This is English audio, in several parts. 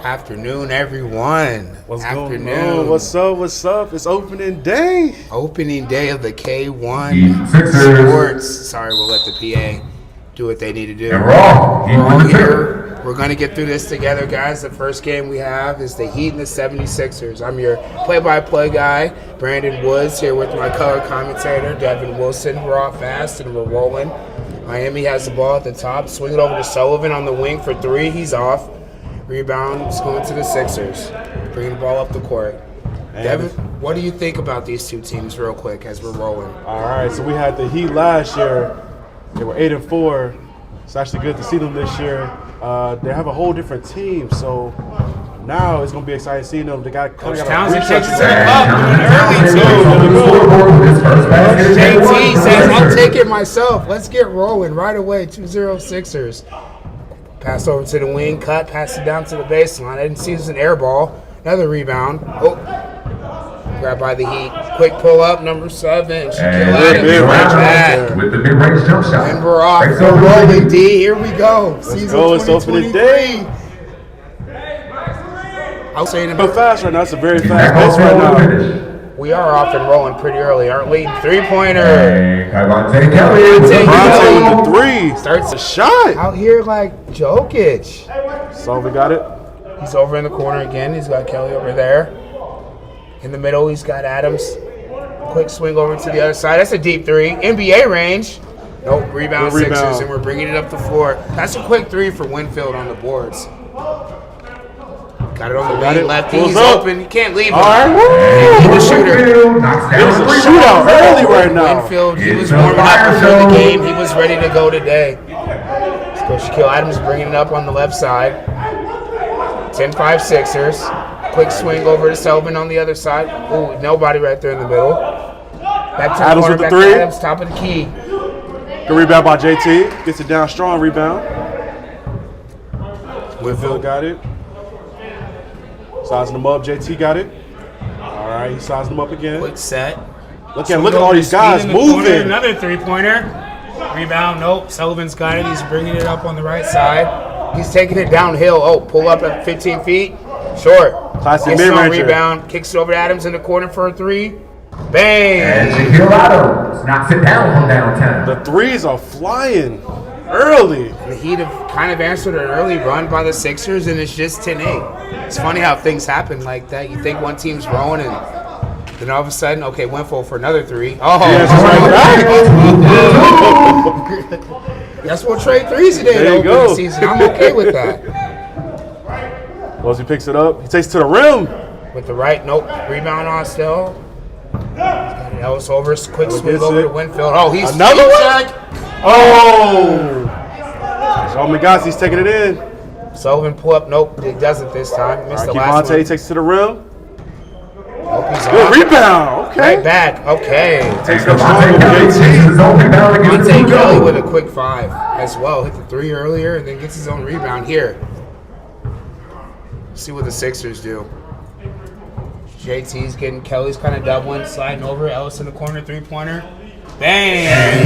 Afternoon, everyone. What's going on? What's up? It's opening day. Opening day of the K1 Sports. Sorry, we'll let the PA do what they need to do. And we're all here. We're going to get through this together, guys. The first game we have is the Heat and the 76ers. I'm your play-by-play guy, Brandon Woods, here with my color commentator, Devin Wilson. We're all fast and we're rolling. Miami has the ball at the top. Swing it over to Sullivan on the wing for three. He's off. Rebound is going to the Sixers. Bringing the ball up the court. Devin, what do you think about these two teams real quick as we're rolling? All right, so we had the Heat last year. They were 8-4. It's actually good to see them this year. They have a whole different team, so now it's going to be exciting seeing them. They got kind of Townsend a takes restructure. it up early, too. JT says, I'll take it myself. Let's get rolling right away. 2-0 Sixers. Pass over to the wing, pass it down to the baseline. I didn't see this as an air ball. Another rebound. Oh, grabbed by the Heat. Quick pull up, number 7. With the mid-range jump shot. And we're off. We're rolling, D. Here we go. Let's go. It's opening day. I was saying But fast right now. It's a very fast pace right now. We are off and rolling pretty early, aren't we? Three-pointer. Devontae Kelly with the three. Starts a shot. Out here like Jokic. So we got it. He's over in the corner again. He's got Kelly over there. In the middle, he's got Adams. Quick swing over to the other side. That's a deep three. NBA range. Nope, rebound Sixers, and we're bringing it up the floor. That's a quick three for Winfield on the boards. Got it on the wing, lefty. He's open. You can't leave him. All right. He's a shooter. It's a shootout early right now. Winfield, he was warming up before the game. He was ready to go today. Let's go. Shaquille Adams bringing it up on the left side. 10-5 Sixers. Quick swing over to Sullivan on the other side. Ooh, nobody right there in the middle. Back to Adams the corner, with the back three. to Adams, top of the key. Good rebound by JT. Gets it down strong, rebound. Winfield got it. Sizing them up. JT got it. All right, he's sizing them up again. Quick set. Look at all these guys moving. Another three-pointer. Rebound. Nope. Sullivan's got it. He's bringing it up on the right side. He's taking it downhill. Oh, pull up at 15 feet. Short. Classic Gets it on mid-ranger. rebound. Kicks it over to Adams in the corner for a three. Bang. And Shaquille Adams knocks it down from downtown. The threes are flying early. The Heat have kind of answered an early run by the Sixers, and it's just 10-8. It's funny how things happen like that. You think one team's rolling, and then all of a sudden, okay, Winfield for another three. Oh, yes, we'll trade threes today. There you go. The season. I'm okay with that. Well, as he picks it up, he takes it to the rim. With the right, nope. Rebound on still. Ellis over, quick swing over to Winfield. Oh, he's another one. Oh! So Magazi's taking it in. Sullivan pull up. Nope, he doesn't this time. Missed the last one. Takes it to the rim. Nope, he's Good off. Rebound. Okay. Right back. Okay. Takes the JT. Devontae Kelly with a quick 5 as well. Hit the 3 earlier and then gets his own rebound here. See what the Sixers do. JT's getting Kelly's kind of doubling, sliding over. Ellis in the corner, 3-pointer. Bang!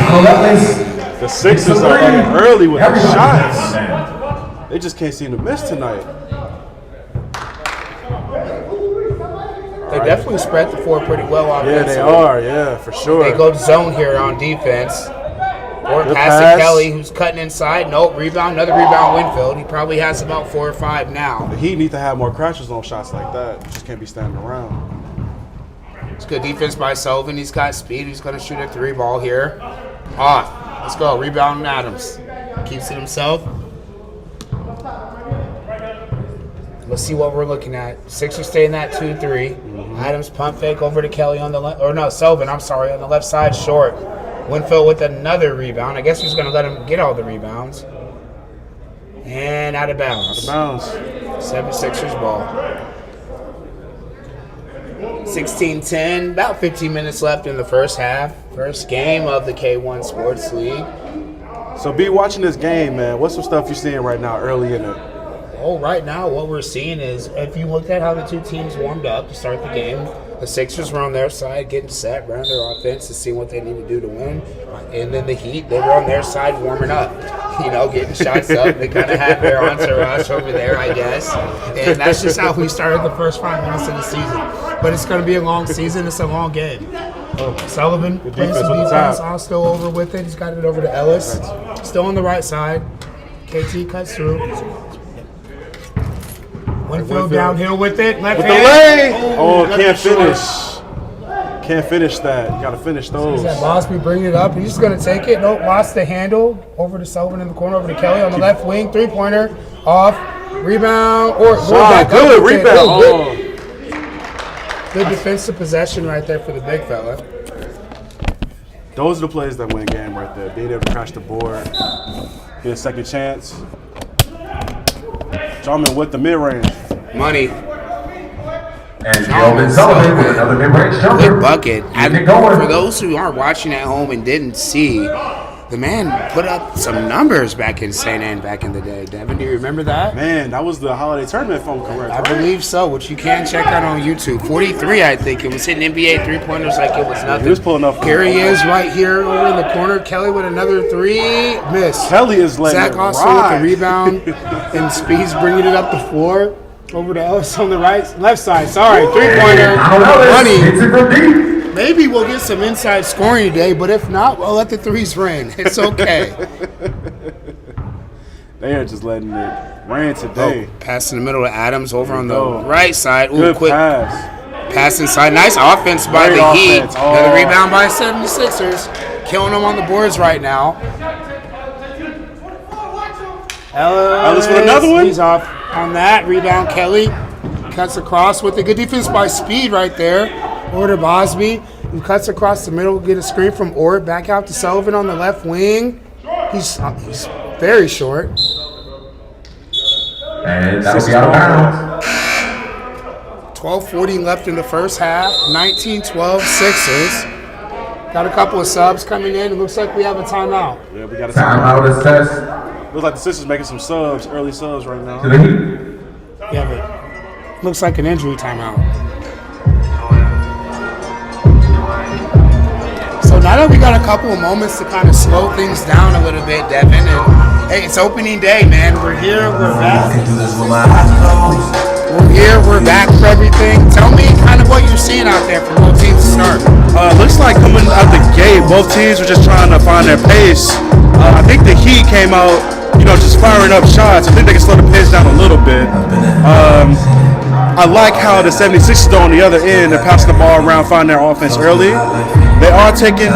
The Sixers are at it early with the shots. They just can't seem to miss tonight. They definitely spread the floor pretty well offensively. Yeah, they are. Yeah, for sure. They go zone here on defense. Or Good pass pass. to Kelly, who's cutting inside. Nope, rebound. Another rebound, Winfield. He probably has about 4 or 5 now. The Heat need to have more crashes on shots like that. You just can't be standing around. It's good defense by Sullivan. He's got speed. He's going to shoot a 3 ball here. Off. Let's go. Rebound Adams. Keeps it himself. Let's see what we're looking at. Sixers stay in that 2-3. Adams pump fake over to Kelly on the left. Or no, Sullivan, I'm sorry, on the left side, short. Winfield with another rebound. I guess he's going to let him get all the rebounds. And out of bounds. 76ers ball. 16-10, about 15 minutes left in the first half. First game of the K1 Sports League. So be watching this game, man. What's some stuff you're seeing right now early in it? Oh, right now what we're seeing is, if you looked at how the two teams warmed up to start the game, the Sixers were on their side getting set, running their offense to see what they need to do to win. And then the Heat, they were on their side warming up. getting shots up. They kind of had their entourage over there, I guess. And that's just how we started the first 5 minutes of the season. But it's going to be a long season. It's a long game. Sullivan playing some defense. All still over with it. He's got it over to Ellis. Still on the right side. KT cuts through. Winfield downhill with it. Left hand. Can't finish. Can't finish that. You got to finish those. Bosby bringing it up. He's just going to take it. Nope, lost the handle. Over to Sullivan in the corner. Over to Kelly on the left wing. 3-pointer. Off. Rebound. Or shot. Good rebound. Good defensive possession right there for the big fella. Those are the plays that win game right there. Being able to crash the board. Get a second chance. Jarman with the mid-range. Money. And Kelvin Sullivan with another mid-range jumper. Good bucket. For those who aren't watching at home and didn't see, the man put up some numbers back in St. Anne back in the day. Devin, do you remember that? Man, that was the holiday tournament, if I'm correct. I believe so, which you can check out on YouTube. 43, I think. It was hitting NBA three-pointers like it was nothing. He was pulling up. Here he is right here over in the corner. Kelly with another three. Miss. Kelly is letting Zach Austin with the rebound. And Speed's bringing it up the floor. Over to Ellis on the left side. Sorry, three-pointer. Money. Maybe we'll get some inside scoring today, but if not, we'll let the threes rain. It's okay. They are just letting it rain today. Pass in the middle to Adams over on the right side. Good quick pass. Pass inside. Nice offense by the Heat. Another rebound by 76ers. Killing them on the boards right now. Ellis with another one. He's off on that. Rebound Kelly. Cuts across with a good defense by Speed right there. Over to Bosby, who cuts across the middle, get a screen from Ort, back out to Sullivan on the left wing. He's very short. And that'll be out of bounds. 12:40 left in the first half. 19-12 Sixers. Got a couple of subs coming in. It looks like we have a timeout. Yeah, we got a timeout assessed. Looks like the Sixers making some subs, early subs right now. To the Heat. Yeah, but looks like an injury timeout. So now that we got a couple of moments to kind of slow things down a little bit, Devin, and hey, it's opening day, man. We're here, we're back. We're here, we're back for everything. Tell me kind of what you're seeing out there for both teams to start. Looks like coming out the gate, both teams were just trying to find their pace. I think the Heat came out, just firing up shots. I think they can slow the pace down a little bit. I like how the 76ers on the other end, they're passing the ball around, finding their offense early. They are taking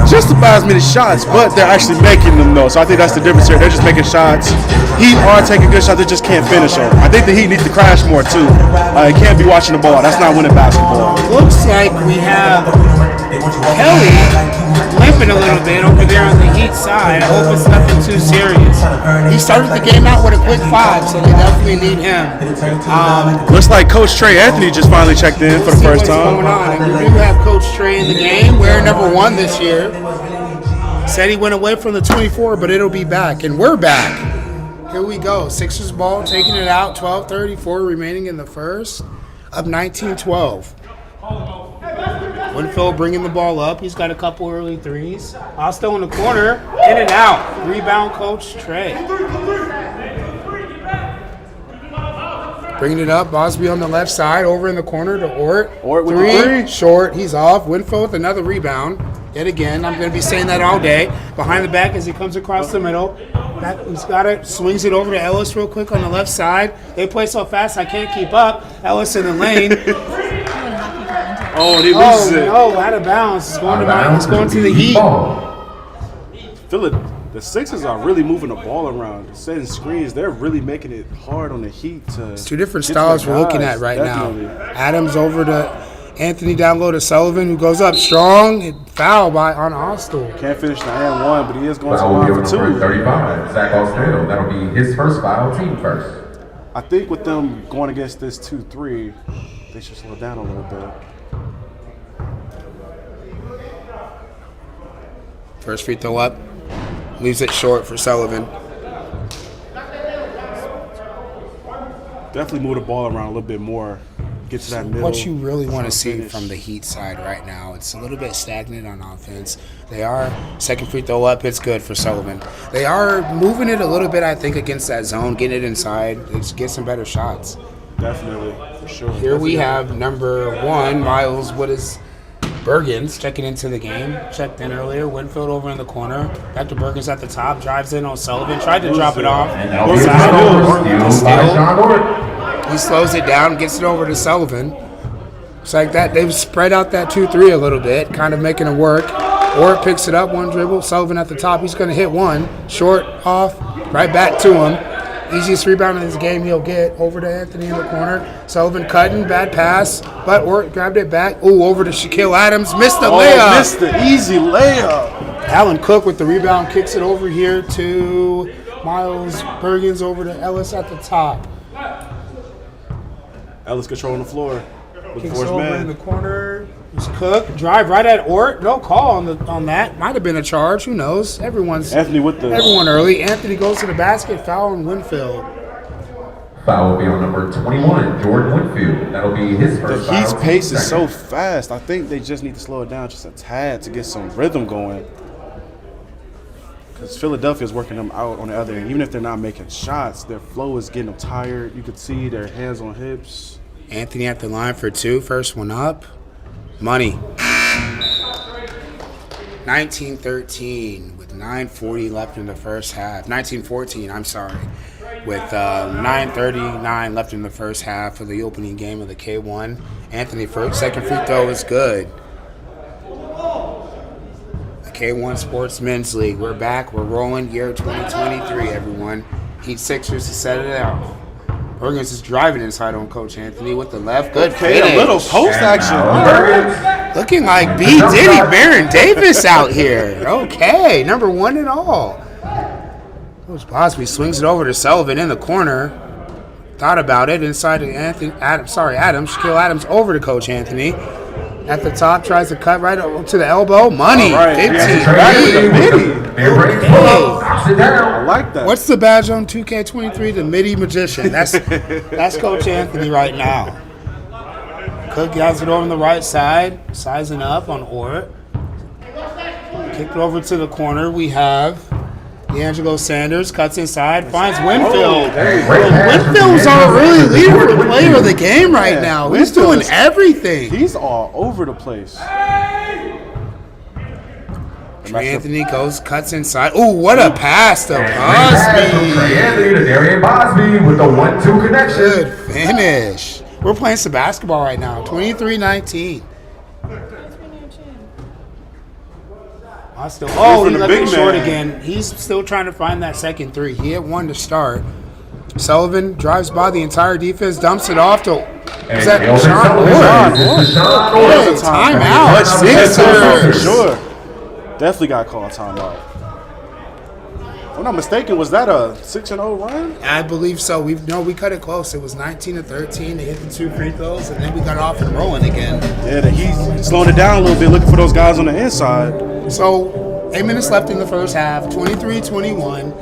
just about as many shots, but they're actually making them, though. So I think that's the difference here. They're just making shots. Heat are taking good shots. They just can't finish them. I think the Heat need to crash more, too. They can't be watching the ball. That's not winning basketball. Looks like we have Kelly limping a little bit over there on the Heat side. I hope it's nothing too serious. He started the game out with a quick 5, so they definitely need him. Looks like Coach Trey Anthony just finally checked in for the first time. Going on. And we do have Coach Trey in the game. We're number 1 this year. Said he went away from the 24, but it'll be back. And we're back. Here we go. Sixers ball, taking it out. 12:34 remaining in the first. Up 19-12. Winfield bringing the ball up. He's got a couple early threes. Still in the corner. In and out. Rebound Coach Trey. Bringing it up. Bosby on the left side. Over in the corner to Ort. Ort with the three. Short. He's off. Winfield with another rebound. Yet again. I'm going to be saying that all day. Behind the back as he comes across the middle. He's got it. Swings it over to Ellis real quick on the left side. They play so fast I can't keep up. Ellis in the lane. He loses it. No, out of bounds. It's going to the Heat. The Sixers are really moving the ball around, setting screens. They're really making it hard on the Heat to. It's two different styles we're looking at right now. Adams over to Anthony, down low to Sullivan, who goes up strong. Foul on Austin. Can't finish the and one, but he is going to line for 2. 35, Zach Austin. That'll be his first foul, team first. I think with them going against this 2-3, they should slow down a little bit. First free throw up. Leaves it short for Sullivan. Definitely move the ball around a little bit more get to that middle. What you really want to see from the Heat side right now, it's a little bit stagnant on offense. They are second free throw up. It's good for Sullivan. They are moving it a little bit, I think, against that zone, getting it inside. They just get some better shots. Definitely, for sure. Here we have number 1, Miles. What is Bergens checking into the game? Checked in earlier. Winfield over in the corner. Back to Bergens at the top. Drives in on Sullivan. Tried to drop it off. He slows it down, gets it over to Sullivan. It's like that. They've spread out that 2-3 a little bit, kind of making it work. Or it picks it up, one dribble. Sullivan at the top. He's going to hit one. Short, off, right back to him. Easiest rebound in this game he'll get. Over to Anthony in the corner. Sullivan cutting, bad pass. But Ort grabbed it back. Ooh, over to Shaquille Adams. Missed the layup. Missed the easy layup. Alan Cook with the rebound. Kicks it over here to Miles Bergens over to Ellis at the top. Ellis controlling the floor. Kicks over in the corner. It's Cook. Drive right at Ort. No call on that. Might have been a charge. Who knows? Everyone early. Anthony goes to the basket. Foul on Winfield. Foul will be on number 21, Jordan Winfield. That'll be his first foul. The Heat's pace is so fast. I think they just need to slow it down just a tad to get some rhythm going. Because Philadelphia's working them out on the other end. Even if they're not making shots, their flow is getting them tired. You could see their hands on hips. Anthony at the line for 2. First one up. Money. 19-13 with 9:40 left in the first half. 19-14, I'm sorry. With 9:39 left in the first half of the opening game of the K1. Anthony second free throw is good. The K1 Sports Men's League. We're back. We're rolling. Year 2023, everyone. Heat Sixers to set it out. Bergens is driving inside on Coach Anthony with the left. Good finish. A little post action. Looking like B. Diddy Baron Davis out here. Okay, number 1 and all. Coach Bosby swings it over to Sullivan in the corner. Thought about it inside to Adams. Shaquille Adams over to Coach Anthony. At the top, tries to cut right up to the elbow. Money. Right. 15. I like that. What's the badge on 2K23? The MIDI Magician. That's Coach Anthony right now. Cook has it over on the right side. Sizing up on Ort. Kicked it over to the corner. We have D'Angelo Sanders. Cuts inside. Finds Winfield. Winfield's our really leader for player of the game right now. He's doing everything. He's all over the place. Anthony cuts inside. Ooh, what a pass to Bosby. Anthony to Darian Bosby with the 1-2 connection. Good finish. We're playing some basketball right now. 23-19. He left it short again. He's still trying to find that second 3. He hit 1 to start. Sullivan drives by the entire defense, dumps it off to. Is that timeout? For sure. Definitely got called timeout. If I'm not mistaken, was that a 6-0 run? I believe so. We cut it close. It was 19-13. They hit the 2 free throws, and then we got off and rolling again. Yeah, he's slowing it down a little bit, looking for those guys on the inside. So, 8 minutes left in the first half, 23-21.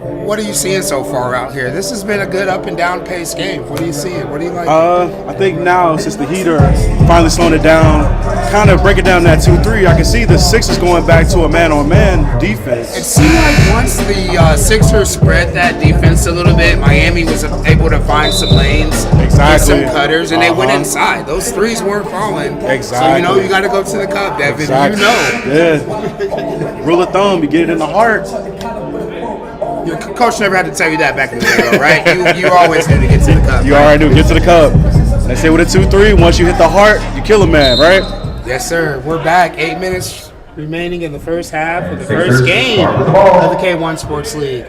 What are you seeing so far out here? This has been a good up and down pace game. What are you seeing? What do you like? I think now, since the Heat are finally slowing it down, kind of breaking down that 2-3, I can see the Sixers going back to a man-on-man defense. It seemed like once the Sixers spread that defense a little bit, Miami was able to find some lanes, get some cutters, and they went inside. Those threes weren't falling. Exactly. So, you got to go to the cup, Devin. Exactly. Yeah. Rule of thumb, you get it in the heart. Your coach never had to tell you that back in the day, right? You always knew to get to the cup. You already knew, get to the cup. They say with a 2-3, once you hit the heart, you kill a man, right? Yes, sir. We're back. 8 minutes remaining in the first half of the first game of the K1 Sports League.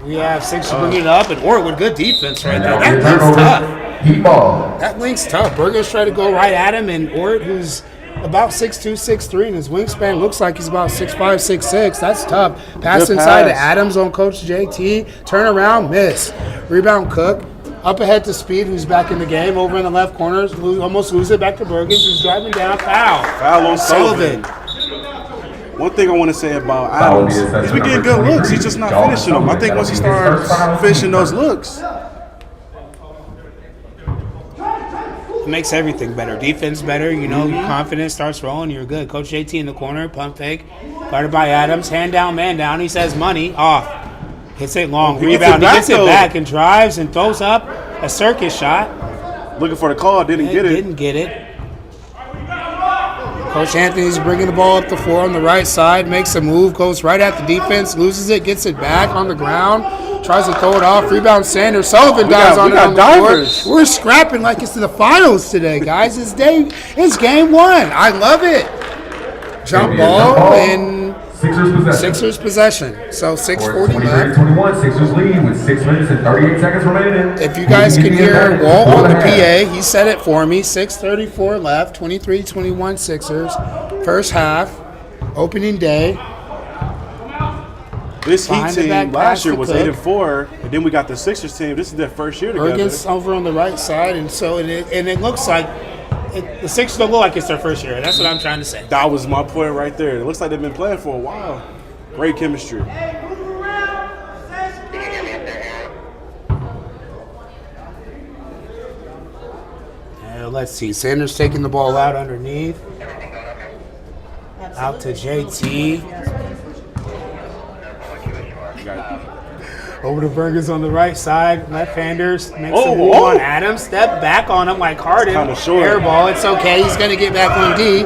We have Sixers bringing it up, and Ort with good defense right there. That link's tough. That link's tough. Burgers try to go right at him, and Ort, who's about 6'2", 6'3", and his wingspan looks like he's about 6'5", 6'6". That's tough. Pass inside to Adams on Coach JT. Turn around, miss. Rebound Cook. Up ahead to Speed, who's back in the game. Over in the left corner, almost lose it back to Bergens, who's driving down. Foul on Sullivan. One thing I want to say about Adams is we getting good looks. He's just not finishing them. I think once he starts finishing those looks, It makes everything better. Defense better, you know, your confidence starts rolling, you're good. Coach JT in the corner, pump fake, guarded by Adams, hand down, man down. He says money, off. Hits it long, rebound. He gets it back and drives and throws up a circus shot. Looking for the call, didn't get it. Didn't get it. Coach Anthony's bringing the ball up the floor on the right side, makes a move, goes right at the defense, loses it, gets it back on the ground, tries to throw it off, rebound Sanders. Sullivan dives on it on the floor. We're scrapping like it's the finals today, guys. It's game 1. I love it. Jump ball and Sixers possession. So 6:40 left. 21, Sixers lead with 6 minutes and 38 seconds remaining. If you guys can hear Walt on the PA, he said it for me. 6:34 left. 23-21 Sixers. First half. Opening day. This Heat team last year was 8-4, and then we got the Sixers team. This is their first year together. Bergen's over on the right side, and so it looks like the Sixers don't look like it's their first year. That's what I'm trying to say. That was my point right there. It looks like they've been playing for a while. Great chemistry. Let's see. Sanders taking the ball out underneath. Out to JT. Over to Burgers on the right side. Left-handers. Makes a move on Adams. Step back on him like Harden. Air ball. It's okay. He's going to get back on D.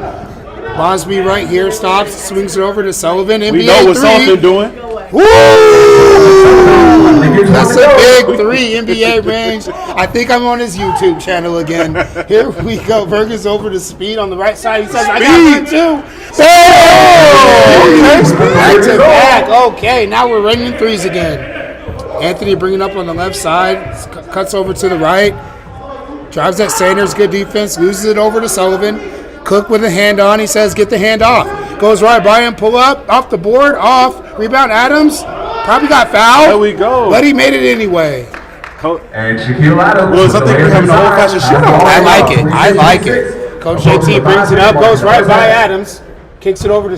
Bosby right here. Stops. Swings it over to Sullivan. NBA we know what Sullivan doing. Woo! That's a big 3 NBA range. I think I'm on his YouTube channel again. Here we go. Burgers over to Speed on the right side. He says, I got one too. Back to back. Okay, now we're raining 3s again. Anthony bringing up on the left side. Cuts over to the right. Drives at Sanders. Good defense. Loses it over to Sullivan. Cook with a hand on. He says, get the hand off. Goes right by him. Pull up. Off the board. Off. Rebound Adams. Probably got fouled. There we go. But he made it anyway. And Shaquille Adams. Well, something we're having an old-fashioned shootout. I like it. I like it. Coach JT brings it up. Goes right by Adams. Kicks it over to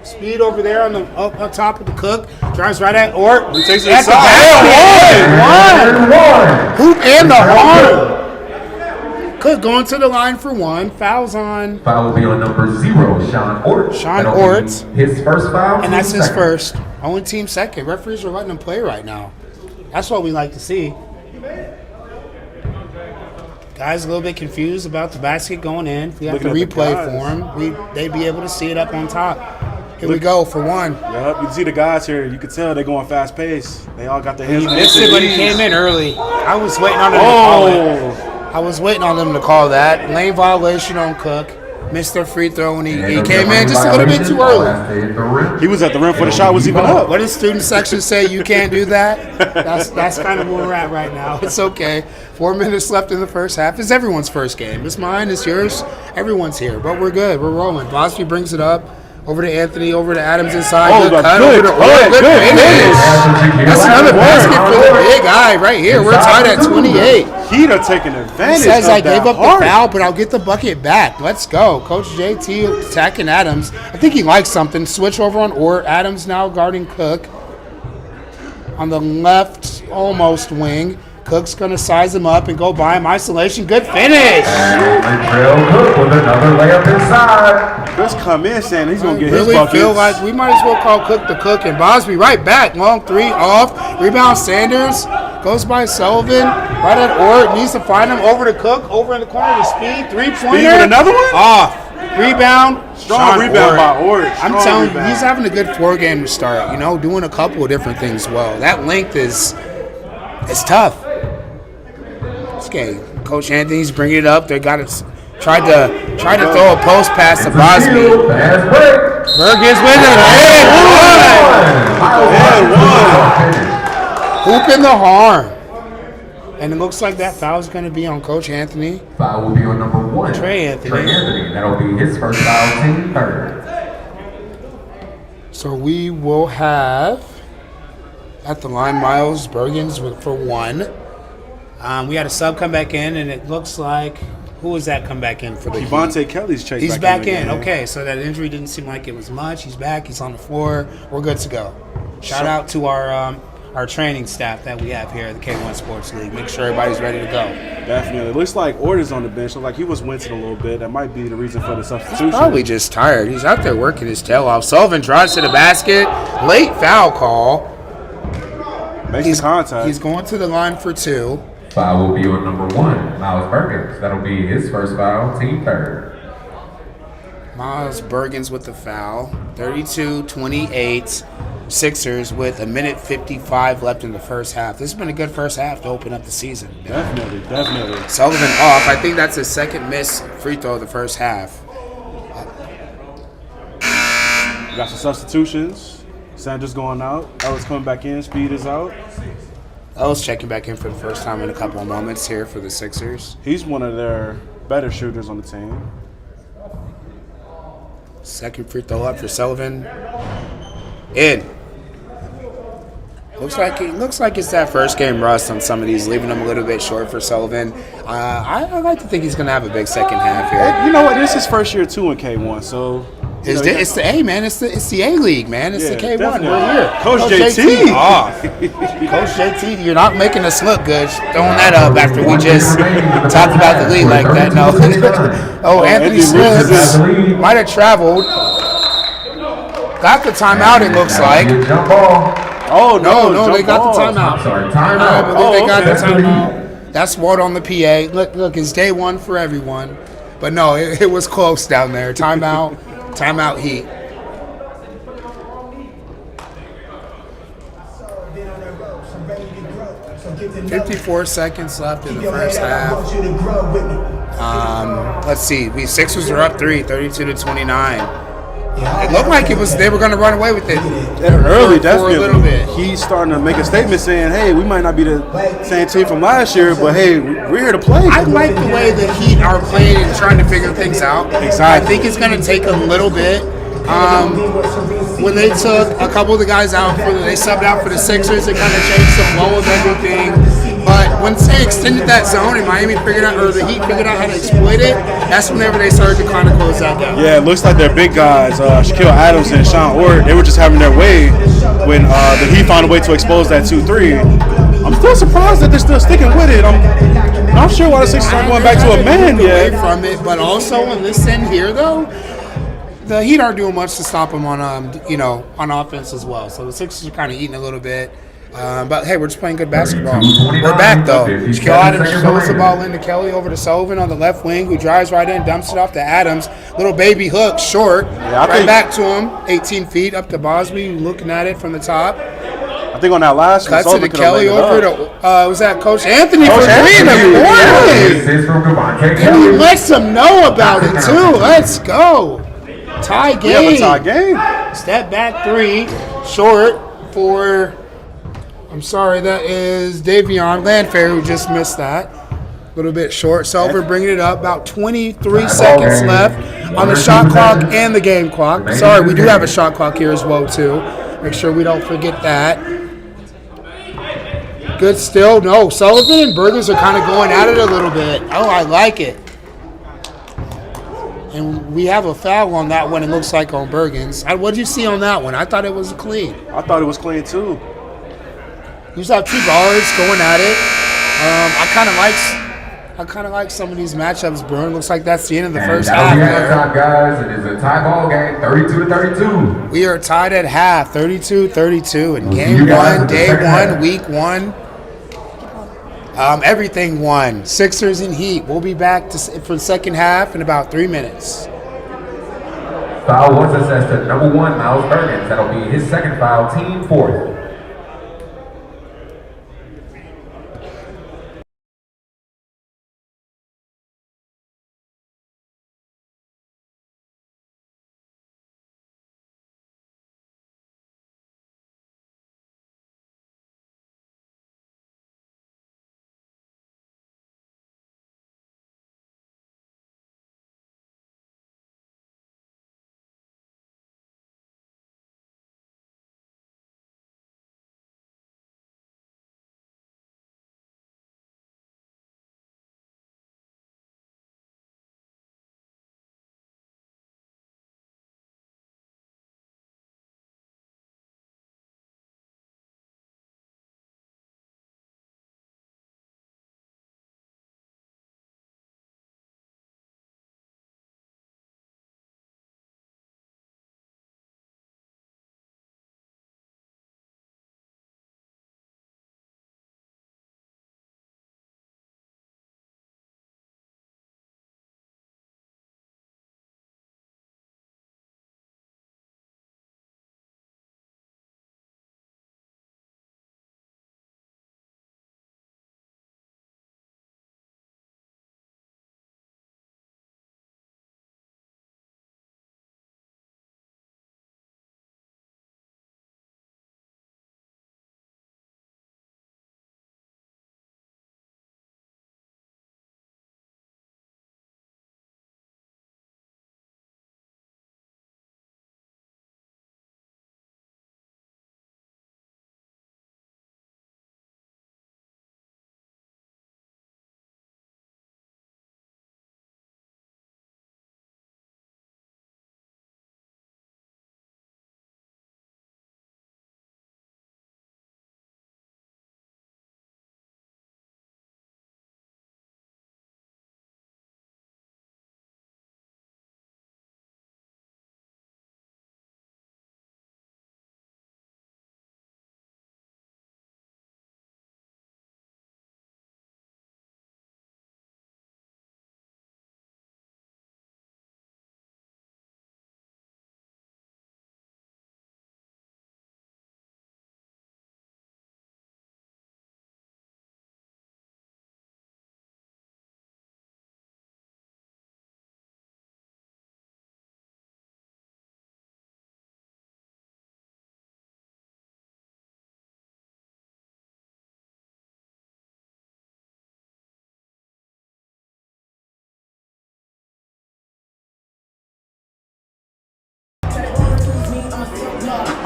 Speed over there on the up top of the Cook. Drives right at Ort. He takes it At the inside. back. Hoop and the horn. Cook going to the line for 1. Fouls on. Foul will be on number 0, Sean Ort. Sean Ort. His first foul. And that's his first. Only team second. Referees are letting him play right now. That's what we like to see. Guys a little bit confused about the basket going in. If we have to replay for them, they'd be able to see it up on top. Here we go for 1. Yep, you can see the guys here. You can tell they're going fast pace. They all got their hands. He missed it, but he came in early. I was waiting on him to call it. I was waiting on them to call that. Lane violation on Cook. Missed their free throw when he came in just a little bit too early. He was at the rim before the shot was even up. What does student section say? You can't do that? That's kind of where we're at right now. It's okay. 4 minutes left in the first half. It's everyone's first game. It's mine. It's yours. Everyone's here. But we're good. We're rolling. Bosby brings it up. Over to Anthony. Over to Adams inside. Good cut. Over to Ort. Good finish. That's another basket for the big guy right here. We're tied at 28. Heat are taking advantage. He says, I gave up the foul, but I'll get the bucket back. Let's go. Coach JT attacking Adams. I think he likes something. Switch over on Ort. Adams now guarding Cook. On the left, almost wing. Cook's going to size him up and go by him. Isolation. Good finish. And Latrell Cook with another layup inside. Just come in saying he's going to get his buckets. Feel like we might as well call Cook the Cook. And Bosby right back. Long 3 off. Rebound Sanders. Goes by Sullivan. Right at Ort. Needs to find him. Over to Cook. Over in the corner to Speed. 3-pointer. Speed with another one? Off. Rebound. Strong rebound by Ort. I'm telling you, he's having a good 4 game to start. You know, doing a couple of different things well. That length is tough. Okay, Coach Anthony's bringing it up. They got it. Tried to throw a post pass to Bosby. Burgers with it. Hoop in the horn. And it looks like that foul is going to be on Coach Anthony. Foul will be on number 1. Trey Anthony. That'll be his first foul, team third. So we will have at the line Miles Bergens for 1. We had a sub come back in, and it looks like who was that come back in for the Devontae Kelly's checked. He's back in. Okay, so that injury didn't seem like it was much. He's back. He's on the floor. We're good to go. Shout out to our our training staff that we have here at the K1 Sports League. Make sure everybody's ready to go. Definitely. It looks like Order's on the bench. Looks like he was wincing a little bit. That might be the reason for the substitution. Probably just tired. He's out there working his tail off. Sullivan drives to the basket. Late foul call. Makes the contact. He's going to the line for 2. Foul will be on number 1, Miles Perkins. That'll be his first foul, team third. Miles Bergens with the foul. 32-28. Sixers with 1:55 left in the first half. This has been a good first half to open up the season. Definitely. Sullivan off. I think that's his second missed free throw of the first half. Got some substitutions. Sanders going out. Ellis coming back in. Speed is out. Ellis checking back in for the first time in a couple of moments here for the Sixers. He's one of their better shooters on the team. Second free throw up for Sullivan. In. Looks like it's that first game rust on some of these, leaving them a little bit short for Sullivan. I like to think he's going to have a big second half here. You know what? This is his first year too in K1, so it's the A, man. It's the A League, man. It's the K1. Definitely. We're here. Coach JT off. Coach JT, you're not making us look good. Throwing that up after we just talked about the league like that. No. Anthony Smith might have traveled. Got the timeout, it looks like. Jump ball. Oh, No, they got the timeout. I'm sorry, timeout. I believe they got the timeout. That's what on the PA. Look, it's day one for everyone. But no, it was close down there. Timeout Heat. $54 seconds left in the first half. Let's see. We Sixers are up 3, 32-29. It looked like they were going to run away with it early, for definitely. a little bit. He's starting to make a statement saying, hey, we might not be the same team from last year, but hey, we're here to play. I like the way the Heat are playing and trying to figure things out. Exactly. I think it's going to take a little bit. When they took a couple of the guys out, they subbed out for the Sixers, it kind of changed the flow of everything. But once they extended that zone and Miami the Heat figured out how to exploit it, that's whenever they started to kind of close that gap. Yeah, it looks like their big guys, Shaquille Adams and Sean Ort, they were just having their way when the Heat found a way to expose that 2-3. I'm still surprised that they're still sticking with it. I'm not sure why the Sixers aren't going back to a man yet. Away from it, but also on this end here, though, the Heat aren't doing much to stop them on offense as well. So the Sixers are kind of eating a little bit. But hey, we're just playing good basketball. We're back though. Shaquille Adams shows the ball into Kelly over to Sullivan on the left wing, who drives right in, dumps it off to Adams. Little baby hook, short, right back to him. 18 feet up to Bosby, looking at it from the top. I think on that last one, Cuts to the Kelly over to was that Coach Anthony Coach for three in the morning. And he lets them know about it too. Let's go. Tie game. We have a tie game. Step back 3, short for. I'm sorry, that is Davion Landfair who just missed that. A little bit short. Sullivan bringing it up. About 23 seconds left on the shot clock and the game clock. Sorry, we do have a shot clock here as well, too. Make sure we don't forget that. Good still. No, Sullivan and Burgers are kind of going at it a little bit. Oh, I like it. And we have a foul on that one, it looks like, on Bergens. What did you see on that one? I thought it was clean. I thought it was clean, too. You just have 2 guards going at it. I kind of like some of these matchups, Bruin. Looks like that's the end of the first half. Time, guys. It is a tie ball game, 32-32. We are tied at half, 32-32. In game 1, day 1, week 1. Everything won. Sixers and Heat. We'll be back for the second half in about 3 minutes. Foul was assessed to number 1, Miles Bergens. That'll be his second foul, team 4th.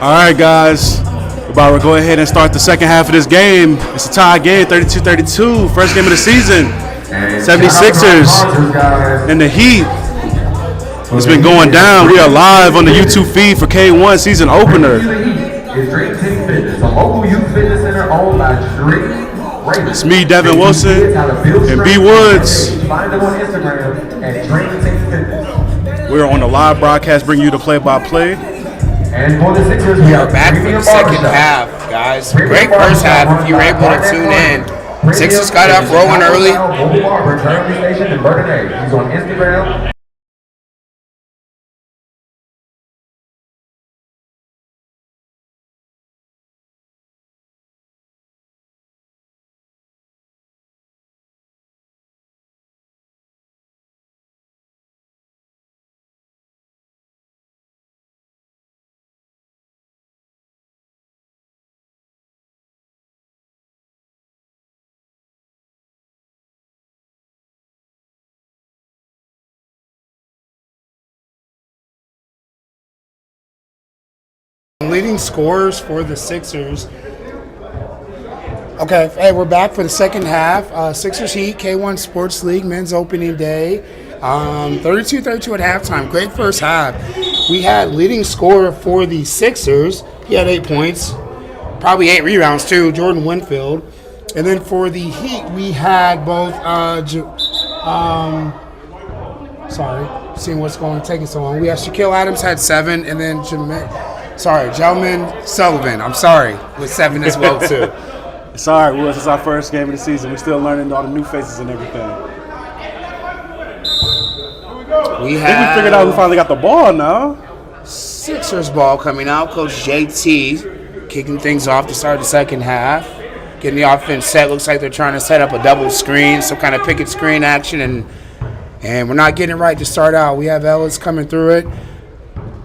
All right, guys. We're about to go ahead and start the second half of this game. It's a tie game, 32-32. First game of the season. 76ers and the Heat. It's been going down. We are live on the YouTube feed for K1 season opener. It's me, Devin Wilson, and B Woods. We're on the live broadcast bringing you the play-by-play. And for the Sixers, We are back for the second half, guys. Great first half if you were able to tune in. Sixers got off rolling early. He's on Instagram. Leading scorers for the Sixers. Okay, hey, we're back for the second half. Sixers Heat, K1 Sports League, men's opening day. 32-32 at halftime. Great first half. We had leading scorer for the Sixers. He had 8 points, probably 8 rebounds too, Jordan Winfield. And then for the Heat, we had both, seeing what's taking so long. We had Shaquille Adams had 7, and then Jelman Sullivan, with 7 as well too. It's all right, Woods. It's our first game of the season. We're still learning all the new faces and everything. I think we figured out who finally got the ball now. Sixers ball coming out. Coach JT kicking things off to start the second half. Getting the offense set. Looks like they're trying to set up a double screen, some kind of picket screen action, and we're not getting it right to start out. We have Ellis coming through it.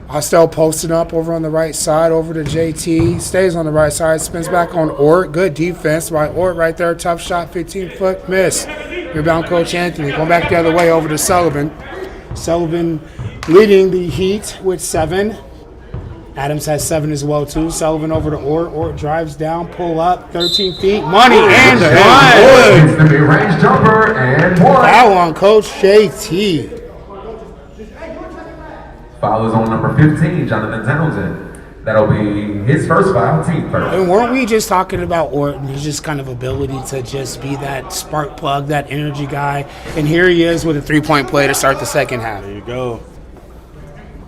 Hostel posting up over on the right side, over to JT. Stays on the right side, spins back on Ort. Good defense by Ort right there. Tough shot, 15-foot miss. Rebound Coach Anthony. Going back the other way over to Sullivan. Sullivan leading the Heat with 7. Adams has 7 as well, too. Sullivan over to Ort. Ort drives down, pull up, 13 feet. Money and one. It's the mid-range jumper and one. Foul on Coach JT. Foul is on number 15, Jonathan Townsend. That'll be his first foul, team first. And weren't we just talking about Orton, his just kind of ability to just be that spark plug, that energy guy? And here he is with a 3-point play to start the second half. There you go.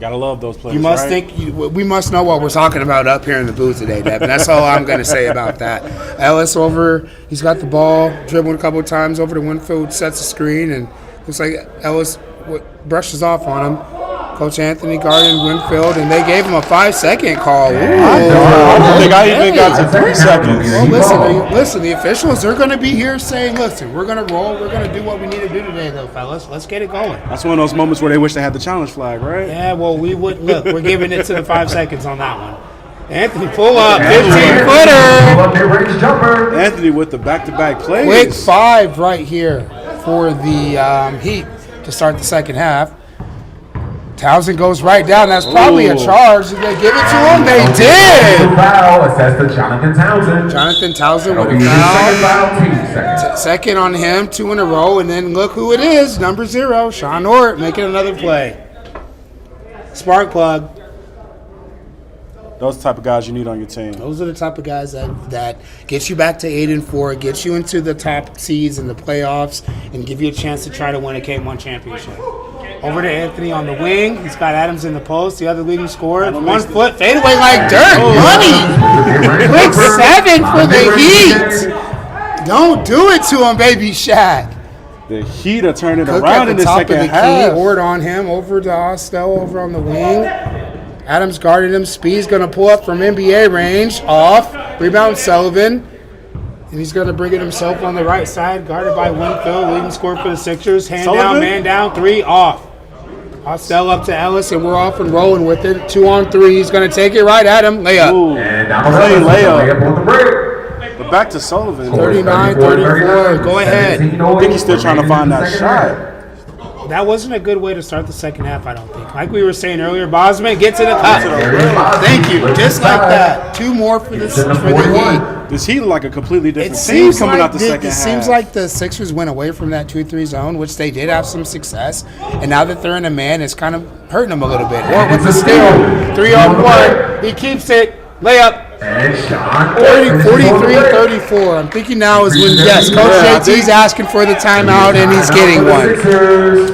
Gotta love those plays. You must we must know what we're talking about up here in the booth today, Devin. That's all I'm going to say about that. Ellis over, he's got the ball, dribbling a couple of times over to Winfield, sets the screen, and looks like Ellis brushes off on him. Coach Anthony guarding Winfield, and they gave him a 5-second call. I don't think I even got to 3 seconds. Well, listen, the officials are going to be here saying, listen, we're going to roll. We're going to do what we need to do today, though, fellas. Let's get it going. That's one of those moments where they wish they had the challenge flag, right? Yeah, well, we wouldn't. Look, we're giving it to the 5 seconds on that one. Anthony, pull up, 15-footer. Anthony with the back-to-back plays. Quick 5 right here for the Heat to start the second half. Townsend goes right down. That's probably a charge. Did they give it to him? They did. Foul assessed to Jonathan Townsend. Jonathan Townsend with a foul. Second on him, 2 in a row. And then look who it is. Number 0, Sean Ort making another play. Spark plug. Those are the type of guys you need on your team. Those are the type of guys that get you back to 8-4, get you into the top seeds in the playoffs, and give you a chance to try to win a K1 championship. Over to Anthony on the wing. He's got Adams in the post, the other leading scorer. 1 foot, fade away like dirt. Money. Quick 7 for the Heat. Don't do it to him, baby Shaq. The Heat are turning Cook around in the second half. Ord on him, over to Hostel, over on the wing. Adams guarded him. Speed's going to pull up from NBA range. Off. Rebound Sullivan. And he's going to bring it himself on the right side. Guarded by Winfield. Leading scorer for the Sixers. Hand down, man down. 3 off. Hostel up to Ellis, and we're off and rolling with it. 2 on 3. He's going to take it right at him. Layup. Ooh. And down the layup on the break. But back to Sullivan. 39-34. Go ahead. I think he's still trying to find that shot. That wasn't a good way to start the second half, I don't think. Like we were saying earlier, Bosman, get to the cup. Thank you. Just like that. 2 more for the Heat. This Heat like a completely different team coming out the second half. It seems like the Sixers went away from that 2-3 zone, which they did have some success. And now that they're in a man, it's kind of hurting them a little bit. Or with the steal, 3-on-1, he keeps it, layup. 43-34. I'm thinking now is when, yes, Coach JT's asking for the timeout, and he's getting one.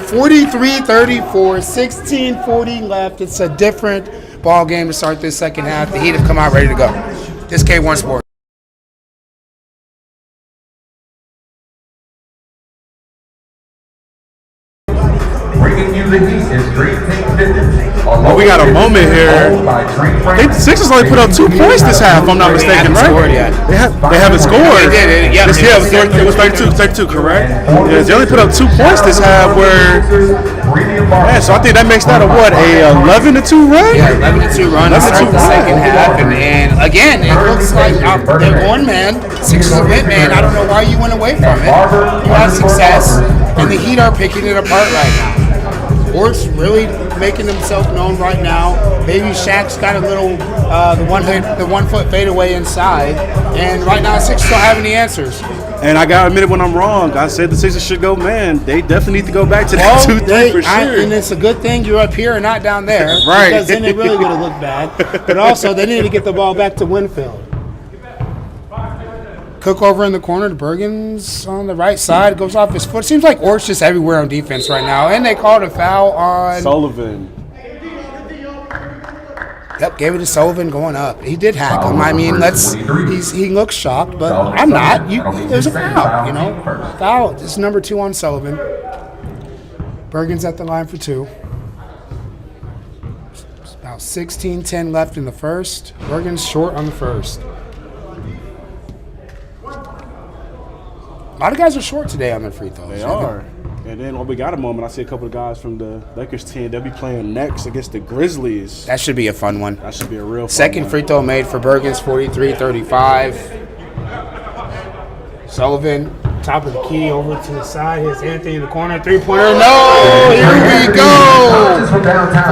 43-34, 16:40 left. It's a different ball game to start this second half. The Heat have come out ready to go. This K1 Sports. Bringing you the Heat is Dream Team Fitness. Oh, we got a moment here. I think the Sixers only put up 2 points this half, if I'm not mistaken, right? They haven't scored. They did. Yeah, it was 32, correct? Yeah, they only put up 2 points this half. So I think that makes that a 11-2 run? Yeah, 11-2 run to start the second half. And again, it looks like they're one man. Sixers went man. I don't know why you went away from it. You had success, and the Heat are picking it apart right now. Ort's really making himself known right now. Baby Shaq's got a little the 1 foot fadeaway inside, and right now Sixers don't have any answers. And I gotta admit it when I'm wrong. I said the Sixers should go man. They definitely need to go back to that 2-3 for sure. And it's a good thing you're up here and not down there, right? Because then it really would have looked bad. But also they need to get the ball back to Winfield. Cook over in the corner to Bergens on the right side. Goes off his foot. Seems like Ort's just everywhere on defense right now. And they called a foul on Sullivan. Yep, gave it to Sullivan going up. He did hack him. I mean, he looks shocked, but I'm not. There's a foul, Foul. This is number 2 on Sullivan. Bergens at the line for 2. About 16-10 left in the first. Bergens short on the first. A lot of guys are short today on their free throws. They are. And then when we got a moment, I see a couple of guys from the Lakers team. They'll be playing next against the Grizzlies. That should be a fun one. That should be a real fun Second one. free throw made for Bergens, 43-35. Sullivan, top of the key, over to the side. Here's Anthony in the corner. 3-pointer. No! Here we go!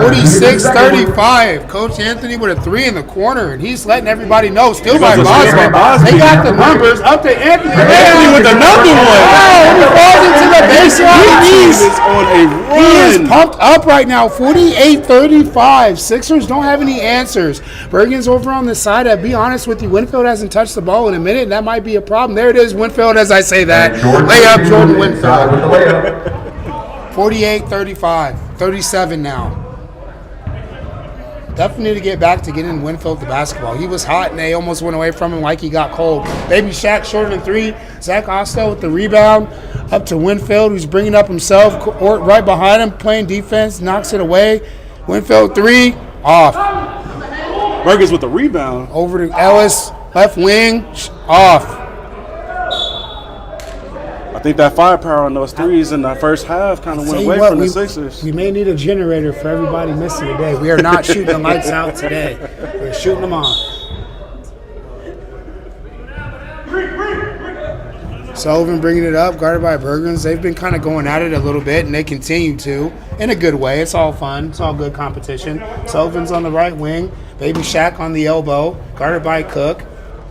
46-35. Coach Anthony with a 3 in the corner, and he's letting everybody know. Still by Bosman. They got the numbers. Up to Anthony. Anthony with another one. Oh, he falls into the baseline. He's on a run. He is pumped up right now. 48-35. Sixers don't have any answers. Bergens over on the side. I'll be honest with you, Winfield hasn't touched the ball in a minute, and that might be a problem. There it is, Winfield, as I say that. Layup, Jordan Winfield. 48-35. 37 now. Definitely need to get back to getting Winfield the basketball. He was hot, and they almost went away from him like he got cold. Baby Shaq short than 3. Zach Ostow with the rebound. Up to Winfield, who's bringing up himself. Ort right behind him, playing defense, knocks it away. Winfield 3, off. Bergens with the rebound. Over to Ellis, left wing, off. I think that firepower on those threes in the first half kind of went away from the Sixers. We may need a generator for everybody missing today. We are not shooting the lights out today. We're shooting them off. Sullivan bringing it up, guarded by Bergens. They've been kind of going at it a little bit, and they continue to, in a good way. It's all fun. It's all good competition. Sullivan's on the right wing. Baby Shaq on the elbow, guarded by Cook.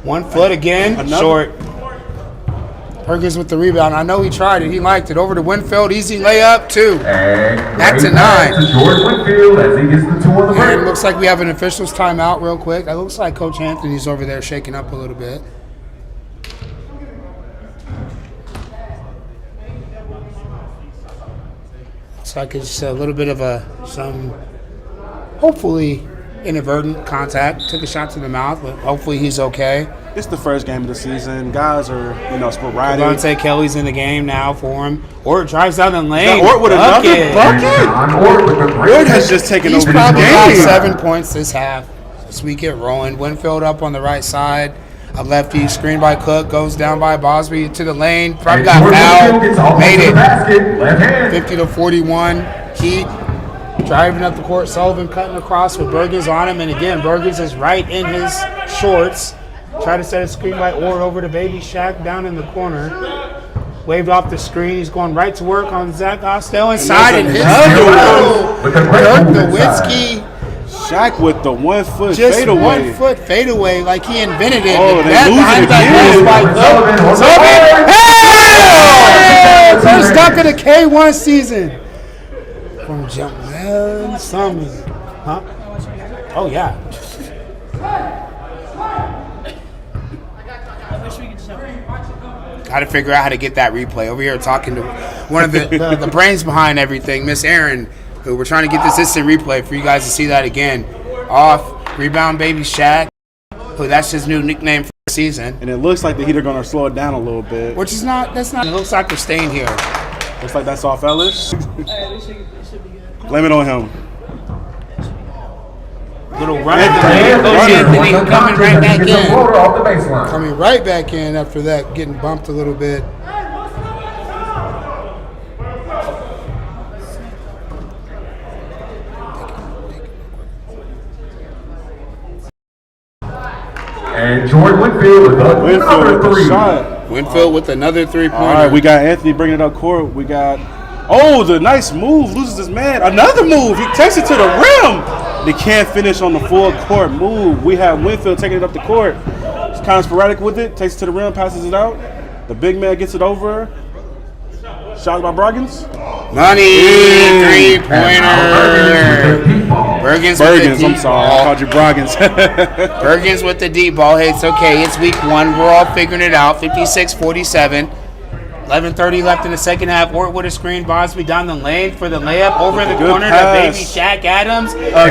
1 foot again, short. Bergens with the rebound. I know he tried it. He liked it. Over to Winfield. Easy layup, 2. Back to 9. Jordan Winfield as he gets the 2 on the break. And it looks like we have an official's timeout real quick. It looks like Coach Anthony's over there shaking up a little bit. Looks like it's a little bit of some hopefully inadvertent contact. Took a shot to the mouth, but hopefully he's okay. It's the first game of the season. Guys are, sporadic. Devontae Kelly's in the game now for him. Ort drives down the lane. Ort with another bucket. Ort has just taken over the game. He's probably got 7 points this half as we get rolling. Winfield up on the right side. A lefty, screened by Cook, goes down by Bosby to the lane. Probably got fouled. Made it. 50-41. Heat driving up the court. Sullivan cutting across with Bergens on him. And again, Bergens is right in his shorts. Try to set a screen by Ort over to Baby Shaq down in the corner. Waved off the screen. He's going right to work on Zach Ostell inside and hits Dirk Nowitzki. Shaq with the 1 foot Just fadeaway. 1 foot fadeaway, like he invented it. Oh, they That lose behind it that again. Sullivan. First dunk of the K1 season from Jamal Summers. Huh? Oh yeah. Got to figure out how to get that replay. Over here talking to one of the brains behind everything, Miss Aaron, who we're trying to get this instant replay for you guys to see that again. Off, rebound baby Shaq, who that's his new nickname for the season. And it looks like the Heat are going to slow it down a little bit. Which is not, that's not, it looks like we're staying here. Looks like that's off Ellis. Blame it on him. Little run Coming right back in. Off the baseline. Coming right back in after that, getting bumped a little bit. And Jordan Winfield with Winfield with the shot. Winfield with another three-pointer. All right, we got Anthony bringing it up court. We got, the nice move. Loses his man. Another move. He takes it to the rim. They can't finish on the full court move. We have Winfield taking it up the court. He's kind of sporadic with it. Takes it to the rim, passes it out. The big man gets it over. Shot by Broggins. Money, three-pointer. Bergens with the deep I'm sorry. I ball. called you Broggins. Bergens with the deep ball. Hey, it's okay. It's week one. We're all figuring it out. 56-47. 11:30 left in the second half. Ort with a screen. Bosby down the lane for the layup. Over in the Good corner pass. to baby Shaq Adams. Now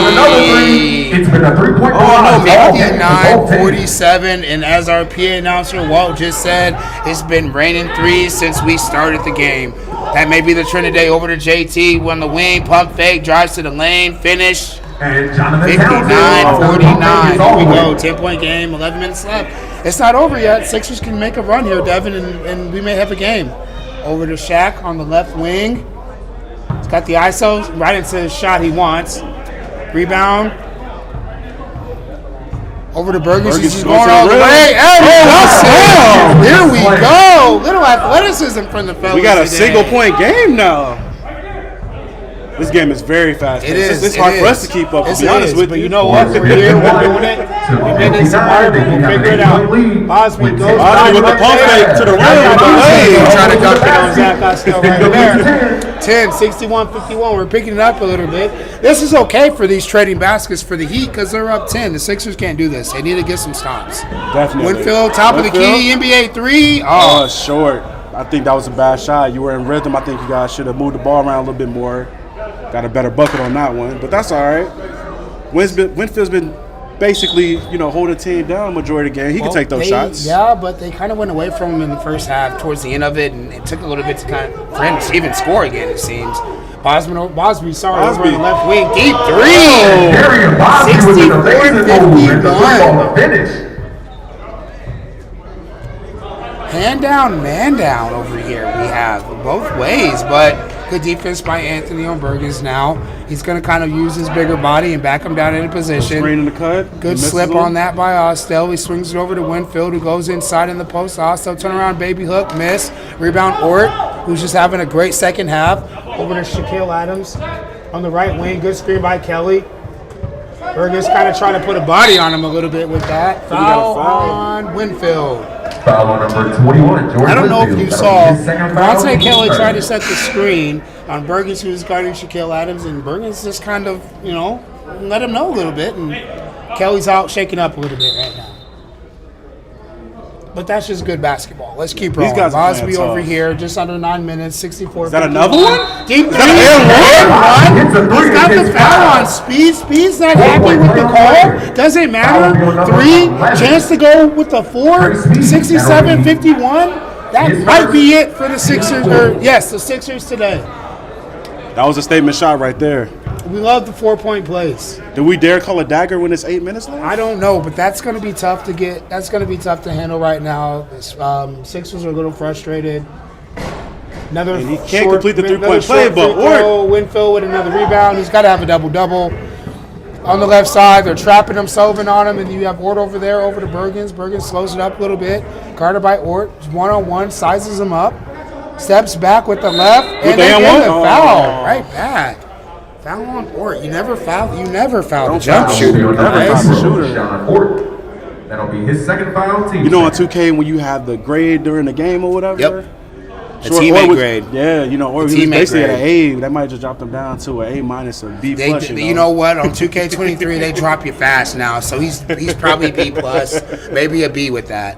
another three. It's been a 3-point Oh, no, 59-47. And as our PA announcer Walt just said, it's been raining threes since we started the game. That may be the trend today. Over to JT. On the wing. Pump fake. Drives to the lane. Finish. And Jonathan 59-49. Here we go. 10-point game. 11 minutes left. It's not over yet. Sixers can make a run here, Devin, and we may have a game. Over to Shaq on the left wing. He's got the ISO right into the shot he wants. Rebound. Over to Bergens. He's going all the way. Hey, here we go. Little athleticism from the fellas. We got a today. single-point game now. This game is very fast. It is. It's hard for us to keep up, to be honest with but you. you know what? We're here. We're doing it. We've been in some hard. We'll figure it out. Bosby goes Bosby with the pump fake to the rim. Trying to dunk it on Zach Ostell right there. 10, 61-51. We're picking it up a little bit. This is okay for these trading baskets for the Heat because they're up 10. The Sixers can't do this. They need to get some stops. Definitely. Winfield, top of the key, NBA three. Short. I think that was a bad shot. You were in rhythm. I think you guys should have moved the ball around a little bit more. Got a better bucket on that one, but that's all right. Winfield's been basically, holding the team down majority of the game. He can take those shots. Yeah, but they kind of went away from him in the first half towards the end of it, and it took a little bit for him to even score again, it seems. Bosby, over on the left wing. Deep three. Darian Bosby with an amazing move and the three-ball finish. Hand down, man down over here. We have both ways, but good defense by Anthony on Bergens now. He's going to kind of use his bigger body and back him down into position. Screen in the cut. Good slip on that by Ostell. He swings it over to Winfield, who goes inside in the post. Ostell turn around, baby hook, miss. Rebound Ort, who's just having a great second half. Over to Shaquille Adams on the right wing. Good screen by Kelly. Bergens kind of trying to put a body on him a little bit with that. Foul on Winfield. Foul on number 21, Jordan I don't know if Winfield. you saw, His second foul. Bronte Kelly tried to set the screen on Bergens, who was guarding Shaquille Adams, and Bergens just kind of, let him know a little bit, and Kelly's out shaking up a little bit right now. But that's just good basketball. Let's keep rolling. These guys are Bosby playing over tough. here, just under 9 minutes, 64. Is that another one? Deep three. Hits a three. He's got the Hits foul foul. on Speed. Speed's not happy with the call. Doesn't matter. Three. Chance to go with the 4. 67-51. That might be it for the Sixers. The Sixers today. That was a statement shot right there. We love the 4-point plays. Do we dare call a dagger when it's 8 minutes left? I don't know, but that's going to be tough to get. That's going to be tough to handle right now. Sixers are a little frustrated. Another And he can't complete the three-point play, but Winfield with another rebound. He's got to have a double-double. On the left side, they're trapping him, Sullivan on him, and you have Ort over there, over to Bergens. Bergens slows it up a little bit. Guarded by Ort, one-on-one, sizes him up, steps back with the left, and they get the foul right back. Foul on Ort. You never foul the jump shooter. That'll be his second foul. Team You know, on 2K when you have the grade during the game or whatever. Yep. A Sure, teammate grade. Yeah, you know, or he was teammate basically at an grade. A. That might just drop them down to an A minus or B plus. You know what? On 2K23, they drop you fast now, so he's probably B plus, maybe a B with that.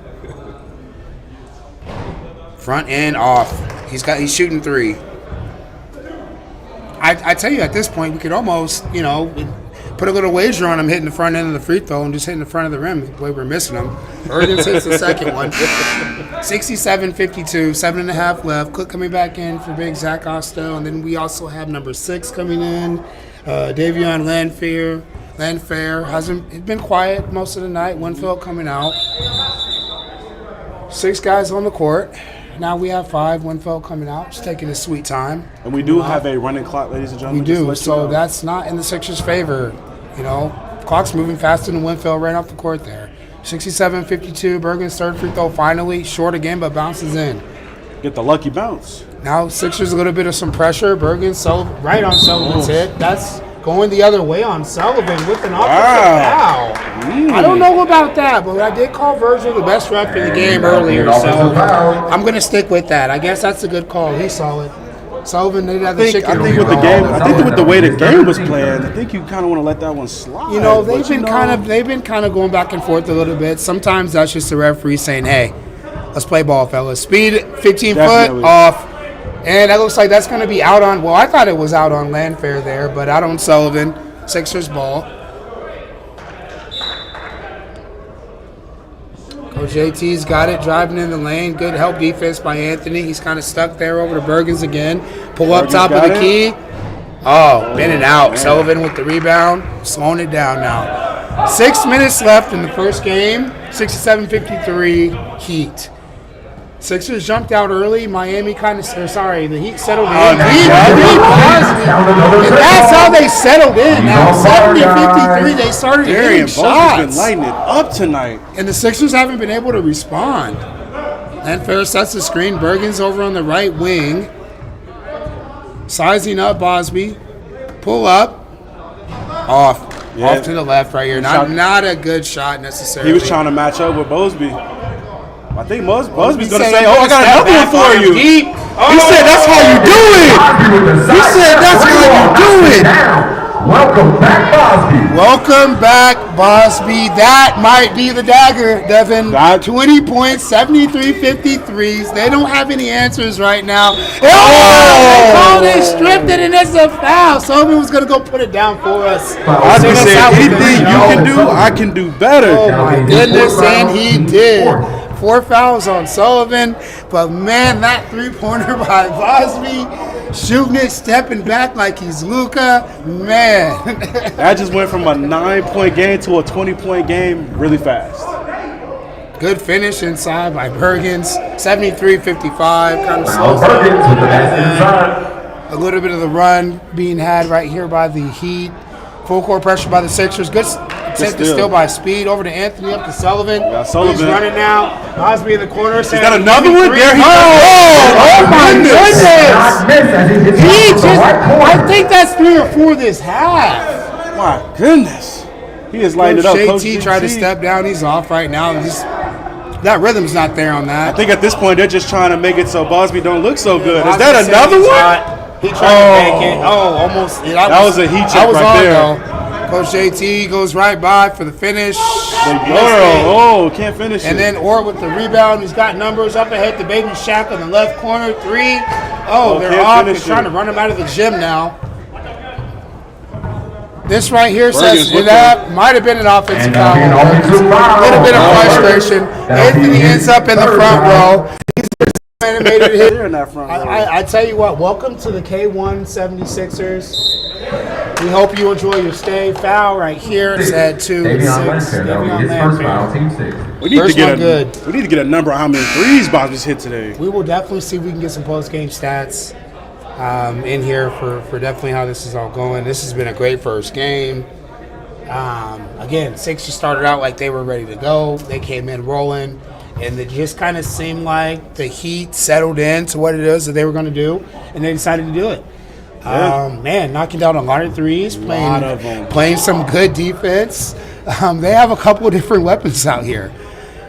Front end off. He's shooting 3. I tell you, at this point, we could almost, put a little wager on him hitting the front end of the free throw and just hitting the front of the rim the way we're missing him. Bergens hits the second one. 67-52, 7.5 left. Cook coming back in for big Zach Osto. And then we also have number 6 coming in, Davion Landfair. Hasn't been quiet most of the night. Winfield coming out. 6 guys on the court. Now we have 5. Winfield coming out. Just taking his sweet time. And we do have a running clock, ladies and gentlemen. We do. So that's not in the Sixers' favor. Clock's moving faster than Winfield right off the court there. 67-52. Bergen's third free throw finally. Short again, but bounces in. Get the lucky bounce. Now Sixers a little bit of some pressure. Bergen right on Sullivan's hit. That's going the other way on Sullivan with an offensive foul. I don't know about that, but I did call Virgil the best ref in the game earlier, so I'm going to stick with that. I guess that's a good call. He saw it. Sullivan did have the chicken. I think with the game, with the way the game was playing, I think you kind of want to let that one slide. They've been kind of going back and forth a little bit. Sometimes that's just the referee saying, "Hey, let's play ball, fellas. Speed 15 foot off." And that looks like that's going to be out on, I thought it was out on Landfair there, but out on Sullivan. Sixers ball. Coach JT's got it, driving in the lane. Good help defense by Anthony. He's kind of stuck there over to Bergens again. Pull up top of the key. Oh, in and out. Sullivan with the rebound. Slowing it down now. 6 minutes left in the first game. 67-53 Heat. Sixers jumped out early. Miami the Heat settled in. And that's how they settled in. Now, 70-53, they started hitting shots. Been lighting it up tonight. And the Sixers haven't been able to respond. Landfair sets the screen. Bergen's over on the right wing. Sizing up Bosby. Pull up. Off. Yeah. Off to the left right here. Not a good shot necessarily. He was trying to match up with Bosby. I think Busby's going to say, I got another one for you. He said, that's how you do it. He said, that's how you do it. Welcome back, Bosby. Welcome back, Bosby. That might be the dagger, Devin. 20 points, 73-53s. They don't have any answers right now. They stripped it, and it's a foul. Sullivan was going to go put it down for us. Bosby said, anything you can do, I can do better. Oh, my goodness, and he did. 4 fouls on Sullivan, but man, that three-pointer by Bosby, shooting it, stepping back like he's Luka, man. That just went from a 9-point game to a 20-point game really fast. Good finish inside by Bergens, 73-55, kind of slows down. A little bit of the run being had right here by the Heat. Full court pressure by the Sixers. Good attempt to steal by Speed. Over to Anthony, up to Sullivan. Sullivan. He's running now. Bosby in the corner. Is that another one? There he Oh my goodness. I think that's 3 or 4 this half. My goodness. He is lighting it up. Coach JT tried to step down. He's off right now. That rhythm's not there on that. I think at this point they're just trying to make it so Bosby don't look so good. Is that another one? He tried to make it. Oh, almost. That was a heat check right there. Though. Coach JT goes right by for the finish. Can't finish and then Ort with the rebound. He's got numbers up ahead. The baby Shaq on the left corner. 3. They're off. They're trying to run him out of the gym now. This right here says that might have been an offensive foul. A little bit of frustration. Anthony ends up in the front row. Animated hit. I tell you what, welcome to the K1 76ers. We hope you enjoy your stay. Foul right here. It's at 2 and 6. We need to get a number on how many threes Bosby's hit today. We will definitely see if we can get some post-game stats in here for definitely how this is all going. This has been a great first game. Again, Sixers started out like they were ready to go. They came in rolling, and it just kind of seemed like the Heat settled into what it is that they were going to do, and they decided to do it. Man, knocking down a lot of threes, playing some good defense. They have a couple of different weapons out here.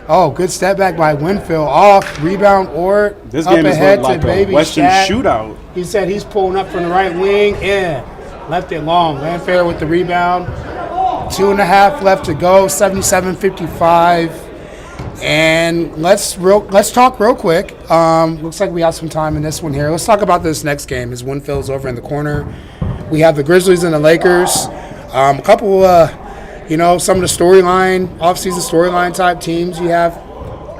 Oh, good step back by Winfield. Off, rebound, or This up game is ahead like to a Baby Western Shaq. shootout. He said he's pulling up from the right wing. Yeah, left it long. Landfair with the rebound. 2.5 left to go. 77-55. And let's talk real quick. Looks like we have some time in this one here. Let's talk about this next game. As Winfield's over in the corner, we have the Grizzlies and the Lakers. A couple, some of the off-season storyline type teams you have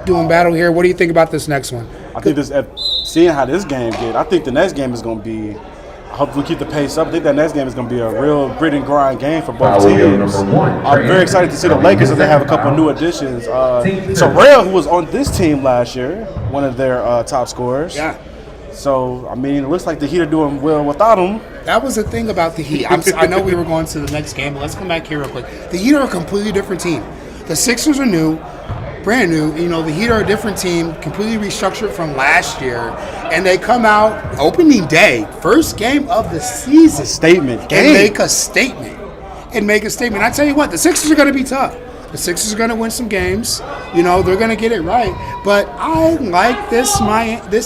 doing battle here. What do you think about this next one? I think seeing how this game get, I think the next game is going to be. I hope we keep the pace up. I think that next game is going to be a real grit and grind game for both teams. I'm very excited to see the Lakers as they have a couple of new additions. Terrell, who was on this team last year, one of their top scorers. Yeah. So, I mean, it looks like the Heat are doing well without him. That was the thing about the Heat. I know we were going to the next game, but let's come back here real quick. The Heat are a completely different team. The Sixers are new. Brand new. The Heat are a different team, completely restructured from last year, and they come out opening day, first game of the season, and make a statement. I tell you what, the Sixers are going to be tough. The Sixers are going to win some games. They're going to get it right. But I like this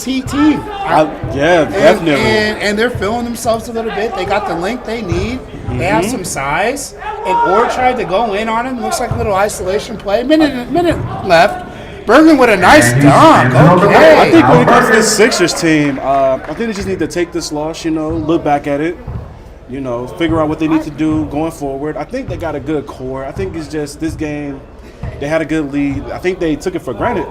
Heat team. Definitely. And they're filling themselves a little bit. They got the length they need. They have some size. And Orr tried to go in on him. Looks like a little isolation play. Minute left. Bergen with a nice dunk. Okay. I think when it comes to this Sixers team, I think they just need to take this loss, look back at it. Figure out what they need to do going forward. I think they got a good core. I think it's just this game, they had a good lead. I think they took it for granted.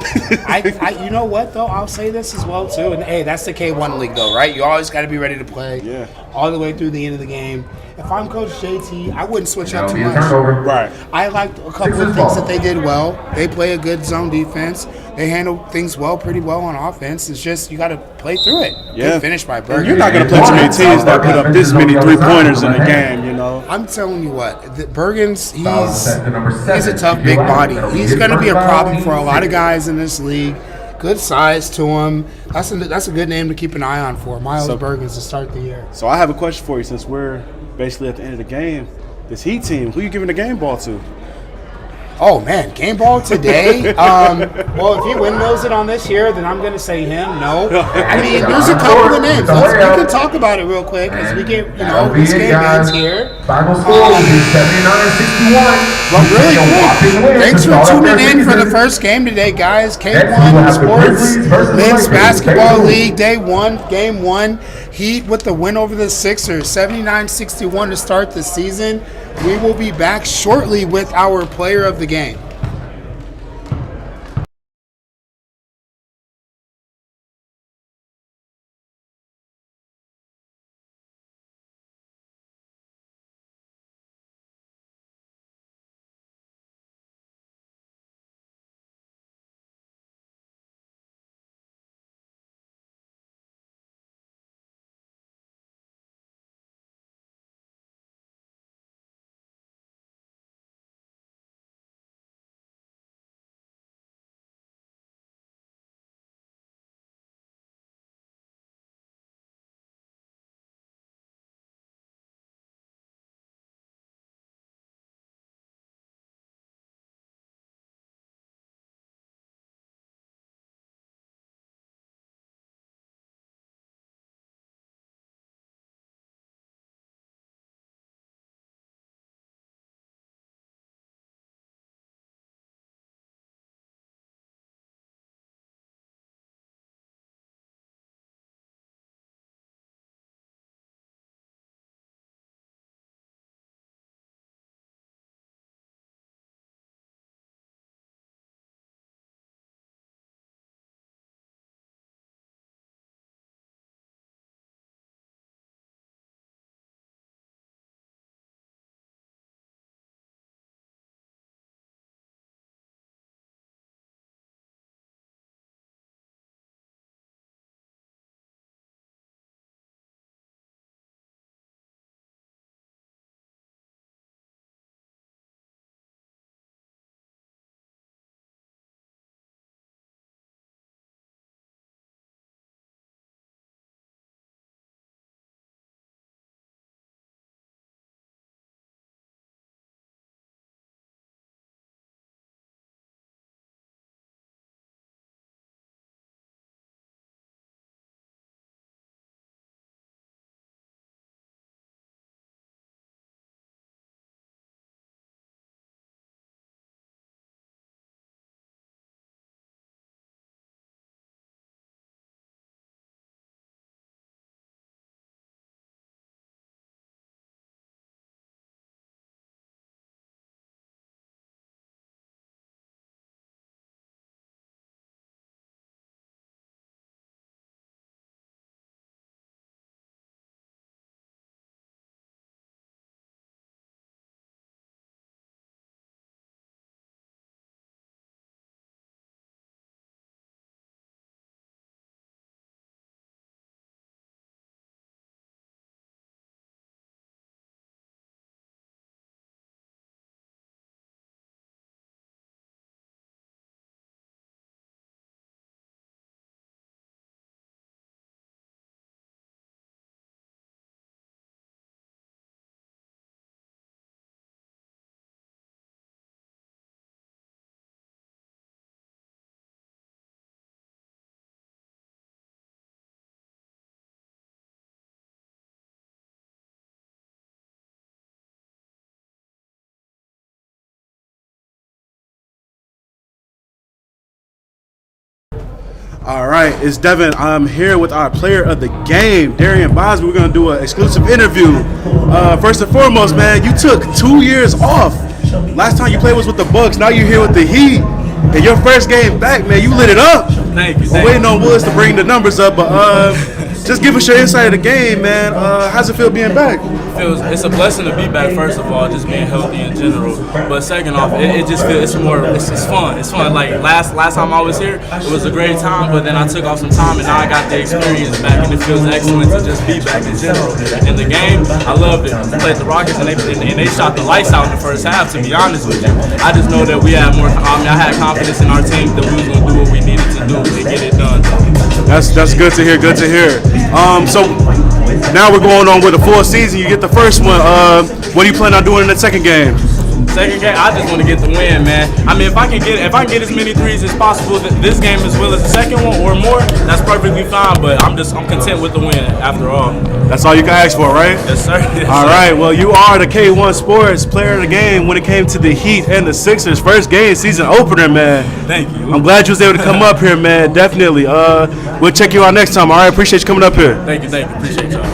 You know what, though? I'll say this as well, too. And, hey, that's the K1 league, though, right? You always got to be ready to play all the way through the end of the game. If I'm Coach JT, I wouldn't switch up too much. Right. I liked a couple of things that they did well. They play a good zone defense. They handle things pretty well on offense. It's just you got to play through it. Yeah. Good finish by Bergen. You're not going to play too many teams that put up this many 3-pointers in a game, I'm telling you what, Bergen's he's a tough big body. He's going to be a problem for a lot of guys in this league. Good size to him. That's a good name to keep an eye on for Miles Bergens to start the year. So I have a question for you since we're basically at the end of the game. This Heat team, who you giving the game ball to? Oh, man, game ball today? Well, if he windmills it on this year, then I'm going to say him. No. I mean, there's a couple of names. We can talk about it real quick as we get, this game ends here. Final score is 79-61. Well, really quick, thanks for tuning in for the first game today, guys. K1 Sports Men's Basketball League, Day 1, Game 1. Heat with the win over the Sixers, 79-61 to start the season. We will be back shortly with our player of the game. All right, it's Devin. I'm here with our player of the game, Darian Bosby. We're going to do an exclusive interview. First and foremost, man, you took 2 years off. Last time you played was with the Bucks. Now you're here with the Heat. And your first game back, man, you lit it up. Thank you. We're waiting on Woods to bring the numbers up, but just give us your insight of the game, man. How's it feel being back? It's a blessing to be back. First of all, just being healthy in general. But second off, it just feels it's fun. It's fun. Like last time I was here, it was a great time. But then I took off some time, and now I got the experience back, and it feels excellent to just be back in general. In the game, I loved it. We played the Rockets, and they shot the lights out in the first half. To be honest with you, I just know that we had more. I had confidence in our team that we was gonna do what we needed to do to get it done. That's good to hear. Good to hear. So now we're going on with a full season. You get the first one. What do you plan on doing in the second game? Second game, I just want to get the win, man. I mean, if I can get as many threes as possible this game as well as the second one or more, that's perfectly fine. But I'm content with the win after all. That's all you can ask for, right? Yes, sir. Yes, all sir. right. Well, you are the K1 Sports player of the game when it came to the Heat and the Sixers. First game, season opener, man. Thank you. I'm glad you was able to come up here, man. Definitely. We'll check you out next time. All right. Appreciate you coming up here. Thank you. Appreciate y'all.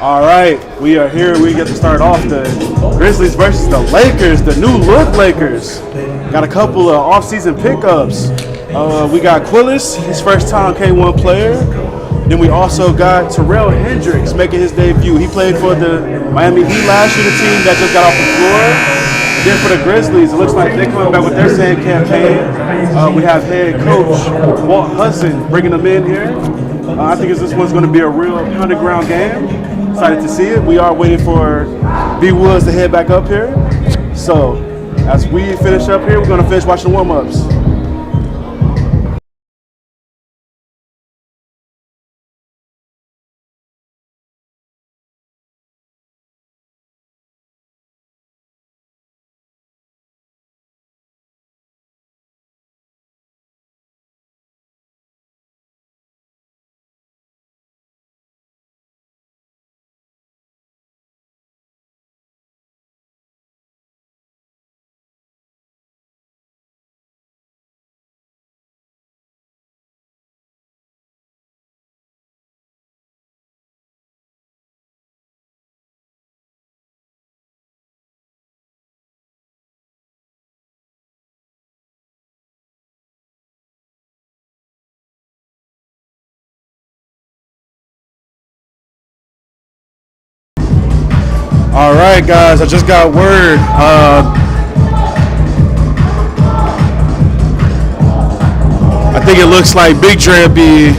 All right, we are here. We get to start off the Grizzlies versus the Lakers, the new look Lakers. Got a couple of off-season pickups. We got Quillis, his first time K1 player. Then we also got Terrell Hendricks making his debut. He played for the Miami Heat last year, the team that just got off the floor. Then for the Grizzlies, it looks like they're coming back with their same campaign. We have head coach Walt Hudson bringing them in here. I think this one's going to be a real underground game. Excited to see it. We are waiting for B. Woods to head back up here. So as we finish up here, we're going to finish watching the warm-ups. All right, guys, I just got word. I think it looks like Big Dre will be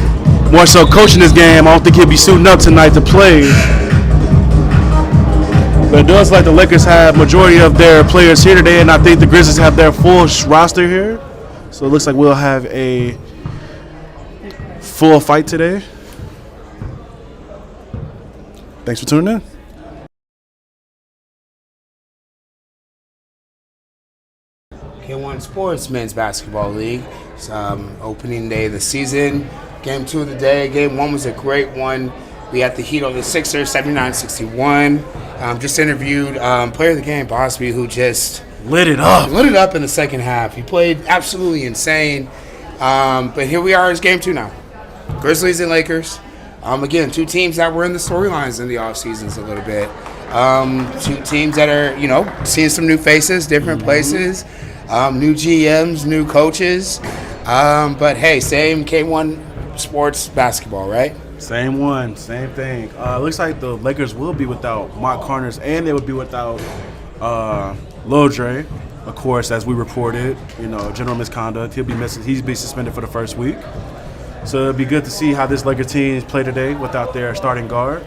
more so coaching this game. I don't think he'll be suiting up tonight to play. But it does like the Lakers have majority of their players here today, and I think the Grizzlies have their full roster here. So it looks like we'll have a full fight today. Thanks for tuning in. K1 Sports Men's Basketball League. It's opening day of the season. Game 2 of the day. Game 1 was a great one. We had the Heat on the Sixers, 79-61. Just interviewed player of the game, Bosby, who just lit it up in the second half. He played absolutely insane. But here we are, it's game 2 now. Grizzlies and Lakers. Again, two teams that were in the storylines in the off seasons a little bit. Two teams that are, seeing some new faces, different places, new GMs, new coaches. But hey, same K1 Sports basketball, right? Same one, same thing. Looks like the Lakers will be without Mark Carners, and they would be without Lil Dre, of course, as we reported. General misconduct. He'll be missing. He'll be suspended for the first week. So it'll be good to see how this Lakers team play today without their starting guard.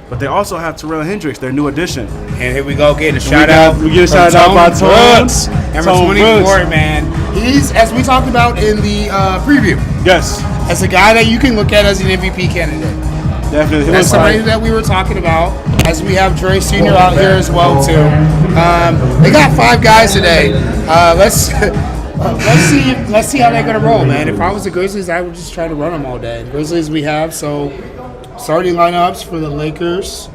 But they also have Terrell Hendricks, their new addition. And here we go, getting a shout out. We get a shout out by Tone. Number 24, man. He's, as we talked about in the preview. Yes. As a guy that you can look at as an MVP candidate. Definitely. That's somebody that we were talking about, as we have Dre Sr. out here as well too. They got 5 guys today. Let's see how they're gonna roll, man. If I was the Grizzlies, I would just try to run them all day. Grizzlies we have, so starting lineups for the Lakers.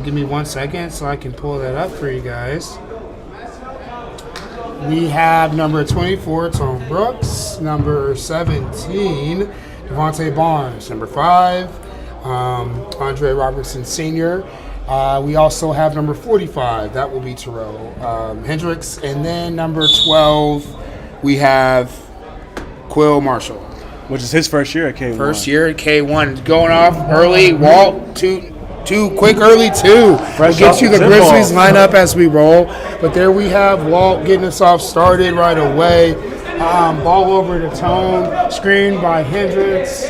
Give me 1 second so I can pull that up for you guys. We have number 24, Tom Brooks. Number 17, Devontae Barnes. Number 5, Andre Robertson Sr. We also have number 45. That will be Terrell Hendricks. And then number 12, we have Quill Marshall. Which is his first year at K1. First year at K1. Going off early. Walt, two quick early two. We'll get you the Grizzlies lineup as we roll. But there we have Walt getting us off started right away. Ball over to Tone. Screen by Hendricks.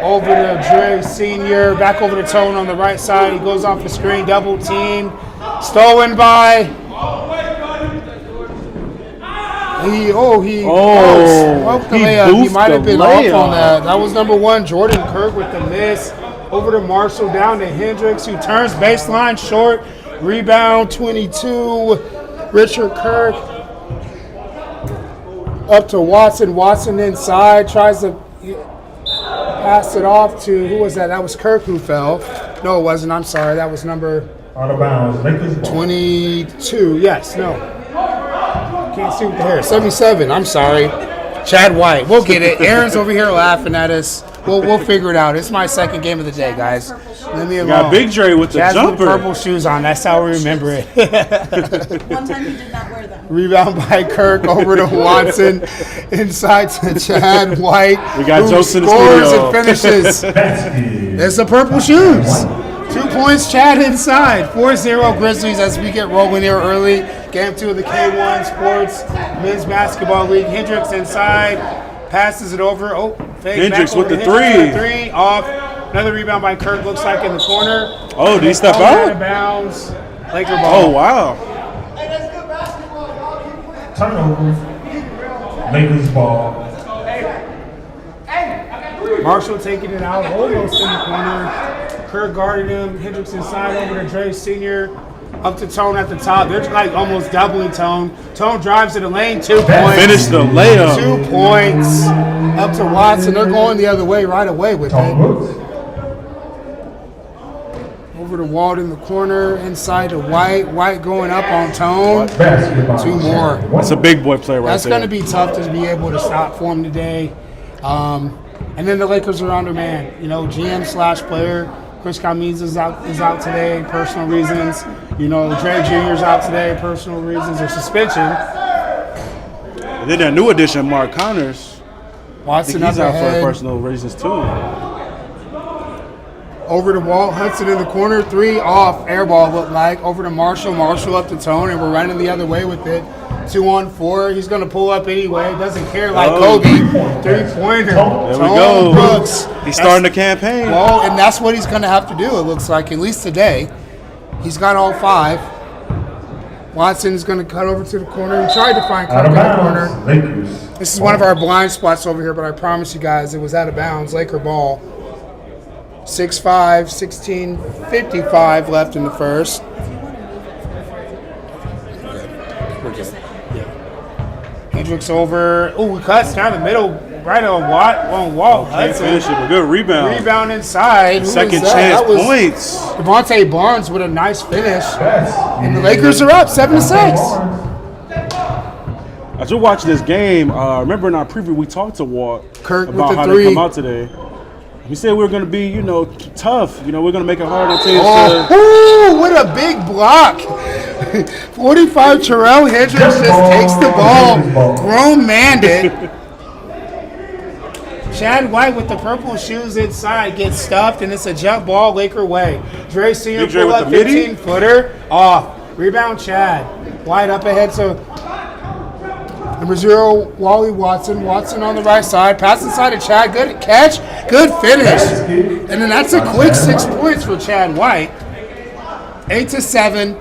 Over to Dre Sr. Back over to Tone on the right side. He goes off the screen. Double team. Stolen by... He might have been off on that. That was number 1, Jordan Kirk with the miss. Over to Marshall, down to Hendricks, who turns baseline short. Rebound 22. Richard Kirk up to Watson. Watson inside, tries to pass it off to, who was that? That was Kirk who fell. No, it wasn't. I'm sorry. That was number Out of bounds. Lakers ball. 22. Yes, no. Can't see with the hair. 77. I'm sorry. Chad White. We'll get it. Aaron's over here laughing at us. We'll figure it out. It's my second game of the day, guys. Let me alone. Got Big Dre with the Chad's jumper. with purple shoes on. That's how we remember it. One time he did not wear them. Rebound by Kirk over to Watson. Inside to Chad White. We got who jokes in the scores studio. and finishes. It's the purple shoes. 2 points, Chad inside. 4-0 Grizzlies as we get rolling here early. Game 2 of the K1 Sports Men's Basketball League. Hendricks inside. Passes it over. Oh, fake Hendricks back over with to the Hendricks three. with the 3. Off. Another rebound by Kirk. Looks like in the corner. Oh, did he step Out of out? bounds. Laker ball. Oh, wow. Turnover. Lakers ball. Marshall taking it out, almost in the corner. Kirk guarded him. Hendricks inside over to Dre Sr. Up to Tone at the top. They're like almost doubling Tone. Tone drives to the lane. 2 points. Finish the layup. 2 points. Up to Watson. They're going the other way right away with Tom it. Brooks. Over to Walt in the corner. Inside to White. White going up on Tone. Basketball. 2 more. That's a big boy play right That's there. going to be tough to be able to stop for him today. And then the Lakers are under man. You know, GM/player. Chris Kamiz is out today, personal reasons. You know, Dre Jr.'s out today, personal reasons or suspension. And then that new addition, Mark Connors. I Watson think he's up out for ahead. personal reasons too. Over to Walt, Hudson in the corner, 3 off, air ball looked like. Over to Marshall, Marshall up to Tone, and we're running the other way with it. 2-on-4, he's going to pull up anyway, doesn't care like Kobe. 3-pointer, There we Tone go. Brooks. He's starting the campaign. Well, and that's what he's going to have to do, it looks like, at least today. He's got all 5. Watson's going to cut over to the corner. He tried to find Out Kirk in of the corner. bounds. Lakers. This is one of our blind spots over here, but I promise you guys it was out of bounds. Laker ball. 6-5, 16:55 left in the first. Hendricks over. Oh, he cuts down the middle, right on Walt. Can't Hudson. finish it, but good rebound. Rebound inside. Who Second was that? chance That was points. Devontae Barnes with a nice finish. And The Lakers are up 7-6. As we're watching this game, remember in our preview we talked to Walt Kirk with about the how 3. they come out today. We said we were going to be, tough. We're going to make it hard on teams. Oh, what a big block. 45 Terrell Hendricks just takes the ball. Grown man it. Chad White with the purple shoes inside gets stuffed, and it's a jump ball Laker way. Dre Sr. Big Dre pull with up the midi. 15-footer. Off. Rebound Chad. White up ahead to number 0, Wally Watson. Watson on the right side. Pass inside to Chad. Good catch. Good finish. And then that's a quick 6 points for Chad White. 8-7.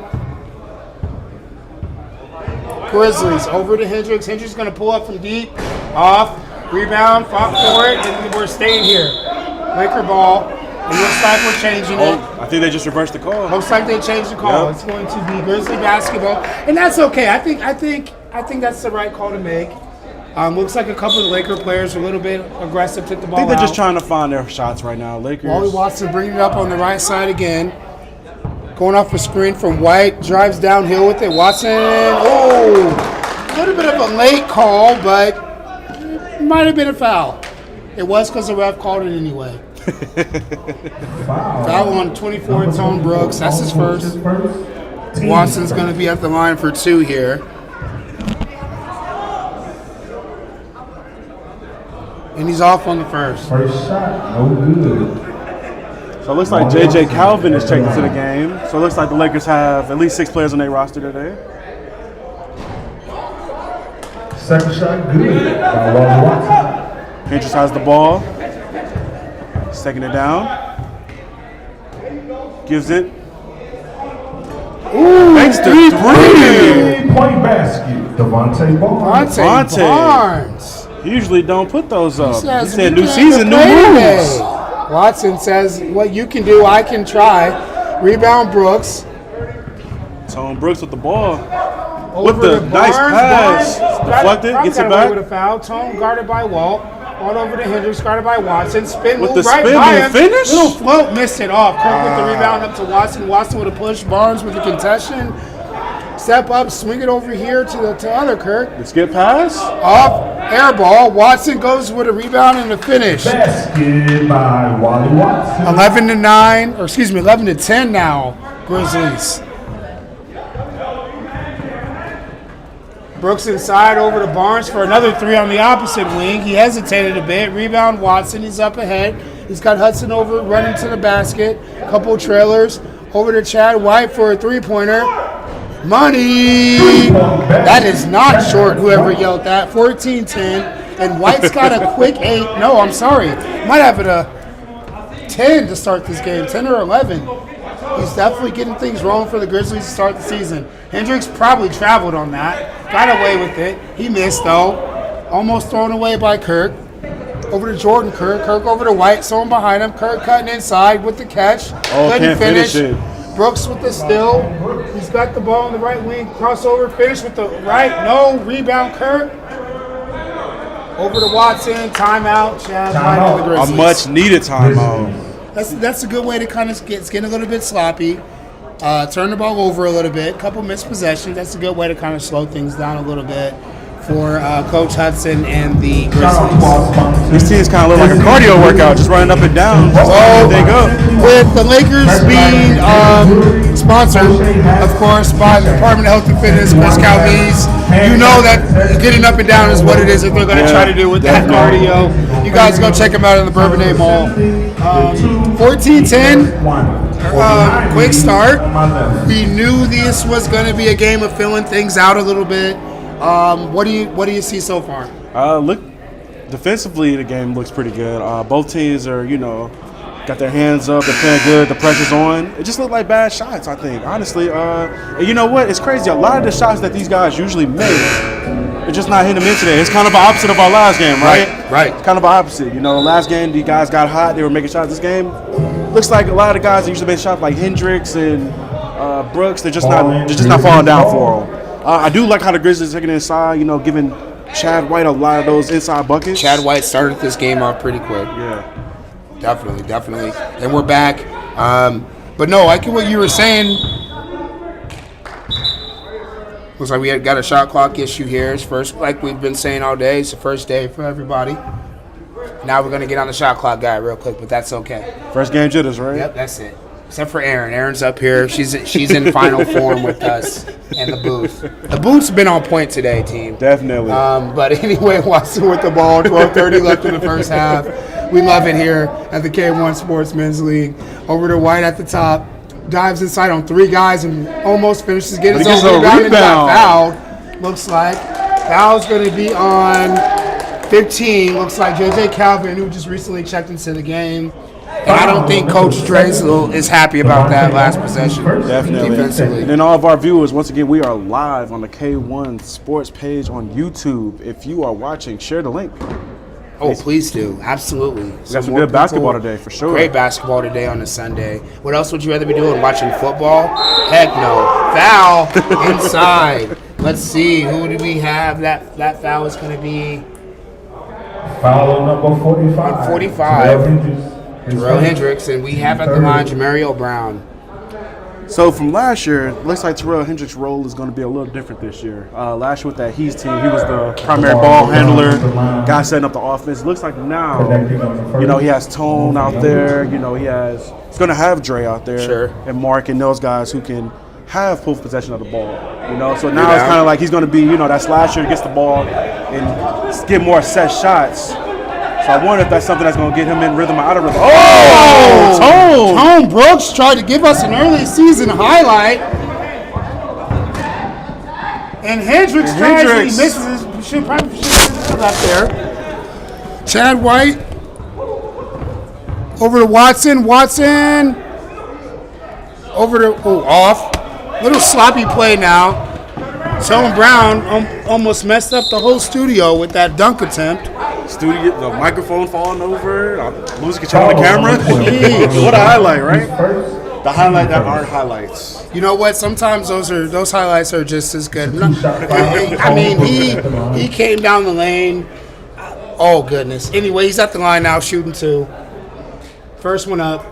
Grizzlies over to Hendricks. Hendricks going to pull up from deep. Off. Rebound. Fought for it. And we're staying here. Laker ball. It looks like we're changing it. I think they just reversed the call. Looks like they changed the call. Yep. It's going to be Grizzly basketball, and that's okay. I think that's the right call to make. Looks like a couple of the Laker players are a little bit aggressive, took the ball I think they're just out. trying to find their shots right now. Lakers. Wally Watson bringing it up on the right side again. Going off a screen from White, drives downhill with it. Watson, a little bit of a late call, but it might have been a foul. It was because the ref called it anyway. Foul on 24, Tone Brooks. That's his first. Watson's going to be at the line for 2 here. And he's off on the first. First shot, no good. So it looks like J.J. Calvin is checked into the game. So it looks like the Lakers have at least 6 players on their roster today. Second shot, good. By Wally Watson. Hendricks has the ball. He's taking it down. Gives it. Ooh, Makes the 3. 3-point basket. Devontae Barnes. Devontae Barnes. He usually don't put those up. He Says, said "We new got season, the new play moves. today." Watson says, what you can do, I can try. Rebound Brooks. Tone Brooks with the ball. Over With the to nice Barnes. pass. Barnes Deflected, got gets it away back. with a foul. Tone guarded by Walt. Walt over to Hendricks, guarded by Watson. Spin With move the right spin by move him. finish? Little float, missed it off. Kirk with the rebound up to Watson. Watson with a push. Barnes with the contestation. Step up, swing it over here to other Kirk. Let's get pass. Off, air ball. Watson goes with a rebound and a finish. Basket by Wally Watson. 11 to 10 now, Grizzlies. Brooks inside over to Barnes for another 3 on the opposite wing. He hesitated a bit. Rebound Watson. He's up ahead. He's got Hudson over running to the basket. Couple trailers. Over to Chad White for a 3-pointer. Money! That is not short, whoever yelled that. 14-10. And White's got a quick 8. No, I'm sorry. Might have it a 10 to start this game. 10 or 11. He's definitely getting things rolling for the Grizzlies to start the season. Hendricks probably traveled on that. Got away with it. He missed, though. Almost thrown away by Kirk. Over to Jordan Kirk. Kirk over to White. Someone behind him. Kirk cutting inside with the catch. Can't finish it. Brooks with the steal. He's got the ball on the right wing. Crossover. Finish with the right. No. Rebound Kirk. Over to Watson. Timeout. Chad White on the A Grizzlies. much needed timeout. That's a good way to kind of get a little bit sloppy. Turn the ball over a little bit. Couple missed possessions. That's a good way to kind of slow things down a little bit for Coach Hudson and the Grizzlies. This team's kind of look like a cardio workout, just running up and down. So, They go. with the Lakers being sponsored, of course, by the Department of Health and Fitness, Chris Calvez, you know that getting up and down is what it is that they're going to try to do with that cardio. You guys go check them out in the Bourbonnais Mall. 14-10. Quick start. We knew this was going to be a game of filling things out a little bit. What do you see so far? Look, defensively, the game looks pretty good. Both teams are, got their hands up. They're playing good. The pressure's on. It just looked like bad shots, I think, honestly. And you know what? It's crazy. A lot of the shots that these guys usually make, they're just not hitting them in today. It's kind of the opposite of our last game, right? Right. It's kind of the opposite. Last game, the guys got hot. They were making shots. This game looks like a lot of the guys that usually make shots like Hendricks and Brooks, they're just not falling down for them. I do like how the Grizzlies are taking it inside, giving Chad White a lot of those inside buckets. Chad White started this game off pretty quick. Yeah. Definitely. And we're back. But no, I get what you were saying. Looks like we got a shot clock issue here. It's first, like we've been saying all day, it's the first day for everybody. Now we're going to get on the shot clock guy real quick, but that's okay. First game jitters, right? Yep, that's it. Except for Erin. Erin's up here. She's in final form with us in the booth. The booth's been on point today, team. Definitely. But anyway, Watson with the ball. 12:30 left in the first half. We love it here at the K1 Sports Men's League. Over to White at the top. Dives inside on 3 guys and almost finishes. Get his own rebound and got fouled. Looks like foul's going to be on 15. Looks like J.J. Calvin, who just recently checked into the game. And I don't think Coach Dreisel is happy about that last possession. Definitely. Defensively. And then all of our viewers, once again, we are live on the K1 Sports page on YouTube. If you are watching, share the link. Oh, please do. Absolutely. We got some good basketball today, for sure. Great basketball today on a Sunday. What else would you rather be doing? Watching football? Heck no. Foul inside. Let's see. Who do we have? That foul is going to be Foul on number 45. 45. Terrell Hendricks. And we have at the line Jamario Brown. So from last year, it looks like Terrell Hendricks' role is going to be a little different this year. Last year with that Heat team, he was the primary ball handler, guy setting up the offense. Looks like now, he has Tone out there. He's going to have Dre out there, Sure. and Mark and those guys who can have full possession of the ball. So now it's kind of like he's going to be, that slasher, gets the ball and get more set shots. So I wonder if that's something that's going to get him in rhythm or out of rhythm. Oh, Tone! Tone Brooks tried to give us an early season highlight. And Hendricks tries and he misses. We should probably have that there. Chad White. Over to Watson. Watson. Over to, off. Little sloppy play now. Tone Brown almost messed up the whole studio with that dunk attempt. The microphone falling over, losing control of the camera. What a highlight, right? The highlight that aren't highlights. You know what? Sometimes those highlights are just as good. I mean, he came down the lane. Oh goodness. Anyway, he's at the line now, shooting two. First one up,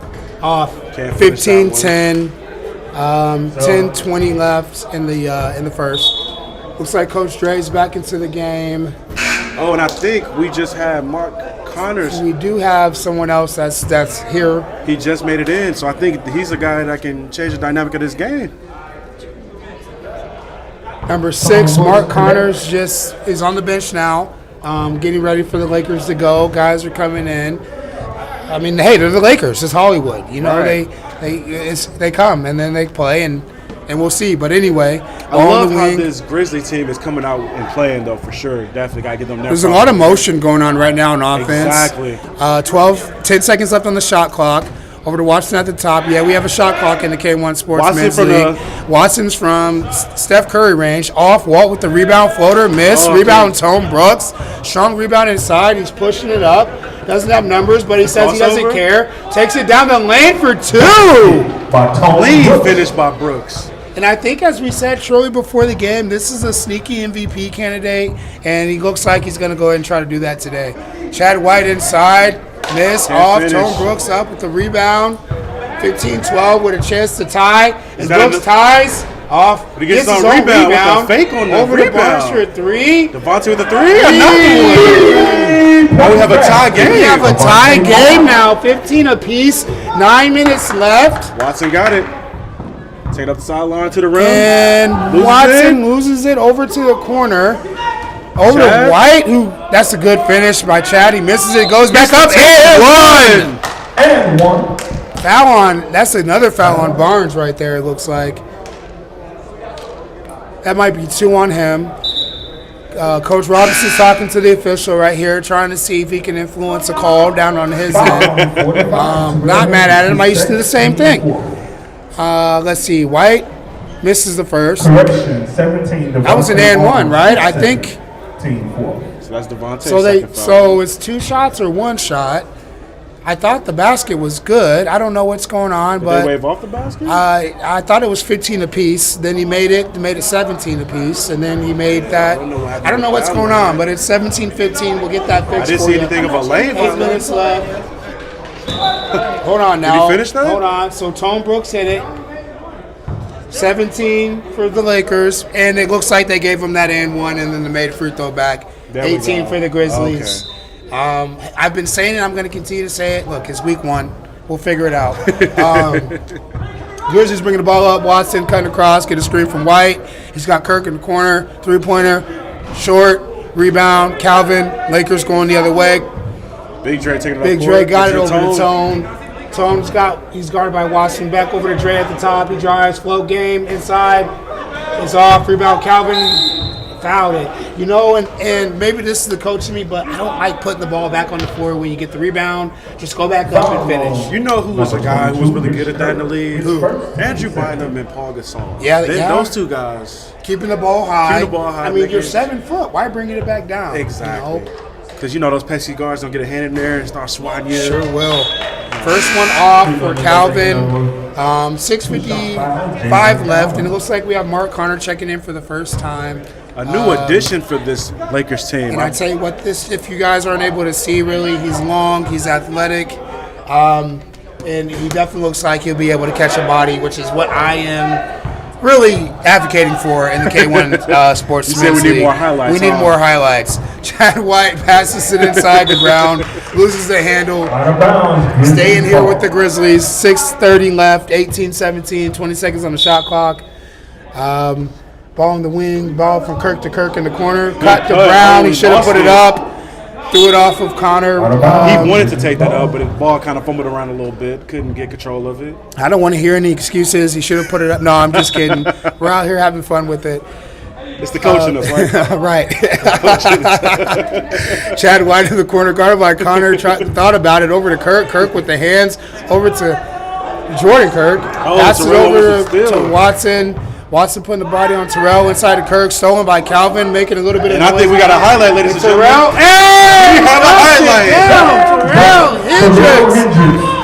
off. 15-10. 10-20 left in the first. Looks like Coach Dre's back into the game. Oh, and I think we just had Mark Connors. We do have someone else that's here. He just made it in, so I think he's a guy that can change the dynamic of this game. Number 6, Mark Connors just is on the bench now, getting ready for the Lakers to go. Guys are coming in. I mean, hey, they're the Lakers. It's Hollywood. Right. They come and then they play and we'll see. But anyway, I love how this Grizzly team is coming out and playing, though, for sure. Definitely got to get them there. There's a lot of motion going on right now in offense. Exactly. 10 seconds left on the shot clock. Over to Watson at the top. Yeah, we have a shot clock in the K1 Sports Men's League. Watson's from Steph Curry range. Off, Walt with the rebound, floater, miss. Rebound, Tone Brooks. Strong rebound inside. He's pushing it up. Doesn't have numbers, but he says he doesn't care. Takes it down the lane for two. Clean finish by Brooks. And I think, as we said shortly before the game, this is a sneaky MVP candidate, and he looks like he's going to go ahead and try to do that today. Chad White inside. Miss, off, Tone Brooks up with the rebound. 15-12 with a chance to tie. And Brooks ties. Off. But he gets on rebound with a fake on the over rebound. Over to Barnes for 3. Devontae with the 3. Another one. Now we have a tie game. We have a tie game now. 15 apiece. 9 minutes left. Watson got it. Take it up the sideline to the rim. And Watson loses it over to the corner. Over to White, that's a good finish by Chad. He misses it, goes back up, And one. Foul on, that's another foul on Barnes right there, it looks like. That might be 2 on him. Coach Robinson's talking to the official right here, trying to see if he can influence a call down on his end. Not mad at him, I used to do the same thing. Let's see, White misses the first. Correction, 17. That was an and one, right? I think. So that's Devontae. So it's 2 shots or 1 shot. I thought the basket was good. I don't know what's going on, Did but they wave off the basket? I thought it was 15 apiece. Then he made it 17 apiece, and then he made that. I don't know what's going on, but it's 17-15. We'll get that fixed. I didn't see anything of a lane. 8 minutes left. Hold on now. Did he finish that? Hold on. So Tone Brooks hit it. 17 for the Lakers, and it looks like they gave him that and one, and then they made a free throw back. 18 for the Grizzlies. Okay. I've been saying it. I'm going to continue to say it. Look, it's week 1. We'll figure it out. Grizzlies bringing the ball up. Watson cutting across, get a screen from White. He's got Kirk in the corner. 3-pointer, short, rebound. Calvin. Lakers going the other way. Big Dre taking it up. Big Dre got it over to Tone. He's guarded by Watson. Back over to Dre at the top. He drives, float game inside. It's off. Rebound. Calvin fouled it. You know, and maybe this is the coach in me, but I don't like putting the ball back on the floor when you get the rebound. Just go back up and finish. You know who was a guy who was really good at that in the league? Who? Andrew Bynum and Paul Gasol. Yeah. Those 2 guys. Keeping the ball high. Keeping the ball high. I mean, you're 7 foot. Why bringing it back down? Exactly. You know? Because, those pesky guards don't get a hand in there and start swatting you. Sure will. First one off for Calvin. 6:55 left, and it looks like we have Mark Connor checking in for the first time. A new addition for this Lakers team. And I tell you what, if you guys aren't able to see, really, he's long, he's athletic, and he definitely looks like he'll be able to catch a body, which is what I am really advocating for in the K1 Sports You said we need more highlights. We need more highlights. Chad White passes it inside the ground, loses the handle. Staying here with the Grizzlies. 6:30 left, 18-17, 20 seconds on the shot clock. Ball in the wing, ball from Kirk to Kirk in the corner. Cut to Brown. He should have put it up. Threw it off of Connor. He wanted to take that up, but the ball kind of fumbled around a little bit. Couldn't get control of it. I don't want to hear any excuses. He should have put it up. No, I'm just kidding. We're out here having fun with it. It's the coaching us, right? Right. Chad White in the corner, guarded by Connor. Thought about it. Over to Kirk. Kirk with the hands. Over to Jordan Kirk. Passes it over to Watson. Watson putting the body on Terrell inside of Kirk. Stolen by Calvin, making a little bit of noise. And I think we got a highlight, ladies and gentlemen. Terrell. Hey! We have a highlight. Terrell Hendricks.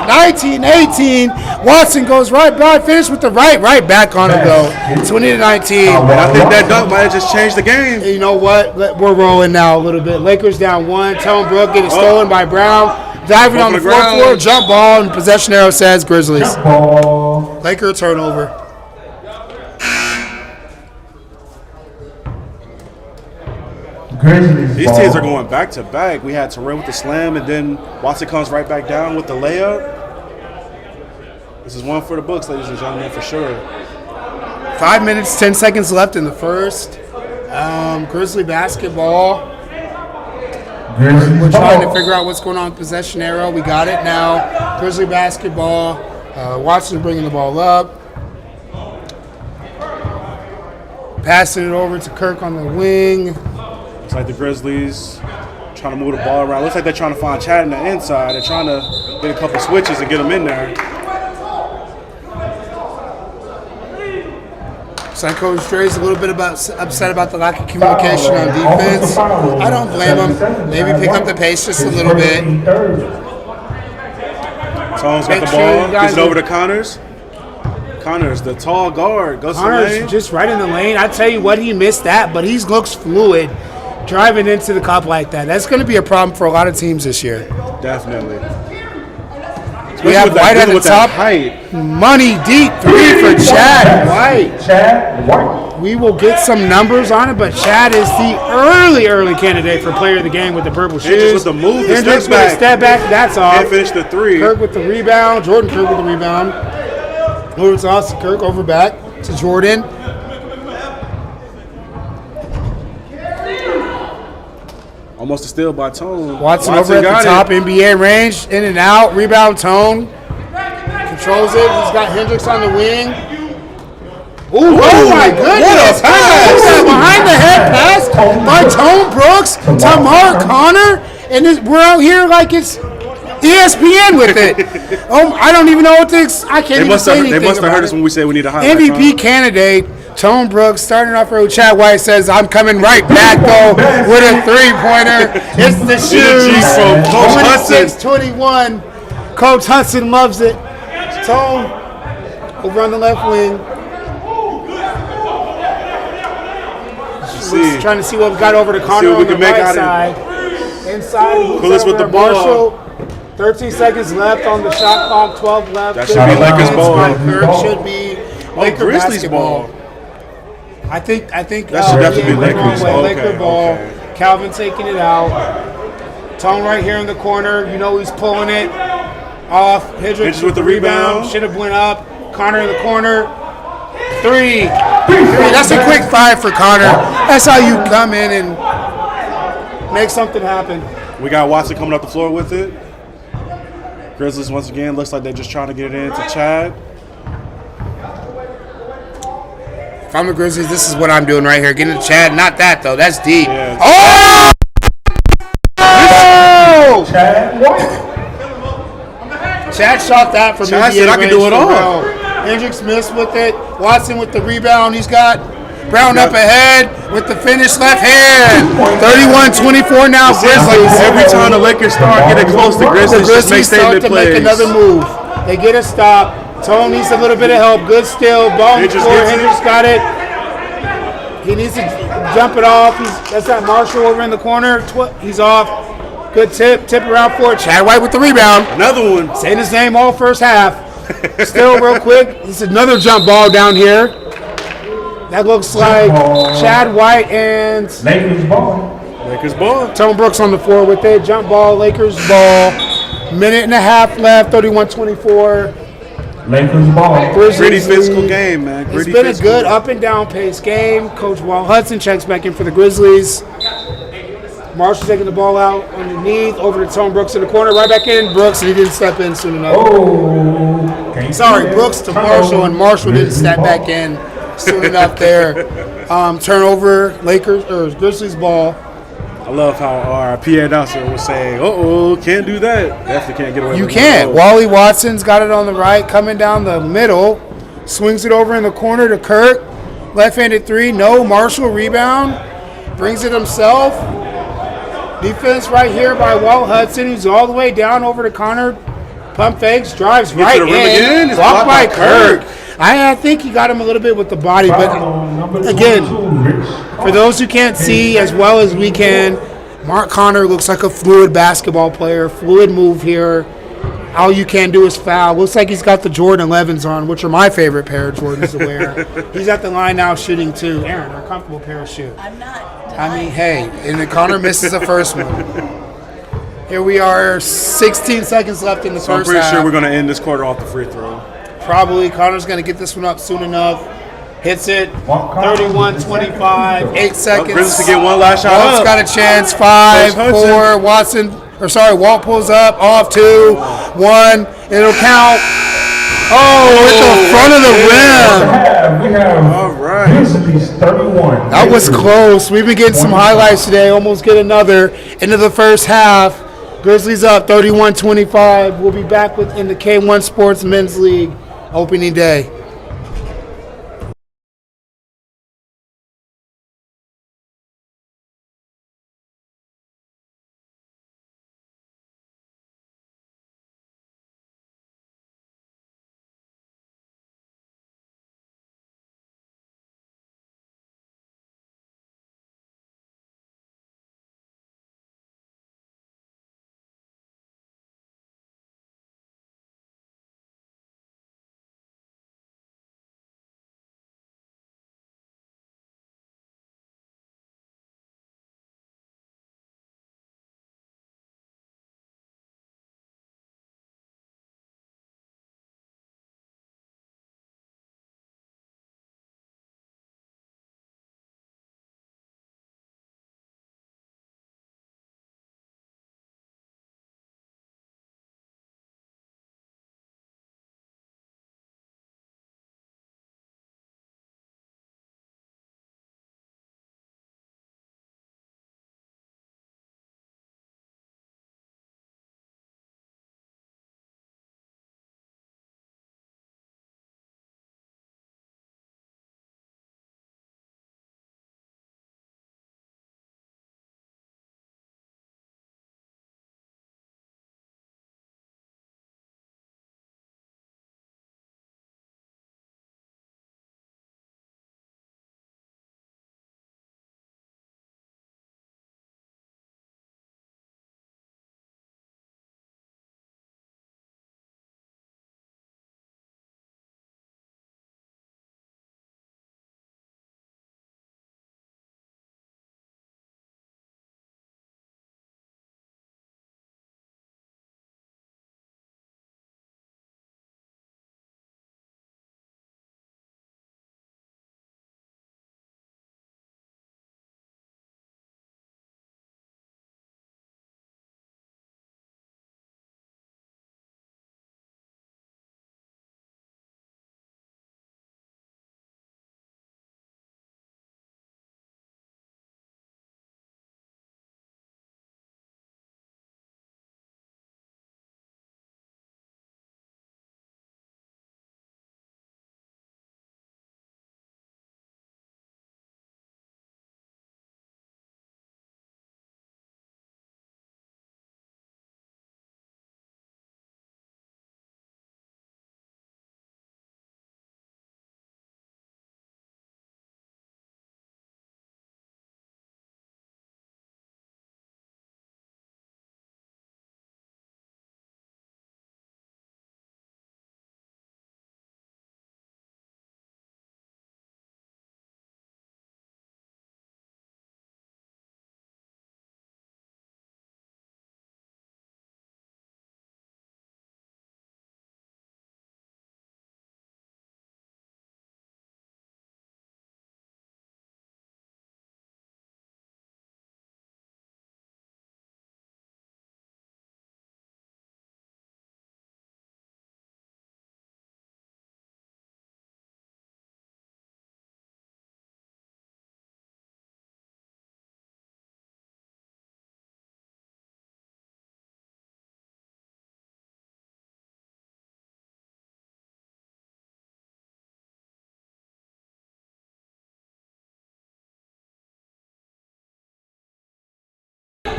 19-18. Watson goes right by. Finished with the right back on him, though. 20-19. And I think that dunk might have just changed the game. You know what? We're rolling now a little bit. Lakers down 1. Tone Brook getting stolen by Brown. Diving on the floor. Jump ball. And possession arrow says Grizzlies. Laker turnover. These teams are going back to back. We had Terrell with the slam, and then Watson comes right back down with the layup. This is one for the books, ladies and gentlemen, for sure. 5 minutes, 10 seconds left in the first. Grizzly basketball. We're trying to figure out what's going on with possession arrow. We got it now. Grizzly basketball. Watson bringing the ball up. Passing it over to Kirk on the wing. Looks like the Grizzlies trying to move the ball around. Looks like they're trying to find Chad in the inside. They're trying to get a couple switches and get him in there. So Coach Dre's a little bit upset about the lack of communication on defense. I don't blame him. Maybe pick up the pace just a little bit. Tone's got the ball. Gets it over to Connors. Connors, the tall guard, goes to the lane. Connors just right in the lane. I tell you what, he missed that, but he looks fluid driving into the cup like that. That's going to be a problem for a lot of teams this year. Definitely. We have White at the top. Money deep 3 for Chad White. We will get some numbers on it, but Chad is the early candidate for player of the game with the purple shoes. Hendricks with the move, the step back. That's off. And finish the 3. Kirk with the rebound. Jordan Kirk with the rebound. Over to Austin Kirk, over back to Jordan. Almost a steal by Tone. Watson over at the top, NBA range, in and out, rebound Tone. Controls it, he's got Hendricks on the wing. Ooh, oh my goodness! What a pass! Behind the head pass by Tone Brooks to Mark Connor, and we're out here like it's ESPN with it. I don't even know what this. I can't even say anything. They must have heard us when we say we need a highlight. MVP candidate Tone Brooks starting off for Chad White says, "I'm coming right back though with a 3-pointer." It's the shoes. From Coach Hudson. 21. Coach Hudson loves it. Tone over on the left wing. Trying to see what we got over to Connor on the right side. Inside. Pull us with the ball. Marshall. 13 seconds left on the shot clock. 12 left. That should be Lakers ball. Should be Laker Grizzlies basketball. ball. I think that should definitely be Lakers. Laker ball. Calvin taking it out. Tone right here in the corner. You know he's pulling it off. Hendricks with the rebound. Should have went up. Connor in the corner. 3. That's a quick 5 for Connor. That's how you come in and make something happen. We got Watson coming up the floor with it. Grizzlies once again looks like they're just trying to get it into Chad. If I'm the Grizzlies, this is what I'm doing right here. Getting to Chad. Not that, though. That's deep. Yeah. Oh! Chad shot that from Chad said, I can do it all. Hendricks missed with it. Watson with the rebound. He's got Brown up ahead with the finish left hand. 31-24 now, Grizzlies. Every time the Lakers start getting close, the The Grizzlies just make Grizzlies start statement to plays. make another move. They get a stop. Tone needs a little bit of help. Good steal. Ball on the Hendricks floor. gets it. Hendricks got it. He needs to jump it off. That's that Marshall over in the corner. He's off. Good tip. Tip around for it. Chad White with the rebound. Another one. Saying his name all first half. Still real quick. This is another jump ball down here. That looks like Chad White and Lakers ball. Lakers ball. Tone Brooks on the floor with it. Jump ball. Lakers ball. Minute and a half left. 31-24. Lakers ball. Grizzlies Gritty physical lead. game, man. It's Gritty been a physical. good up and down pace game. Coach Walt Hudson checks back in for the Grizzlies. Marshall taking the ball out underneath, over to Tone Brooks in the corner, right back in. Brooks, and he didn't step in soon enough. Oh. Sorry, Brooks to Marshall, and Marshall didn't step back in soon enough there. Turnover, Lakers or Grizzlies ball. I love how our PA announcer was saying, can't do that. Definitely can't get away You with can't. it. Wally Watson's got it on the right, coming down the middle, swings it over in the corner to Kirk. Left-handed three, no. Marshall rebound, brings it himself. Defense right here by Walt Hudson, who's all the way down over to Connor. Pump fakes, drives Gets right to the rim in. again. It's Blocked by blocked by Kirk. Kirk. I think he got him a little bit with the body, but again, for those who can't see as well as we can, Mark Connor looks like a fluid basketball player. Fluid move here. All you can do is foul. Looks like he's got the Jordan 11s on, which are my favorite pair of Jordans to wear. He's at the line now shooting too. Aaron, a comfortable pair of shoes. I'm not. I mean, hey, and then Connor misses the first one. Here we are, 16 seconds left in the So I'm first pretty half. sure we're going to end this quarter off the free throw. Probably. Connor's going to get this one up soon enough. Hits it. 31-25. 8 seconds. Grizzlies to get one last shot Walt's up. got a chance. 5, Coach Hudson. 4. Walt pulls up. Off 2, 1. It'll count. Oh, at the front of the rim. We have All right. Grizzlies 31. That was close. We've been getting some highlights today. Almost get another into the first half. Grizzlies up 31-25. We'll be back in the K1 Sports Men's League opening day.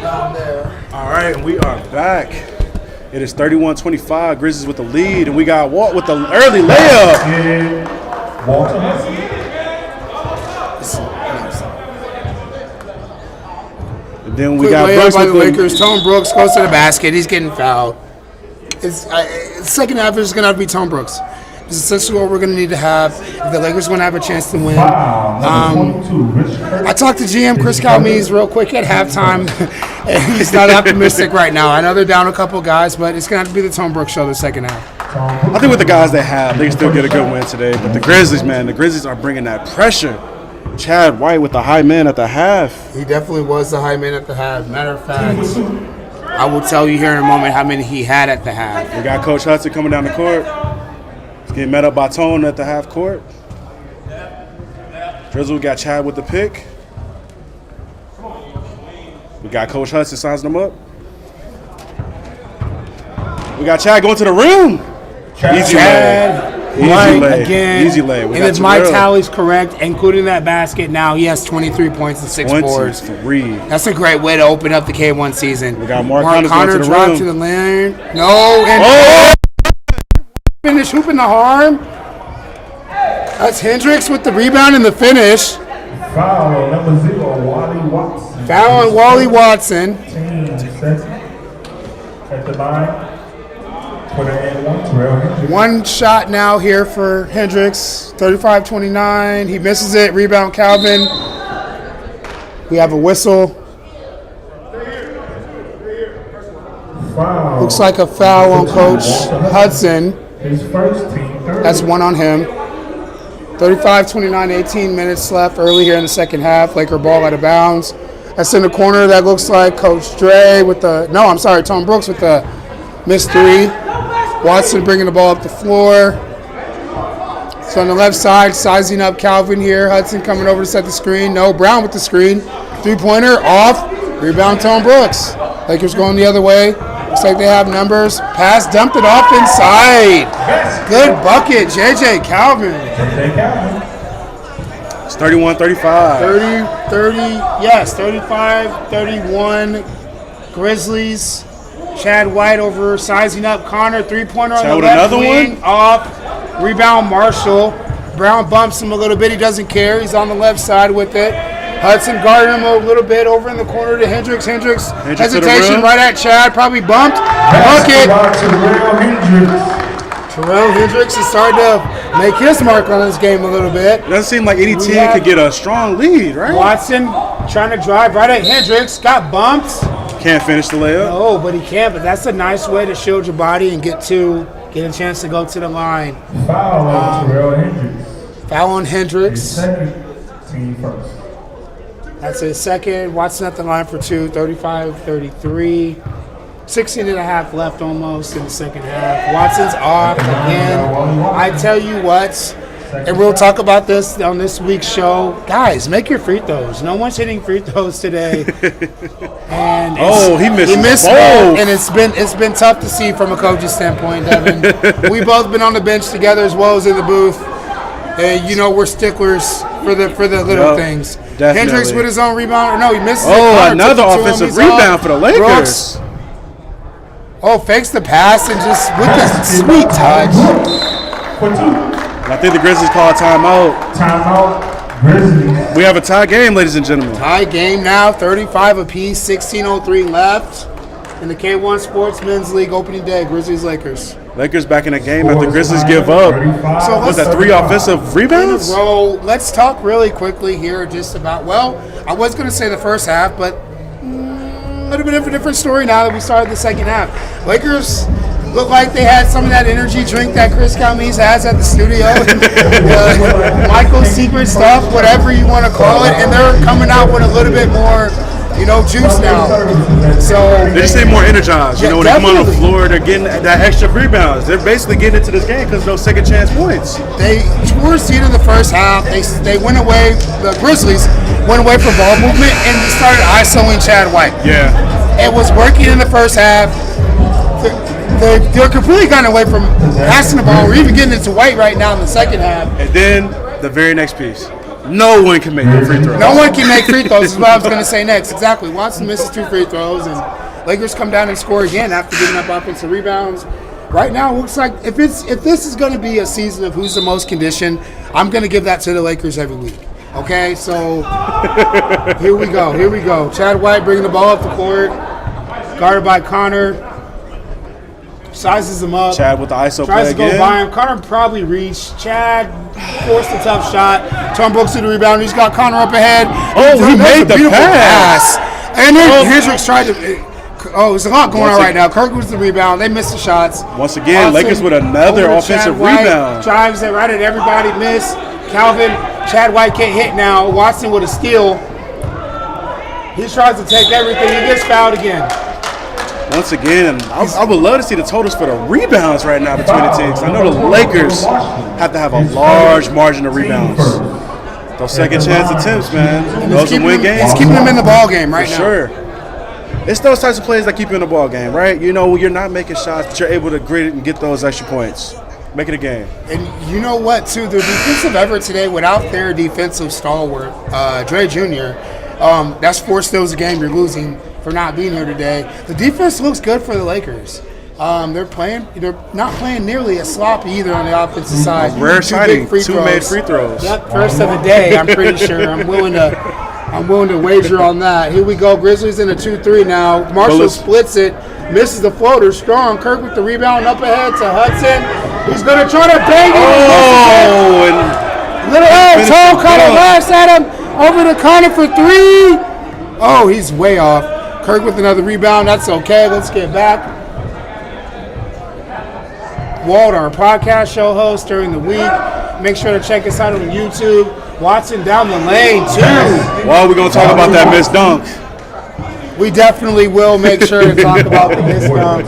down there. All right, and we are back. It is 31-25. Grizzlies with the lead, and we got Walt with the early layup. And then we Quick got layup Brooks by the with Lakers. Tone Brooks goes to the basket. He's getting fouled. Second half is going to have to be Tone Brooks. It's essentially what we're going to need to have if the Lakers are going to have a chance to win. I talked to GM Chris Calmes real quick at halftime. He's not optimistic right now. I know they're down a couple guys, but it's going to have to be the Tone Brooks show the second half. I think with the guys they have, they can still get a good win today. But the Grizzlies, man, the Grizzlies are bringing that pressure. Chad White with the high man at the half. He definitely was the high man at the half. Matter of fact, I will tell you here in a moment how many he had at the half. We got Coach Hudson coming down the court. He's getting met up by Tone at the half court. Drizzle got Chad with the pick. We got Coach Hudson sizing them up. We got Chad going to the rim. Easy lay. Easy lay. Again. Easy lay. And if my tally's correct, including that basket, now he has 23 points and 6 boards. 23. That's a great way to open up the K1 season. We got Mark Connor to the dropped rim. to the lane. No. And finish hooping the harm. That's Hendricks with the rebound and the finish. Foul on number 0, Wally Watson. Foul on Wally Watson. 10 seconds at the line. For the and one, Terrell Hendricks. One shot now here for Hendricks. 35-29. He misses it. Rebound Calvin. We have a whistle. Foul. Looks like a foul on Coach Hudson. His first team. That's one on him. 35-29, 18 minutes left early here in the second half. Laker ball out of bounds. That's in the corner. That looks like Coach Dre with the – no, I'm sorry, Tom Brooks with the missed three. Watson bringing the ball up the floor. So on the left side, sizing up Calvin here. Hudson coming over to set the screen. No, Brown with the screen. Three-pointer off. Rebound, Tom Brooks. Lakers going the other way. Looks like they have numbers. Pass, dumped it off inside. Good bucket, JJ Calvin. It's 31-35. 35-31. Grizzlies. Chad White over sizing up Connor. Three-pointer on Chad the with left another wing. one? Off. Rebound Marshall. Brown bumps him a little bit. He doesn't care. He's on the left side with it. Hudson guarding him a little bit over in the corner to Hendricks. Hendricks hesitation right at Chad. Probably bumped. Bucket. Terrell Hendricks is starting to make his mark on this game a little bit. It doesn't seem like any team could get a strong lead, right? Watson trying to drive right at Hendricks. Got bumped. Can't finish the layup. No, but he can. But that's a nice way to shield your body and get a chance to go to the line. Foul on Terrell Hendricks. Foul on Hendricks. Second team first. That's his second. Watson at the line for two. 35-33. 16 and a half left almost in the second half. Watson's off again. I tell you what, and we'll talk about this on this week's show. Guys, make your free throws. No one's hitting free throws today. And he missed both. both. And it's been tough to see from a coach's standpoint, Devin. We've both been on the bench together as well as in the booth. And we're sticklers for the little things. Definitely. Hendricks with his own rebound. Or no, he misses it. Another offensive rebound for the Lakers. Brooks. Fakes the pass and just with the sweet touch. For two. I think the Grizzlies call a timeout. Timeout. Grizzlies. We have a tie game, ladies and gentlemen. Tie game now, 35 apiece, 16:03 left in the K1 Sports Men's League opening day. Grizzlies Lakers. Lakers back in the game after Grizzlies give up. So Was that 3 offensive rebounds? Bro, let's talk really quickly here just about, I was going to say the first half, but a little bit of a different story now that we started the second half. Lakers look like they had some of that energy drink that Chris Calmes has at the studio. Michael's secret stuff, whatever you want to call it, and they're coming out with a little bit more, juice now. So They just seem more energized. Yeah, When they come on the definitely. floor, they're getting that extra rebounds. They're basically getting into this game because of those second chance points. they towards the end of the first half, they went away. The Grizzlies went away from ball movement and started isoing Chad White. Yeah. It was working in the first half. They're completely gone away from passing the ball. We're even getting into White right now in the second half. And then the very next piece. No one can make the free throws. No one can make free throws is what I was going to say next. Exactly. Watson misses 2 free throws, and Lakers come down and score again after giving up offensive rebounds. Right now, it looks like if this is going to be a season of who's the most conditioned, I'm going to give that to the Lakers every week. Okay, so here we go. Chad White bringing the ball up the court, guarded by Connor. Sizes him up. Chad with the ISO Tries play to go by him. Connor probably reached. Chad forced a tough shot. Tom Brooks to the rebound. He's got Connor up ahead. He made the beautiful pass. And then Hendricks tried to. There's a lot going on right now. Kirk was the rebound. They missed the shots. Once again, Lakers with another over to offensive Chad White. rebound. Drives it right at everybody. Miss. Calvin. Chad White can't hit now. Watson with a steal. He tries to take everything. He gets fouled again. Once again, I would love to see the totals for the rebounds right now between the teams. I know the Lakers have to have a large margin of rebounds. Those second chance attempts, man, those will win games. It's keeping them in the ball game right now. Sure. It's those types of plays that keep you in the ball game, right? You know, you're not making shots, but you're able to grit it and get those extra points. Make it a game. And you know what, too? The defensive effort today, without their defensive stalwart, Dre Jr., that's 4 steals a game you're losing for not being here today. The defense looks good for the Lakers. They're not playing nearly as sloppy either on the offensive side. Rare sighting, 2 made free throws. Yep, first of the day, I'm pretty sure. I'm willing to wager on that. Here we go. Grizzlies in a 2-3 now. Marshall splits it, misses the floater. Strong. Kirk with the rebound up ahead to Hudson. He's going to try to bang it. And little toe kind of laughs at him. Over to Connor for 3. Oh, he's way off. Kirk with another rebound. That's okay. Let's get back. Walt, our podcast show host during the week. Make sure to check us out on YouTube. Watson down the lane, too. well, we're going to talk about that missed dunk. We definitely will make sure to talk about the missed dunk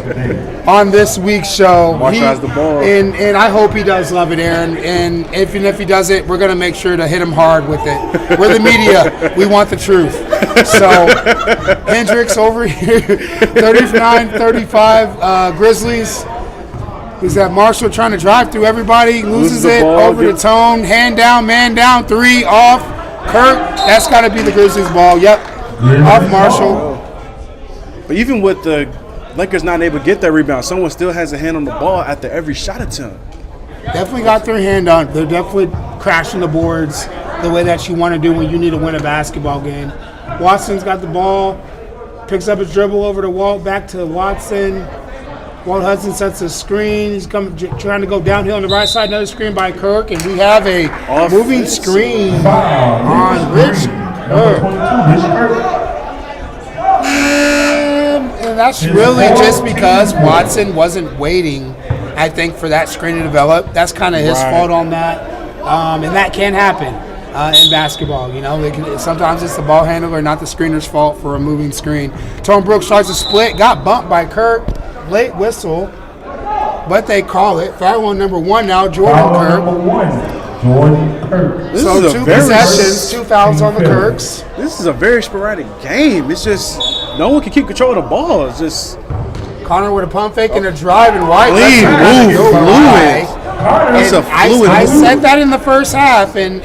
on this week's show. Marshall has the ball. And I hope he does love it, Aaron. And even if he doesn't, we're going to make sure to hit him hard with it. We're the media. We want the truth. So, Hendricks over here, 39-35, Grizzlies. Is that Marshall trying to drive through everybody, loses it, ball, over to Tone, hand down, man down, 3, off. Kirk, that's got to be the Grizzlies ball. Yep, off Marshall. But even with the Lakers not able to get that rebound, someone still has a hand on the ball after every shot attempt. Definitely got their hand on. They're definitely crashing the boards the way that you want to do when you need to win a basketball game. Watson's got the ball, picks up his dribble over to Walt, back to Watson. Walt Hudson sets a screen. He's trying to go downhill on the right side. Another screen by Kirk, and we have a moving screen on Rich Kirk. And that's really just because Watson wasn't waiting, I think, for that screen to develop. That's kind of his fault on that, and that can happen in basketball. You know, sometimes it's the ball handler, not the screener's fault for a moving screen. Tom Brooks tries to split, got bumped by Kirk. Late whistle, but they call it. Foul on number 1 now, Jordan Kirk. So 2 possessions, 2 fouls on the Kirks. This is a very sporadic game. It's just no one can keep control of the ball. It's just Connor with a pump fake and a drive, and White. Clean move, fluid. That's a fluid I move. said that in the first half, and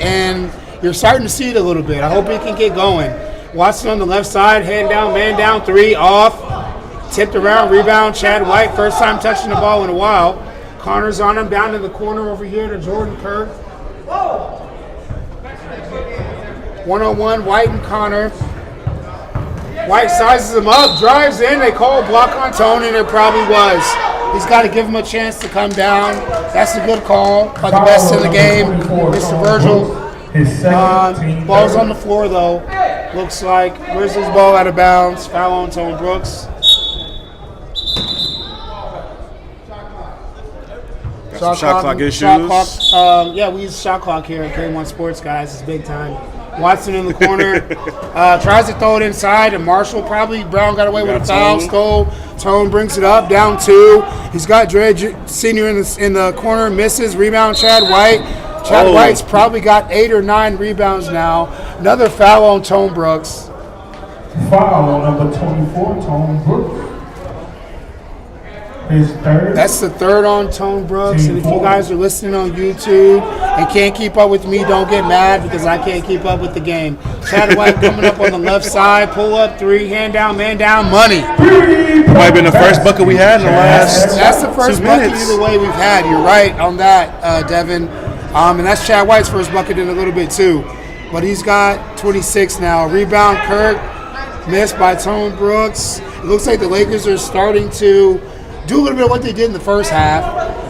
you're starting to see it a little bit. I hope he can get going. Watson on the left side, hand down, man down, 3, off. Tipped around, rebound, Chad White. First time touching the ball in a while. Connor's on him, down in the corner over here to Jordan Kirk. 1-on-1, White and Connor. White sizes him up, drives in. They call a block on Tone, and it probably was. He's got to give him a chance to come down. That's a good call by the best in the game, Mr. Virgil. Ball's on the floor, though. Looks like Grizzlies ball out of bounds. Foul on Tone Brooks. Shot clock issues. Yeah, we use shot clock here at K1 Sports, guys. It's big time. Watson in the corner. Tries to throw it inside, and Marshall Brown got away with a foul. Tone brings it up, down 2. He's got Dre Sr. in the corner, misses. Rebound, Chad White. Chad White's probably got 8 or 9 rebounds now. Another foul on Tone Brooks. Foul on number 24, Tone Brooks. His third. That's the third on Tone Brooks. And if you guys are listening on YouTube and can't keep up with me, don't get mad because I can't keep up with the game. Chad White coming up on the left side, pull up three, hand down, man down, money. Might have been the first bucket we had in the last. That's the first 2 bucket minutes. either way we've had. You're right on that, Devin. And that's Chad White's first bucket in a little bit too. But he's got 26 now. Rebound, Kirk. Missed by Tone Brooks. It looks like the Lakers are starting to do a little bit of what they did in the first half.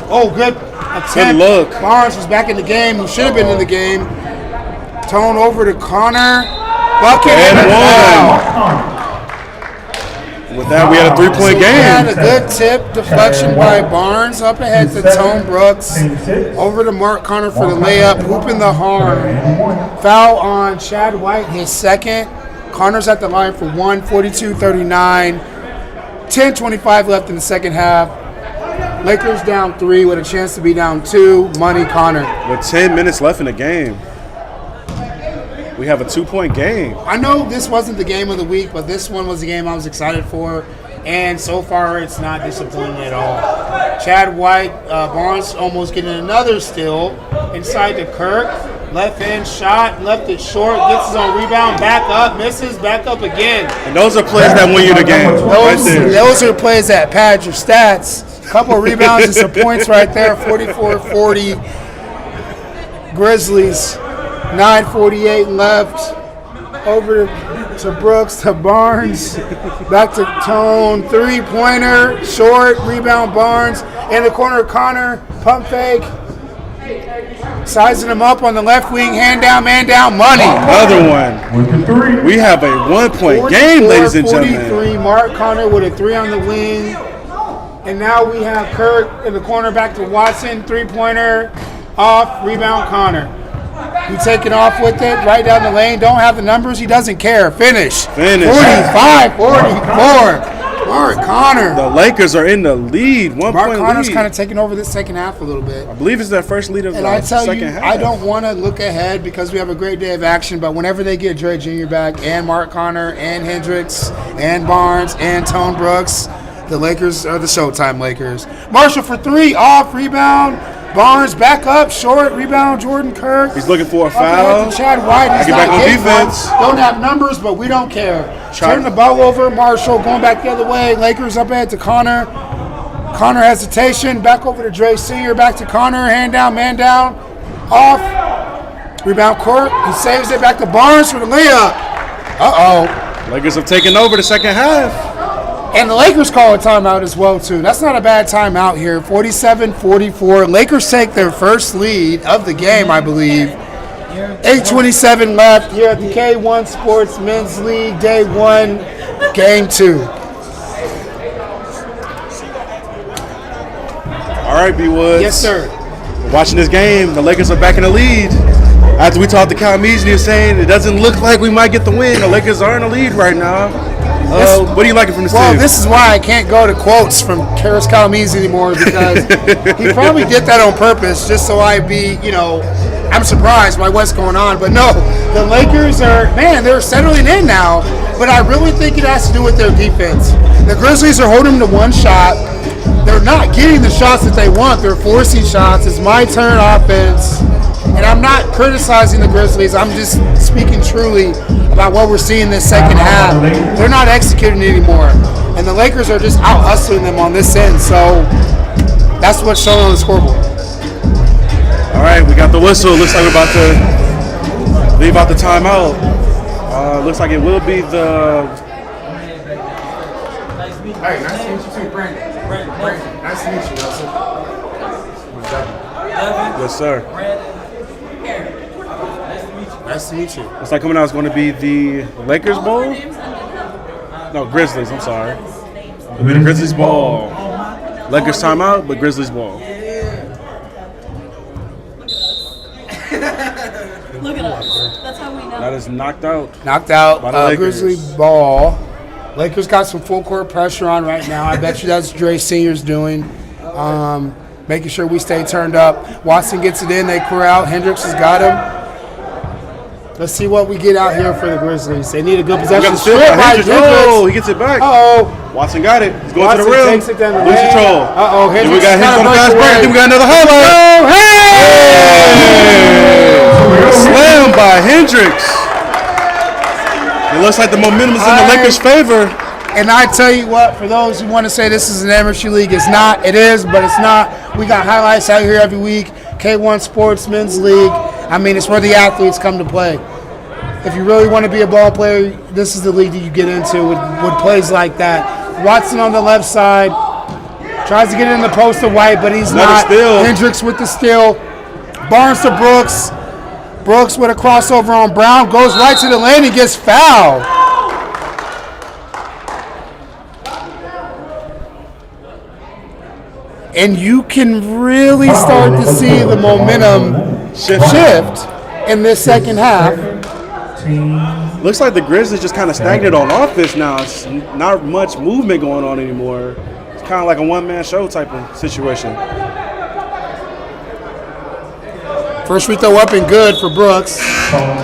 Oh, good attempt. Good look. Barnes was back in the game. He should have been in the game. Tone over to Connor. Bucket And and one. With that, we had a 3-point We had a game. good tip deflection by Barnes. Up ahead to Tone Brooks. Over to Mark Connor for the layup. Hooping the harm. Foul on Chad White, his second. Connor's at the line for 1, 42-39. 10:25 left in the second half. Lakers down 3 with a chance to be down 2. Money Connor. With 10 minutes left in the game, we have a 2-point game. I know this wasn't the game of the week, but this one was the game I was excited for. And so far, it's not disappointing at all. Chad White, Barnes almost getting another steal inside to Kirk. Left hand shot, left it short, gets his own rebound, back up, misses, back up again. And those are plays that win you the game. Right there. Those are plays that pad your stats. Couple of rebounds and some points right there. 44-40 Grizzlies. 9:48 left. Over to Brooks, to Barnes. Back to Tone. 3-pointer. Short. Rebound Barnes. In the corner, Connor. Pump fake. Sizing him up on the left wing. Hand down, man down. Money. Another one. With the three. We have a 1-point game, ladies and 43. gentlemen. Mark Connor with a 3 on the wing. And now we have Kirk in the corner, back to Watson. 3-pointer. Off. Rebound Connor. He taking off with it. Right down the lane. Don't have the numbers. He doesn't care. Finish. 45-44. Mark Connor. The Lakers are in the lead. 1-point Mark Connor's lead. kind of taking over this second half a little bit. I believe it's their first lead of And the I tell second you, half. I don't want to look ahead because we have a great day of action, but whenever they get Dre Jr. back and Mark Connor and Hendricks and Barnes and Tone Brooks, the Lakers are the Showtime Lakers. Marshall for 3, off, rebound. Barnes back up, short, rebound, Jordan Kirk. He's looking for a Up ahead foul. to Chad White. He's Get not back on getting defense. one. Don't have numbers, but we don't care. Turn the ball over. Marshall going back the other way. Lakers up ahead to Connor. Connor hesitation. Back over to Dre Sr. Back to Connor. Hand down, man down. Off. Rebound court. He saves it back to Barnes for the layup. Uh-oh. Lakers have taken over the second half. And the Lakers call a timeout as well, too. That's not a bad timeout here. 47-44. Lakers take their first lead of the game, I believe. 8:27 left here at the K1 Sports Men's League, Day 1, Game 2. All right, B. Woods. Yes, sir. Watching this game, the Lakers are back in the lead. After we talked to Kyle Measley, he was saying it doesn't look like we might get the win. The Lakers are in the lead right now. What are you liking from this Well, team? this is why I can't go to quotes from Karis Kalamizi anymore because he probably did that on purpose just so I'd be, I'm surprised by what's going on. But no, the Lakers they're settling in now. But I really think it has to do with their defense. The Grizzlies are holding them to one shot. They're not getting the shots that they want. They're forcing shots. It's my turn offense. And I'm not criticizing the Grizzlies. I'm just speaking truly about what we're seeing this second half. They're not executing anymore. And the Lakers are just out hustling them on this end. So that's what's shown on the scoreboard. All right, we got the whistle. Looks like we're about to leave out the timeout. Looks like it will be the... Hey, nice to meet you too, Brandon. Brandon, nice to meet you, Nelson. Yes, sir. Nice to meet you. Looks like coming out is going to be the Lakers Bowl? No, Grizzlies, I'm sorry. Grizzlies Ball. Lakers timeout, but Grizzlies Ball. Look at us. That's how we know. That is knocked out. Knocked out By the Lakers. Grizzly ball. Lakers got some full court pressure on right now. I bet you that's Dre Sr.'s doing. Making sure we stay turned up. Watson gets it in. They clear out. Hendricks has got him. Let's see what we get out here for the Grizzlies. They need a good We possession. got the steal Strip by by Hendricks. Hendricks. Oh, he gets it back. Uh-oh. Watson got it. He's going Watson to the rim. takes it down the Lose lane. control. Uh-oh. Then we got his on the break fast break. away. Then we got another highlight. Hey! Slam by Hendricks. It looks like the momentum is in the Lakers' favor. And I tell you what, for those who want to say this is an amateur league, it's not. It is, but it's not. We got highlights out here every week. K1 Sports Men's League. I mean, it's where the athletes come to play. If you really want to be a ball player, this is the league that you get into with plays like that. Watson on the left side tries to get it in the post to White, but he's not. Steal. Hendricks with the steal. Barnes to Brooks. Brooks with a crossover on Brown. Goes right to the lane and gets fouled. And you can really start to see the momentum shift in this second half. Looks like the Grizzlies just kind of stagnant on offense now. It's not much movement going on anymore. It's kind of like a one-man show type of situation. First free throw up and good for Brooks.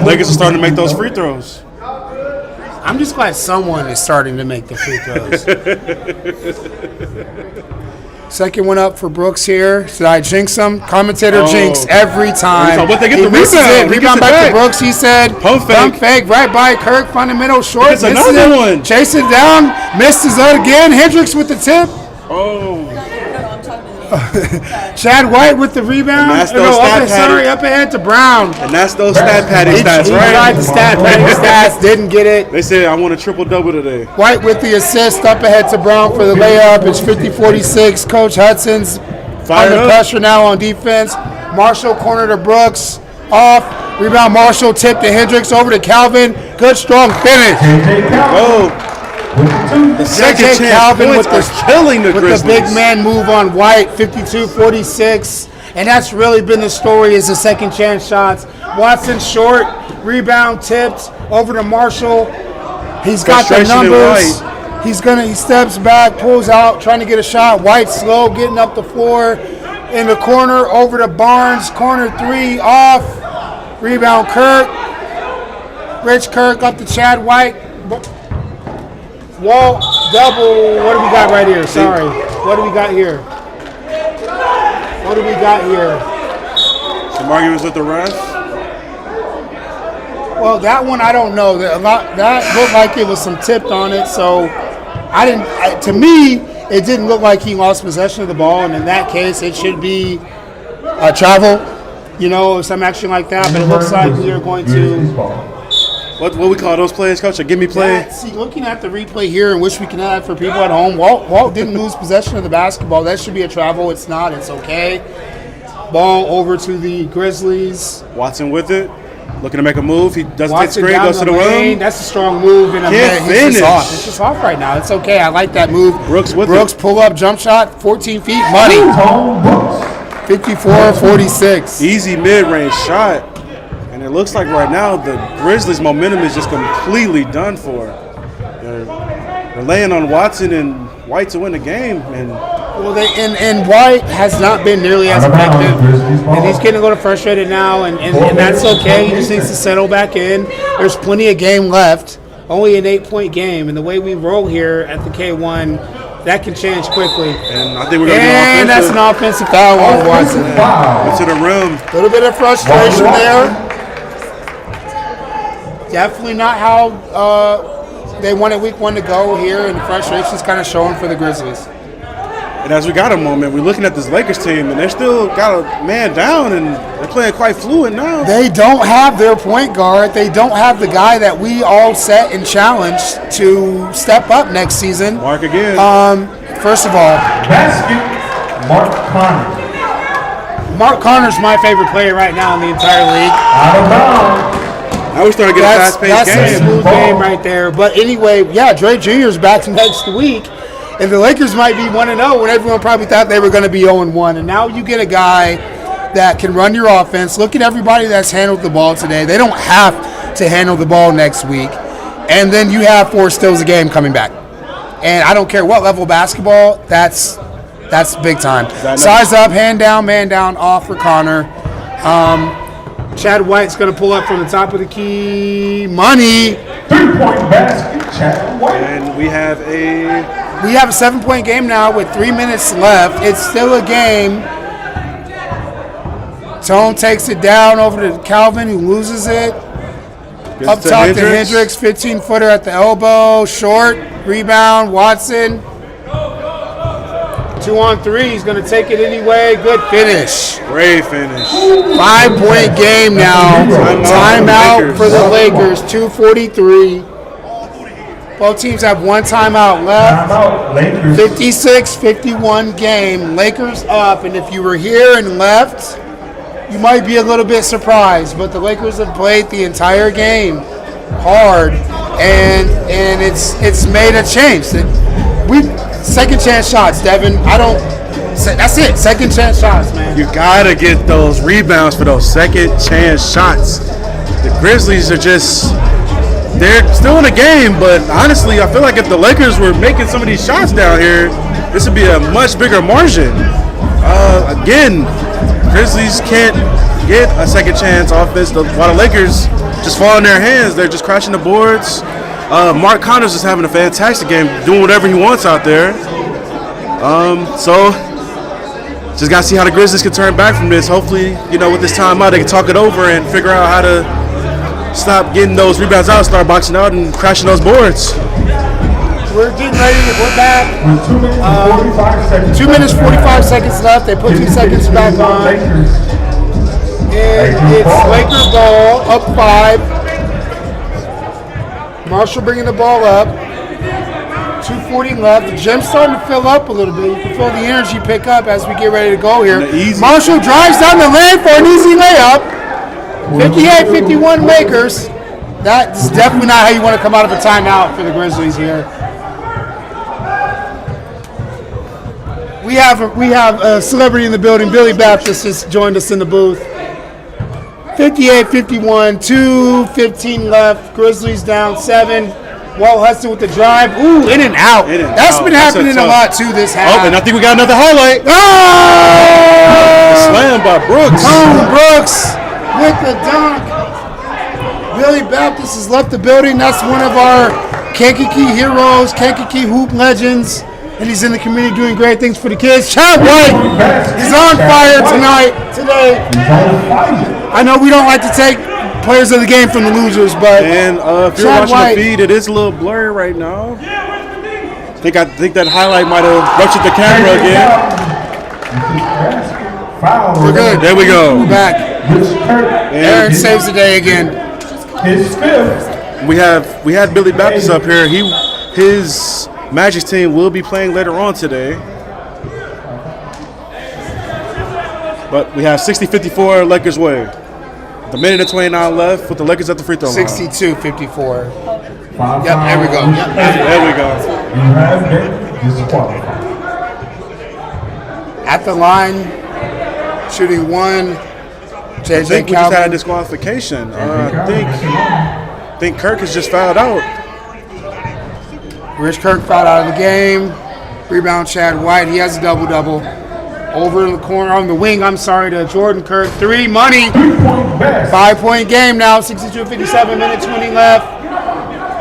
Lakers are starting to make those free throws. I'm just glad someone is starting to make the free throws. Second one up for Brooks here. Did I jinx him? Commentator jinx every time. But they get He the misses rebound. it. He Rebound gets it back to back. Brooks. He said, Pump fake. right by Kirk, fundamental short. It's Misses another it. one. Chase it down. Misses it again. Hendricks with the tip. Oh. Chad White with the rebound. And that's those up ahead to Brown. And that's those stat padding stats, He right? tried the stat padding stats. Didn't get it. They said, I want a triple-double today. White with the assist, up ahead to Brown for the layup. It's 50-46. Coach Hudson's Fired under up. pressure now on defense. Marshall corner to Brooks. Off. Rebound Marshall. Tip to Hendricks. Over to Calvin. Good strong finish. Oh. The second J.J. chance Calvin points with are killing the with Grizzlies. the big man move on White. 52-46. And that's really been the story is the second chance shots. Watson short. Rebound tipped. Over to Marshall. He's got the Frustration in numbers. White. He steps back, pulls out, trying to get a shot. White slow, getting up the floor. In the corner, over to Barnes. Corner three, off. Rebound Kirk. Rich Kirk up to Chad White. Wall, double. What do we got right here? Sorry. What do we got here? Some arguments with the ref. Well, that one I don't know. That looked like it was some tipped on it, so I didn't. To me, it didn't look like he lost possession of the ball, and in that case, it should be a travel, or some action like that. But it looks like we are going to. What we call those plays, Coach? A gimme play? See, looking at the replay here, and wish we can add for people at home. Walt didn't lose possession of the basketball. That should be a travel. It's not. It's okay. Ball over to the Grizzlies. Watson with it. Looking to make a move. He doesn't take Watson screen, down goes to the lane. rim. That's a strong move in a Can't minute. He's just finish. off. It's just off right now. It's okay. I like that move. Brooks with Brooks it. pull up jump shot, 14 feet, money. 54-46. Easy mid-range shot. And it looks like right now the Grizzlies' momentum is just completely done for. They're laying on Watson and White to win the game. And And White has not been nearly as effective, and he's getting a little frustrated now, and that's okay. He just needs to settle back in. There's plenty of game left, only an 8-point game, and the way we roll here at the K1, that can change quickly. and I think we're going to And get that's an offensive foul on Watson. to the rim. A little bit of frustration there. Definitely not how they wanted week one to go here, and the frustration's kind of showing for the Grizzlies. And as we got a moment, we're looking at this Lakers team, and they still got a man down, and they're playing quite fluid now. They don't have their point guard. They don't have the guy that we all set and challenged to step up next season. Mark again. First of all, Basket, Mark Connor. Mark Connor's my favorite player right now in the entire league. Out of bounds. Now we're starting to get a That's fast-paced a game. smooth game right there. But anyway, yeah, Dre Jr.'s back next week. And the Lakers might be 1-0 when everyone probably thought they were going to be 0-1. And now you get a guy that can run your offense. Look at everybody that's handled the ball today. They don't have to handle the ball next week. And then you have 4 steals a game coming back. And I don't care what level of basketball, that's big time. Size up, hand down, man down, off for Connor. Chad White's going to pull up from the top of the key. Money. 3-point basket, Chad White. And we have a We have a 7-point game now with 3 minutes left. It's still a game. Tone takes it down over to Calvin, who loses it. Up top to Hendricks, 15-footer at the elbow, short, rebound, Watson. 2-on-3, he's going to take it anyway. Good finish. Great finish. 5-point game now. Timeout for the Lakers, 2:43. Both teams have one timeout left. Timeout, Lakers. 56-51 game. Lakers up, and if you were here and left, you might be a little bit surprised, but the Lakers have played the entire game hard, and it's made a change. Second chance shots, Devin. That's it. Second chance shots, man. You gotta get those rebounds for those second chance shots. The Grizzlies they're still in the game, but honestly, I feel like if the Lakers were making some of these shots down here, this would be a much bigger margin. Again, Grizzlies can't get a second chance offense while the Lakers just fall in their hands. They're just crashing the boards. Mark Connors is having a fantastic game, doing whatever he wants out there. So just got to see how the Grizzlies can turn back from this. Hopefully, with this timeout, they can talk it over and figure out how to stop getting those rebounds out, start boxing out, and crashing those boards. We're getting ready. We're back. 2 minutes, 45 seconds. 2 minutes, 45 seconds left. They put 2 seconds back on. And it's Laker ball, up 5. Marshall bringing the ball up. 2:40 left. The gym's starting to fill up a little bit. You can feel the energy pick up as we get ready to go here. Marshall drives down the lane for an easy layup. 58-51 Lakers. That's definitely not how you want to come out of a timeout for the Grizzlies here. We have a celebrity in the building. Billy Baptist has joined us in the booth. 58-51, 2:15 left. Grizzlies down 7. Walt Hudson with the drive. Ooh, in and out. That's been happening a lot too this half. Oh, and I think we got another highlight. Oh! Slam by Brooks. Tone Brooks with the dunk. Billy Baptist has left the building. That's one of our Kankakee heroes, Kankakee hoop legends. And he's in the community doing great things for the kids. Chad White is on fire today. I know we don't like to take players of the game from the losers, but and if you're watching the feed, it is a little blurry right now. I think that highlight might have ruptured the camera again. We're good. There we go. We're back. Aaron saves the day again. His fifth. We had Billy Baptist up here. His Magic's team will be playing later on today. But we have 60-54 Lakers way. The minute and 29 left with the Lakers at the free throw line. 62-54. Yep, there we go. Yep. There we go. You have been disqualified. At the line, shooting 1. I think JJ we just had a Calvin. disqualification. I think Kirk has just fouled out. Rich Kirk fouled out of the game. Rebound Chad White. He has a double-double. Over in the corner, on the wing, to Jordan Kirk. 3, money. 5-point game now, 62-57, minute 20 left.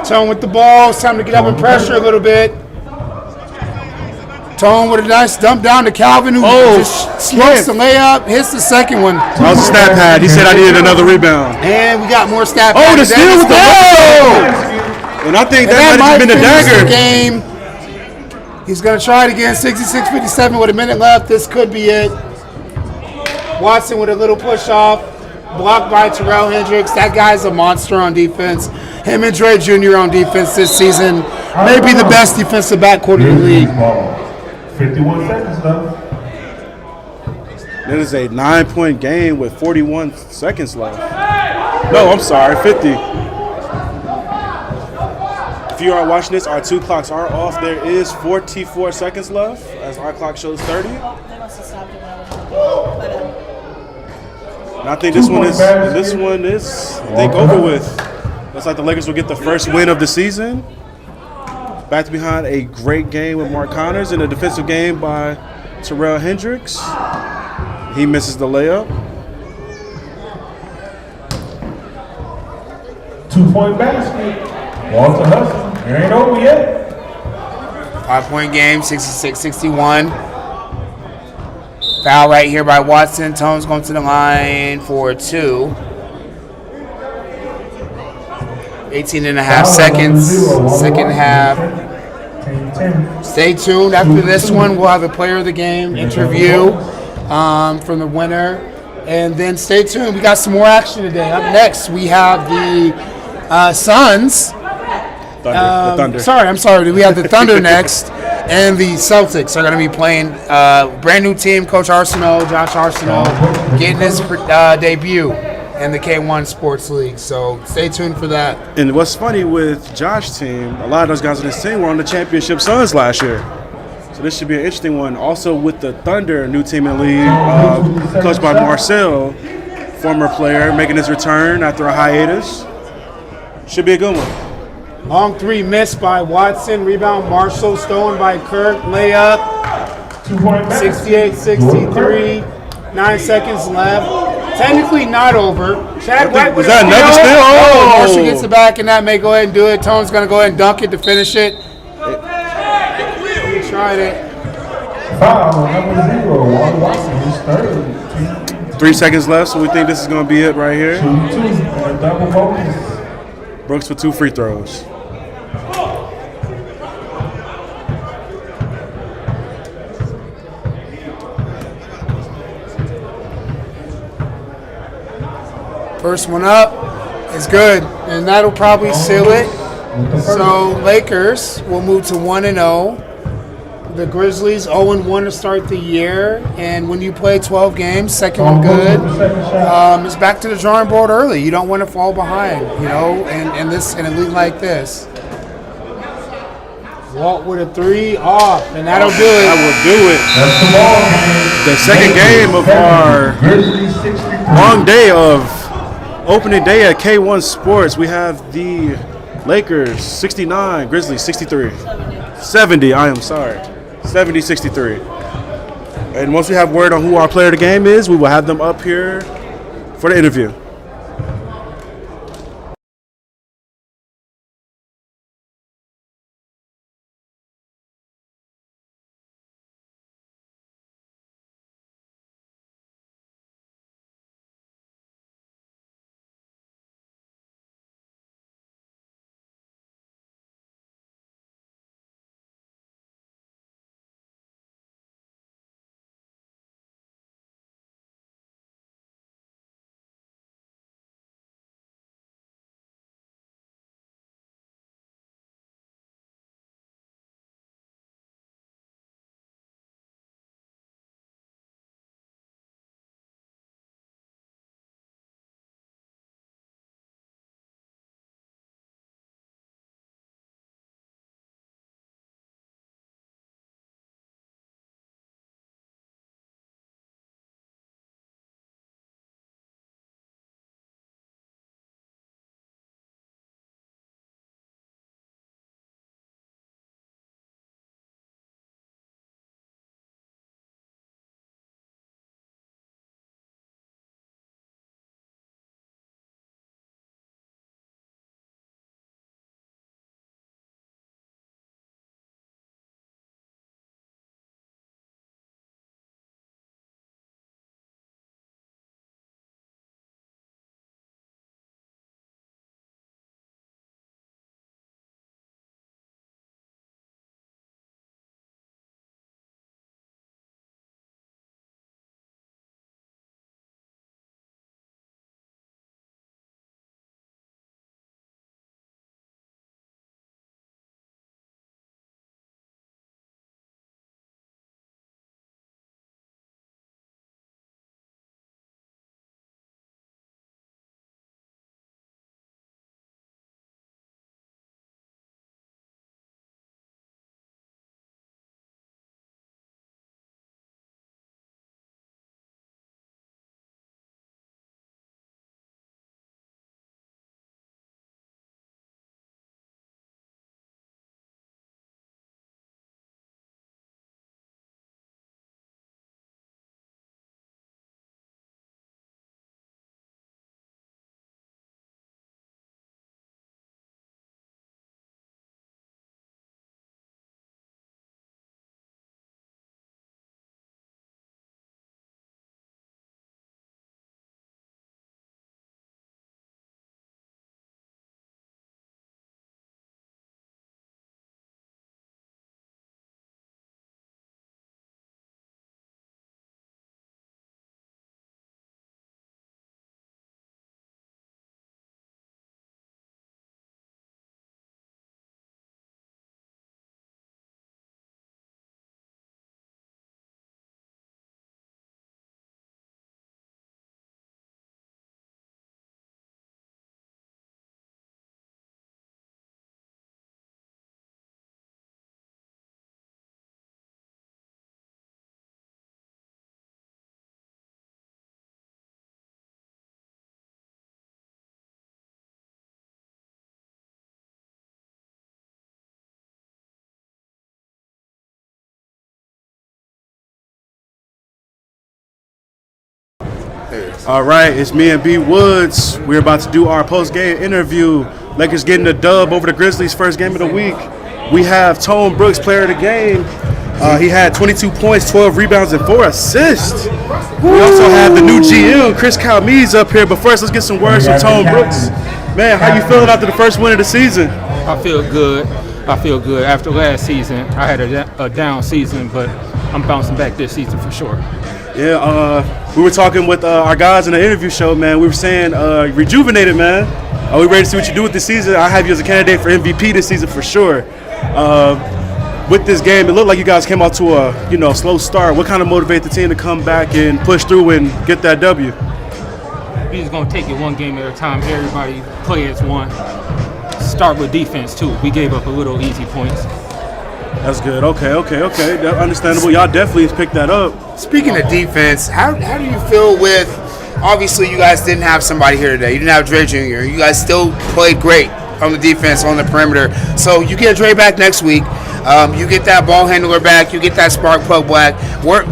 Tone with the ball. It's time to get up and pressure a little bit. Tone with a nice dump down to Calvin, who just smokes the layup, hits the second one. That was a stat pad. He said I needed another rebound. And we got more stat Oh, the pads. steal with the And I think that might have been the finish dagger. the game. He's going to try it again, 66-57 with a minute left. This could be it. Watson with a little push-off. Blocked by Terrell Hendricks. That guy's a monster on defense. Him and Dre Jr. on defense this season. Maybe the best defensive backcourt in the league. 51 seconds left. That is a 9-point game with 41 seconds left. No, I'm sorry, 50. If you are watching this, our 2 clocks are off. There is 44 seconds left, as our clock shows 30. They must have stopped it when I was And I think this one is I think over with. Looks like the Lakers will get the first win of the season. Back behind a great game with Mark Connors and a defensive game by Terrell Hendricks. He misses the layup. 2-point basket. Walter Hudson. It ain't over yet. 5-point game, 66-61. Foul right here by Watson. Tone's going to the line for 2. 18 and a half seconds. Second half. Stay tuned. After this one, we'll have a player of the game interview from the winner. And then stay tuned. We got some more action today. Up next, we have the Suns. The Thunder. Sorry. We have the Thunder next. And the Celtics are going to be playing brand new team. Coach Arsenault, Josh Arsenault, getting his debut in the K1 Sports League. So stay tuned for that. And what's funny with Josh's team, a lot of those guys on this team were on the championship Suns last year. So this should be an interesting one. Also with the Thunder, new team in the league, coached by Marcel, former player, making his return after a hiatus. Should be a good one. Long 3 missed by Watson. Rebound Marshall. Stolen by Kirk. Layup. 68-63. 9 seconds left. Technically not over. Chad White was that another steal? Oh! Marshall gets it back, and that may go ahead and do it. Tone's going to go ahead and dunk it to finish it. He tried it. Foul number 0 on Watson. His third. 3 seconds left, so we think this is going to be it right here. 2-2 and a double bonus. Brooks with 2 free throws. First one up is good, and that'll probably seal it. So Lakers will move to 1-0. The Grizzlies 0-1 to start the year, and when you play 12 games, second one good. It's back to the drawing board early. You don't want to fall behind, in a league like this. Walt with a 3 off, and that'll do it. That will do it. The second game of our long day of opening day at K1 Sports. We have the Lakers 69, Grizzlies 63. 70, I am sorry. 70-63. And once we have word on who our player of the game is, we will have them up here for the interview. All right, it's me and B Woods. We're about to do our post-game interview. Lakers getting the dub over the Grizzlies, first game of the week. We have Tone Brooks, player of the game. He had 22 points, 12 rebounds, and 4 assists. We also have the new GM, Chris Calmes, up here. But first, let's get some words from Tone Brooks. Man, how you feeling after the first win of the season? I feel good. After last season, I had a down season, but I'm bouncing back this season for sure. Yeah, we were talking with our guys in the interview show, man. We were saying, rejuvenated, man. Are we ready to see what you do with this season? I have you as a candidate for MVP this season for sure. With this game, it looked like you guys came out to a slow start. What kind of motivated the team to come back and push through and get that W? We're just going to take it one game at a time. Everybody play as one. Start with defense, too. We gave up a little easy points. That's good. Okay. That's understandable. Y'all definitely picked that up. Speaking of defense, how do you feel with, obviously you guys didn't have somebody here today. You didn't have Dre Jr. You guys still played great on the defense, on the perimeter. So you get Dre back next week. You get that ball handler back. You get that spark plug back. Where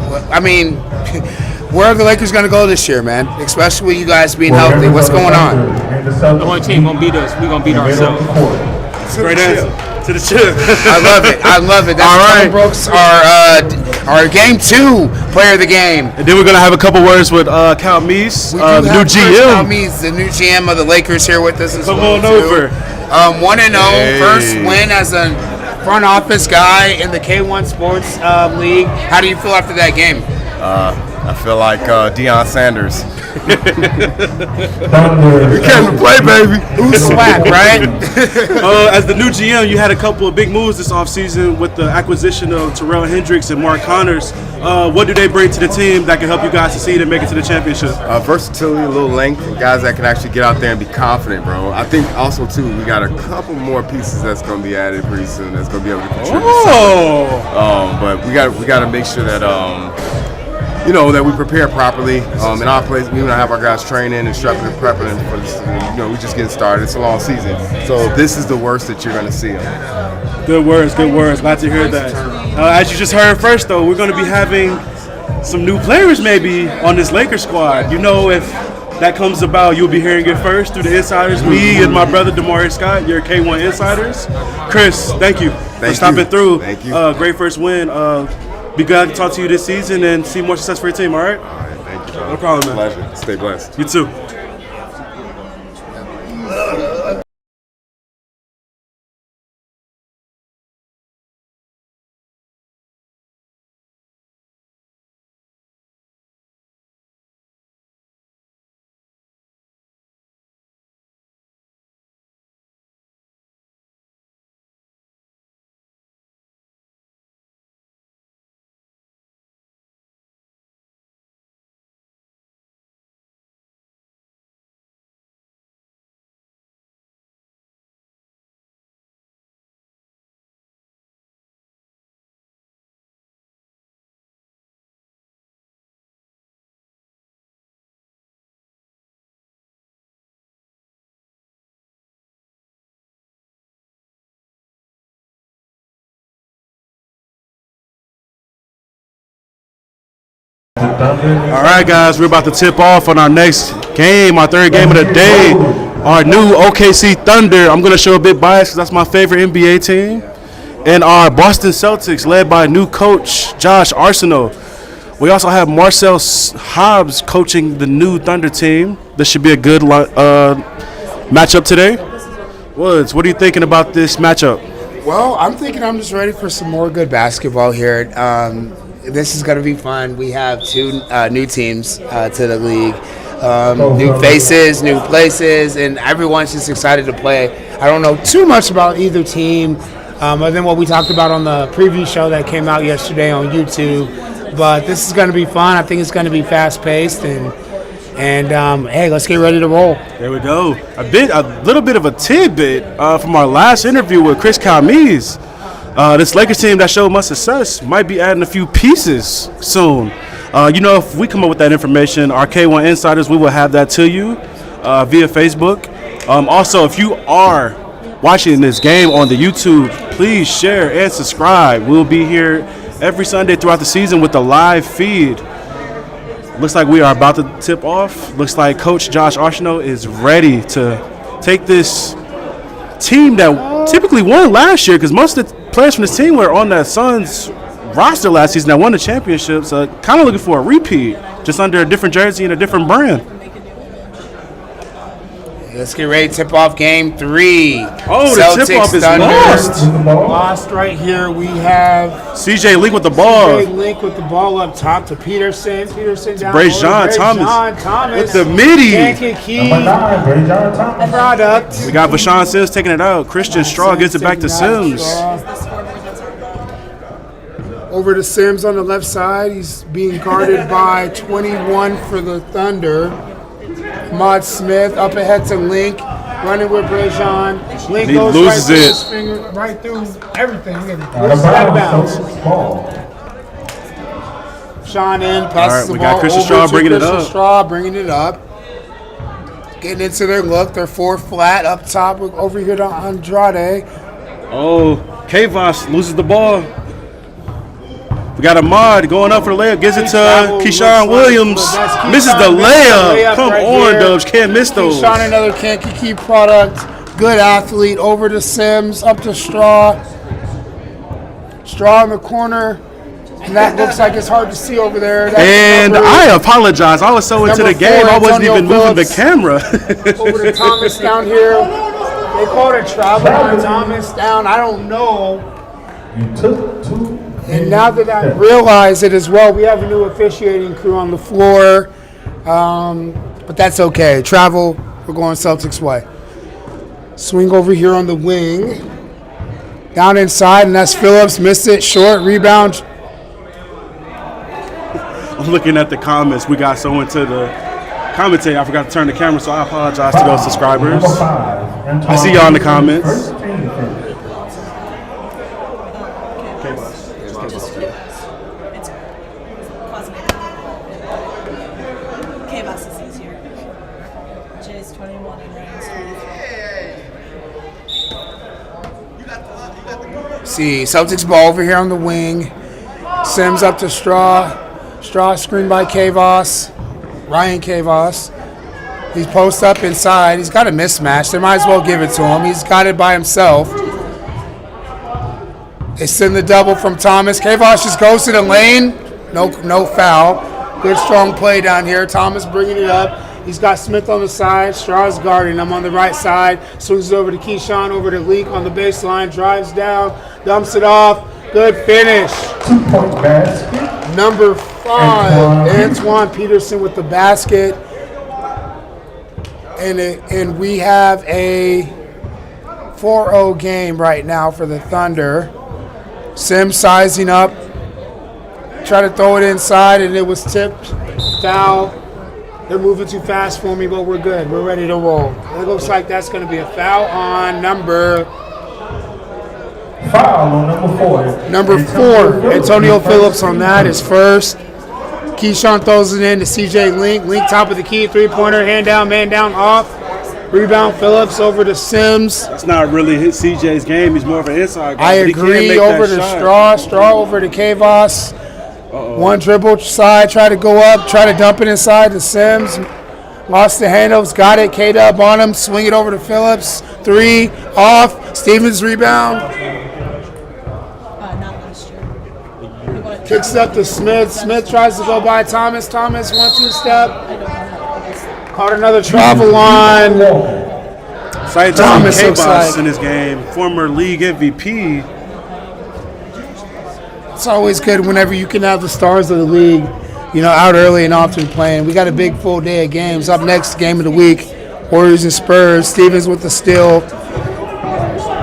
are the Lakers going to go this year, man? Especially with you guys being healthy. What's going on? The only team going to beat us, we're going to beat ourselves. Great answer. To the chip. I love it. That's All right. Tone Brooks, our Game 2 player of the game. And then we're going to have a couple words with Calmes, the new GM. Calmes, the new GM of the Lakers, here with us as Come well. on over. 1-0, first win as a front office guy in the K1 Sports League. How do you feel after that game? I feel like Deion Sanders. You came to play, baby. Who's swag, right? As the new GM, you had a couple of big moves this offseason with the acquisition of Terrell Hendricks and Mark Connors. What do they bring to the team that can help you guys succeed and make it to the championship? Versatility, a little length, and guys that can actually get out there and be confident, bro. I think also, too, we got a couple more pieces that's going to be added pretty soon that's going to be able to contribute. But we got to make sure that that we prepare properly. In our place, we don't have our guys training and strapping and prepping for this. We just getting started. It's a long season, so this is the worst that you're going to see. Good words. Glad to hear that. As you just heard first, though, we're going to be having some new players maybe on this Lakers squad. If that comes about, you'll be hearing it first through the insiders. Me and my brother Damari Scott, your K1 insiders. Chris, thank you for stopping through. Thank you. Great first win. Be glad to talk to you this season and see more success for your team, all right? All right, thank you, bro. No problem, man. Pleasure. Stay blessed. You too. All right, guys, we're about to tip off on our next game, our third game of the day, our new OKC Thunder. I'm going to show a bit biased because that's my favorite NBA team. And our Boston Celtics, led by new coach Josh Arsenault. We also have Marcel Hobbs coaching the new Thunder team. This should be a good matchup today. Woods, what are you thinking about this matchup? Well, I'm thinking I'm just ready for some more good basketball here. This is going to be fun. We have two new teams to the league, new faces, new places, and everyone's just excited to play. I don't know too much about either team other than what we talked about on the preview show that came out yesterday on YouTube. But this is going to be fun. I think it's going to be fast-paced, and hey, let's get ready to roll. There we go. A little bit of a tidbit from our last interview with Chris Calmes. This Lakers team that showed much success might be adding a few pieces soon. If we come up with that information, our K1 Insiders, we will have that to you via Facebook. Also, if you are watching this game on the YouTube, please share and subscribe. We'll be here every Sunday throughout the season with a live feed. Looks like we are about to tip off. Looks like Coach Josh Arsenault is ready to take this team that typically won last year, because most of the players from this team were on that Suns roster last season that won the championship. So kind of looking for a repeat, just under a different jersey and a different brand. Let's get ready to tip off game 3. Oh, the tip-off is lost. Lost right here. We have CJ Link with the ball. CJ Link with the ball up top to Peterson. Peterson down. Brayshawn Thomas with the midi. Yankee Key. Number 9, Brayshawn Thomas. Product. We got Vashawn Sims taking it out. Christian Straw gets it back to Sims. Over to Sims on the left side. He's being guarded by 21 for the Thunder. Ahmad Smith up ahead to Link, running with Brayshawn. Link He goes loses right it. through his finger, right through everything. Out of Loses that bounds, bounce. Celtics ball. Sean in, All passes right, the we ball got Christian over Straw to bringing it Christian up. Straw bringing it up. Getting into their look. They're 4 flat up top. We're over here to Andrade. Oh, Kavos loses the ball. We got Ahmad going up for the layup. Gives it to Keyshawn Williams. Misses the layup. Come on, Dubs. Can't miss those. Keyshawn, another Kankakee product. Good athlete. Over to Sims. Up to Straw. Straw in the corner. And that looks like it's hard to see over there. That's And number- I apologize. I was so into Number the game, 4, I wasn't Antonio even moving the Phillips. camera. Over to Thomas down here. They called a travel on Thomas down. I don't know. You took 2. And now that I realize it as well, we have a new officiating crew on the floor. But that's okay. Travel, we're going Celtics way. Swing over here on the wing. Down inside, and that's Phillips. Missed it. Short rebound. I'm looking at the comments. We got so into the commentator, I forgot to turn the camera, so I apologize to those subscribers. Number 5. I see y'all in the comments. First team first. K-Bus is easier. Jay's 21 and Ryan's 23. See, Celtics ball over here on the wing. Sims up to Straw. Straw screened by Kavos. Ryan Kavos. He's post up inside. He's got a mismatch. They might as well give it to him. He's got it by himself. They send the double from Thomas. Kavos just goes to the lane. No foul. Good strong play down here. Thomas bringing it up. He's got Smith on the side. Straw's guarding. I'm on the right side. Swings it over to Keyshawn. Over to Leak on the baseline. Drives down. Dumps it off. Good finish. 2-point basket. Number 5, Antoine Peterson with the basket. And we have a 4-0 game right now for the Thunder. Sims sizing up. Try to throw it inside, and it was tipped. Foul. They're moving too fast for me, but we're good. We're ready to roll. It looks like that's going to be a foul on number Foul on number 4. Number 4, Antonio Phillips on that is first. Keyshawn throws it in to CJ Link. Link top of the key, 3-pointer, hand down, man down, off. Rebound Phillips over to Sims. It's not really his CJ's game. He's more of an inside guy. I but he can agree. make Over that to shot. Straw. Straw over to Kavos. One dribble side, try to go up, try to dump it inside to Sims. Lost the handoffs, got it. K-Dub on him, swing it over to Phillips. 3, off. Stevens rebound. Not last year. Kicks up to Smith. Smith tries to go by Thomas. Thomas, 1-2 step. Caught another travel on. Excited to Thomas see looks K-Boss like- in his game. Former league MVP. It's always good whenever you can have the stars of the league, out early and often playing. We got a big full day of games. Up next, game of the week, Warriors and Spurs. Stevens with the steal.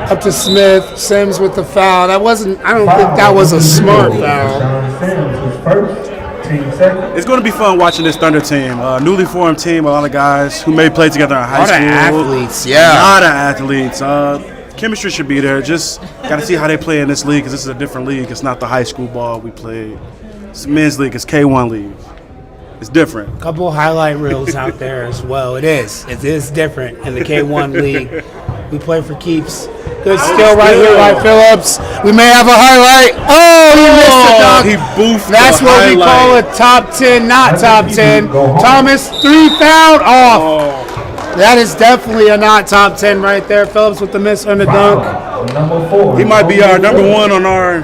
Up to Smith. Sims with the foul. I don't think that was a smart foul. Sims was first. Team second. It's going to be fun watching this Thunder team. Newly formed team, a lot of guys who may play together in high school. A lot of athletes, A yeah. lot of athletes. Chemistry should be there. Just got to see how they play in this league, because this is a different league. It's not the high school ball we played. It's a men's league. It's K1 league. It's different. Couple highlight reels out there as well. It is. It is different in the K1 league. We play for keeps. Good steal right here by Phillips. We may have a highlight. Oh, he missed the dunk. He boofed. That's the what we call a highlight. top 10, not top 10. Thomas, 3 fouled off. That is definitely a not top 10 right there. Phillips with the miss on the dunk. Number 4. He might be our number 1 on our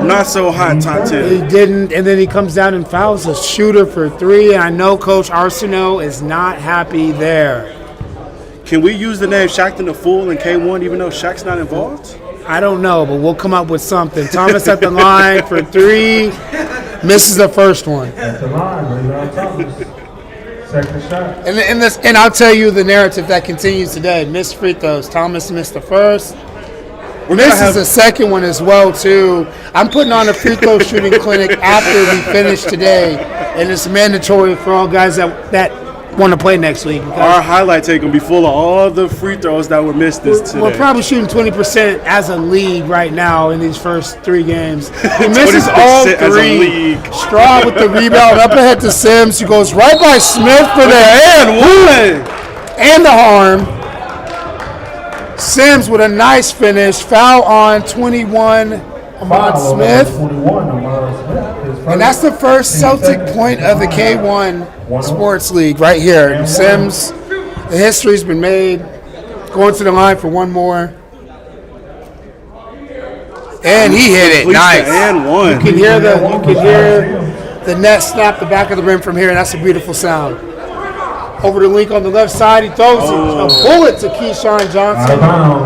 not so hot top 10. He didn't, and then he comes down and fouls a shooter for 3. I know Coach Arsenault is not happy there. Can we use the name Shaqtin' the Fool in K1 even though Shaq's not involved? I don't know, but we'll come up with something. Thomas at the line for 3. Misses the first one. At the line, Rebound Thomas. Second shot. And I'll tell you the narrative that continues today. Missed free throws. Thomas missed the first. Misses the second one as well, too. I'm putting on a free throw shooting clinic after we finish today, and it's mandatory for all guys that want to play next week. Our highlight tape will be full of all the free throws that were missed today. We're probably shooting 20% as a league right now in these first 3 games. He misses all 3. As a league. Straw with the rebound up ahead to Sims. He goes right by Smith for the and the harm. Sims with a nice finish. Foul on 21, Ahmad Smith. 21, Ahmad Smith. And that's the first Celtic point of the K1 Sports League right here. Sims, the history's been made. Going to the line for one more. And he hit it. Nice. And one. You can hear the net snap the back of the rim from here, and that's a beautiful sound. Over the link on the left side, he throws a bullet to Keyshawn Johnson.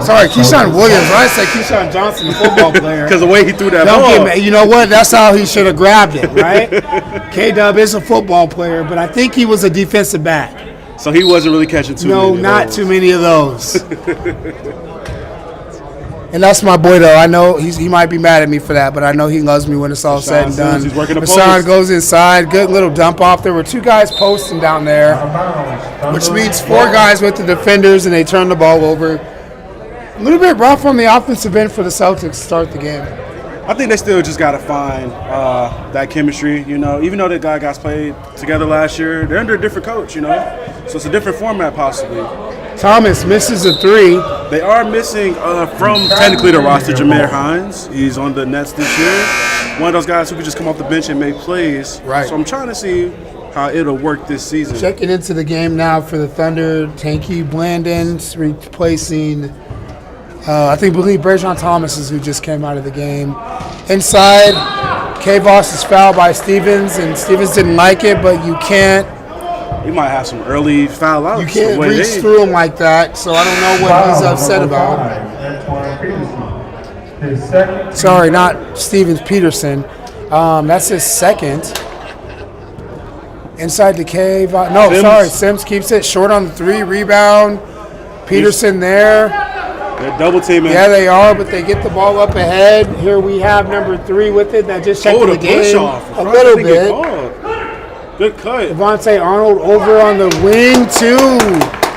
Sorry, Keyshawn Williams. I said Keyshawn Johnson, the football player. Because the way he threw that ball. You know what? That's how he should have grabbed it, right? K-Dub is a football player, but I think he was a defensive back. So he wasn't really catching too many of those. No, not too many of those. And that's my boy, though. I know he might be mad at me for that, but I know he loves me when it's all said and done. He's working the Rashawn goes inside. Good little dump off. There were 2 guys posting down there, which means 4 guys with the defenders, and they turn the ball over. A little bit rough on the offensive end for the Celtics to start the game. I think they still just got to find that chemistry, you know. Even though the guys played together last year, they're under a different coach, you know. So it's a different format possibly. Thomas misses a 3. They are missing from technically the roster Jameer Hines. He's on the Nets this year. One of those guys who could just come off the bench and make plays. Right. So I'm trying to see how it'll work this season. Checking into the game now for the Thunder. Tanky Blandon's replacing, I believe Brajon Thomas is who just came out of the game. Inside, K-Voss is fouled by Stevens, and Stevens didn't like it, but you can't. He might have some early foul outs. You can't reach through him like that, so I don't know what he's upset about. Sorry, not Stevens, Peterson. That's his second. Inside to K-Voss. No, Sims. sorry, Sims keeps it short on the 3. Rebound. Peterson there. They're double teaming. Yeah, they are, but they get the ball up ahead. Here we have number 3 with it. That just checked the game a little bit. Good cut. Devontae Arnold over on the wing, 2.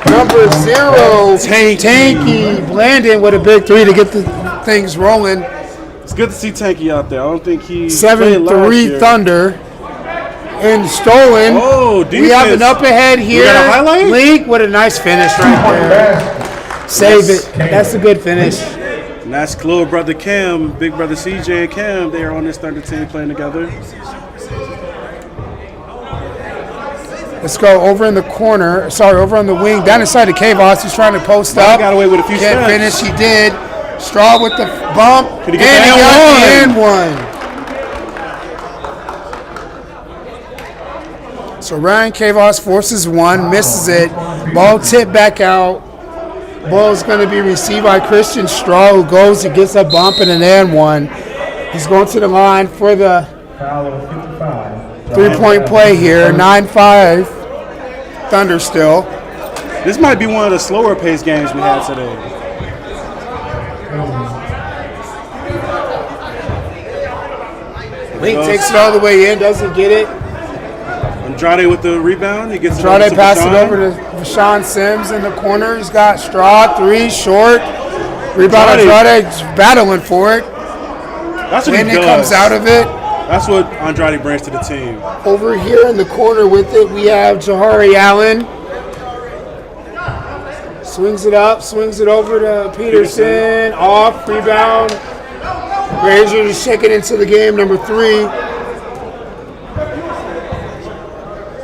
Number 0, Tanky Blandon with a big 3 to get the things rolling. It's good to see Tanky out there. I don't think he 7-3 Thunder. And stolen. Oh, defense. We have an up ahead here. We got a highlight? Link with a nice finish right there. Save it. That's a good finish. And that's little brother Cam, big brother CJ and Cam. They are on this Thunder team playing together. Let's go over in the corner. Sorry, over on the wing. Down inside the K-Voss. He's trying to post up. He got away with a few Can't steps. finish. He did. Straw with the bump. Could he get and he got the and one. So Ryan K-Voss forces 1, misses it. Ball tipped back out. Ball's going to be received by Christian Straw, who goes and gets a bump and an and 1. He's going to the line for the 3-point play here. 9-5. Thunder still. This might be one of the slower paced games we had today. Link takes it all the way in, doesn't get it. Andrade with the rebound. He gets Andrade it passes it over to Rashawn Sims in the corner. He's got Straw, 3, short. Rebound Andrade's battling for it. That's what and he it does. comes out of it. That's what Andrade brings to the team. Over here in the corner with it, we have Jahari Allen. Swings it up, swings it over to Peterson. Off, rebound. Granger just checking into the game, number 3.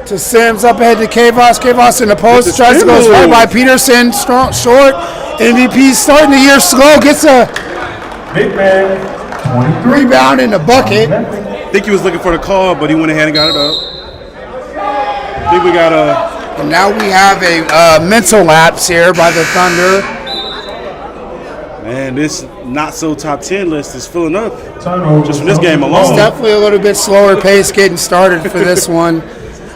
To Sims, up ahead to Kavos. Kavos in the post, tries to go right by Peterson. Strong, short. MVP starting the year slow. Gets a Big man, 23. rebound in the bucket. I think he was looking for the call, but he went ahead and got it up. I think we got a. And now we have a mental lapse here by the Thunder. Man, this not so top 10 list is filling up Turnover. just from this game alone. It's definitely a little bit slower pace getting started for this one.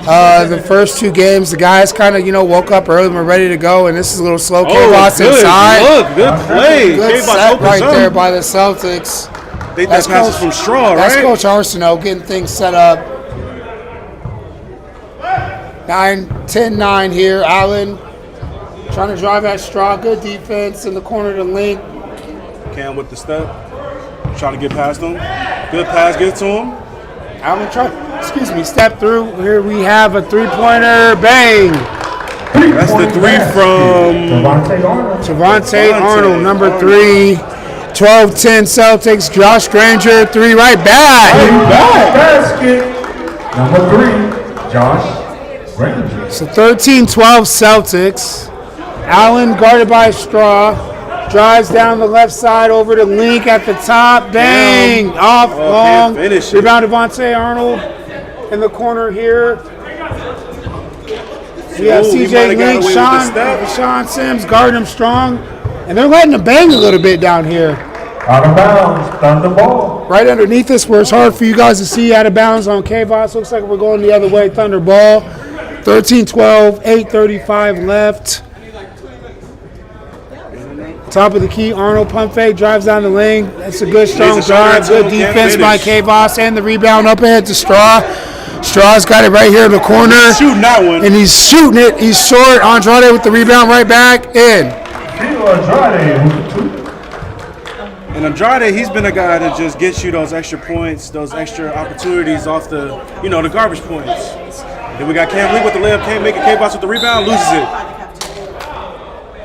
The first 2 games, the guys kind of, woke up early and were ready to go, and this is a little slow. Kavos good inside. look, good play. Good Kavos set opens right up. there by the Celtics. I think that pass is from Straw, right? That's Coach Arsenault getting things set up. 10-9 here. Allen trying to drive at Straw. Good defense in the corner to Link. Cam with the step. Trying to get past him. Good pass, get to him. Allen step through. Here we have a 3-pointer. Bang. That's the 3 from Javante Arnold, number 3. 12-10 Celtics. Josh Granger, 3 right back. Basket. Number 3, Josh Granger. So 13-12 Celtics. Allen guarded by Straw. Drives down the left side over to Link at the top. Bang! Off long. Rebound Devontae Arnold in the corner here. We have CJ Link, Sean Sims guarding him strong. And they're letting him bang a little bit down here. Out of bounds, Thunder ball. Right underneath us where it's hard for you guys to see, out of bounds on Kavos. Looks like we're going the other way. Thunder ball. 13-12, 8:35 left. Top of the key, Arnold pump fake, drives down the lane. That's a good, strong drive. Good defense by Kavos, and the rebound up ahead to Straw. Straw's got it right here in the corner. He's shooting that one. And he's shooting it. He's short. Andrade with the rebound right back. In. And Andrade, he's been a guy that just gets you those extra points, those extra opportunities off the, the garbage points. Then we got Cam Lee with the layup, can't make it. Kavos with the rebound, loses it.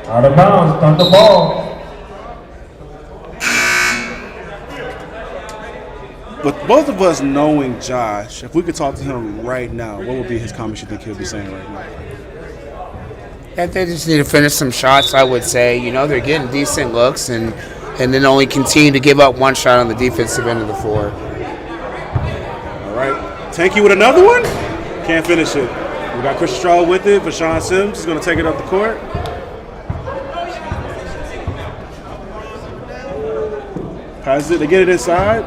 Out of bounds, Thunder ball. But both of us knowing Josh, if we could talk to him right now, what would be his comments you think he'll be saying right now? That they just need to finish some shots, I would say. They're getting decent looks and then only continue to give up one shot on the defensive end of the floor. All right. Tanky with another one? Can't finish it. We got Chris Straw with it, but Sean Sims is going to take it up the court. Passes it, they get it inside.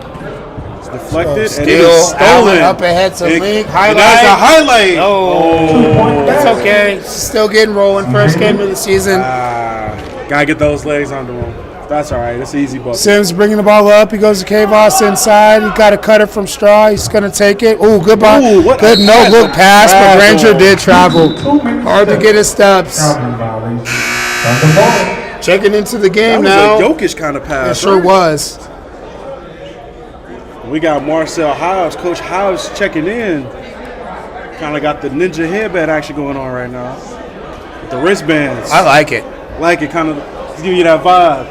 It's deflected, and it is stolen. Up ahead to Link. Highlight. That's a highlight. Oh, that's okay. Still getting rolling. First game of the season. Gotta get those legs under him. That's all right. That's an easy bucket. Sims bringing the ball up. He goes to Kavos inside. He got a cutter from Straw. He's going to take it. Ooh, good ball. Good no-look pass, but Granger did travel. Hard to get his steps. Checking into the game now. That was a Jokic kind of pass. It sure was. We got Marcel Hobbs, Coach Hobbs checking in. Kind of got the ninja headband action going on right now. With the wristbands. I like it. Like it, kind of give you that vibe.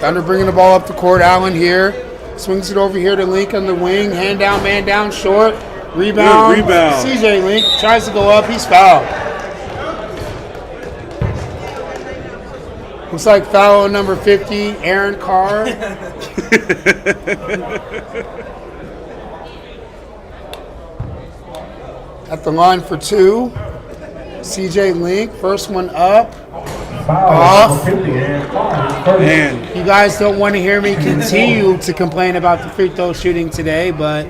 Thunder bringing the ball up the court. Allen here. Swings it over here to Link on the wing. Hand down, man down, short. Rebound. Good rebound. CJ Link tries to go up. He's fouled. Looks like foul on number 50, Aaron Carr. At the line for 2. CJ Link, first one up. Off. Man. You guys don't want to hear me continue to complain about the free throw shooting today, but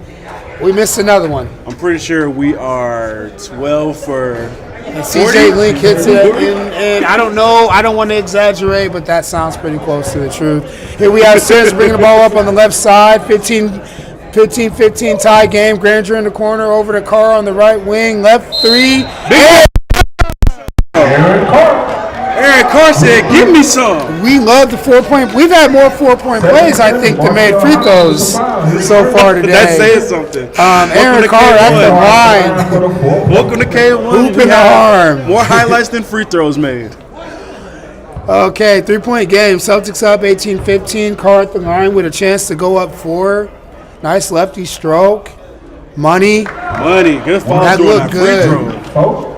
we missed another one. I'm pretty sure we are 12 for. And CJ Link hits it, and I don't know, I don't want to exaggerate, but that sounds pretty close to the truth. Here we have Sims bringing the ball up on the left side, 15-15 tie game. Granger in the corner, over to Carr on the right wing, left 3. Aaron Carr said, "Give me some." We love the 4-point. We've had more 4-point plays, I think, than made free throws so far today. That's saying something. Aaron Carr at the line. Welcome to K1. Hoop in the arm. More highlights than free throws made. Okay, 3-point game. Celtics up 18-15. Carr at the line with a chance to go up 4. Nice lefty stroke. Money. Good fall That through on looked that free good. throw.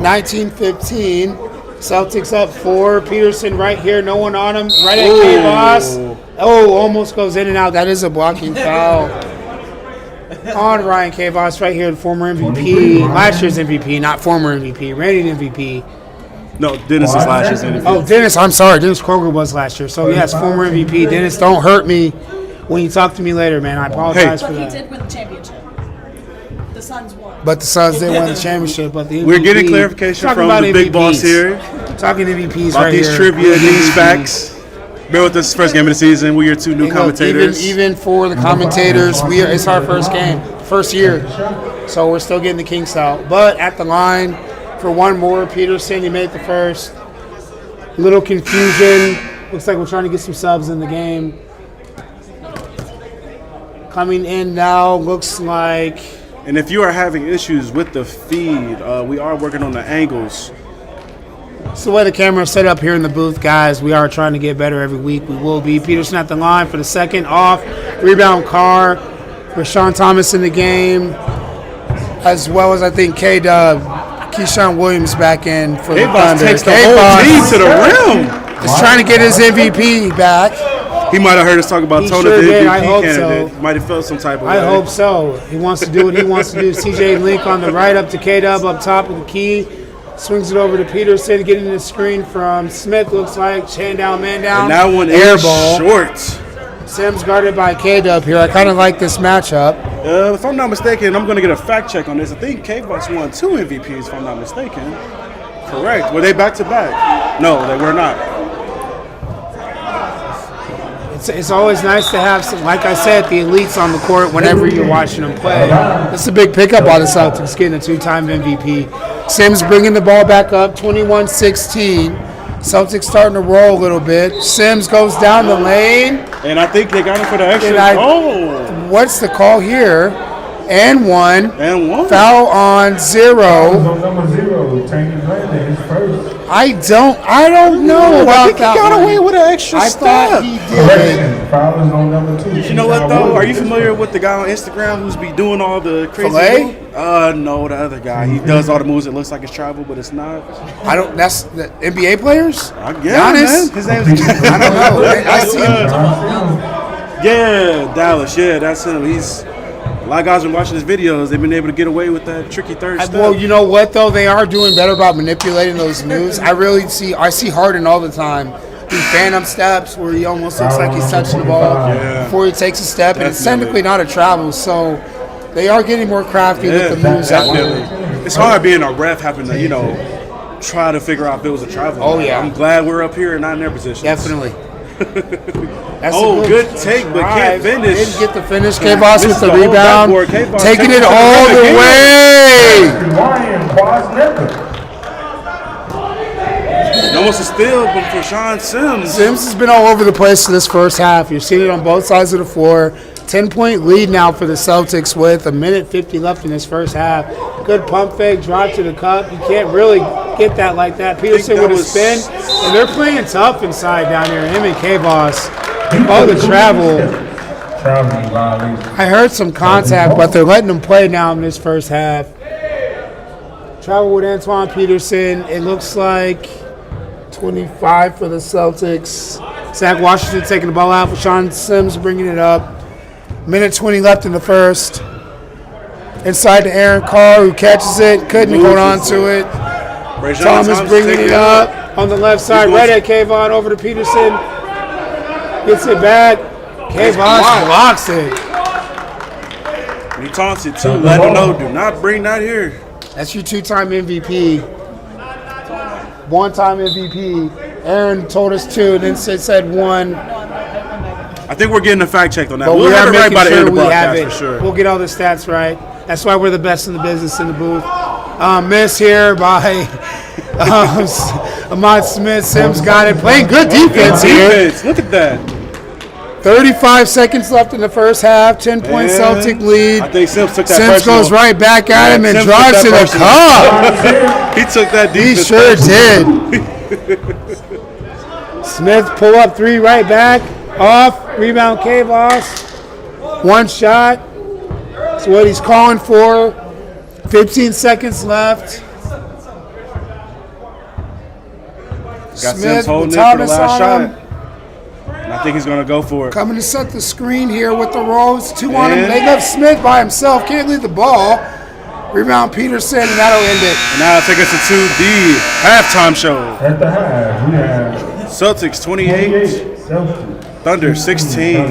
19-15. Celtics up 4. Peterson right here. No one on him. Right at K-Boss. Oh, almost goes in and out. That is a blocking foul. On Ryan K-Boss right here, the former MVP. Last year's MVP, not former MVP. Reigning MVP. No, Dennis is last year's MVP. Oh, Dennis, I'm sorry. Dennis Kroger was last year. So, yes, former MVP. Dennis, don't hurt me when you talk to me later, man. I apologize for But he that. did win the championship. The Suns won. But the Suns did win the championship. But the MVP, We're getting clarification talking from about the big boss MVPs. here Talking MVPs about right these here. trivia, these MVP. facts. Bear with us, first game of the season. We are 2 new Look, commentators. Even for the commentators, it's our first game, first year. So we're still getting the kinks out. But at the line for one more, Peterson, he made the first. Little confusion. Looks like we're trying to get some subs in the game. Coming in now, looks like. And if you are having issues with the feed, we are working on the angles. It's the way the camera's set up here in the booth, guys. We are trying to get better every week. We will be. Peterson at the line for the second off. Rebound Carr. Rashawn Thomas in the game. As well as, I think, K-Dub. Keyshawn Williams back in for the K-Boss Thunder. takes the whole team to the rim. He's trying to get his MVP back. He might have heard us talk about He Tony sure the did. MVP I hope candidate. so. Might have felt some type of I way. hope so. He wants to do what he wants to do. CJ Link on the right up to K-Dub up top of the key. Swings it over to Peterson, getting the screen from Smith. Looks like hand down, man down. And that one air is ball. short. Sims guarded by K-Dub here. I kind of like this matchup. If I'm not mistaken, I'm going to get a fact check on this. I think K-Box won 2 MVPs, if I'm not mistaken. Correct. Were they back to back? No, they were not. It's always nice to have some, like I said, the elites on the court whenever you're watching them play. It's a big pickup by the Celtics getting a 2-time MVP. Sims bringing the ball back up, 21-16. Celtics starting to roll a little bit. Sims goes down the lane. And I think they got him for the extra. What's the call here? And one. Foul on 0. Number 0, Tangy Brandon, his first. I don't know about I think he that got one. away with an extra I step. thought he did. Correction, foul is on number 2. You know what though? Are you familiar with the guy on Instagram who's be doing all the crazy Filet? moves? No, the other guy. He does all the moves. It looks like it's travel, but it's not. That's the NBA players? Yeah, Giannis? man. His name's. I don't know. I see him. Yeah, Dallas. Yeah, that's him. A lot of guys been watching his videos. They've been able to get away with that tricky third step. Well, you know what though? They are doing better about manipulating those moves. I see Harden all the time do phantom steps where he almost looks like he's touching the ball before he takes a step, and it's technically not a travel. So they are getting more crafty with the moves. It's hard being a ref having to, try to figure out if it was a travel. Oh, yeah. I'm glad we're up here and not in their position. Definitely. That's good take, but can't finish. Didn't get the finish. K-Boss with Missed the the whole rebound. backboard. K-Boss Taking takes it it all the again. way. Ryan Quasnether. Almost a steal, but for Sean Sims. Sims has been all over the place for this first half. You're seeing it on both sides of the floor. 10-point lead now for the Celtics with 1:50 left in this first half. Good pump fake, drive to the cup. You can't really get that like that. Peterson with a spin. And they're playing tough inside down here. Him and K-Boss. Oh, the travel. Traveling violation. I heard some contact, but they're letting them play now in this first half. Travel with Antoine Peterson. It looks like 25 for the Celtics. Zach Washington taking the ball out for Sean Sims, bringing it up. 1:20 left in the first. Inside to Aaron Carr, who catches it. Couldn't hold on to it. Thomas bringing it up on the left side. Right at Kayvon, over to Peterson. Gets it back. Kayvon blocks it. He taunts it too. Let him know, do not bring that here. That's your 2-time MVP. 1-time MVP. Aaron told us 2, and then said 1. I think we're getting a fact checked on that. But We'll have it right by the end of the we have broadcast it. for sure. We'll get all the stats right. That's why we're the best in the business in the booth. Miss here by Ahmad Smith, Sims got it. Playing good defense here. Defense. Look at that. 35 seconds left in the first half. 10-point Celtic lead. I think Sims took that Sims personal. goes right back at him and Sims drives to took the that cup. He took that He defense. sure did. Smith pull up three right back. Off. Rebound K-Boss. One shot. That's what he's calling for. 15 seconds left. Got Smith Sims holding with it for the Thomas last on him. shot. And I think he's going to go for it. Coming to set the screen here with the rolls. Two on him. And- They left Smith by himself. Can't leave the ball. Rebound Peterson, and that'll end it. And now take us into the halftime show. At the half, we have Celtics 28, Celtics. Thunder 16.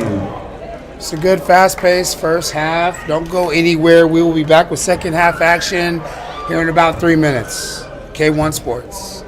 It's a good fast-paced first half. Don't go anywhere. We will be back with second half action here in about 3 minutes. K1 Sports.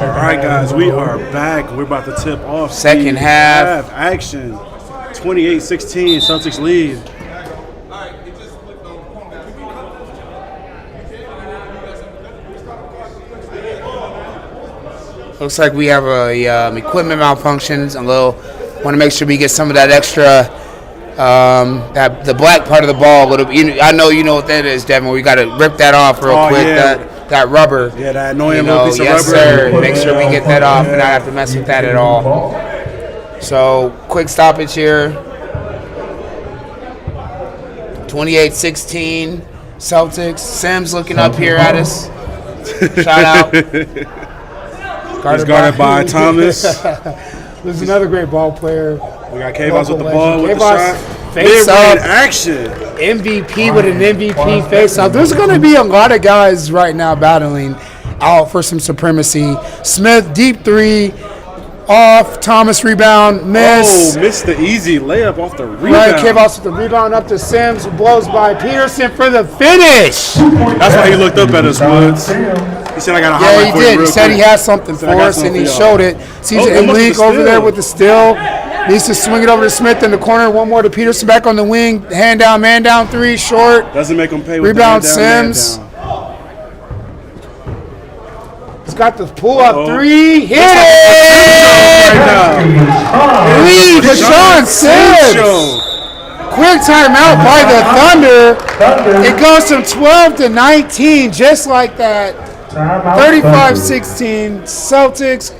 All right, guys, we are back. We're about to tip off Second the half action. 28-16, Celtics lead. Looks like we have a equipment malfunctions. Want to make sure we get some of that extra, the black part of the ball. I know you know what that is, Devin. We got to rip that off real quick. Yeah. That rubber. Yeah, that annoying little piece of yes, rubber. Yes, sir. Make sure we get that off and not have to mess with that at all. So, quick stoppage here. 28-16, Celtics. Sims looking up here at us. Shout out. He's guarded by Thomas. This is another great ball player. We got Kavos with the ball with the shot. Face up. Action. MVP with an MVP face off. There's going to be a lot of guys right now battling out for some supremacy. Smith, deep three, off. Thomas, rebound, miss. Oh, missed the easy layup off the rebound. Right, Kavos with the rebound up to Sims, who blows by Peterson for the finish. That's why he looked up at us, Woods. He said, I got a highlight Yeah, for he you did. real He said quick. he has something for us, and he showed it. Sees it in Link over there with the steal. Needs to swing it over to Smith in the corner. One more to Peterson back on the wing. Hand down, man down, three, short. Doesn't make him pay with Rebound the hand down, Sims. man down. He's got the pull-up three. Hit Right it! Lead to Sean Sims. Quick timeout by the Thunder. It goes from 12 to 19, just like that. 35-16, Celtics.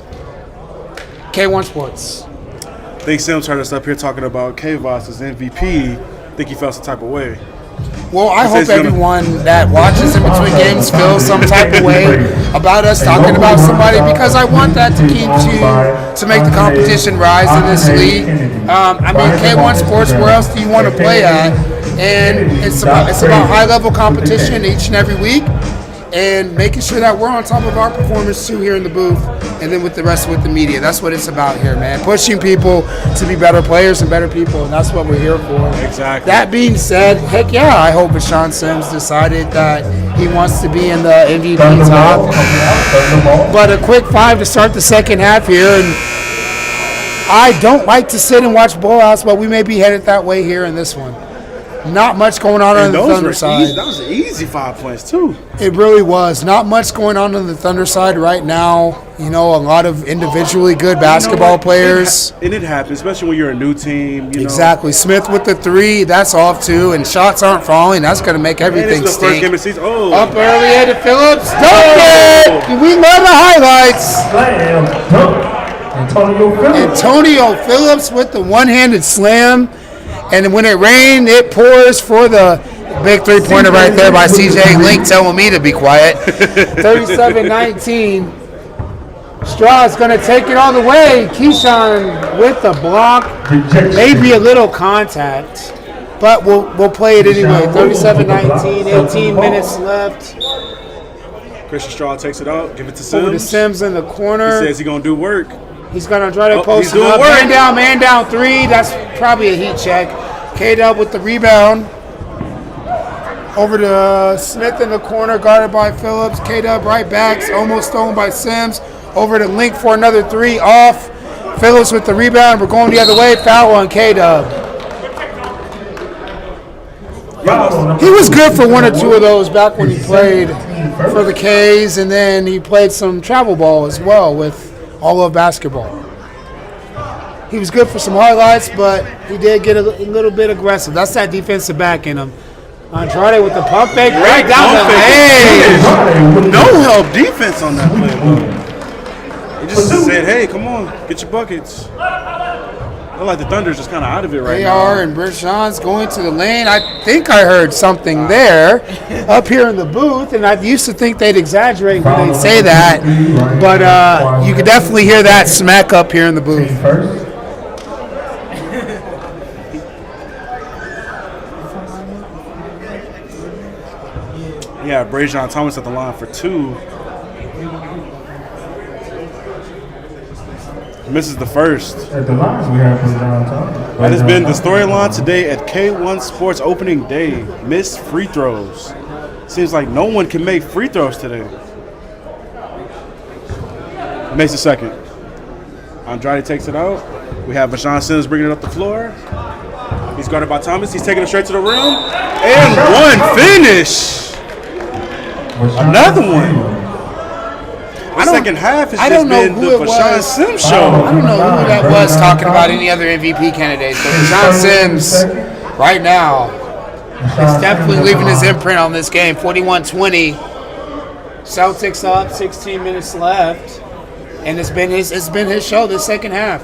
K1 Sports. I think Sims heard us up here talking about Kavos as MVP. I think he felt some type of way. Well, I He hope says he's gonna- everyone that watches in between games feels some type of way about us talking about somebody, because I want that to keep to make the competition rise in this league. I mean, K1 Sports, where else do you want to play at? And it's about high-level competition each and every week, and making sure that we're on top of our performance too here in the booth, and then with the rest with the media. That's what it's about here, man. Pushing people to be better players and better people, and that's what we're here for. Exactly. That being said, heck yeah, I hope Sean Sims decided that he wants to be in the MVP top. But a quick 5 to start the second half here, and I don't like to sit and watch blowouts, but we may be headed that way here in this one. Not much going on the Thunder side. That was an easy 5 points, too. It really was. Not much going on the Thunder side right now. You know, a lot of individually good basketball players. And it happens, especially when you're a new team. You know. Exactly. Smith with the three. That's off, too. And shots aren't falling. That's going to make everything And it's the first stink. game of the season. Oh. Up early, Eddie Phillips. Dunk it! We love the highlights. Antonio Phillips with the one-handed slam. And when it rained, it pours for the big three-pointer right there by CJ Link telling me to be quiet. 37-19. Straw's going to take it all the way. Keyshawn with the block. Maybe a little contact, but we'll play it anyway. 37-19, 18 minutes left. Christian Straw takes it out, give it to Sims. Over to Sims in the corner. He says he's going to do work. He's going to try to post he's it up. doing work. Man down three. That's probably a heat check. K-Dub with the rebound. Over to Smith in the corner, guarded by Phillips. K-Dub right back, almost stolen by Sims. Over to Link for another three, off. Phillips with the rebound. We're going the other way. Foul on K-Dub. He was good for one or two of those back when he played for the K's, and then he played some travel ball as well with all of basketball. He was good for some highlights, but he did get a little bit aggressive. That's that defensive back in him. Andrade with the pump fake right down the lane. No help defense on that play, bro. He just said, hey, come on, get your buckets. I feel like the Thunder's just kind of out of it right now. They are, and Bergeron's going to the lane. I think I heard something there up here in the booth, and I used to think they'd exaggerate when they'd say that, but you could definitely hear that smack up here in the booth. Yeah, Brazion Thomas at the line for two. Misses the first. At the lines we have Brazion Thomas. That has been the storyline today at K1 Sports opening day. Missed free throws. Seems like no one can make free throws today. Makes the second. Andrade takes it out. We have Vashawn Sims bringing it up the floor. He's guarded by Thomas. He's taking it straight to the rim. And one finish. Another one. The second half has just been the Vashawn Sims show. I don't know who that was talking about any other MVP candidates, but Vashawn Sims right now is definitely leaving his imprint on this game. 41-20. Celtics up, 16 minutes left, and it's been his show this second half.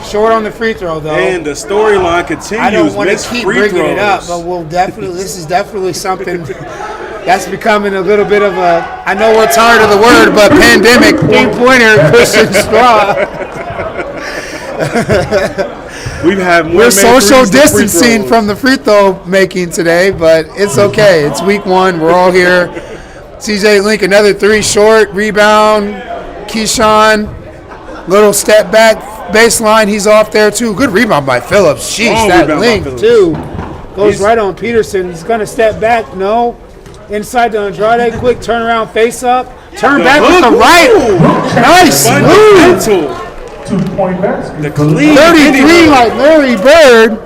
Short on the free throw though. And the storyline continues. I don't want to keep bringing it up, but this is definitely something that's becoming a little bit of a, I know we're tired of the word, but pandemic three-pointer Christian Straw. We're social distancing from the free throw making today, but it's okay. It's week one. We're all here. CJ Link, another three short. Rebound. Keyshawn, little step back baseline. He's off there too. Good rebound by Phillips. Sheesh, that Link too. Goes right on Peterson. He's going to step back. No. Inside to Andrade. Quick turnaround face up. Turn back with the right. Nice move. 2-point basket. The clean 33 like Larry Bird.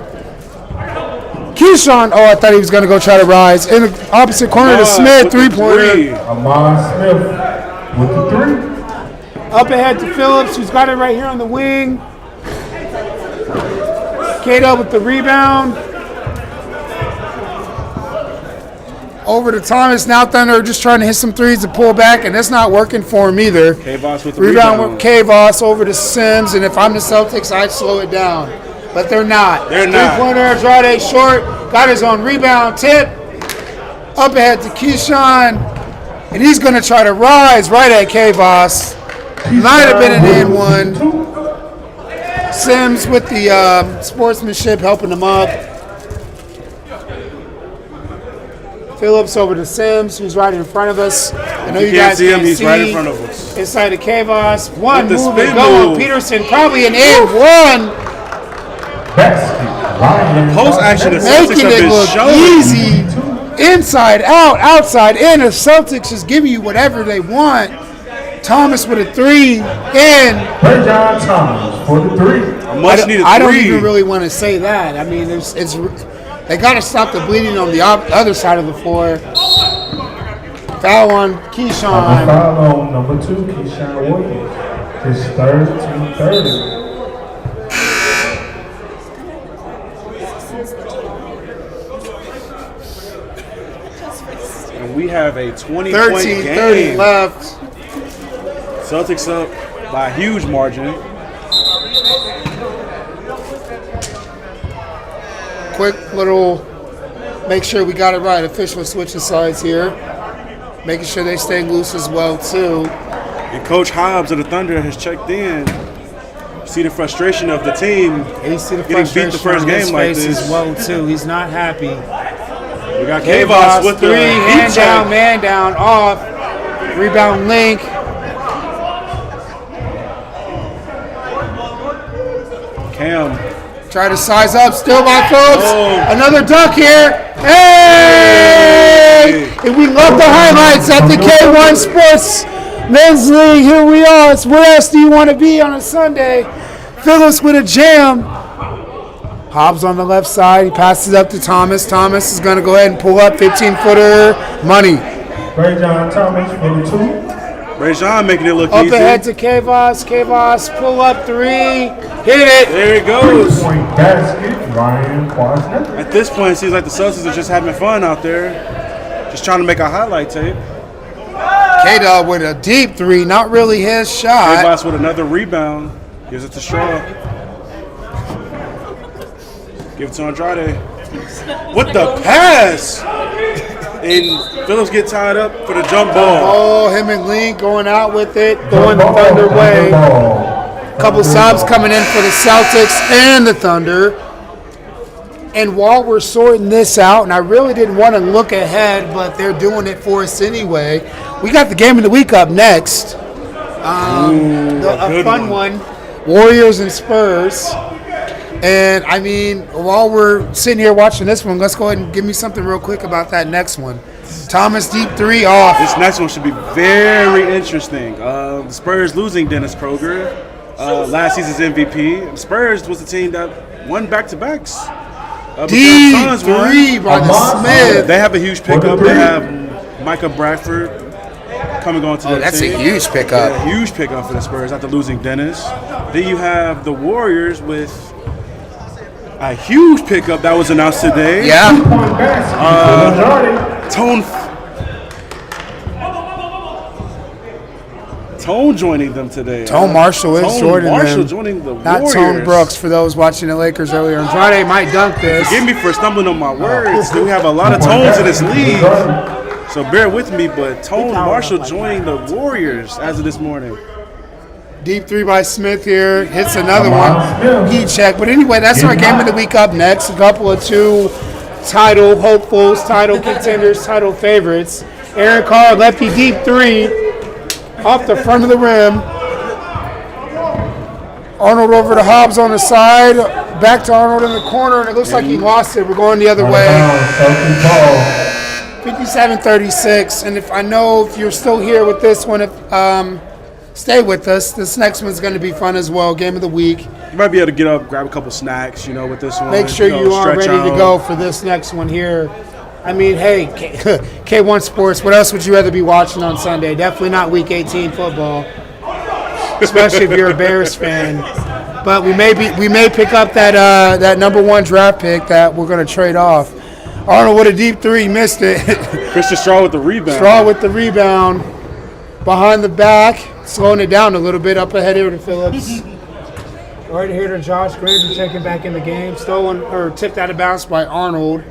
Keyshawn, I thought he was going to go try to rise. In the opposite corner to Smith, three-pointer. Ahmad Smith with the three. Up ahead to Phillips, who's got it right here on the wing. Kato with the rebound. Over to Thomas. Now Thunder just trying to hit some threes to pull back, and that's not working for him either. K-Voss with the rebound. rebound. With K-Voss over to Sims, and if I'm the Celtics, I'd slow it down. But they're not. They're not. Three-pointer, Andrade short. Got his own rebound tip. Up ahead to Keyshawn, and he's going to try to rise right at K-Voss. Might have been an and one. Sims with the sportsmanship helping him up. Phillips over to Sims, who's right in front of us. I know you guys see him. can't He's see. right in front of us. Inside of Kavos. One With the move and spin go on move. Peterson. Probably an and one. Post action, the Celtics Making have it been look showing. easy. Inside out, outside in. The Celtics just give you whatever they want. Thomas with a three. And John Thomas for the three. A much needed I don't three. even really want to say that. I mean, it's they got to stop the bleeding on the other side of the floor. Foul on Keyshawn. Foul on number 2, Keyshawn Williams. His third, team 30. And we have a 20-point 13-30 game. left. Celtics up by a huge margin. Quick little, make sure we got it right. Official switching sides here. Making sure they stay loose as well, too. And Coach Hobbs of the Thunder has checked in. See the frustration of the team You see the getting beat frustration the first on his game like face this. as well, too. He's not happy. We got K-Voss with three, the hand heat down, check. man down, off. Rebound Link. Cam. Try to size up, still by Phillips. Oh. Another dunk here. Hey! And we love the highlights at the K1 Sports Men's League. Here we are. It's where else do you want to be on a Sunday? Phillips with a jam. Hobbs on the left side. He passes up to Thomas. Thomas is going to go ahead and pull up 15-footer. Money. Ray John Thomas for the 2. Rajon making it look Up easy. ahead to Kavos. Kavos, pull up three. Hit it. There it goes. 3-point basket, Ryan Quasner. At this point, it seems like the Celtics are just having fun out there. Just trying to make a highlight tape. K-Dub with a deep three. Not really his shot. K-Voss with another rebound. Gives it to Straw. Give it to Andrade. With the pass! And Phillips get tied up for the jump ball. Oh, him and Link going out with it, going the Thunder way. Couple subs coming in for the Celtics and the Thunder. And while we're sorting this out, and I really didn't want to look ahead, but they're doing it for us anyway, we got the game of the week up next. A fun one. Warriors and Spurs. And, I mean, while we're sitting here watching this one, let's go ahead and give me something real quick about that next one. Thomas deep three off. This next one should be very interesting. The Spurs losing Dennis Kroger, last season's MVP. The Spurs was the team that won back-to-backs. Deep three by the Smith. They have a huge pickup. They have Micah Bradford coming on to the that's team. a huge pickup. Yeah, huge pickup for the Spurs after losing Dennis. Then you have the Warriors with a huge pickup that was announced today. Yeah. Tone joining them today. Tone Marshall is joining Marshall them. joining the Not Warriors. Tone Brooks for those watching the Lakers earlier. Andrade might dunk this. Forgive me for stumbling on my words. We have a lot of Tones in this league, so bear with me. But Tone Marshall joining the Warriors as of this morning. Deep three by Smith here. Hits another one. Heat check. But anyway, that's our game of the week up next. A couple of two title hopefuls, title contenders, title favorites. Aaron Carr, lefty deep three. Off the front of the rim. Arnold over to Hobbs on the side. Back to Arnold in the corner, and it looks like he lost it. We're going the other way. 57-36. And if you're still here with this one, stay with us. This next one's going to be fun as well. Game of the week. You might be able to get up, grab a couple snacks, with this one. Make sure you are ready to go for this next one here. I mean, hey, K1 Sports, what else would you rather be watching on Sunday? Definitely not Week 18 football, especially if you're a Bears fan. But we may pick up that number one draft pick that we're going to trade off. Arnold with a deep three, missed it. Christian Straw with the rebound. Straw with the rebound. Behind the back, slowing it down a little bit, up ahead here to Phillips. Right here to Josh Granger checking back in the game. Stolen or tipped out of bounds by Arnold.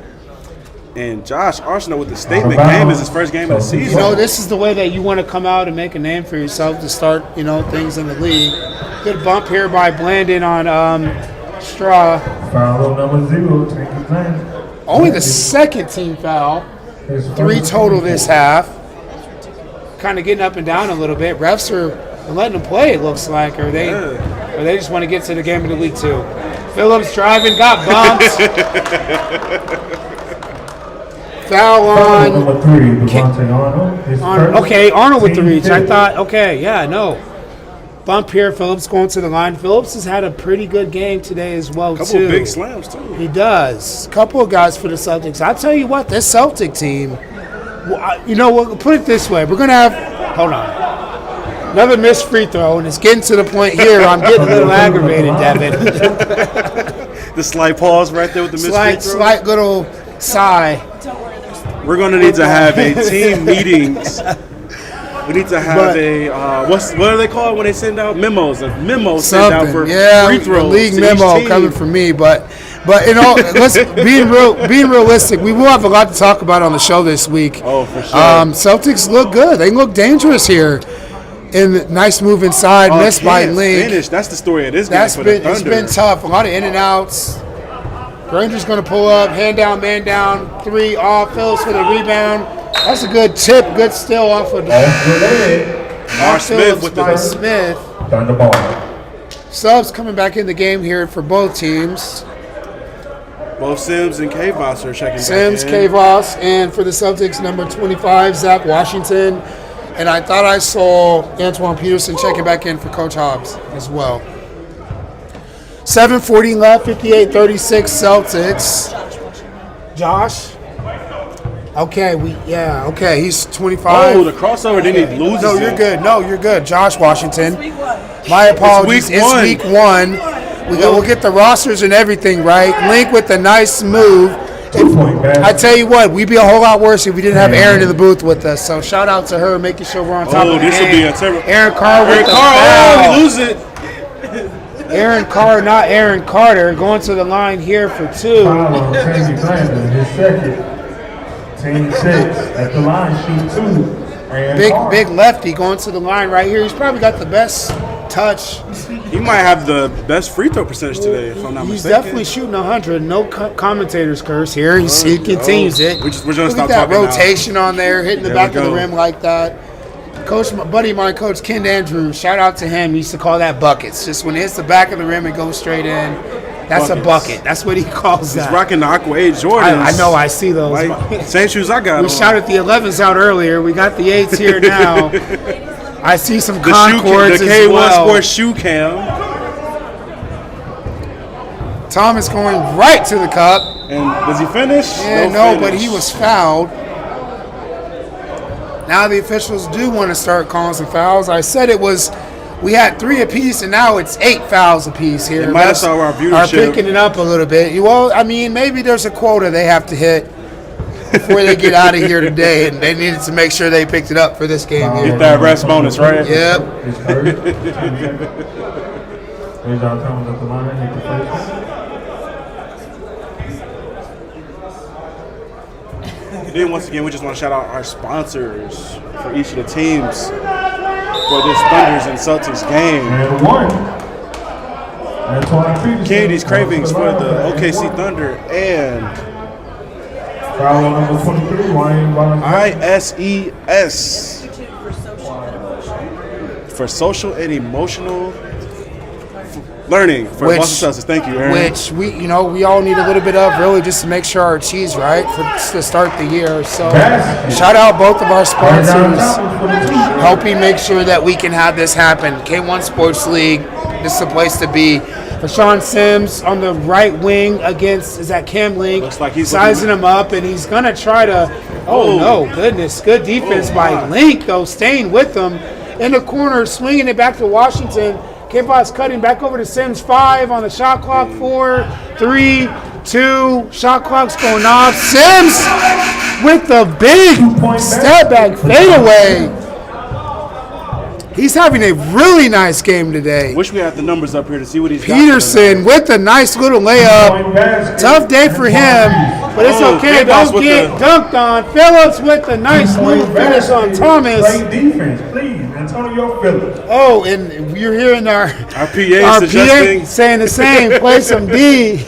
And Josh Arsenal with the statement game is his first game of the season. This is the way that you want to come out and make a name for yourself to start, things in the league. Good bump here by Blandon on Straw. Foul number 0, take his name. Only the second team foul. 3 total this half. Kind of getting up and down a little bit. Refs are letting them play, it looks like, or they just want to get to the game of the week too. Phillips driving, got bumped. Foul on. Number 3, Devontae Arnold. Okay, Arnold with the reach. I thought, no. Bump here. Phillips going to the line. Phillips has had a pretty good game today as well, Couple of big slams, too. He does. Couple of guys for the Celtics. I'll tell you what, this Celtic team, we'll put it this way. We're going to have, hold on, another missed free throw, and it's getting to the point here where I'm getting a little aggravated, Devin. The slight pause right there with the missed free throw. Slight little sigh. We're going to need to have a team meetings. We need to have what do they call it when they send out memos? A memo sent out for free throws. A league memo coming from me, but being realistic, we will have a lot to talk about on the show this week. Oh, for sure. Celtics look good. They look dangerous here. And nice move inside, missed by Link. Finish. That's the story of this game for the Thunder. It's been tough. A lot of in and outs. Granger's going to pull up, hand down, man down, 3 off. Phillips for the rebound. That's a good tip, good steal off of Smith with the Smith. Turn the ball. Subs coming back in the game here for both teams. Both Sims and K-Voss are checking Sims, back in. K-Voss, and for the Celtics, number 25, Zach Washington. And I thought I saw Antoine Peterson checking back in for Coach Hobbs as well. 7:40 left, 58-36 Celtics. Josh? Okay, he's 25. Oh, the crossover, then he loses. No, you're good. Josh Washington. My apologies. It's week one. We'll get the rosters and everything right. Link with a nice move. I tell you what, we'd be a whole lot worse if we didn't have Aaron in the booth with us. So shout out to her, making sure we're on top of the game. This would be a terrible. Aaron Carr with the foul. We lose it. Aaron Carr, not Aaron Carter, going to the line here for 2. Foul on Jamie Blandon, his second. Team 6 at the line, shoot 2. Big lefty going to the line right here. He's probably got the best touch. He might have the best free throw percentage today, if I'm not mistaken. He's definitely shooting 100. No commentators curse here. He continues it. We're gonna stop that talking rotation now. on there, hitting the back of the rim like that. My buddy of mine, Coach Ken Andrews, shout out to him. He used to call that buckets. Just when it hits the back of the rim, it goes straight in. That's a Buckets. bucket. That's what he calls He's that. rocking the Aqua 8 Jordans. I know. I see those. Like, same shoes I got We on. shouted the 11s out earlier. We got the 8s here now. I see some the Concords the as K1 well. Sports shoe cam. Thomas going right to the cup. And does he finish? Yeah, no, but he was fouled. Now the officials do want to start calling some fouls. I said we had 3 apiece, and now it's 8 fouls apiece here. They might have saw our viewership. Are picking it up a little bit. Well, I mean, maybe there's a quota they have to hit before they get out of here today, and they needed to make sure they picked it up for this game here. Get that rest bonus, right? Yep. Here's our coming up the line. Hit the first one. Then once again, we just want to shout out our sponsors for each of the teams for this Thunders and Celtics game. And 1. Antoine Peterson. Candy's Cravings for the OKC Thunder and Foul on number 23, Ryan Valentine. ISES for social and emotional learning for Boston Celtics. Thank you, Aaron. Which we all need a little bit of, really, just to make sure our cheese right to start the year. So shout out both of our sponsors, helping make sure that we can have this happen. K1 Sports League, this is the place to be. For Sean Sims on the right wing against, is that Cam Link? Looks like he's sizing him up, and he's gonna try to. Oh no, goodness, good defense by Link though, staying with him in the corner, swinging it back to Washington. K-Bot's cutting back over to Sims. 5 on the shot clock. 4, 3, 2. Shot clock's going off. Sims with the big step back fadeaway. He's having a really nice game today. Wish we had the numbers up here to see what he's got. Peterson with a nice little layup. Tough day for him, but it's okay. Don't get dunked on. Phillips with a nice little finish on Thomas. Play defense, please. Antonio Phillips. Oh, and you're hearing our PA suggesting. saying the same. Play some D.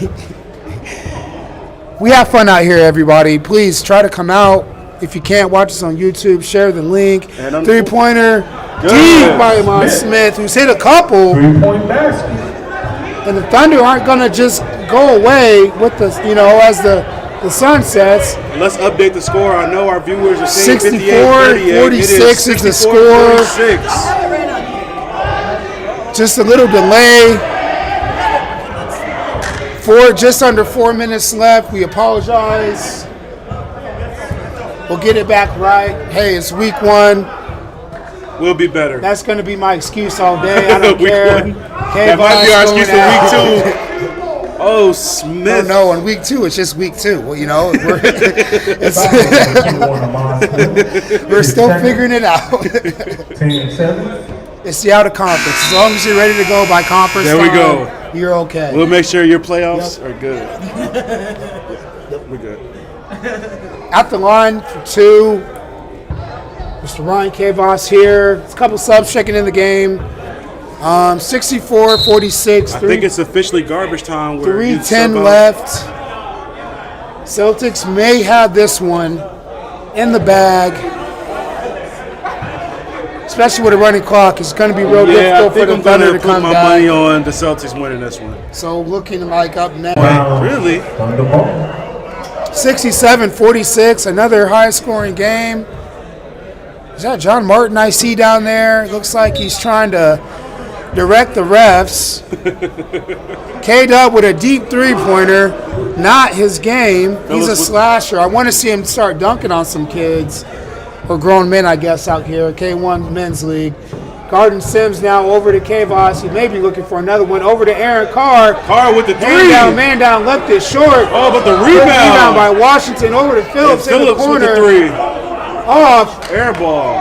We have fun out here, everybody. Please try to come out. If you can't, watch us on YouTube. Share the link. 3-pointer. Deep by Iman Smith, who's hit a couple. 3-point basket. And the Thunder aren't going to just go away with the, as the sun sets. Let's update the score. I know our viewers are saying 64-46 is the score. Just a little delay. Just under 4 minutes left. We apologize. We'll get it back right. Hey, it's week 1. We'll be better. That's going to be my excuse all day. I don't care. That might be our excuse for week 2. Oh, Smith. Oh, no, in week 2, it's just week 2. Well, we're still figuring it out. Team 7. It's the out of conference. As long as you're ready to go by conference there we time, go. You're okay. We'll make sure your playoffs are good. We're good. At the line for 2, Mr. Ryan Kavos here. A couple subs checking in the game. 64-46. I think it's officially garbage time. 3:10 left. Celtics may have this one in the bag. Especially with a running clock. It's going to be real difficult for the Thunder to come back. I think I'm going to put my money on the Celtics winning this one. So looking like up next. Really? 67-46, another high-scoring game. Is that John Martin I see down there? It looks like he's trying to direct the refs. K-Dub with a deep 3-pointer. Not his game. He's a slasher. I want to see him start dunking on some kids. Or grown men, I guess, out here. K1 Men's League. Garden Sims now over to Kavos. He may be looking for another one. Over to Aaron Carr. Carr with the 3. Man down, left it short. Oh, but the rebound. Good rebound by Washington. Over to Phillips in the corner. With the 3. Off. Air ball.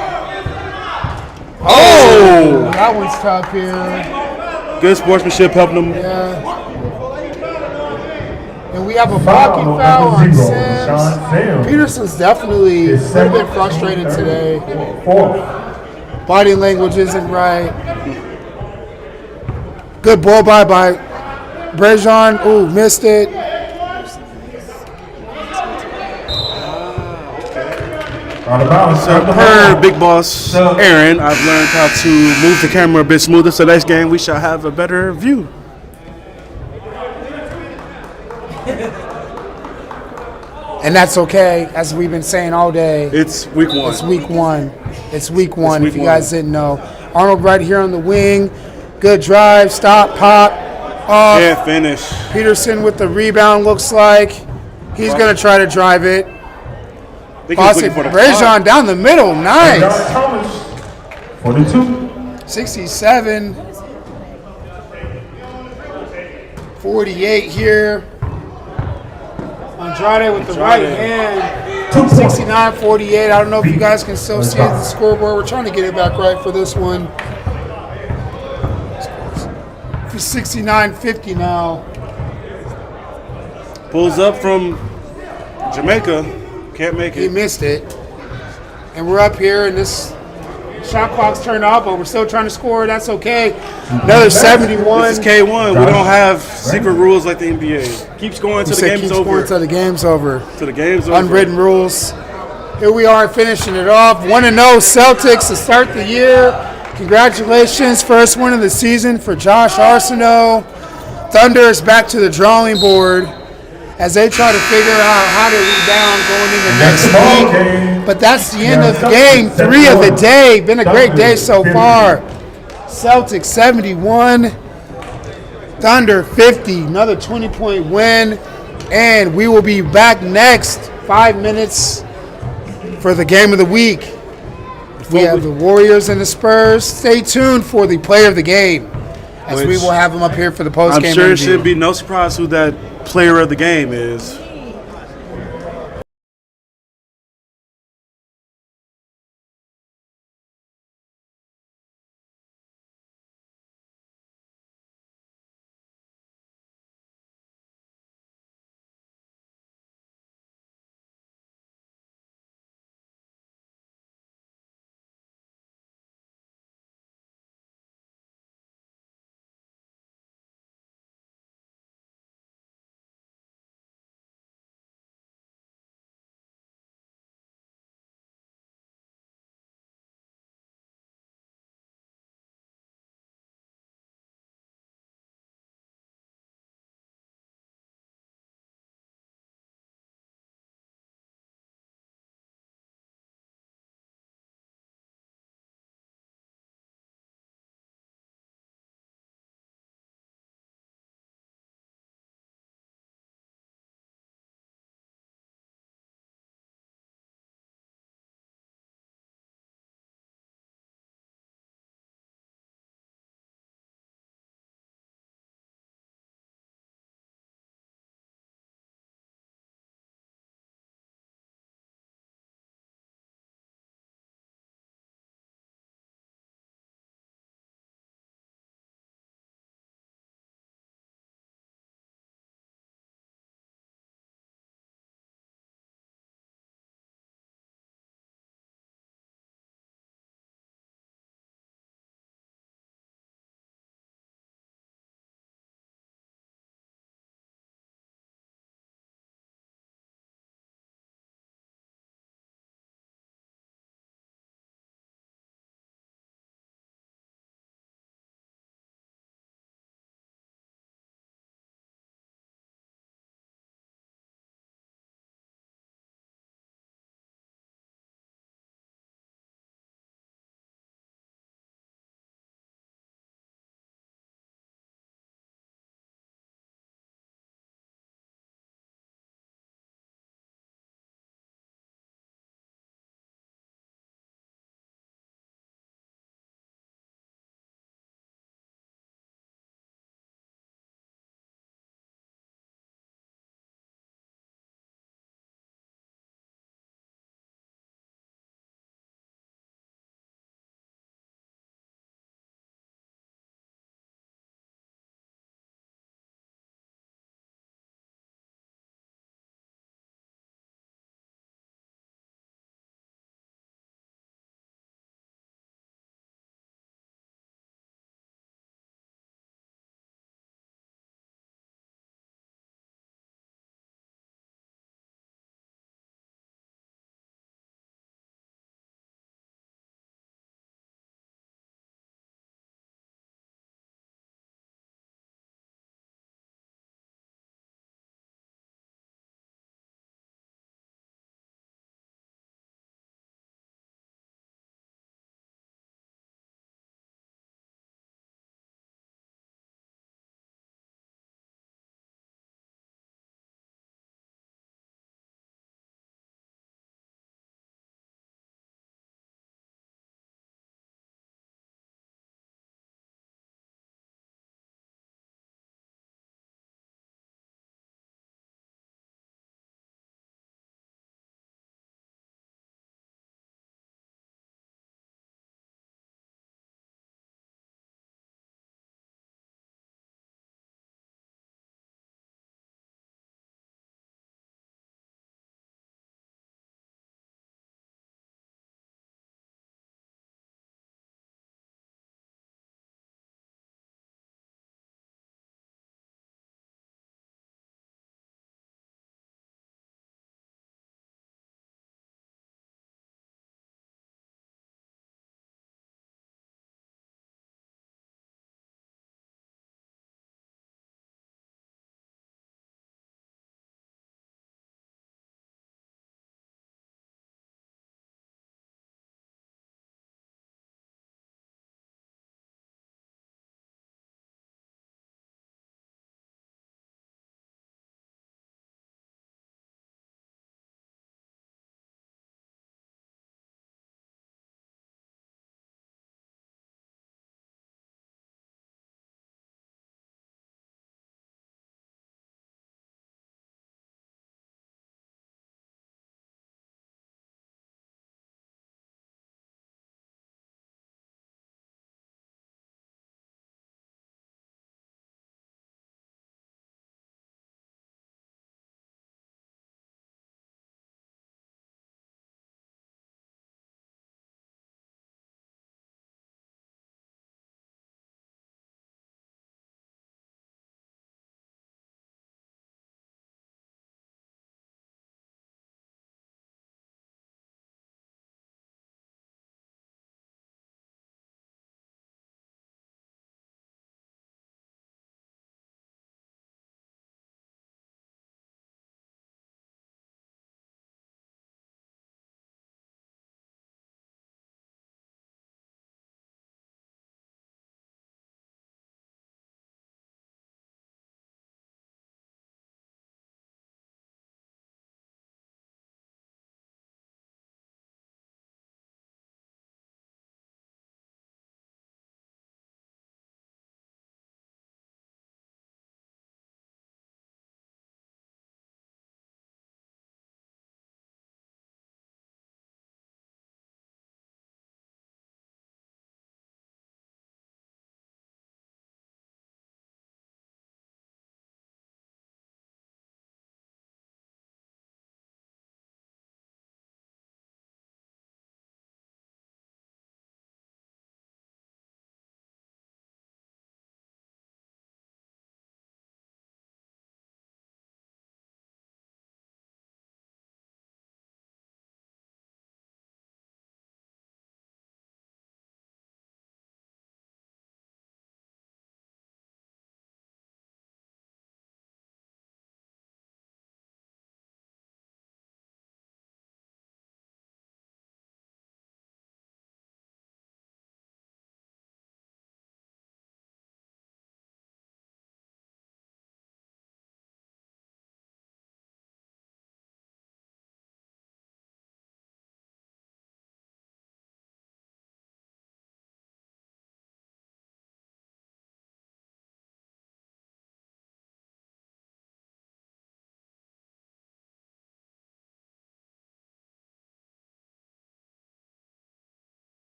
Oh! That one's tough here. Good sportsmanship helping them. Yeah. And we have a blocking foul on Sims. Peterson's definitely a little bit frustrated today. Body language isn't right. Good ball by Brejon. Ooh, missed it. So per Big Boss Aaron, I've learned how to move the camera a bit smoother. So next game we shall have a better view. And that's okay, as we've been saying all day. It's week 1. It's week 1. It's week 1, week if you 1. guys didn't know. Arnold right here on the wing. Good drive, stop, pop, off. Yeah, finish. Peterson with the rebound, looks like. He's going to try to drive it. Boston Brejon down the middle. Nice. Thomas, 42. 67. 48 here. Andrade with the right hand. 69-48. I don't know if you guys can still see the scoreboard. We're trying to get it back right for this one. 69-50 now. Pulls up from Jamaica. Can't make it. He missed it. And we're up here, and this shot clock's turned off, but we're still trying to score. That's okay. Another 71. This is K1. We don't have secret rules like the NBA. Keeps going till the game's over. Going till the game's over. Till the game's over. Unwritten rules. Here we are finishing it off. 1-0 Celtics to start the year. Congratulations. First win of the season for Josh Arsenault. Thunder is back to the drawing board as they try to figure out how to rebound going into next week. But that's the end of game 3 of the day. Been a great day so far. Celtics 71, Thunder 50. Another 20-point win. And we will be back next 5 minutes for the game of the week. We have the Warriors and the Spurs. Stay tuned for the player of the game, as we will have them up here for the post-game I'm sure interview. it should be no surprise who that player of the game is.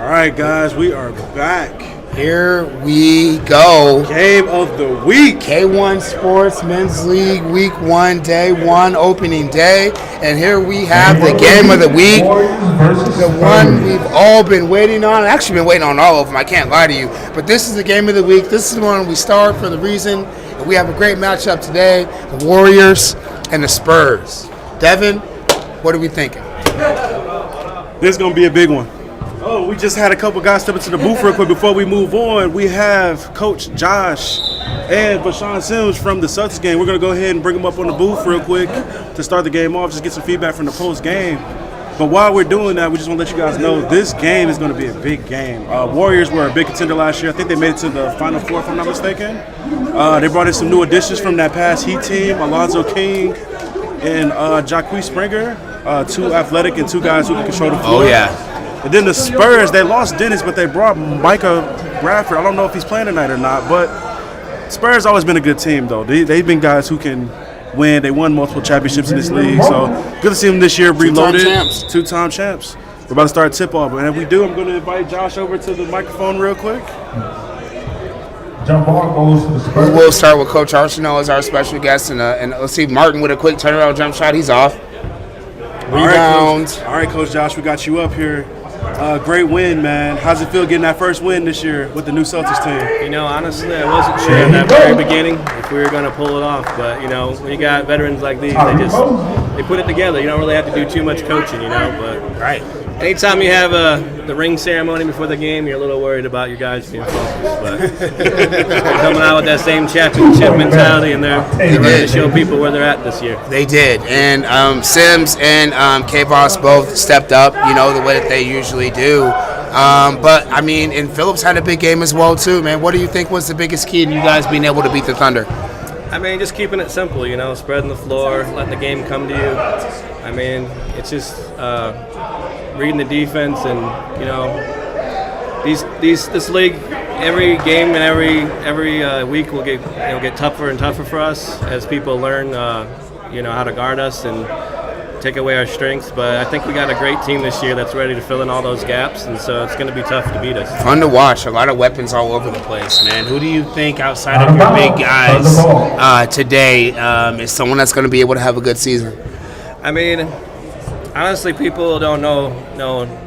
All right, guys, we are back. Here we go. Game of the week. K1 Sports Men's League Week 1, Day 1, opening day. And here we have the game of the week. The one we've all been waiting on. I've actually been waiting on all of them, I can't lie to you. But this is the game of the week. This is the one we start for the reason that we have a great matchup today. The Warriors and the Spurs. Devin, what are we thinking? This is going to be a big one. Oh, we just had a couple guys step into the booth real quick before we move on. We have Coach Josh and Vashawn Sims from the Celtics game. We're going to go ahead and bring them up on the booth real quick to start the game off, just get some feedback from the post-game. But while we're doing that, we just want to let you guys know this game is going to be a big game. Warriors were a big contender last year. I think they made it to the Final Four, if I'm not mistaken. They brought in some new additions from that past Heat team, Alonzo King and Jacque Springer, two athletic and two guys who can control the floor. Oh, yeah. And then the Spurs, they lost Dennis, but they brought Micah Bradford. I don't know if he's playing tonight or not, but Spurs always been a good team, though. They've been guys who can win. They won multiple championships in this league, so good to see them this year reloaded. Two-time champs. We're about to start tip-off, and if we do, I'm going to invite Josh over to the microphone real quick. Jump ball goes to the Spurs. We'll start with Coach Arsenault as our special guest, and let's see Martin with a quick turnaround jump shot. He's off. Rebound. All right, Coach Josh, we got you up here. Great win, man. How's it feel getting that first win this year with the new Celtics team? You know, honestly, I wasn't sure in that very beginning if we were going to pull it off. But, you know, when you got veterans like these, they put it together. You don't really have to do too much coaching, you know. But right. Anytime you have the ring ceremony before the game, you're a little worried about your guys being focused. But they're coming out with that same championship mentality, and they're ready to show people where they're at this year. They did. And Sims and K-Boss both stepped up, you know, the way that they usually do. But, I mean, and Phillips had a big game as well, too, man. What do you think was the biggest key in you guys being able to beat the Thunder? I mean, just keeping it simple, you know, spreading the floor, letting the game come to you. I mean, it's just reading the defense, and you know, this league, every game and every week will get tougher and tougher for us as people learn, how to guard us and take away our strengths. But I think we got a great team this year that's ready to fill in all those gaps, and so it's going to be tough to beat us. Fun to watch. A lot of weapons all over the place, man. Who do you think outside of your big guys today is someone that's going to be able to have a good season? I mean, honestly, people don't know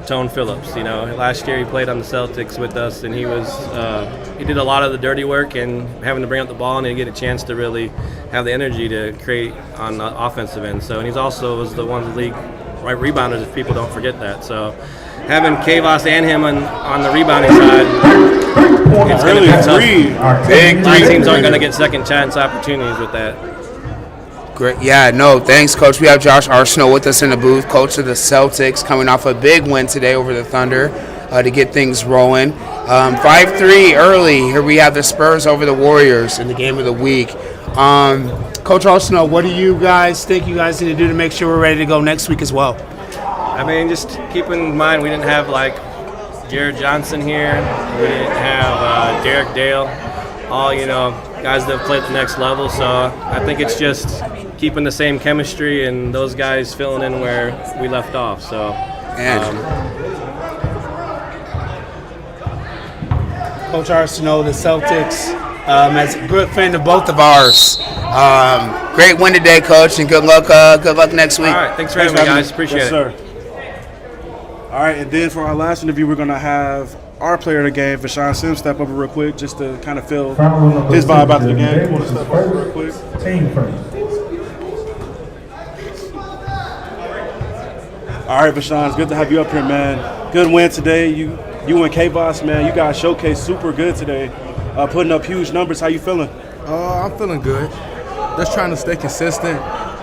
Tone Phillips. You know, last year he played on the Celtics with us, and he did a lot of the dirty work and having to bring up the ball, and he get a chance to really have the energy to create on the offensive end. So, and he's also was the one of the league right rebounders, if people don't forget that. So, having K-Voss and him on the rebounding side, it's going to be tough. Big three teams aren't going to get second chance opportunities with that. Great. Yeah, no, thanks, Coach. We have Josh Arsenault with us in the booth, coach of the Celtics, coming off a big win today over the Thunder to get things rolling. 5-3 early. Here we have the Spurs over the Warriors in the game of the week. Coach Arsenault, what do you guys think you guys need to do to make sure we're ready to go next week as well? I mean, just keep in mind we didn't have, Jared Johnson here. We didn't have Derek Dale. All, guys that have played at the next level. So I think it's just keeping the same chemistry and those guys filling in where we left off. So, Coach Arsenault, the Celtics, as a good friend of both of ours. Great win today, Coach, and good luck next week. All right, thanks for having me, guys. Appreciate it. Sir. All right, and then for our last interview, we're going to have our player of the game, Vashawn Sims, step over real quick just to kind of feel his vibe after the game. Want to step over real quick? Team first. All right, Vashawn, it's good to have you up here, man. Good win today. You and K-Boss, man, you guys showcased super good today, putting up huge numbers. How you feeling? I'm feeling good. Just trying to stay consistent,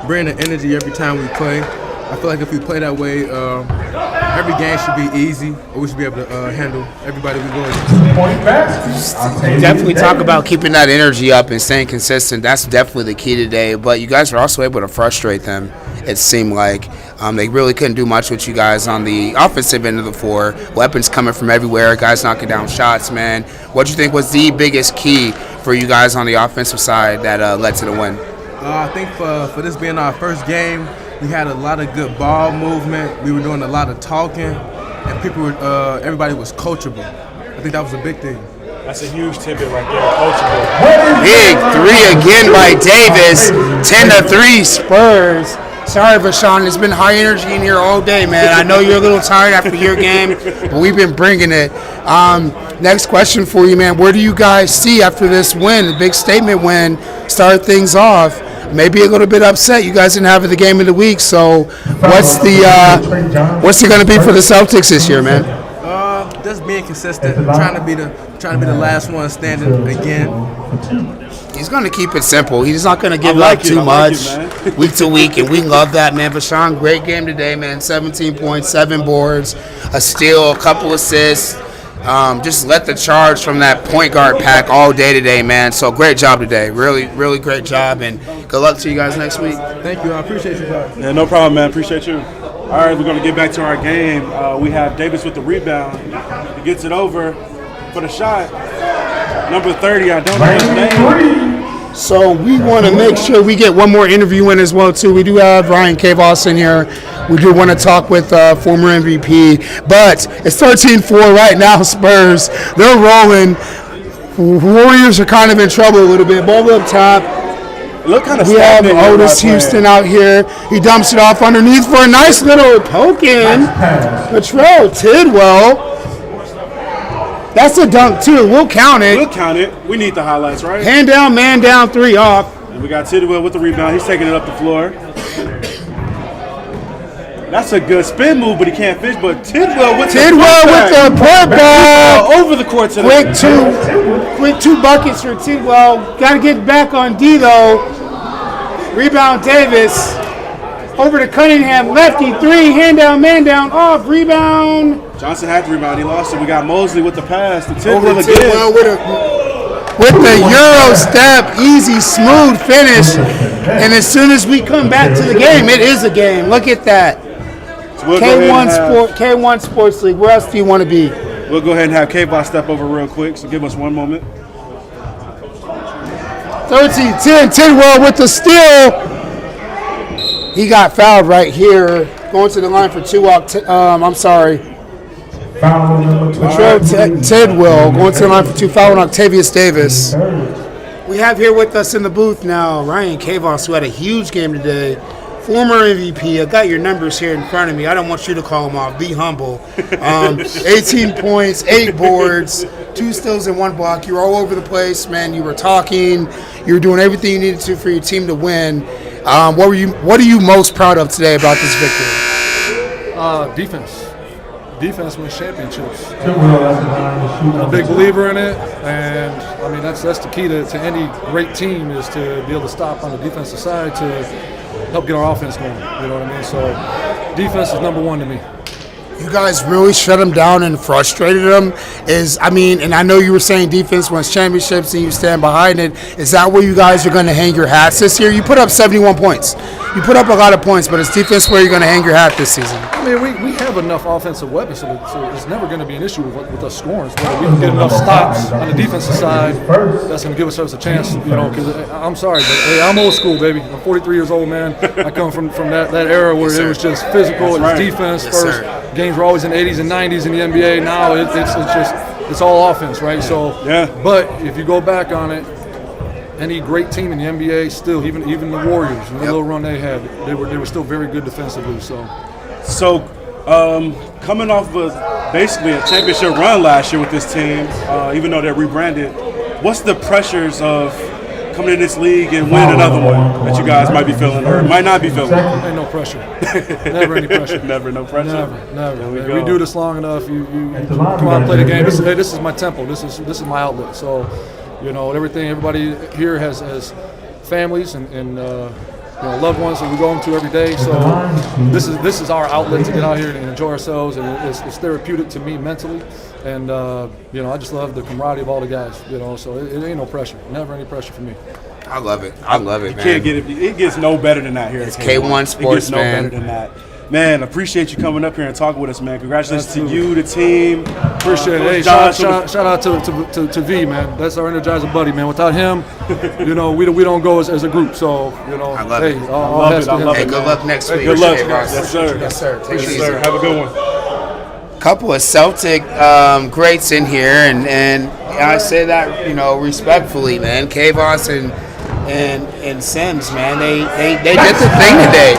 bring the energy every time we play. I feel like if we play that way, every game should be easy, or we should be able to handle everybody we go against. Definitely talk about keeping that energy up and staying consistent. That's definitely the key today. But you guys were also able to frustrate them, it seemed like. They really couldn't do much with you guys on the offensive end of the floor. Weapons coming from everywhere, guys knocking down shots, man. What do you think was the biggest key for you guys on the offensive side that led to the win? I think for this being our first game, we had a lot of good ball movement. We were doing a lot of talking. and everybody was coachable. I think that was a big thing. That's a huge tidbit right there. Coachable. Big three again by Davis. 10-3 Spurs. Sorry, Vashawn. It's been high energy in here all day, man. I know you're a little tired after your game, but we've been bringing it. Next question for you, man. Where do you guys see after this win, the big statement win, start things off? Maybe a little bit upset. You guys didn't have the game of the week, so what's it going to be for the Celtics this year, man? Just being consistent, trying to be the last one standing again. He's going to keep it simple. He's not going to give up too much week to week, and we love that, man. Vashawn, great game today, man. 17 points, 7 boards, a steal, a couple assists. Just let the charge from that point guard pack all day today, man. So great job today. Really, really great job, and good luck to you guys next week. Thank you. I appreciate you guys. Yeah, no problem, man. Appreciate you. All right, we're going to get back to our game. We have Davis with the rebound. He gets it over for the shot. Number 30, I don't know his name. So we want to make sure we get one more interview in as well, too. We do have Ryan Cavos in here. We do want to talk with former MVP. But it's 13-4 right now, Spurs. They're rolling. Warriors are kind of in trouble a little bit. Ball up top. Look kind of we have Otis Houston out here. He dumps it off underneath for a nice little poke in. Latrell Tidwell. That's a dunk, too. We'll count it. We'll count it. We need the highlights, right? Hand down, man down, 3 off. And we got Tidwell with the rebound. He's taking it up the floor. That's a good spin move, but he can't finish. But Tidwell with the putback. Over the court today. Quick two buckets for Tidwell. Got to get back on D, though. Rebound Davis. Over to Cunningham. Lefty, 3. Hand down, man down, off. Rebound. Johnson had the rebound. He lost it. We got Mosley with the pass. The Tidwell with the Euro step. Easy, smooth finish. And as soon as we come back to the game, it is a game. Look at that. So we'll K1 Sports League. Where else do you want to be? We'll go ahead and have K-Bot step over real quick. So give us one moment. 13-10. Tidwell with the steal. He got fouled right here. Going to the line for 2. I'm sorry. Tidwell going to the line for 2. Foul on Octavius Davis. We have here with us in the booth now Ryan Cavos, who had a huge game today. Former MVP. I got your numbers here in front of me. I don't want you to call them off. Be humble. 18 points, 8 boards, 2 steals and 1 block. You were all over the place, man. You were talking. You were doing everything you needed to for your team to win. What are you most proud of today about this victory? Defense. Defense wins championships. I'm a big believer in it, and I mean that's the key to any great team is to be able to stop on the defensive side to help get our offense going. You know what I mean? So defense is number 1 to me. You guys really shut them down and frustrated them. And I know you were saying defense wins championships and you stand behind it. Is that where you guys are going to hang your hats this year? You put up 71 points. You put up a lot of points, but is defense where you're going to hang your hat this season? I mean, we have enough offensive weapons, so it's never going to be an issue with us scoring. So we can get enough stops on the defensive side. That's going to give us a chance, because I'm sorry, but hey, I'm old school, baby. I'm 43 years old, man. I come from that era where it was just physical. It was defense first. Games were always in the 80s and 90s in the NBA. Now it's all offense, right? So, but if you go back on it, any great team in the NBA still, even the Warriors, the little run they had, they were still very good defensively. So coming off of basically a championship run last year with this team, even though they're rebranded, what's the pressures of coming in this league and winning another one that you guys might be feeling or might not be feeling? Ain't no pressure. Never any pressure. Never no pressure. Never. We do this long enough. You come out and play the game. This is my temple. This is my outlet. So, everybody here has families and loved ones that we go into every day. So this is our outlet to get out here and enjoy ourselves, and it's therapeutic to me mentally. And I just love the camaraderie of all the guys. So it ain't no pressure. Never any pressure for me. I love it. Man. You can't get it. It gets no better than that here. It's K1 Sports, it gets no better than that. Man, appreciate you coming up here and talking with us, man. Congratulations to you, the team. Appreciate it. Hey, shout out to V, man. That's our Energizer buddy, man. Without him, we don't go as a group. So, I love it. I love it. Good luck next week. Good luck. Yes, sir. Yes, sir. Take it easy. Have a good one. couple of Celtic greats in here, and I say that, you know, respectfully, man. Kavos and Sims, man, they did the thing today.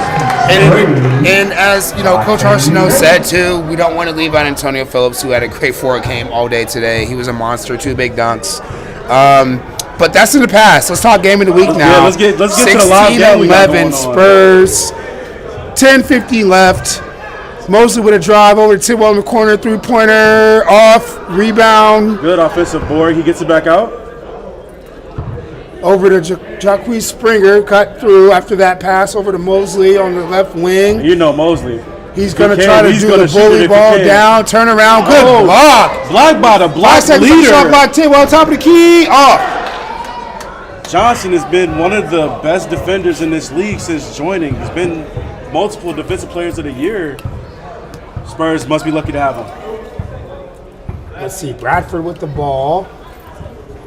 And as you know, Coach Arsenault said too, we don't want to leave out Antonio Phillips, who had a great forward game all day today. He was a monster, 2 big dunks. But that's in the past. Let's talk game of the week now. Yeah, let's get to the live game we got going on. 16-11 Spurs. 10:50 left. Mosley with a drive over to Tidwell in the corner, 3-pointer off, rebound. Good offensive board. He gets it back out. Over to Jacquees Springer, cut through after that pass over to Mosley on the left wing. You know Mosley. He's going to try to do the bully ball down, turn around, good block. Block by the block leader. Shot by Tidwell, top of the key, off. Johnson has been one of the best defenders in this league since joining. He's been multiple defensive players of the year. Spurs must be lucky to have him. Let's see, Bradford with the ball.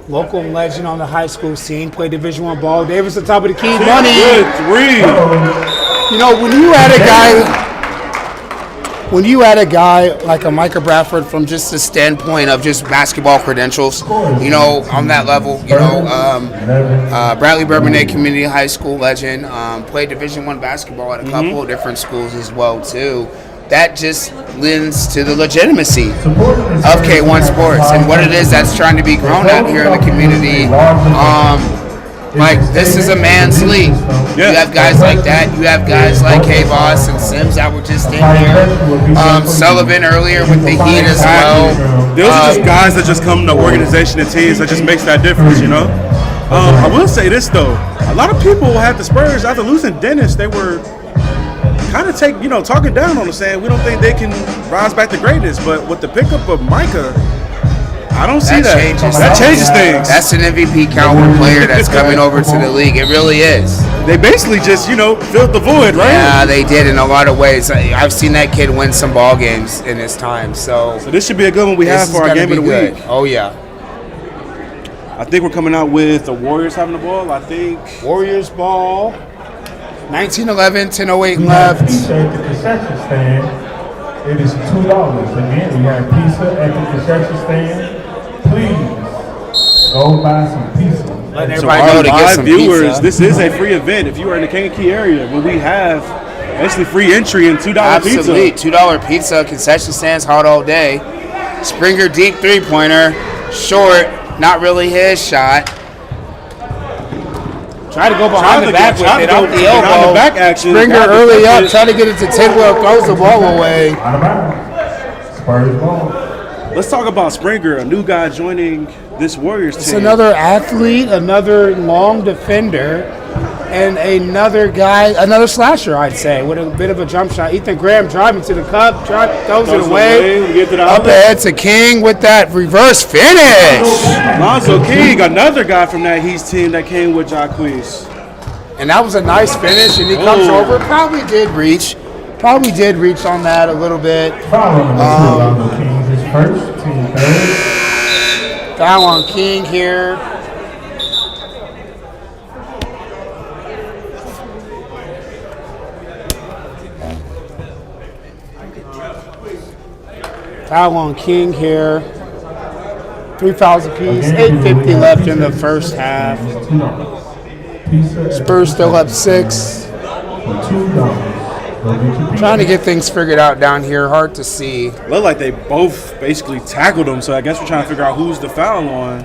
Local legend on the high school scene, played Division I ball. Davis at the top of the key, money. Good 3. You know, when you had a guy like a Micah Bradford from just the standpoint of just basketball credentials, you know, on that level, you know, Bradley Bourbonnais Community High School legend, played Division I basketball at a couple of different schools as well too. That just lends to the legitimacy of K1 sports and what it is that's trying to be grown out here in the community. Like, this is a man's league. You have guys like that. You have guys like K-Boss and Sims that were just in here. Sullivan earlier with the Heat as well. Those are just guys that just come to organization and teams that just makes that difference, you know? I will say this, though. A lot of people had the Spurs, after losing Dennis, they were kind of talking down on them, saying we don't think they can rise back to greatness. But with the pickup of Micah, I don't see that. That changes things. That's an MVP caliber player that's coming over to the league. It really is. They basically just, filled the void, right? Yeah, they did in a lot of ways. I've seen that kid win some ball games in his time. So this should be a good one we have for our game of the week. Oh, yeah. I think we're coming out with the Warriors having the ball. I think Warriors ball. 19-11, 10:08 left. Pizza at the concession stand. It is $2. Again, we have pizza at the concession stand. Please go buy some pizza. Let so everybody our know to get some viewers, pizza. This is a free event. If you are in the Kankakee area, where we have basically free entry and $2 Absolutely. pizza. $2 pizza, concession stands hot all day. Springer deep 3-pointer, short, not really his shot. Try to go behind the back with it, off the elbow. Back action. Springer early up, trying to get it to Tidwell, throws the ball away. Out of bounds. Spurs ball. Let's talk about Springer, a new guy joining this Warriors team. It's another athlete, another long defender, and another slasher, I'd say, with a bit of a jump shot. Ethan Graham driving to the cup, throws it away. Up ahead to King with that reverse finish. Lonzo King, another guy from that Heat team that came with Jacquees. And that was a nice finish, and he comes over. Probably did reach on that a little bit. Lonzo King is first, team third. Foul on King here. Foul on King here. 3 fouls apiece. 8:50 left in the first half. Spurs still up 6. Trying to get things figured out down here. Hard to see. Looked like they both basically tackled him, so I guess we're trying to figure out who's the foul on.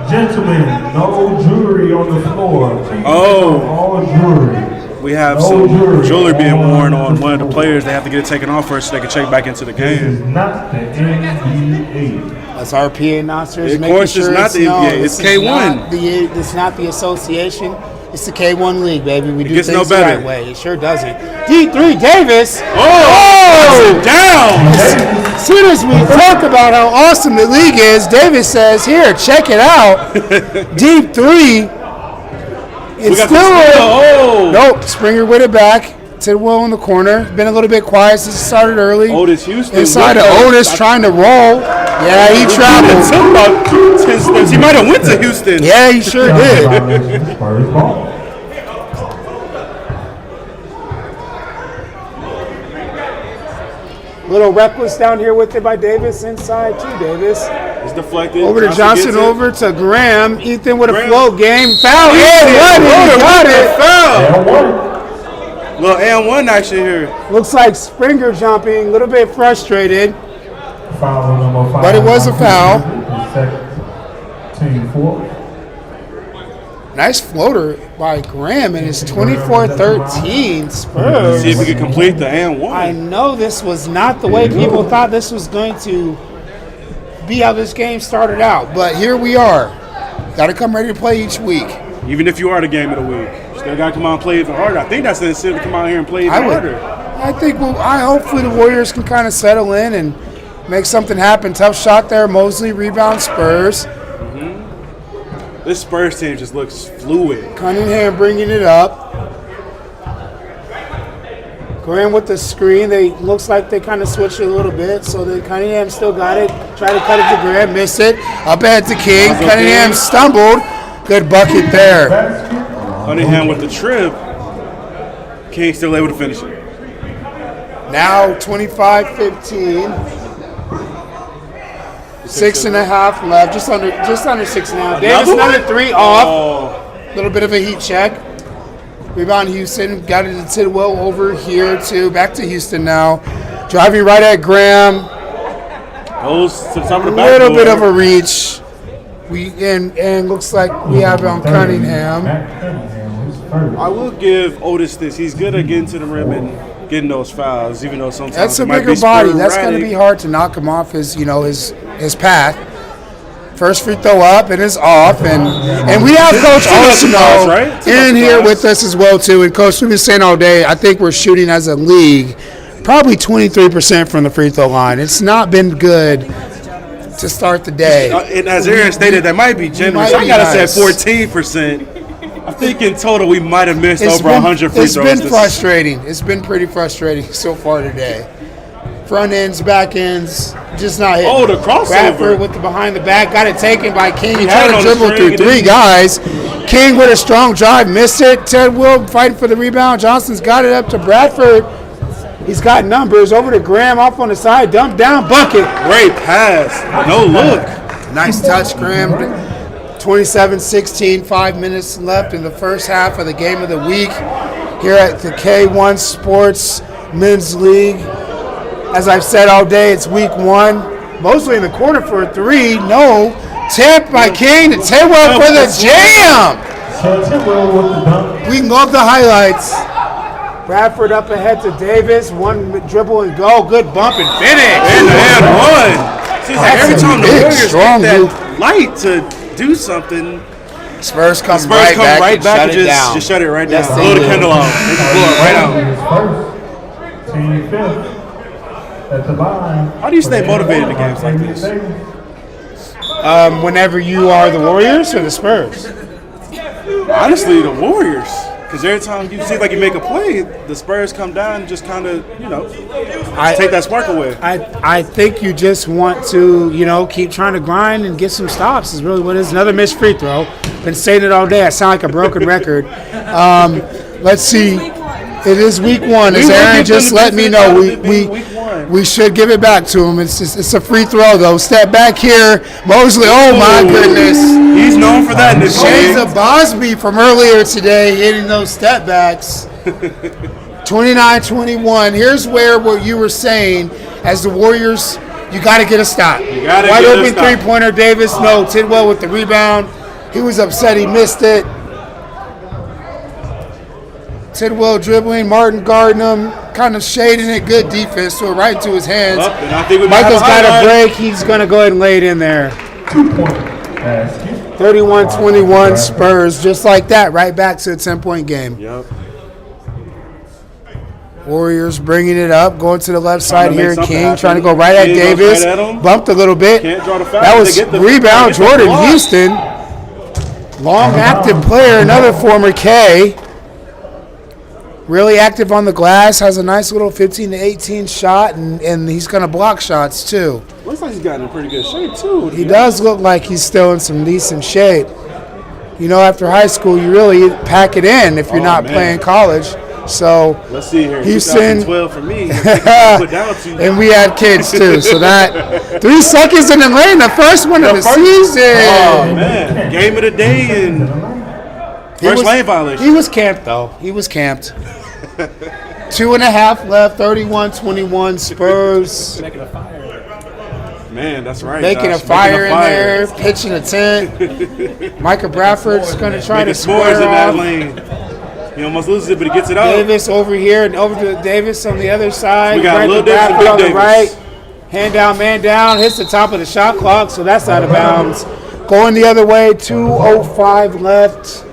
Gentlemen, no jewelry on the floor. Please all jewelry. We have some jewelry being worn on one of the players. They have to get it taken off first so they can check back into the game. This is not the NBA. That's our PA announcers. Of course, it's not the NBA. It's K1. It's not the association. It's the K1 league, baby. We do gets things no the better. right way. It sure doesn't. D3 Davis. Oh! Down. As soon as we talk about how awesome the league is, Davis says, "Here, check it out." Deep 3. It's still nope. Springer with it back. Tidwell in the corner. Been a little bit quiet since it started early. Otis Houston. Inside of Otis trying to roll. Yeah, he traveled. About 10 steps. He might have went to Houston. Yeah, he sure did. Little reckless down here with it by Davis. Inside to Davis. It's deflected. Over to Johnson, gets it. over to Graham. Ethan with a Graham. float game. Foul. He got it. Foul. Little and one action here. Looks like Springer jumping. A little bit frustrated. Foul number 5. But it was a foul. Team 4. Nice floater by Graham, and it's 24-13 Spurs. See if we can complete the and one. I know this was not the way people thought this was going to be how this game started out, but here we are. Got to come ready to play each week. Even if you are the game of the week, you still got to come out and play even harder. I think that's the incentive to come out here and play even harder. I think hopefully the Warriors can kind of settle in and make something happen. Tough shot there. Mosley rebound Spurs. This Spurs team just looks fluid. Cunningham bringing it up. Graham with the screen. Looks like they kind of switched it a little bit. So Cunningham still got it. Try to cut it to Graham. Miss it. Up ahead to King. Cunningham stumbled. Good bucket there. Cunningham with the trip. King still able to finish it. Now 25-15. 6.5 left, just under 6.5. Davis another 3 off. Little bit of a heat check. Rebound Houston, got it to Tidwell over here back to Houston now. Driving right at Graham. Goes to the top of the A backboard. little bit of a reach. And looks like we have it on Cunningham. I will give Otis this. He's good at getting to the rim and getting those fouls, even though sometimes That's a it might bigger be body. That's sporadic. going to be hard to knock him off his path. First free throw up and it's off, and we have Coach Arsenal right? in here with us as well too. And Coach, we've been saying all day, I think we're shooting as a league probably 23% from the free throw line. It's not been good to start the day. And as Aaron stated, that might be generous. I gotta say 14%. I think in total we might have missed over 100 free throws. It's been frustrating. It's been pretty frustrating so far today. Front ends, back ends, just not hitting. Oh, the crossover. Bradford with the behind the back, got it taken by King. He had tried it to on the dribble string, through 3 guys. King with a strong drive, missed it. Ted Will fighting for the rebound. Johnson's got it up to Bradford. He's got numbers. Over to Graham off on the side. Dump down, bucket. Great pass. No look. Nice touch, Graham. 27-16, 5 minutes left in the first half of the game of the week here at the K1 Sports Men's League. As I've said all day, it's week 1. Mosley in the corner for a 3. No. Tip by King to Tidwell for the jam. We can go up the highlights. Bradford up ahead to Davis. 1 dribble and go. Good bump and finish. And one. Seems like every time the Warriors strong get that light to do something, Spurs come right back and just shut it right down. Yes, Blow the they candle out. They just blow it right out. Team 5th at the line. How do you stay motivated in games like this? Whenever you are the Warriors or the Spurs? Honestly, the Warriors. Because every time you seem like you make a play, the Spurs come down and just kind of, take that spark away. I think you just want to, keep trying to grind and get some stops is really what it is. Another missed free throw. Been saying it all day. I sound like a broken record. Let's see. It is week 1. As Aaron just let me know, we should give it back to him. It's a free throw, though. Step back here. Mosley, oh my goodness. He's known for that in this Shades game. of Bosby from earlier today hitting those step backs. 29-21. Here's where what you were saying as the Warriors, you got to get a stop. Wide open three-pointer, Davis. No, Tidwell with the rebound. He was upset he missed it. Tidwell dribbling, Martin guarding him, kind of shading it. Good defense, so right into his hands. Michael's got a break. He's going to go ahead and lay it in there. 31-21 Spurs, just like that, right back to a 10-point game. Yep. Warriors bringing it up, going to the left side here. King trying to go right at Davis. Bumped a little bit. That was rebound, Jordan Houston. Long active player, another former K. Really active on the glass, has a nice little 15-18 shot, and he's going to block shots too. Looks like he's gotten in pretty good shape too. He does look like he's still in some decent shape. After high school, you really pack it in if you're not playing college. So Let's see here. Houston, 2012 for me. Put down two. and we had kids too. So that 3 seconds in the lane, the first one of the season. Oh man, game of the day and first lane violation. He was camped though. He was camped. 2.5 left. 31-21 Spurs. Man, that's right. Making Josh. a fire in there, pitching a tent. Micah Bradford's going to try to score square in that off. lane. He almost loses it, but he gets it out. Davis over here and over to Davis on the other side. We got Brandon Lil Davis and Bradford Big on the Davis. right. Hand down, man down. Hits the top of the shot clock, so that's out of bounds. Going the other way, 2:05 left.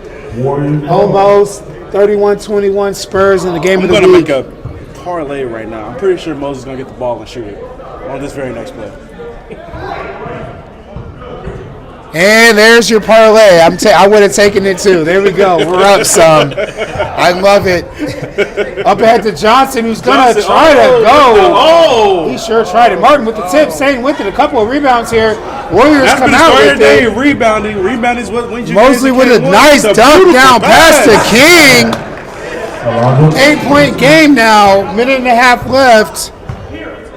Almost 31-21 Spurs in the game I'm of the going to week. make a parlay right now. I'm pretty sure Moses is going to get the ball and shoot it on this very next play. And there's your parlay. I would have taken it too. There we go. We're up some. I love it. Up ahead to Johnson, who's going to try to go. Oh! He sure tried it. Martin with the tip, staying with it. A couple of rebounds here. Warriors That's come been the out story with of the day. it. Rebounding. Rebounding is what wins you Mosley games. with a Can't win. nice It's a dunk beautiful down past the pass. King. 8-point game now. Minute and a half left.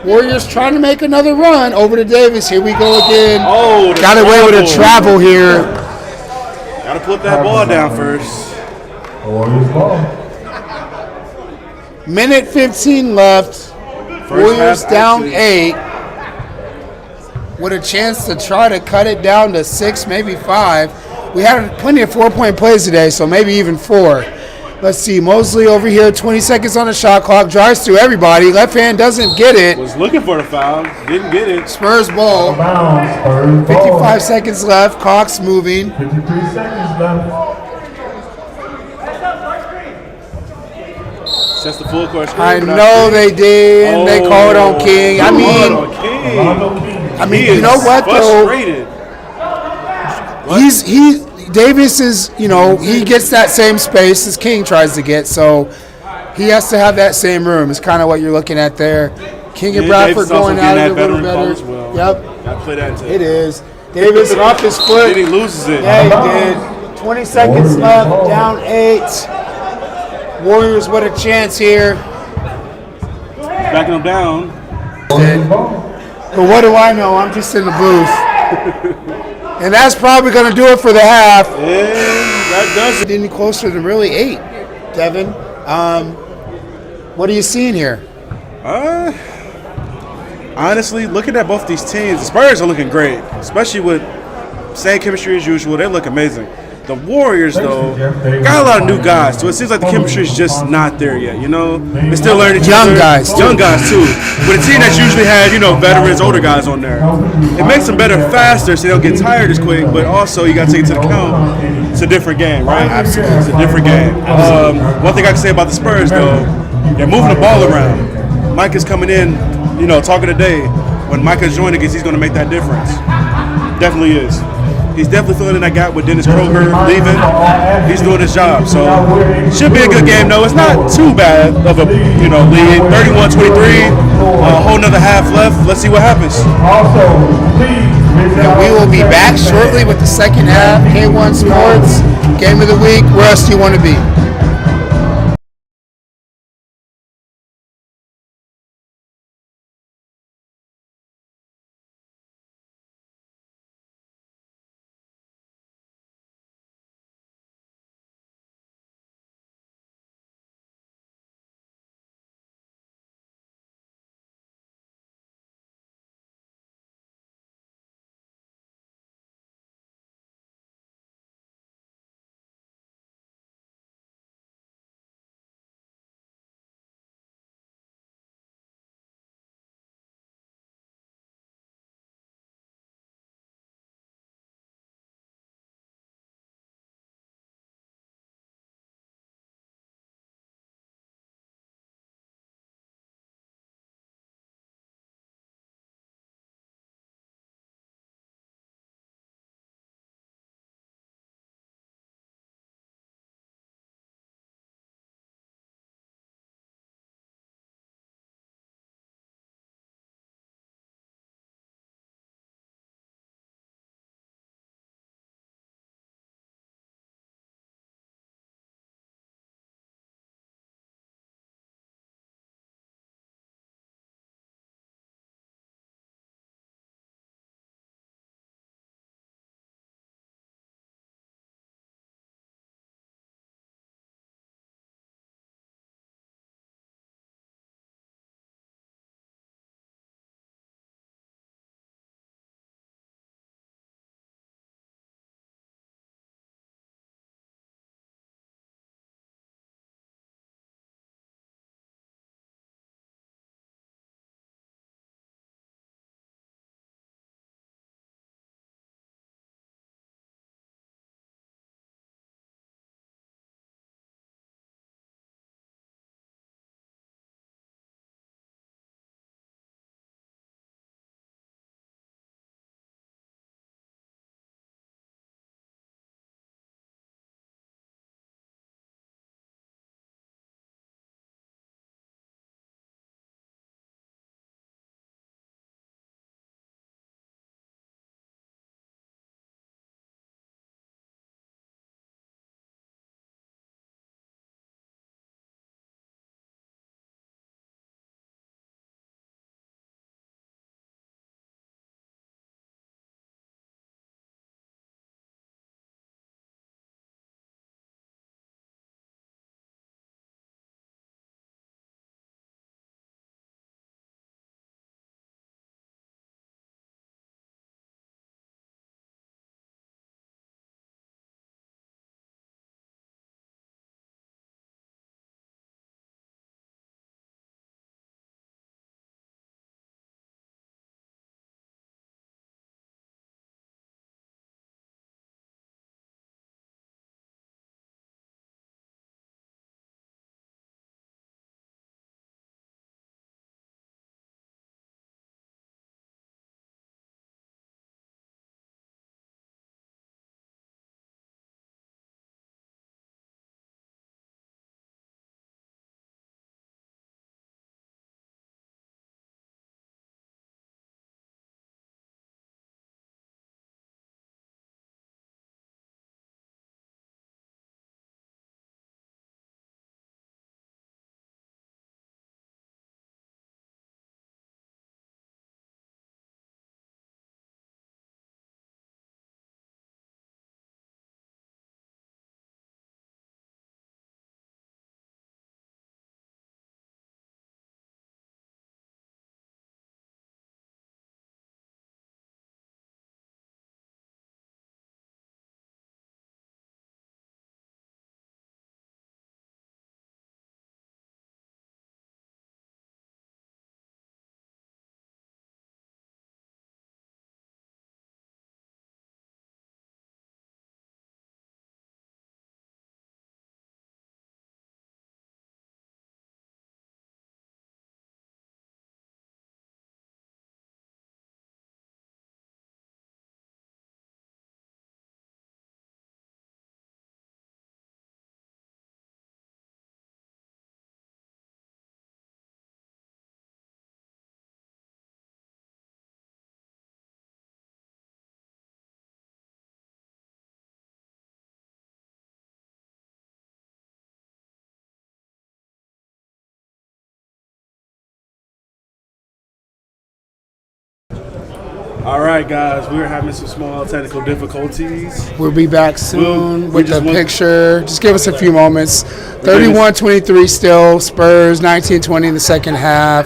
Warriors trying to make another run over to Davis. Here we go again. Oh, got away with a travel here. Got to put that ball down first. Warriors ball. Minute 15 left. Warriors half down action. 8. With a chance to try to cut it down to 6, maybe 5. We had plenty of 4-point plays today, so maybe even 4. Let's see, Mosley over here, 20 seconds on the shot clock, drives through everybody. Left hand doesn't get it. Was looking for the foul, didn't get it. Spurs ball. Spurs ball. 55 seconds left. Cox moving. 53 seconds left. Just the full court. I know they did. And they call it on King. I mean, you know what though? Frustrated. Davis is, he gets that same space as King tries to get, so he has to have that same room. Is kind of what you're looking at there. King and Bradford going at it a little better. Yep. Gotta play that too. It is. Davis off his foot. Then he loses it. Yeah, he did. 20 seconds left. Down 8. Warriors with a chance here. Backing them down. But what do I know? I'm just in the booth. And that's probably going to do it for the half. And that does it. Any closer than really 8, Devin. What are you seeing here? Honestly, looking at both these teams, the Spurs are looking great, especially with same chemistry as usual. They look amazing. The Warriors, though, got a lot of new guys, so it seems like the chemistry is just not there yet, They're still learning each other. Young guys, too. With a team that's usually had, veterans, older guys on there. It makes them better faster so they don't get tired as quick, but also you got to take into account it's a different game, right? Absolutely. It's a different game. One thing I can say about the Spurs, though, they're moving the ball around. Mike is coming in, talking today. When Mike is joining us, he's going to make that difference. Definitely is. He's definitely filling in that gap with Dennis Kroger leaving. He's doing his job. So should be a good game, though. It's not too bad of a lead. 31-23. A whole nother half left. Let's see what happens. And we will be back shortly with the second half. K1 Sports, Game of the Week. Where else do you want to be? All right, guys, we're having some small technical difficulties. We'll be back soon We with the just want- picture. Just give us a few moments. 31-23 still. Spurs 19-20 in the second half.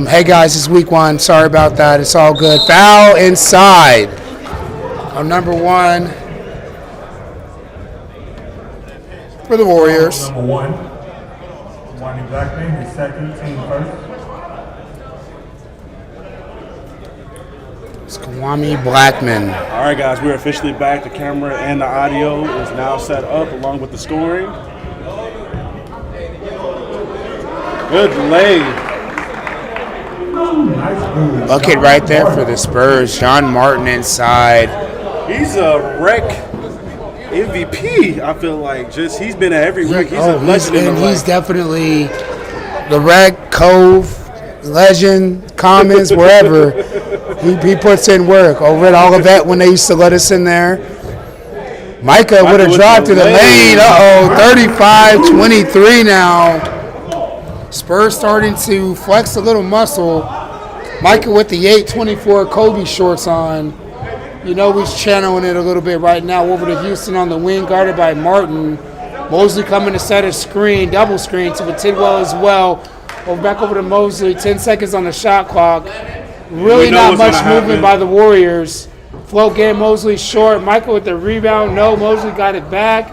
Hey, guys, it's week 1. Sorry about that. It's all good. Foul inside. On number 1 for the Warriors. Number 1, Wani Blackman, his second, team first. It's Kwame Blackman. All right, guys, we're officially back. The camera and the audio is now set up along with the scoring. Good lay. Bucket right there for the Spurs. John Martin inside. He's a rec MVP, I feel like. He's been at every rec. He's a legend in the rec. He's definitely the rec, Cove, legend, Commons, wherever. He puts in work. Over at Olivet when they used to let us in there. Micah would have dropped to the lane. 35-23 now. Spurs starting to flex a little muscle. Micah with the 8-24 Kobe shorts on. You know he's channeling it a little bit right now. Over to Houston on the wing, guarded by Martin. Mosley coming to set a screen, double screen to Tidwell as well. Back over to Mosley, 10 seconds on the shot clock. Really not much movement by the Warriors. Float game, Mosley short. Michael with the rebound. No, Mosley got it back.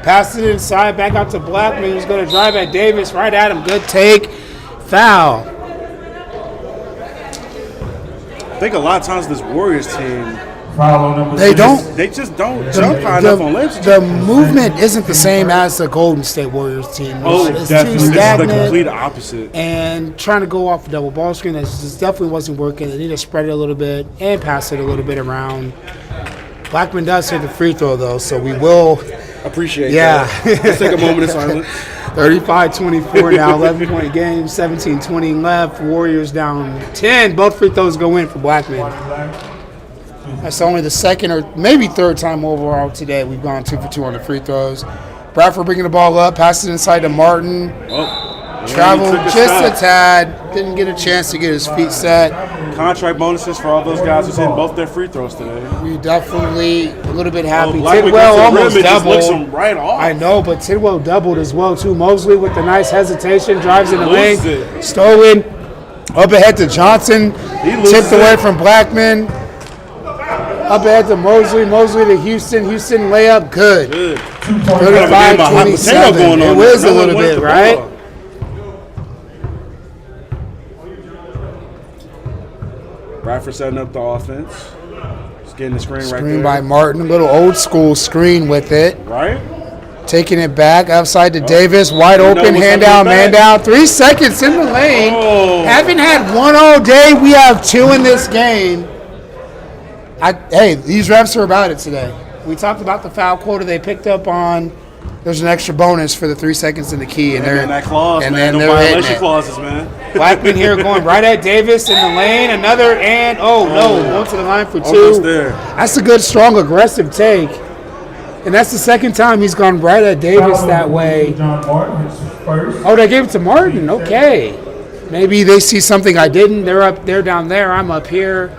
Passed it inside, back out to Blackman. He's going to drive at Davis, right at him. Good take. Foul. I think a lot of times this Warriors team, they just don't jump high enough on lips. The movement isn't the same as the Golden State Warriors team. It's definitely. too stagnant. This is the complete opposite. And trying to go off a double ball screen, that just definitely wasn't working. They need to spread it a little bit and pass it a little bit around. Blackman does hit the free throw, though, so we will appreciate that. Let's take a moment of silence. 35-24 now, 11-point game, 17-20 left. Warriors down 10. Both free throws go in for Blackman. That's only the second or maybe third time overall today we've gone 2 for 2 on the free throws. Bradford bringing the ball up, passes it inside to Martin. Traveled just a tad, didn't get a chance to get his feet set. Contract bonuses for all those guys who's hitting both their free throws today. We definitely a little bit happy. Blackman Tidwell almost rim, doubled. just licks him right off. I know, but Tidwell doubled as well too. Mosley with the nice hesitation, drives in the lane, stolen, up ahead to Johnson, tipped away from Blackman. Up ahead to Mosley to Houston layup, good. 35-27. It was a little bit, right? Bradford setting up the offense. Just getting the screen right there. Screen by Martin, a little old school screen with it. Right. Taking it back outside to Davis, wide open, hand down, man down. 3 seconds in the lane. Haven't had one all day. We have 2 in this game. Hey, these refs are about it today. We talked about the foul quota they picked up on. There's an extra bonus for the 3 seconds in the key, and they're that clause, and man. then No they're violation clauses, man. Blackman here going right at Davis in the lane. Another and going to the line for 2. Almost there. That's a good, strong, aggressive take, and that's the second time he's gone right at Davis that way. Oh, they gave it to Martin. Okay, maybe they see something I didn't. They're down there. I'm up here.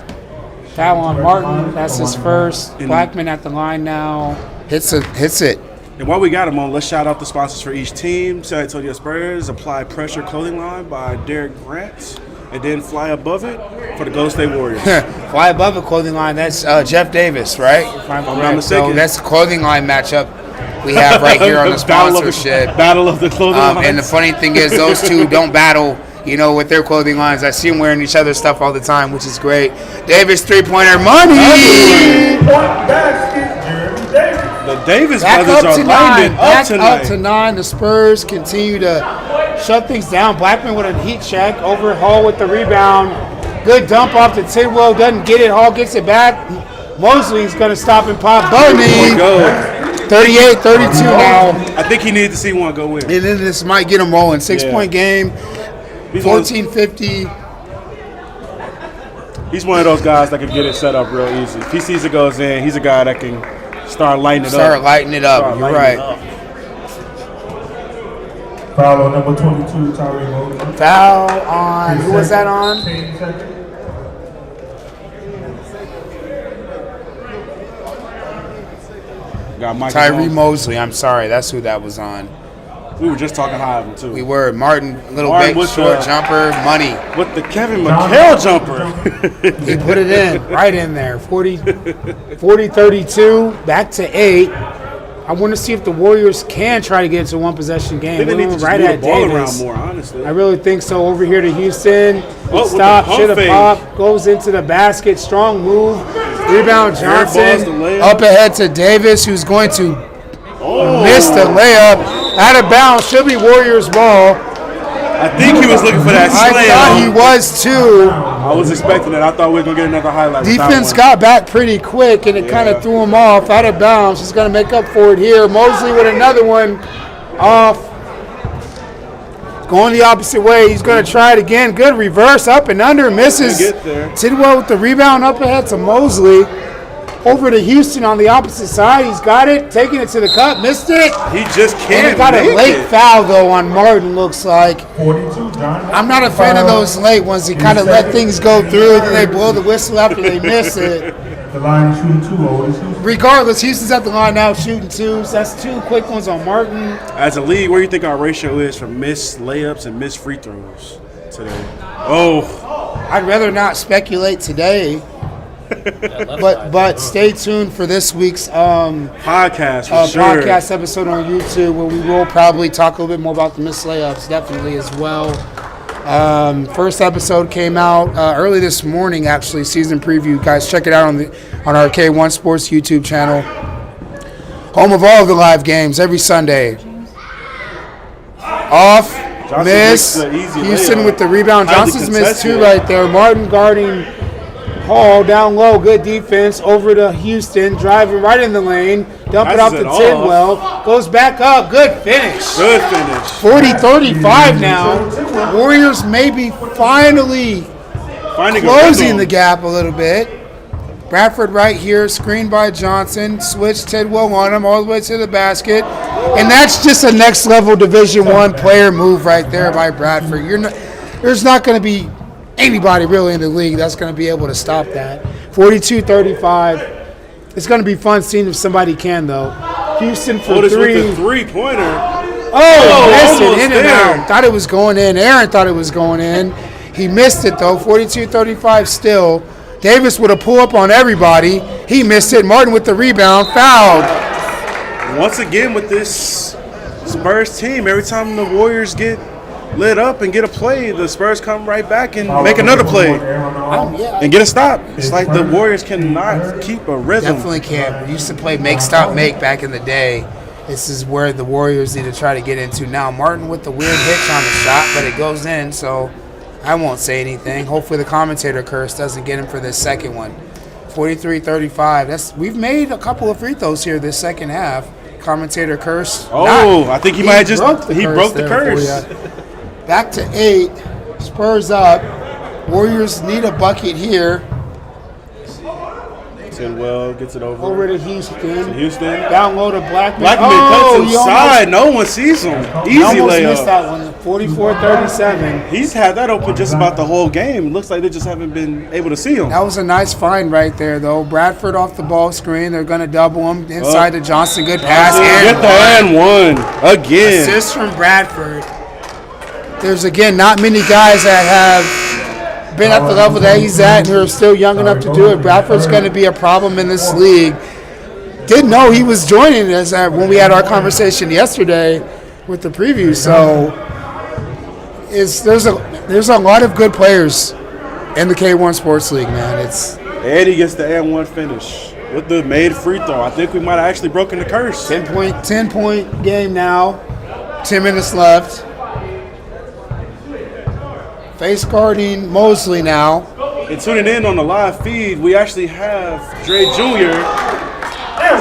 Foul on Martin. That's his first. Blackman at the line now. Hits it. And while we got him on, let's shout out the sponsors for each team. San Antonio Spurs, Apply Pressure Clothing Line by Derek Grant. And then Fly Above It for the Golden State Warriors. Fly Above It clothing line, that's Jeff Davis, right? If I'm not mistaken. So that's the clothing line matchup we have right here on the sponsorship. Battle of the clothing lines. And the funny thing is those two don't battle, with their clothing lines. I see them wearing each other's stuff all the time, which is great. Davis, three-pointer, money! The Davis back brothers are lining up tonight. Up to 9. The Spurs continue to shut things down. Blackman with a heat check over Hall with the rebound. Good dump off to Tidwell. Doesn't get it. Hall gets it back. Mosley's going to stop and pop. Bunny. 38-32 now. I think he needed to see one go in. And then this might get him rolling. 6-point game. 14-50. He's one of those guys that can get it set up real easy. If he sees it goes in, he's a guy that can start lighting it up. You're right. Foul on number 22, Tyree Mosley. Foul on, who was that on? Got Mike Tyree Jones. Mosley. I'm sorry, that's who that was on. We were just talking high of him too. We were. Martin, little Martin big with short the- jumper, money. With the Kevin McHale jumper. He put it in, right in there. 40-32, back to 8. I want to see if the Warriors can try to get into a one-possession I game. think they need to just right move at the ball Davis. around more, honestly. I really think so. Over here to Houston. with Stop, the should have pump popped. Goes into the basket. Strong move. Rebound balls Johnson. the layup. Up ahead to Davis, who's going to miss the layup. Out of bounds. Should be Warriors ball. I think he was looking for that slam. I thought he was too. I was expecting it. I thought we were going to get another highlight. with that Defense one. got back pretty quick, and it kind of threw him off. Out of bounds. He's going to make up for it here. Mosley with another one off. Going the opposite way. He's going to try it again. Good reverse. Up and under. Misses. Get there. Tidwell with the rebound up ahead to Mosley. Over to Houston on the opposite side. He's got it. Taking it to the cup. Missed it. He just And can't he got a make late it. foul, though, on Martin, looks like. 42, John. I'm not a fan of those late ones. They kind of let things go through, then they blow the whistle after they miss it. The line shooting 2, Otis. Regardless, Houston's at the line now shooting 2s. That's 2 quick ones on Martin. As a league, where do you think our ratio is for missed layups and missed free throws today? Oh, I'd rather not speculate today, but stay tuned for this week's podcast for sure. podcast episode on YouTube, where we will probably talk a little bit more about the missed layups, definitely as well. First episode came out early this morning, actually, season preview. Guys, check it out on our K1 Sports YouTube channel. Home of all of the live games every Sunday. Off, Johnson miss. makes the easy Houston layup. with the rebound. Highly Johnson's missed 2 contested. right there. Martin guarding Hall down low. Good defense. Over to Houston. Driving right in the lane. Dump it off Passes to it off. Tidwell. Goes back up. Good finish. Good finish. 40-35 now. Warriors maybe finally Finding closing a the rhythm. gap a little bit. Bradford right here, screened by Johnson. Switch Tidwell on him all the way to the basket. And that's just a next level Division I player move right there by Bradford. There's not going to be anybody really in the league that's going to be able to stop that. 42-35. It's going to be fun seeing if somebody can, though. Houston for Otis 3. with the three-pointer. Oh, missed it, almost in and there. out. Thought it was going in. Aaron thought it was going in. He missed it, though. 42-35 still. Davis with a pull-up on everybody. He missed it. Martin with the rebound. Fouled. Once again with this Spurs team, every time the Warriors get lit up and get a play, the Spurs come right back and make another play and get a stop. It's like the Warriors cannot keep a rhythm. Definitely can. We used to play make, stop, make back in the day. This is where the Warriors need to try to get into now. Martin with the weird hitch on the shot, but it goes in, so I won't say anything. Hopefully the commentator curse doesn't get him for this second one. 43-35. We've made a couple of free throws here this second half. Commentator curse. I think he might have broke the there for curse. ya. Back to 8. Spurs up. Warriors need a bucket here. Tidwell gets it over. Over to Houston. Houston. Down low to Blackman. Blackman cuts inside. No one sees him. Easy almost layup. missed that one. 44-37. He's had that open just about the whole game. Looks like they just haven't been able to see him. That was a nice find right there, though. Bradford off the ball screen. They're going to double him inside to Johnson. Good pass. Get the and one again. Assist from Bradford. There's, again, not many guys that have been at the level that he's at and who are still young enough to do it. Bradford's going to be a problem in this league. Didn't know he was joining us when we had our conversation yesterday with the preview. So there's a lot of good players in the K1 Sports League, man. And he gets the and one finish with the made free throw. I think we might have actually broken the curse. 10-point game now. 10 minutes left. Face guarding Mosley now. And tuning in on the live feed, we actually have Dre Jr.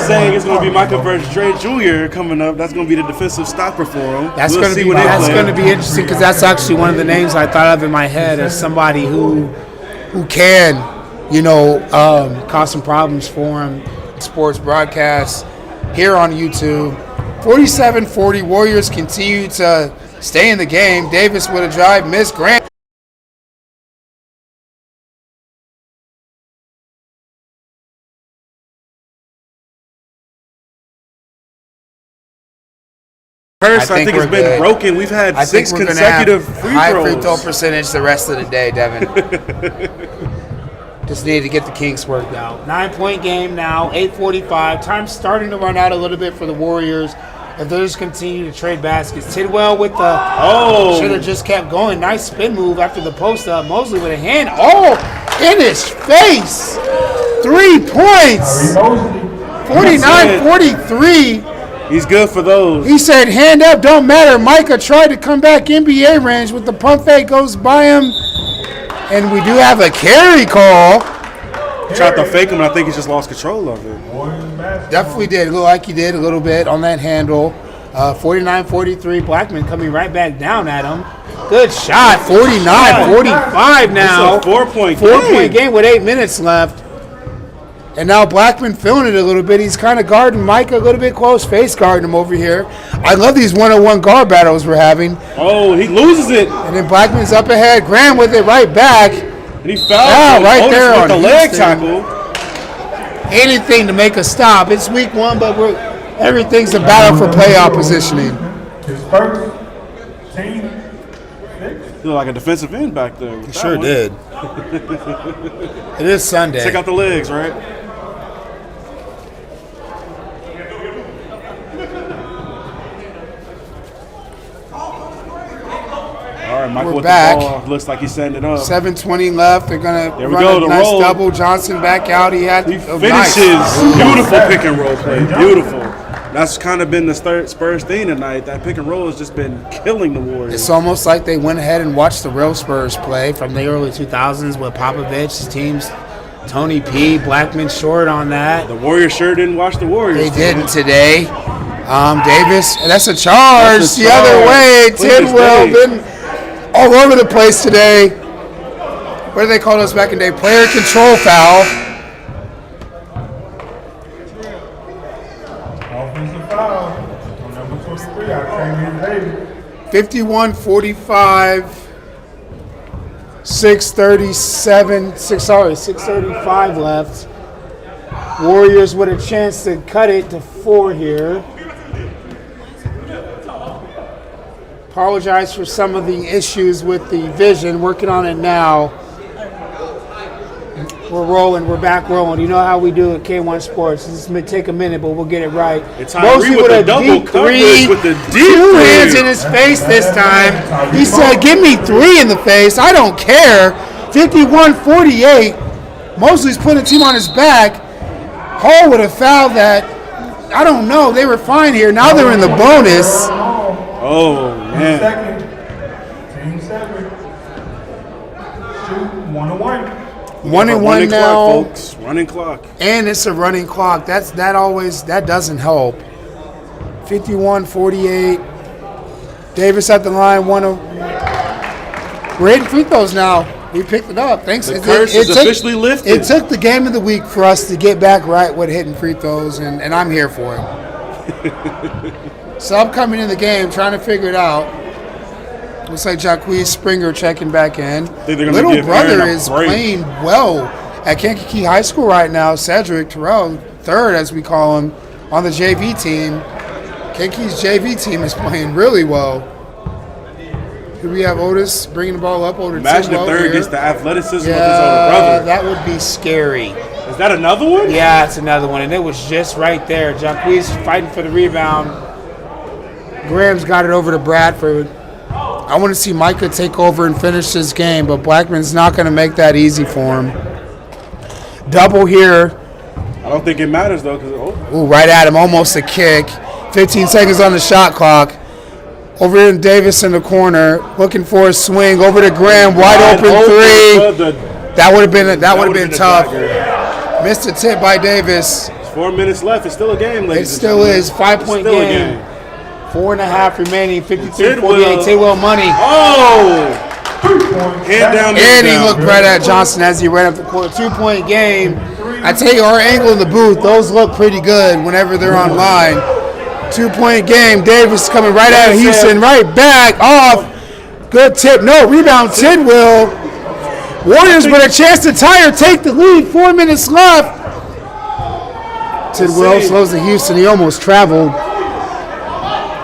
saying it's going to be Michael versus Dre Jr. coming up. That's going to be the defensive stopper for him. That's going to be interesting because that's actually one of the names I thought of in my head as somebody who can, cause some problems for him in sports broadcasts here on YouTube. 47-40, Warriors continue to stay in the game. Davis with a drive, miss. Grant. Curse, I think it's been broken. We've had 6 consecutive free high throws. free throw percentage the rest of the day, Devin. Just needed to get the kinks worked out. 9-point game now, 8:45. Time's starting to run out a little bit for the Warriors. If they just continue to trade baskets. Tidwell with the should have just kept going. Nice spin move after the post up. Mosley with a hand. Oh, in his face. 3 points. 49-43. He's good for those. He said, hand up, don't matter. Micah tried to come back NBA range with the pump fake, goes by him. And we do have a carry call. Tried to fake him, and I think he just lost control of it. Definitely did. It looked like he did a little bit on that handle. 49-43. Blackman coming right back down at him. Good shot. 49-45 now. It's a 4-point game. 4-point game with 8 minutes left. And now Blackman feeling it a little bit. He's kind of guarding Micah a little bit close, face guarding him over here. I love these one-on-one guard battles we're having. Oh, he loses it. And then Blackman's up ahead. Graham with it right back. And he fouled right there with on the leg Houston. tackle. Anything to make a stop. It's week 1, but everything's a battle for playoff positioning. His first team. He looked like a defensive end back there. He sure did. It is Sunday. Check out the legs, right? All right, Michael We're with back. the ball. Looks like he's setting it up. 7:20 left. They're going to There we run go, a the nice roll. double. Johnson back out. He Finishes. nice. Beautiful pick and roll play. Beautiful. That's kind of been the Spurs thing tonight. That pick and roll has just been killing the Warriors. It's almost like they went ahead and watched the real Spurs play from the early 2000s with Popovich's teams. Tony P, Blackman short on that. The Warriors sure didn't watch the Warriors. They didn't today. Davis, that's a charge That's a the other charge. way. Clear as Tidwell day. been all over the place today. What do they call those back in the day? Player control foul. Offensive foul on number 23. Octavian Davis. 51-45. 6:35 left. Warriors with a chance to cut it to 4 here. Apologize for some of the issues with the vision. Working on it now. We're rolling. We're back rolling. You know how we do at K1 Sports. This may take a minute, but we'll get it right. It's Tyree with a double coverage with the deep 2 three. hands in his face this time. He said, give me 3 in the face. I don't care. 51-48. Mosley's putting the team on his back. Hall would have fouled that. I don't know. They were fine here. Now they're in the bonus. Oh, man. Team 7. Shoot 1-1. 1-1 now. Clock, folks. Running clock. And it's a running clock. That doesn't help. 51-48. Davis at the line. We're hitting free throws now. We picked it up. Thanks. The curse is officially lifted. It took the game of the week for us to get back right with hitting free throws, and I'm here for it. So I'm coming in the game trying to figure it out. Looks like Jacquez Springer checking back in. Little brother is playing well at Kankakee High School right now. Cedric Terrell, third as we call him, on the JV team. Kankakee's JV team is playing really well. Here we have Otis bringing the ball up. Imagine if third gets the athleticism of his older brother. That would be scary. Is that another one? Yeah, it's another one, and it was just right there. Jacquez fighting for the rebound. Graham's got it over to Bradford. I want to see Micah take over and finish this game, but Blackman's not going to make that easy for him. Double here. I don't think it matters, though. Ooh, right at him, almost a kick. 15 seconds on the shot clock. Over here in Davis in the corner, looking for a swing. Over to Graham, wide open 3. That would have been tough. Missed a tip by Davis. 4 minutes left. It's still a game, ladies. It still is. 5-point game. 4.5 remaining. 53-48. Tidwell money. Oh! Hand down. And he looked right at Johnson as he ran up the court. 2-point game. I tell you, our angle in the booth, those look pretty good whenever they're online. 2-point game. Davis coming right out of Houston. Right back. Off. Good tip. No, rebound. Tidwell. Warriors with a chance to tie or take the lead. 4 minutes left. Tidwell slows to Houston. He almost traveled.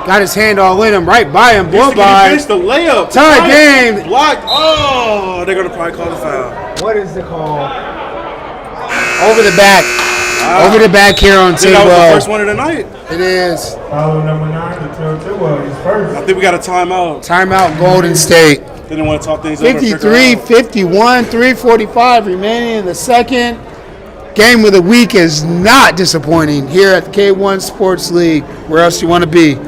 Got his hand all in him, right by him, blow by. He the layup. Tie game. Blocked. Oh, they're going to probably call the foul. What is the call? Over the back. Wow. Over the back here on Tidwell. That was the first one of the night. It is. Foul number 9 to Tidwell. He's first. I think we got a timeout. Timeout, Golden State. They didn't want to talk things over. 53, 51, 3:45 remaining in the second. Game of the week is not disappointing here at the K1 Sports League. Where else you want to be?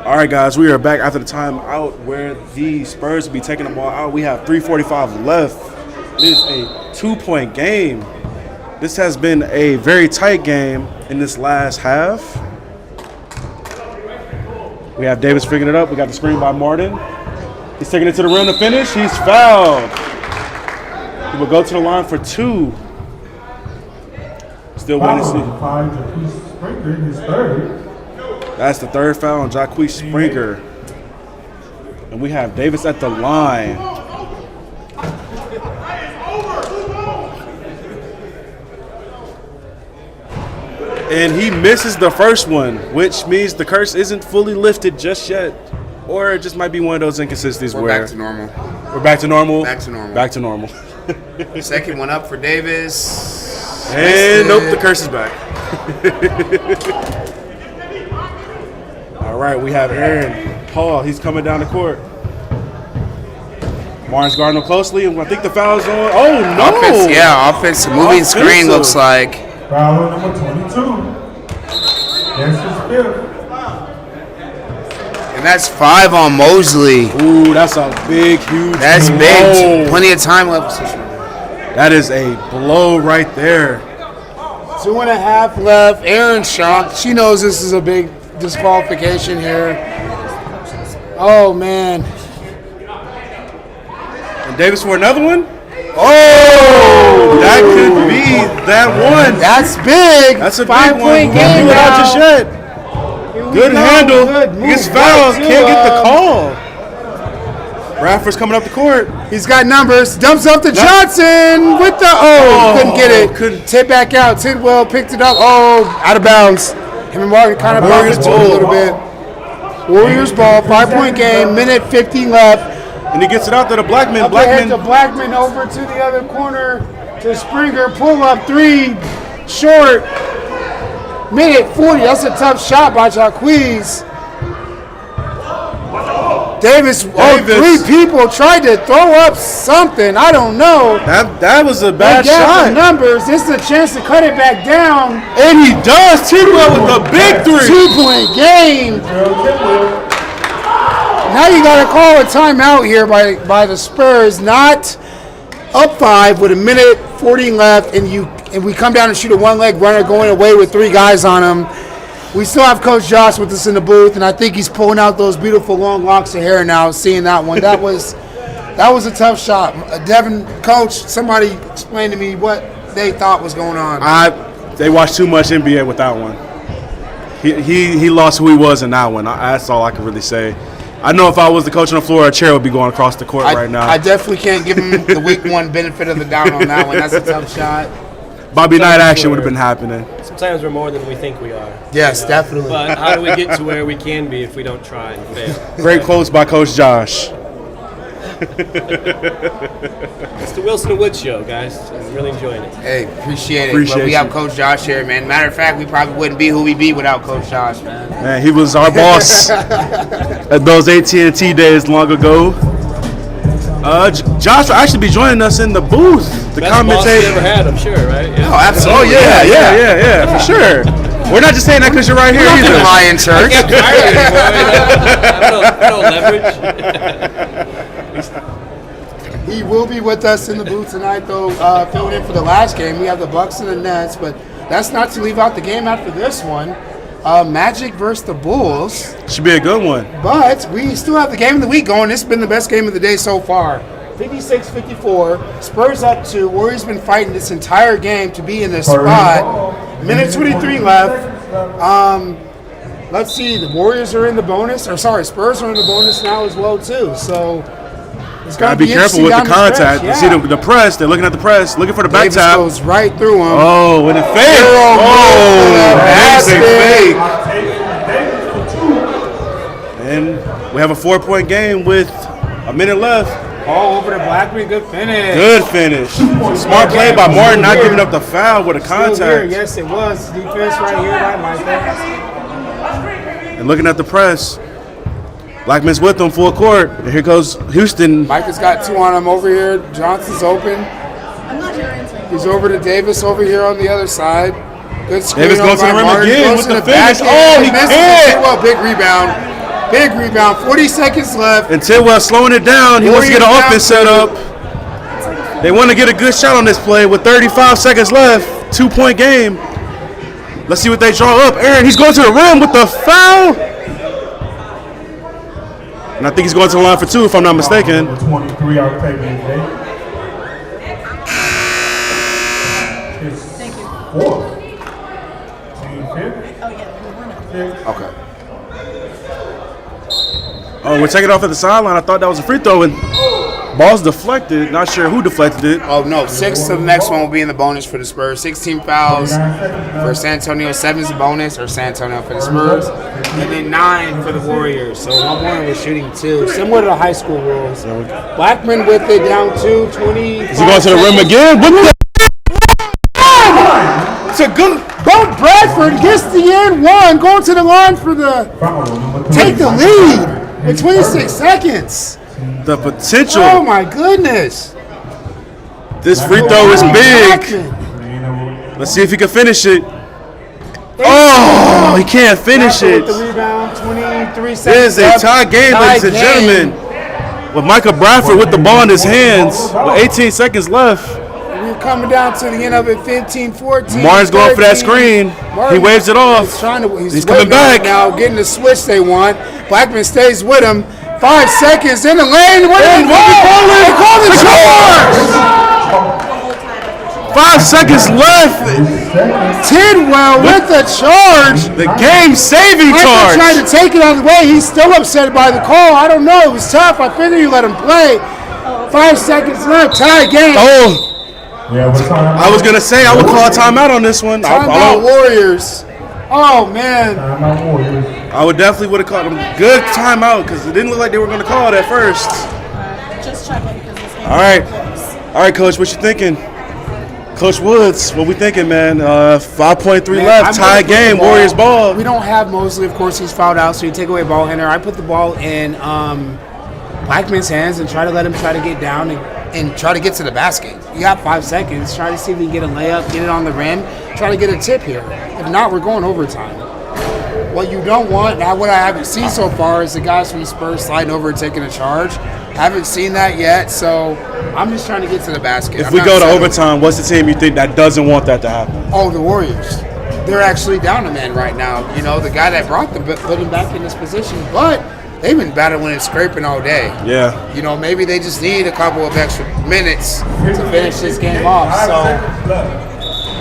All right, guys, we are back after the timeout where the Spurs will be taking the ball out. We have 3:45 left. It is a 2-point game. This has been a very tight game in this last half. We have Davis picking it up. We got the screen by Martin. He's taking it to the rim to finish. He's fouled. He will go to the line for 2. Still waiting to see. His third. That's the third foul on Jacquees Springer. And we have Davis at the line. And he misses the first one, which means the curse isn't fully lifted just yet. Or it just might be one of those inconsistencies We're where back to normal. We're back to normal. Back to normal. Back to normal. Second one up for Davis. And nope, the curse is back. All right, we have Aaron Paul. He's coming down the court. Martin's guarding him closely, and I think the foul's on. Oh, no. Offense. Moving screen looks like. Foul number 22. That's his fifth. And that's 5 on Mosley. Ooh, that's a big, huge That's blow. big. Plenty of time left. That is a blow right there. 2.5 left. Aaron's shocked. She knows this is a big disqualification here. Oh, man. And Davis for another one? Oh! That could be that one. That's big. That's a 5-point big one. game Out just now. yet. Good handle. He gets fouled. Can't get the call. Bradford's coming up the court. He's got numbers. Dumps off to Johnson with the couldn't get it. Couldn't tip back out. Tidwell picked it up. Out of bounds. Him and Martin kind of bothered a little bit. Warriors ball. 5-point game. Minute 50 left. And he gets it out there to Blackman. Up ahead to Blackman over to the other corner to Springer. Pull up 3. Short. Minute 40. That's a tough shot by Jacquees. Davis. 3 people tried to throw up something. I don't know. That was a bad shot. The numbers. This is a chance to cut it back down. And he does. Tidwell with a big 3. 2-point game. Now you got to call a timeout here by the Spurs. Not up 5 with a minute 40 left, and we come down and shoot a one-leg runner going away with 3 guys on him. We still have Coach Josh with us in the booth, and I think he's pulling out those beautiful long locks of hair now, seeing that one. That was a tough shot. Devin, Coach, somebody explain to me what they thought was going on. They watched too much NBA with that one. He lost who he was in that one. That's all I can really say. I know if I was the coach on the floor, a chair would be going across the court right now. I definitely can't give him the week 1 benefit of the doubt on that one. That's a tough shot. Bobby Knight action would have been happening. Sometimes we're more than we think we are. Yes, definitely. But how do we get to where we can be if we don't try and fail? Great quotes by Coach Josh. It's the Wilson and Wood show, guys. I'm really enjoying it. Hey, appreciate it. Appreciate but we have you. Coach Josh here, man. Matter of fact, we probably wouldn't be who we be without Coach Josh, man. Man, he was our boss at those AT&T days long ago. Josh will actually be joining us in the booth to Best boss you commentate. ever had, I'm sure, right? Yeah. Oh, absolutely. Oh yeah, for sure. We're not just saying that because you're right here We're not either. gonna lie in church. He will be with us in the booth tonight, though, filling in for the last game. We have the Bucks and the Nets, but that's not to leave out the game after this one. Magic versus the Bulls. Should be a good one. But we still have the game of the week going. This has been the best game of the day so far. 56-54. Spurs up 2. Warriors been fighting this entire game to be in this spot. Minute 23 left. Let's see. The Warriors are in the bonus. Spurs are in the bonus now as well too. So it's Gotta be careful with the contact. You see the press. They're looking at the press, looking for the back Davis tap. goes right through him. Oh, and a fake. Amazing fake. And we have a 4-point game with a minute left. All over to Blackman. Good finish. Good finish. Smart play by Martin, not giving up the foul with a Still here. contact. Yes, it was. Defense right here. I like that. And looking at the press. Blackman's with them full court. And here goes Houston. Mike has got 2 on him over here. Johnson's open. He's over to Davis over here on the other side. Good screen. Davis goes to the by rim Martin. again Goes with to the finish. back Oh, end. he misses can't. it. Well, big rebound. Big rebound. 40 seconds left. And Tidwell slowing it down. He wants to get an Warriors offense down set up. They want to get a good shot on this play with 35 seconds left. 2-point game. Let's see what they draw up. Aaron, he's going to the rim with the foul. And I think he's going to the line for 2, if I'm not mistaken. 23 out taking his day. Thank you. 4. Team 5th. Okay. Oh, we're taking it off at the sideline. I thought that was a free throw, and ball's deflected. Not sure who deflected it. Oh, no. 6 to the next one will be in the bonus for the Spurs. 16 fouls for San Antonio. 7 is the bonus, or San Antonio for the Spurs. And then 9 for the Warriors. So one more was shooting 2. Similar to the high school rules. Blackman with it down 2, 20. Is he going to the rim again? What the? It's a good. Both Bradford gets the end one, going to the line for the take the lead in 26 seconds. The potential. Oh my goodness! This free throw is big. Let's see if he can finish it. Oh, he can't finish it. With the rebound, 23 seconds. It is a tie game, ladies and gentlemen. With Michael Bradford with the ball in his hands, with 18 seconds left. We're coming down to the end of it, 15-14. Martin's going for that screen. He waves it off. He's coming back. Now getting the switch they want. Blackman stays with him. 5 seconds in the lane. What did they call the charge! 5 seconds left. Tidwell with the charge. The game-saving charge. Trying to take it out of the way. He's still upset by the call. I don't know. It was tough. I figured you let him play. 5 seconds left. Tie game. Oh. I was going to say I would call a timeout on this one. Timeout Warriors. Oh, man. I would definitely would have called them good timeout because it didn't look like they were going to call it at first. Just check it because this game All right, Coach, what you thinking? Coach Woods, what we thinking, man? 5.3 left, tie game, Warriors ball. We don't have Mosley, of course. He's fouled out, so you take away ball handler. I put the ball in Blackman's hands and try to let him try to get down and try to get to the basket. You got 5 seconds. Try to see if we can get a layup, get it on the rim, try to get a tip here. If not, we're going overtime. What you don't want, now what I haven't seen so far is the guys from the Spurs sliding over and taking a charge. Haven't seen that yet, so I'm just trying to get to the basket. If we go to overtime, what's the team you think that doesn't want that to happen? Oh, the Warriors. They're actually down a man right now. You know, the guy that brought them put him back in this position, but they've been battling and scraping all day. Yeah. You know, maybe they just need a couple of extra minutes to finish this game off. So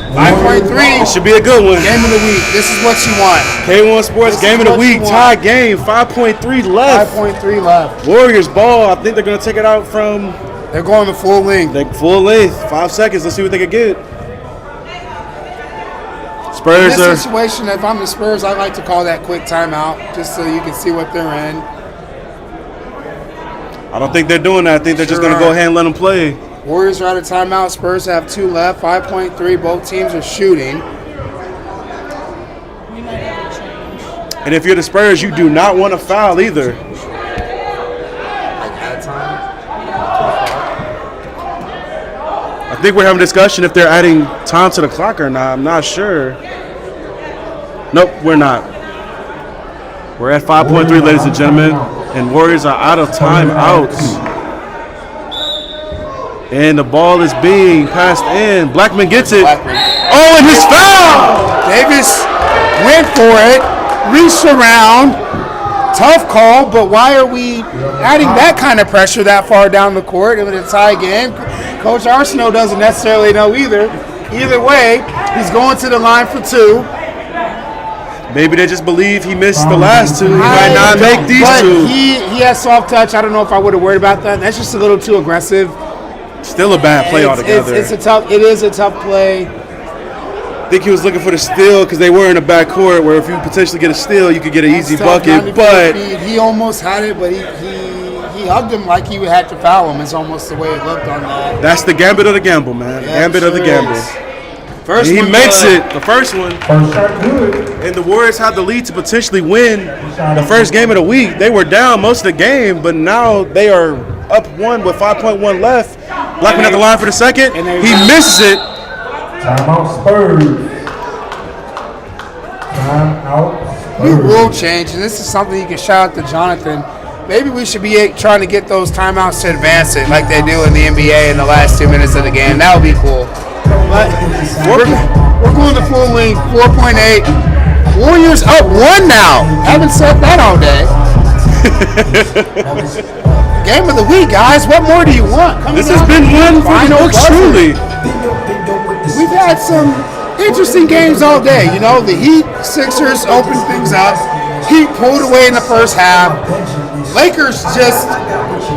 5.3. It should be a good one. Game of the week. This is what you want. K1 Sports Game of the Week. Tie game. 5.3 left. 5.3 left. Warriors ball. I think they're going to take it out from. They're going to full length. Full length. 5 seconds. Let's see what they can get. Spurs in this situation, if I'm the Spurs, I like to call that quick timeout just so you can see what they're in. I don't think they're doing that. I think they're just going to go ahead and let them play. Warriors are out of timeout. Spurs have 2 left. 5.3. Both teams are shooting. We might have a change. And if you're the Spurs, you do not want to foul either. I think we're having a discussion if they're adding time to the clock or not. I'm not sure. Nope, we're not. We're at 5.3, ladies and gentlemen, and Warriors are out of timeouts. And the ball is being passed in. Blackman gets it. Oh, and his foul! Davis went for it, reached around. Tough call, but why are we adding that kind of pressure that far down the court in a tie game? Coach Arsenault doesn't necessarily know either. Either way, he's going to the line for 2. Maybe they just believe he missed the last 2. He might not make these 2. He has soft touch. I don't know if I would have worried about that. That's just a little too aggressive. Still a bad play altogether. It is a tough play. I think he was looking for the steal because they were in the backcourt where if you potentially get a steal, you could get an easy bucket. But he almost had it, but he hugged him like he had to foul him. Is almost the way it looked on that. That's the gambit of the gamble, man. Yeah, Gambit of the gamble. First he one makes good. it, the first one. First shot good. And the Warriors had the lead to potentially win the first game of the week. They were down most of the game, but now they are up 1 with 5.1 left. Blackman at the line for the second. He misses it. Timeout Spurs. Timeout New Spurs. rule change, and this is something you can shout out to Jonathan. Maybe we should be trying to get those timeouts to advance it like they do in the NBA in the last 2 minutes of the game. That would be cool. But we're going to full length, 4.8. Warriors up 1 now. Haven't said that all day. Game of the week, guys. What more do you want? This has been one final truly. We've had some interesting games all day. You know, the Heat, Sixers opened things up. Heat pulled away in the first half. Lakers just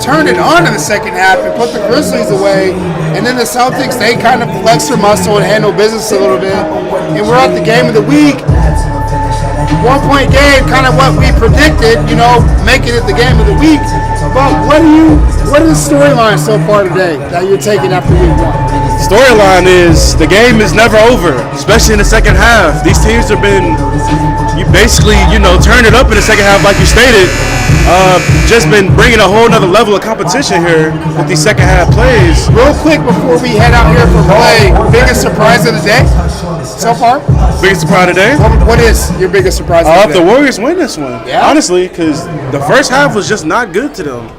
turned it on in the second half and put the Grizzlies away. And then the Celtics, they kind of flexed their muscle and handled business a little bit. And we're at the game of the week. 1-point game, kind of what we predicted, you know, making it the game of the week. But what are the storylines so far today that you're taking after week 1? Storyline is the game is never over, especially in the second half. These teams have been, you basically, turn it up in the second half like you stated. Just been bringing a whole nother level of competition here with these second half plays. Real quick before we head out here for play, biggest surprise of the day so far? Biggest surprise of the day? What is your biggest surprise of the If day? the Warriors win this one, Yeah? honestly, because the first half was just not good to them.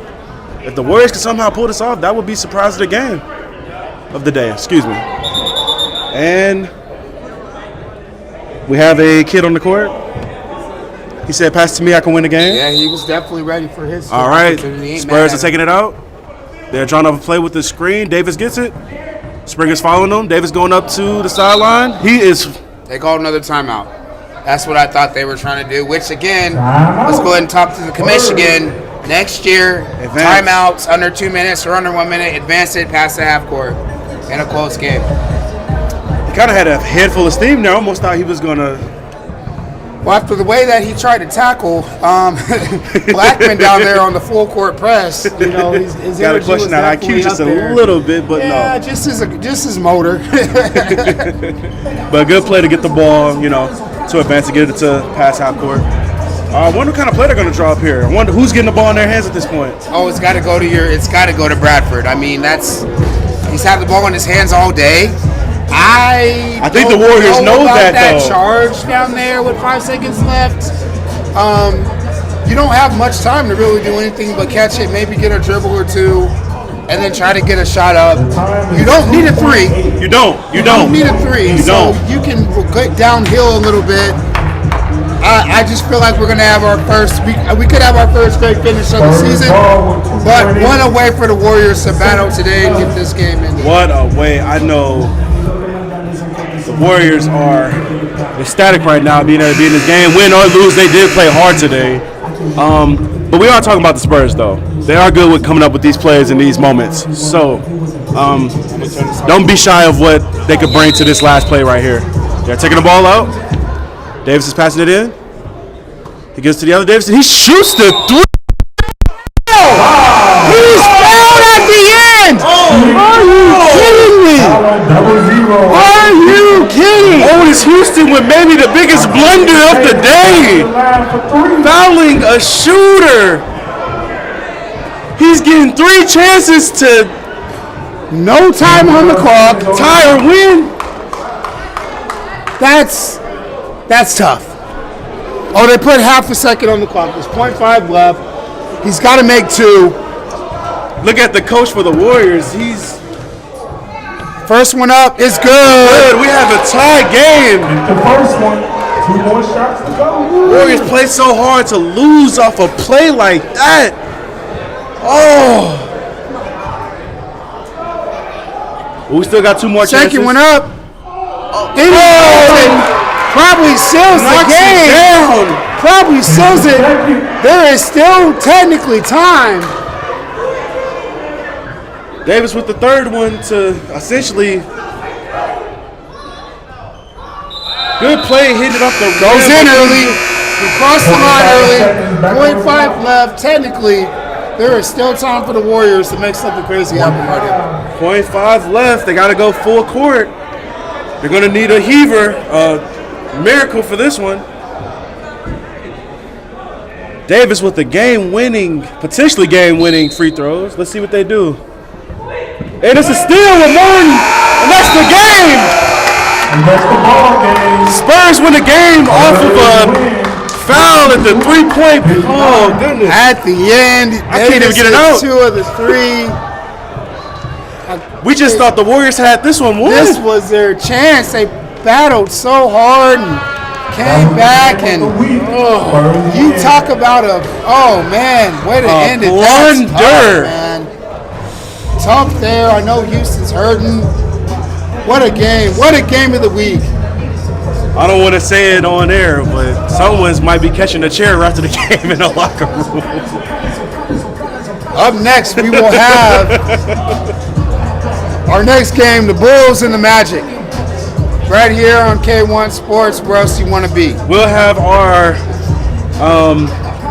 If the Warriors could somehow pull this off, that would be surprise of the game. Of the day, excuse me. And we have a kid on the court. He said, pass it to me, I can win the game. Yeah, he was definitely ready for his. All right, opportunity. Ain't Spurs mad are at taking it out. They're drawing up a play with the screen. Davis gets it. Springer's following them. Davis going up to the sideline. They called another timeout. That's what I thought they were trying to do, which again, let's go ahead and talk to the commission again. Next year, timeouts under 2 minutes or under 1 minute, advance it past the half court in a close game. He kind of had a head full of steam there. Almost thought he was going to. Well, after the way that he tried to tackle Blackman down there on the full court press, his got to energy question was that definitely IQ just up a there. little bit, but yeah, no. just his motor. But a good play to get the ball, to advance and get it to past half court. I wonder what kind of play they're going to draw up here. I wonder who's getting the ball in their hands at this point. Oh, it's got to go to Bradford. I mean, he's had the ball in his hands all day. I think the Warriors know about that though. Charge down there with 5 seconds left. You don't have much time to really do anything but catch it, maybe get a dribble or two, and then try to get a shot up. You don't need a 3. You don't need a 3. So you can get downhill a little bit. I just feel like we're gonna have our first. We could have our first great finish of the season, but one away for the Warriors to battle today and get this game in. What a way! I know the Warriors are ecstatic right now, being able to be in this game. Win or lose, they did play hard today. But we are talking about the Spurs, though. They are good with coming up with these plays in these moments. So don't be shy of what they could bring to this last play right here. They're taking the ball out. Davis is passing it in. He gets to the other Davis, and he shoots the 3. He Wilson with maybe the biggest blunder of the day. Fouling a shooter. He's getting 3 chances to No time on the clock. tie or win. That's tough. Oh, they put half a second on the clock. There's 0.5 left. He's got to make 2. Look at the coach for the Warriors. He's First one up is good. we have a tie game. The first one, 2 more shots to go. Warriors play so hard to lose off a play like that. Oh. We still got 2 more chances. Second one up. Probably seals the Knocks it game. down. Probably seals it. There is still technically time. Davis with the third one to essentially good play, hit it off the Goes rim. in early. He crossed the line early. 0.5 left. Technically, there is still time for the Warriors to make something crazy happen right here. 0.5 left. They got to go full court. They're going to need a heaver, miracle for this one. Davis with the potentially game-winning free throws. Let's see what they do. And it's a steal with Martin, and that's the game. And that's the ball game. Spurs win the game off of a foul at the 3-point. Oh, goodness. At the end, I can't even get it out. 2 of the 3. We just thought the Warriors had this one won. This was their chance. They battled so hard and came back, and you talk about way to end it. Blunder. That's tough, man. Tough there. I know Houston's hurting. What a game. What a game of the week. I don't want to say it on air, but someone's might be catching a chair after the game in the locker room. Up next, we will have our next game, the Bulls and the Magic. Right here on K1 Sports. Where else do you want to be? We'll have our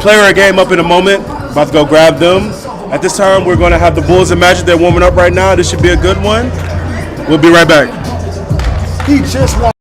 player game up in a moment. About to go grab them. At this time, we're going to have the Bulls and Magic. They're warming up right now. This should be a good one. We'll be right back. He just won.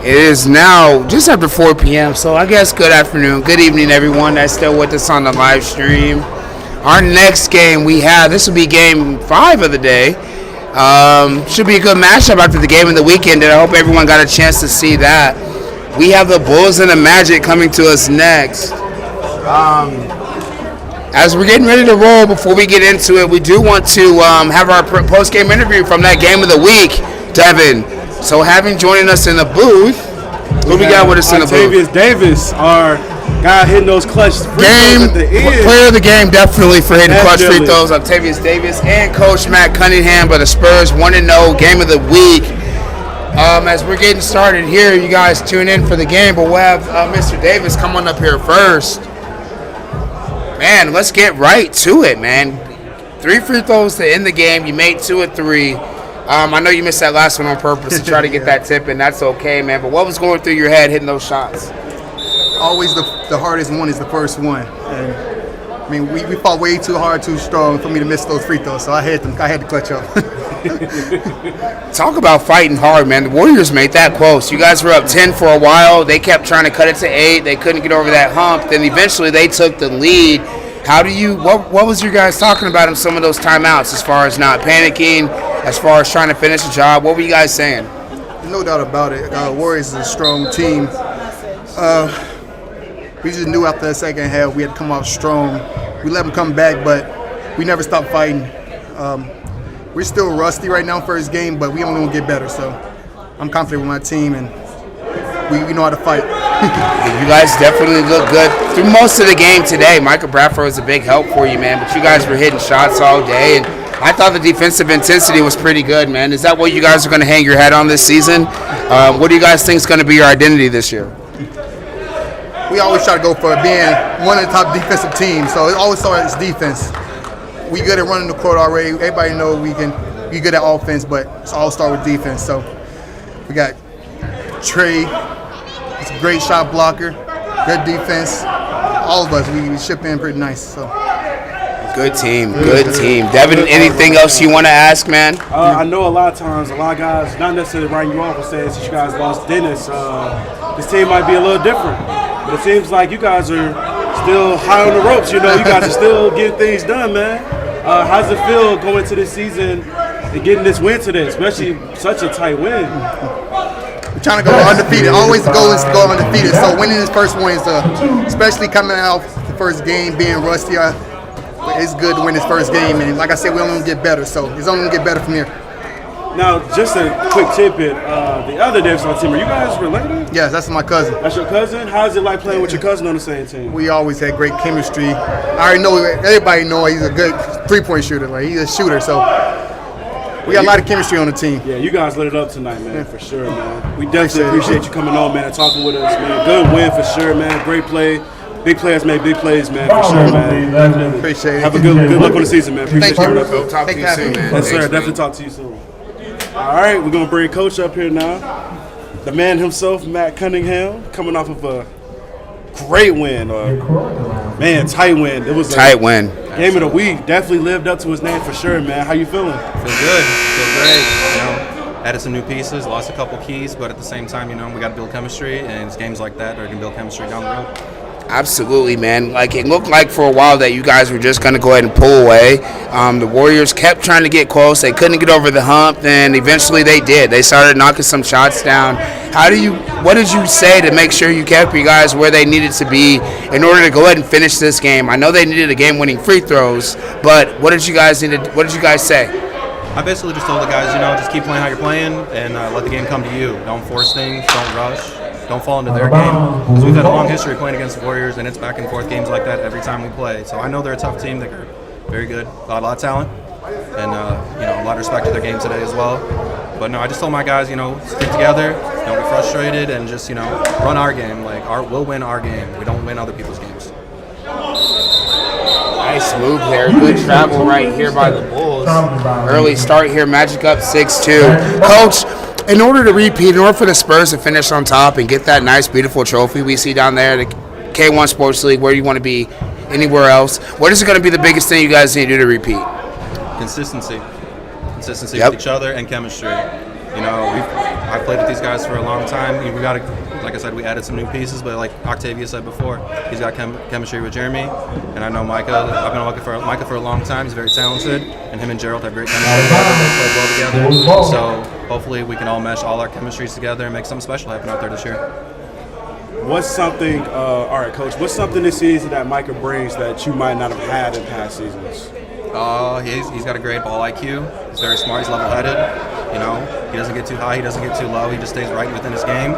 It is now just after 4 p.m., so I guess good afternoon, good evening, everyone that's still with us on the live stream. Our next game we have, this will be game 5 of the day. Should be a good matchup after the game of the weekend, and I hope everyone got a chance to see that. We have the Bulls and the Magic coming to us next. As we're getting ready to roll, before we get into it, we do want to have our post-game interview from that game of the week, Devin. So having joining us in the booth, who we got with us in the booth? Octavius Davis, our guy hitting those clutch free throws at the end. Player of the game, definitely for hitting clutch free throws, Octavius Davis, and Coach Matt Cunningham by the Spurs 1-0 game of the week. As we're getting started here, you guys tune in for the game, but we'll have Mr. Davis come on up here first. Man, let's get right to it, man. 3 free throws to end the game. You made 2 of 3. I know you missed that last one on purpose to try to get that tip in. That's okay, man. But what was going through your head hitting those shots? Always the hardest one is the first one. And, I mean, we fought way too hard, too strong for me to miss those free throws. So I had to clutch up. Talk about fighting hard, man. The Warriors made that close. You guys were up 10 for a while. They kept trying to cut it to 8. They couldn't get over that hump. Then eventually they took the lead. What was you guys talking about in some of those timeouts as far as not panicking, as far as trying to finish the job? What were you guys saying? No doubt about it. Warriors is a strong team. We just knew after the second half we had to come out strong. We let them come back, but we never stopped fighting. We're still rusty right now first game, but we only going to get better. So I'm confident with my team, and we know how to fight. You guys definitely look good through most of the game today. Michael Bradford was a big help for you, man, but you guys were hitting shots all day, and I thought the defensive intensity was pretty good, man. Is that what you guys are going to hang your head on this season? What do you guys think is going to be your identity this year? We always try to go for being one of the top defensive teams, so it always starts defense. We good at running the court already. Everybody knows we can be good at offense, but it's all start with defense. So we got Trey. He's a great shot blocker, good defense. All of us, we ship in pretty nice. So good team. Devin, anything else you want to ask, man? I know a lot of times, a lot of guys, not necessarily writing you off, but saying since you guys lost Dennis, this team might be a little different. But it seems like you guys are still high on the ropes. You know, you guys are still getting things done, man. How does it feel going into this season and getting this win today, especially such a tight win? We're trying to go undefeated. Always the goal is to go undefeated. So winning this first one is, especially coming out the first game, being rusty, it's good to win this first game. And like I said, we only get better. So it's only going to get better from here. Now, just a quick tidbit. The other Davis on the team, are you guys related? Yes, that's my cousin. That's your cousin? How is it like playing with your cousin on the same team? We always had great chemistry. I already know, everybody knows he's a good three-point shooter. Like, he's a shooter, so we got a lot of chemistry on the team. Yeah, you guys lit it up tonight, man, for sure, man. We definitely appreciate you coming on, man, and talking with us, man. Good win for sure, man. Great play. Big players make big plays, man, for sure, man. Appreciate it. Have a good luck on the season, man. Appreciate you. We'll talk to you soon, man. Yes, sir. Definitely talk to you soon. All right, we're going to bring Coach up here now. The man himself, Matt Cunningham, coming off of a great win. Tight win. It was a tight win. Game of the week. Definitely lived up to his name for sure, man. How you feeling? Feel good. Feel great. You know, added some new pieces, lost a couple keys, but at the same time, you know, we got to build chemistry, and it's games like that that can build chemistry down the road. Absolutely, man. Like, it looked like for a while that you guys were just going to go ahead and pull away. The Warriors kept trying to get close. They couldn't get over the hump, and eventually they did. They started knocking some shots down. What did you say to make sure you kept your guys where they needed to be in order to go ahead and finish this game? I know they needed a game-winning free throws, but what did you guys say? I basically just told the guys, you know, just keep playing how you're playing and let the game come to you. Don't force things. Don't rush. Don't fall into their game. Because we've had a long history playing against the Warriors, and it's back and forth games like that every time we play. So I know they're a tough team. They're very good. A lot of talent. And, you know, a lot of respect to their game today as well. But, no, I just told my guys, you know, stick together. Don't be frustrated and just, you know, run our game. We'll win our game. We don't win other people's games. Nice move there. Good travel right here by the Bulls. Early start here. Magic up 6-2. Coach, in order to repeat, in order for the Spurs to finish on top and get that nice, beautiful trophy we see down there at the K1 Sports League, where you want to be anywhere else, what is going to be the biggest thing you guys need to do to repeat? Consistency with each other and chemistry. You know, I've played with these guys for a long time. We got, like I said, we added some new pieces, but like Octavia said before, he's got chemistry with Jeremy, and I know Micah. I've been looking for Micah for a long time. He's very talented, and him and Gerald have great chemistry together. They play well together. So hopefully we can all mesh all our chemistries together and make something special happen out there this year. What's something, all right, Coach, what's something this season that Micah brings that you might not have had in past seasons? He's got a great ball IQ. He's very smart. He's level-headed. You know, he doesn't get too high. He doesn't get too low. He just stays right within his game.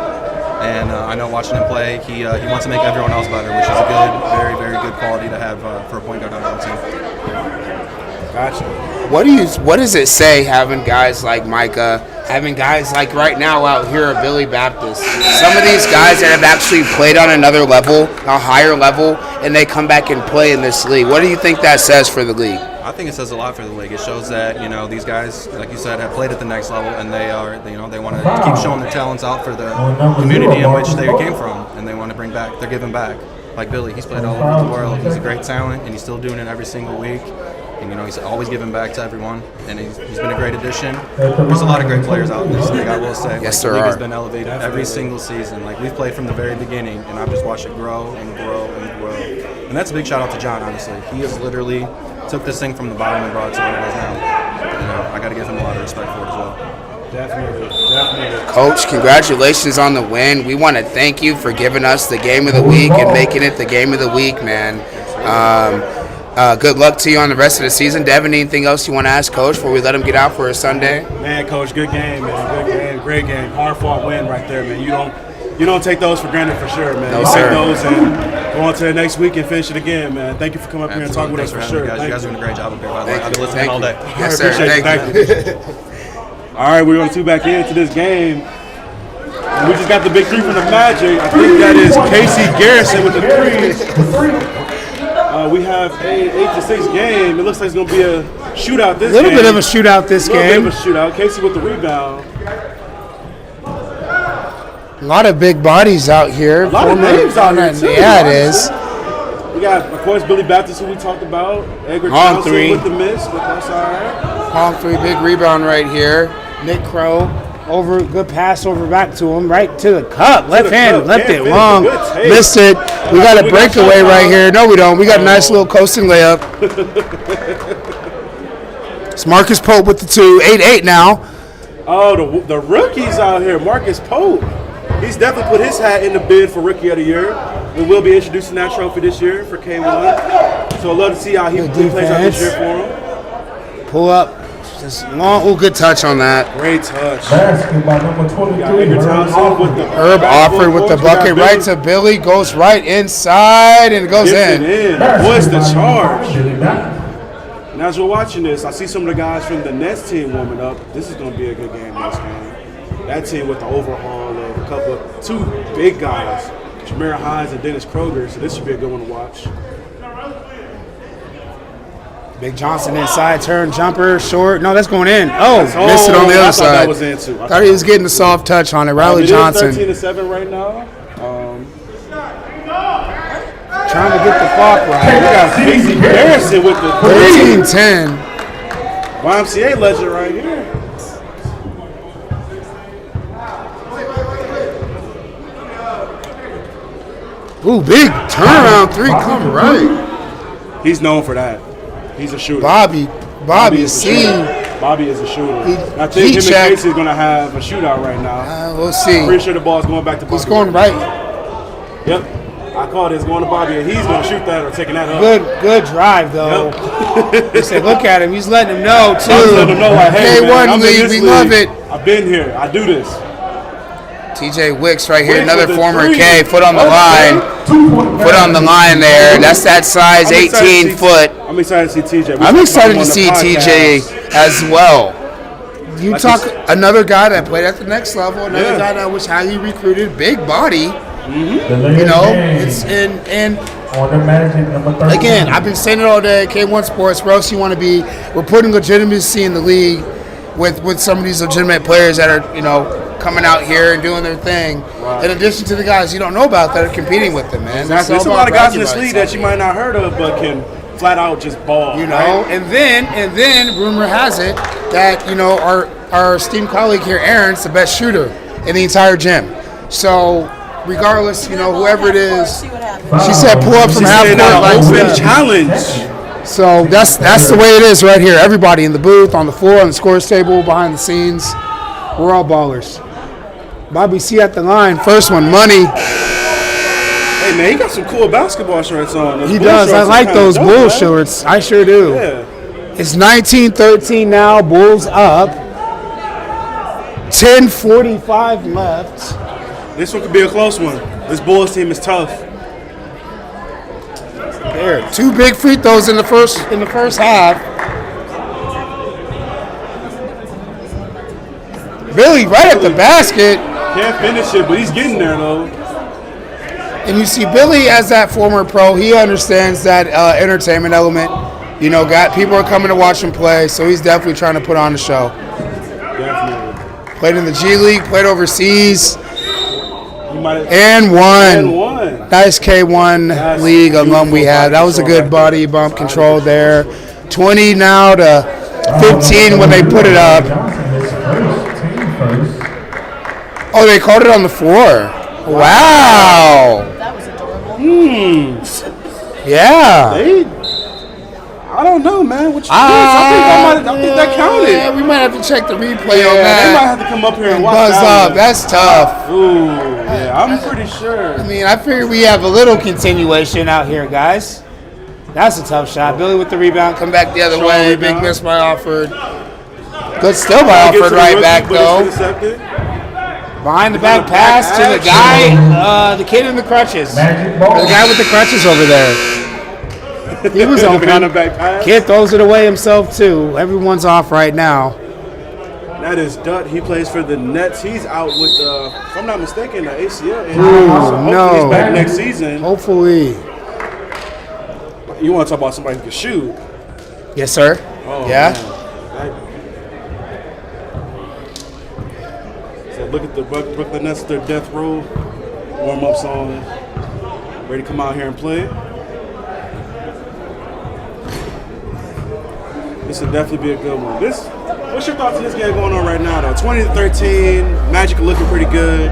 And I know watching him play, he wants to make everyone else better, which is a good, very, very good quality to have for a point guard on our team. Gotcha. What does it say having guys like Micah, having guys like right now out here at Billy Baptist? Some of these guys that have actually played on another level, a higher level, and they come back and play in this league. What do you think that says for the league? I think it says a lot for the league. It shows that, you know, these guys, like you said, have played at the next level, and they are, you know, they want to keep showing their talents out for the community in which they came from, and they want to bring back, they're giving back. Like Billy, he's played all over the world. He's a great talent, and he's still doing it every single week. And, you know, he's always giving back to everyone, and he's been a great addition. There's a lot of great players out in this league, I will say. Yes, the there league are. has been elevated every single season. Like, we've played from the very beginning, and I've just watched it grow and grow and grow. And that's a big shout out to John, honestly. He has literally took this thing from the bottom and brought it to where it is now. You know, I got to give him a lot of respect for it as well. Definitely. Coach, congratulations on the win. We want to thank you for giving us the game of the week and making it the game of the week, man. Good luck to you on the rest of the season. Devin, anything else you want to ask Coach before we let him get out for a Sunday? Man, Coach, good game, man. Good game, great game. Hard-fought win right there, man. You don't take those for granted for sure, man. No, you sir. take those and go on to the next week and finish it again, man. Thank you for coming up here and talking with us for sure. You guys are doing a great job up here, by the way. I've been listening all day. Yes, sir. Thank you. All right, we're going to tune back into this game. And we just got the big three from the Magic. I think that is Casey Garrison with the three. We have a 8-6 game. It looks like it's going to be a shootout this game. A little bit of a shootout this game. A little bit of a shootout. Casey with the rebound. A lot of big bodies out here. A lot of names out here, too. Yeah, it is. We got, of course, Billy Baptist, who we talked about. Edgar On Johnson three. with the miss, but that's all right. Long three, big rebound right here. Nick Crow. Over, good pass over back to him, right to the cup. Left hand, left it long, missed it. We got a breakaway right here. No, we don't. We got a nice little coasting layup. It's Marcus Pope with the 2, 8-8 now. Oh, the rookies out here. Marcus Pope. He's definitely put his hat in the bid for Rookie of the Year. We will be introducing that trophy this year for K1. So I'd love to see how he plays out this year for him. Pull up. Just long, good touch on that. Great touch. Basketball number 23. Herb offered with the bucket right to Billy. Goes right inside and it goes in. What's the charge? And as we're watching this, I see some of the guys from the Nets team warming up. This is going to be a good game next game. That team with the overhaul of two big guys, Jameer Hines and Dennis Kroger. So this should be a good one to watch. Big Johnson inside, turn, jumper, short. No, that's going in. Oh, missed it on the other side. That was in too. Thought he was getting a soft touch on it. Riley Johnson. 13-7 right now. Trying to get the clock right. We got Casey Garrison with the 13-10. YMCA legend right here. Ooh, big turnaround three, come right. He's known for that. He's a shooter. Bobby C. Bobby is a shooter. I think him and Casey is going to have a shootout right now. We'll see. I'm pretty sure the ball's going back to Bobby. He's going right. Yep. I called it. It's going to Bobby, and he's going to shoot that or taking that up. Good drive, though. Yep. They said, look at him. He's letting him know, too. He's letting him know, like, hey, man, I'm in this we league. love it. I've been here. I do this. TJ Wicks right here, another former K, foot on the line. Foot on the line there. That's that size, 18 foot. I'm excited to see TJ. I'm excited to see TJ as well. You talk another guy that played at the next level, another guy that was highly recruited, big body. You know, it's and again, I've been saying it all day. K1 Sports, where else you want to be? We're putting legitimacy in the league with some of these legitimate players that are, you know, coming out here and doing their thing. Right. In addition to the guys you don't know about that are competing with them, man. Exactly. There's a lot of guys in this league that you might not heard of, but can flat out just ball. You know, right? and then rumor has it that, you know, our esteemed colleague here, Aaron's the best shooter. in the entire gym. So regardless, whoever it is, she said pull up from half court like open that. challenge. So that's the way it is right here. Everybody in the booth, on the floor, on the scores table, behind the scenes, we're all ballers. Bobby C at the line, first one, money. Hey man, he got some cool basketball shorts on. Those He bull does. I shorts are like kinda those dope, Bulls man. shorts. I sure do. Yeah. It's 19-13 now. Bulls up. 10:45 left. This one could be a close one. This Bulls team is tough. There, 2 big free throws in the first half. Billy right at the basket. Can't finish it, but he's getting there though. And you see Billy as that former pro, he understands that entertainment element. People are coming to watch him play, so he's definitely trying to put on a show. Definitely. Played in the G League, played overseas, and won. Nice K1 league alum we had. That was a good body bump control there. 20 now to 15 when they put it up. Oh, they called it on the floor. Wow. That was adorable. Yeah. I don't know, man. What you I think that counted. Yeah, we might have to check the replay on They that. might have to come up here and watch Buzz that up. one. That's tough. Ooh, yeah, I'm pretty sure. I figure we have a little continuation out here, guys. That's a tough shot. Billy with the rebound, come back the other way. Big miss by Alford. Good still by Alford right back, though. Behind the back pass to the guy, the kid in the crutches. The guy with the crutches over there. He was open. Kid throws it away himself, too. Everyone's off right now. That is Dutt. He plays for the Nets. He's out with, if I'm not mistaken, the ACL. Ooh, Hopefully no. he's back next season. Hopefully. You want to talk about somebody who can shoot? Yes, sir. Oh, yeah. So look at the Brooklyn Nets, their death row warm-up song. Ready to come out here and play. This will definitely be a good one. What's your thoughts on this game going on right now, though? 20-13, Magic looking pretty good.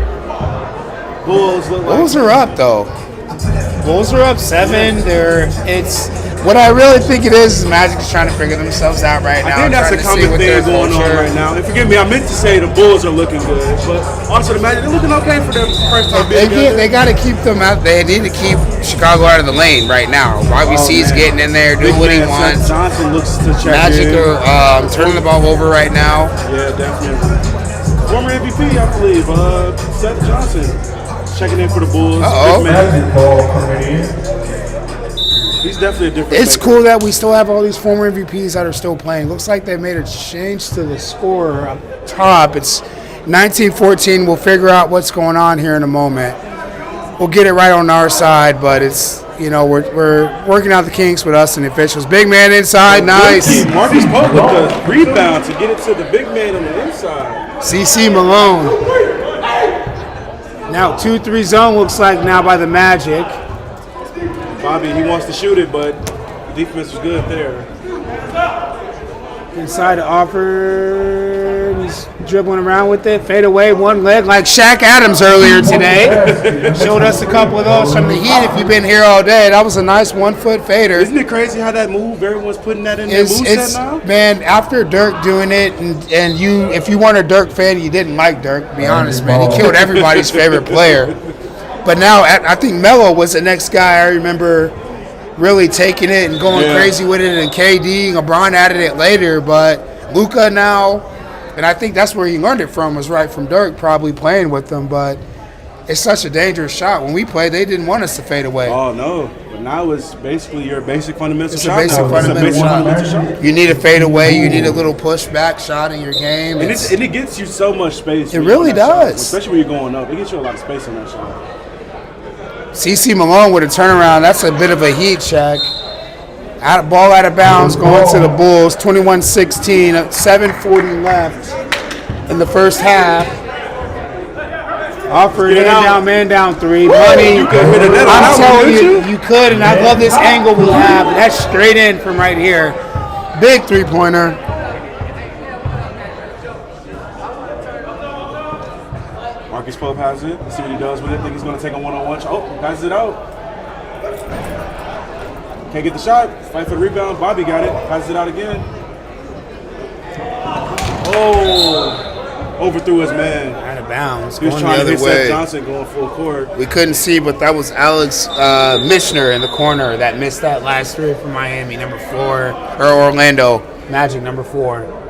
Bulls look like... Bulls are up, though. Bulls are up 7. What I really think it is Magic's trying to figure themselves out right now. I think that's a common thing going on right now. And forgive me, I meant to say the Bulls are looking good, but also the Magic, they're looking okay for their first time being together. They got to keep them out. They need to keep Chicago out of the lane right now. YBC's getting in there, doing what he wants. Johnson looks to check Magic are turning the ball over right now. Yeah, definitely. Former MVP, I believe, Seth Johnson, checking in for the Bulls. He's definitely a different. It's cool that we still have all these former MVPs that are still playing. Looks like they made a change to the score up top. It's 19-14. We'll figure out what's going on here in a moment. We'll get it right on our side, but it's we're working out the kinks with us and the officials. Big man inside, nice. Marcus Pope with the rebound to get it to the big man on the inside. CC Malone. Now 2-3 zone looks like now by the Magic. Bobby, he wants to shoot it, but the defense was good there. Inside to Alford. He's dribbling around with it. Fade away, one leg like Shaq Adams earlier today. Showed us a couple of those from the Heat if you've been here all day. That was a nice 1-foot fader. Isn't it crazy how that move, everyone's putting that in their moveset now? Man, after Dirk doing it, and you, if you weren't a Dirk fan, you didn't like Dirk, to be honest, man. He killed everybody's favorite player. But now, I think Melo was the next guy I remember really taking it and going crazy with it, and KD, LeBron added it later, but Luka now, and I think that's where he learned it from, was right from Dirk, probably playing with them, but it's such a dangerous shot. When we played, they didn't want us to fade away. Oh, no. But now it's basically your basic fundamental shot. It's a basic fundamental shot. You need a fade away. You need a little pushback shot in your game. And it gets you so much space. It really does. Shot, especially when you're going up. It gets you a lot of space on that shot. CC Malone with a turnaround. That's a bit of a heat check. Ball out of bounds going to the Bulls. 21-16. 7:40 left in the first half. Offered man down 3. Money. You could hit a net. I'm telling you could, and I love this angle we have. That's straight in from right here. Big 3-pointer. Marcus Pope has it. Let's see what he does with it. Think he's going to take a one-on-one. Oh, passes it out. Can't get the shot. Fight for the rebound. Bobby got it. Passes it out again. Oh, overthrew his man. Out of bounds. He was trying to hit Seth Johnson going full court. We couldn't see, but that was Alex Mishner in the corner that missed that last three from Miami, number 4, or Orlando Magic, number 4.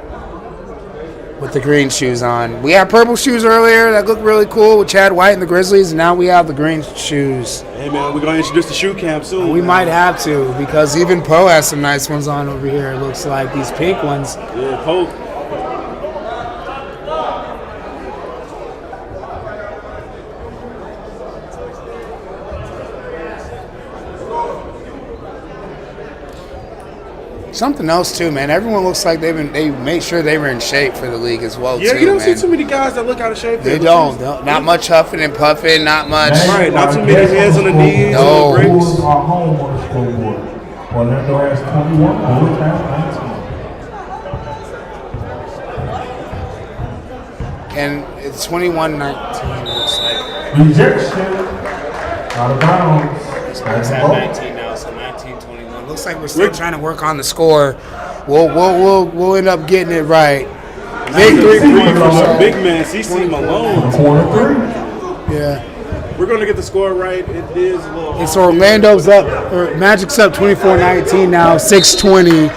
With the green shoes on. We had purple shoes earlier that looked really cool with Chad White and the Grizzlies, and now we have the green shoes. Hey, man, we're going to introduce the shoe cam soon. We might have to, because even Poe has some nice ones on over here, it looks like. These pink ones. Yeah, Poe. Something else too, man. Everyone looks like they made sure they were in shape for the league as well. Yeah, too, you don't man. see too many guys that look out of shape. They don't. Not much huffing and puffing. Not much. Right. Not too many hands on the knees. No. Bricks. Bulls are home on the scoreboard. Orlando has 21. Bulls have 19. And it's 21-19. Looks like. Rejection. Out of bounds. Spurs have 19 now, so 19-21. Looks like we're still trying to work on the score. We'll end up getting it right. Big three from a big man, CC Malone. Yeah. We're going to get the score right. It is a little. It's Orlando's up, or Magic's up 24-19 now, 6:20.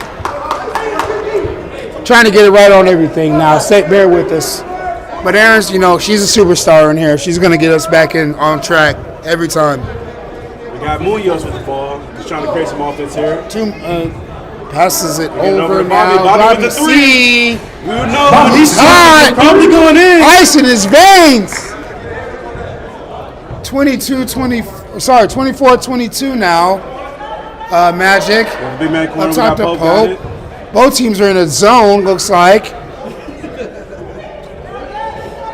Trying to get it right on everything now. Bear with us. But Aaron's, she's a superstar in here. She's going to get us back on track every time. We got Munoz with the ball. Just trying to create some offense here. Passes it over now. Bobby with the three. We would know. He's hot. Probably going in. Ice in his veins. 24-22 now. Magic. Big man corner. Up top to Pope. Both teams are in a zone, looks like.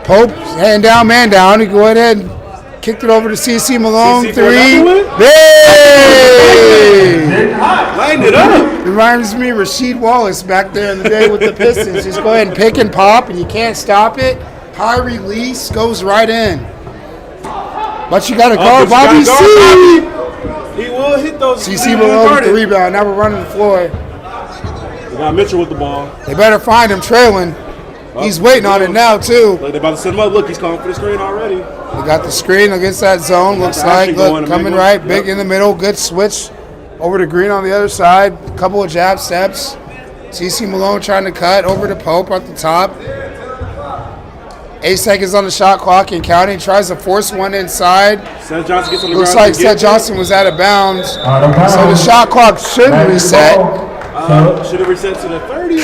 Pope, hand down, man down. He go ahead and kicked it over to CC Malone. Three. Hey! Line it up. Reminds me of Rasheed Wallace back there in the day with the Pistons. Just go ahead and pick and pop, and you can't stop it. High release, goes right in. But you got to guard Bobby C. He will hit those. CC Malone with the rebound. Now we're running the floor. We got Mitchell with the ball. They better find him trailing. He's waiting on it now, too. Look, they're about to set him up. Look, he's calling for the screen already. We got the screen against that zone. Looks like, look, coming right, big in the middle. Good switch over to Green on the other side. Couple of jab steps. CC Malone trying to cut over to Pope at the top. 8 seconds on the shot clock and counting. Tries to force one inside. Seth Johnson gets on the Looks ground. like Seth Johnson was out of bounds. So the shot clock should reset. Should have reset to the 30.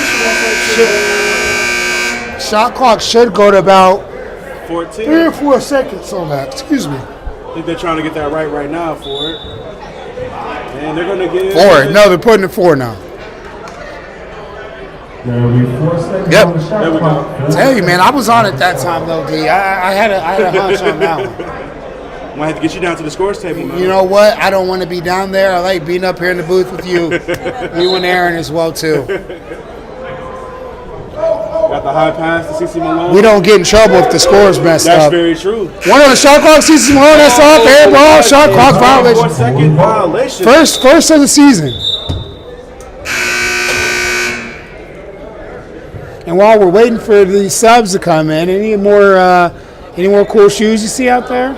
Shot clock should go to about 14. 3 or 4 seconds on that. Excuse me. I think they're trying to get that right now for it. And they're going to get 4. No, they're putting it 4 now. There'll be 4 seconds Yep. on the shot clock. Tell you, man, I was on it that time, though, D. I had a hunch on that one. Might have to get you down to the scores table, man. You know what? I don't want to be down there. I like being up here in the booth with you. You and Aaron as well, too. Got the high pass to CC Malone. We don't get in trouble if the score's messed That's up. very true. One on the shot clock, CC Malone, that's off. Air ball, shot clock violation. 4-second violation. First of the season. And while we're waiting for the subs to come in, any more cool shoes you see out there?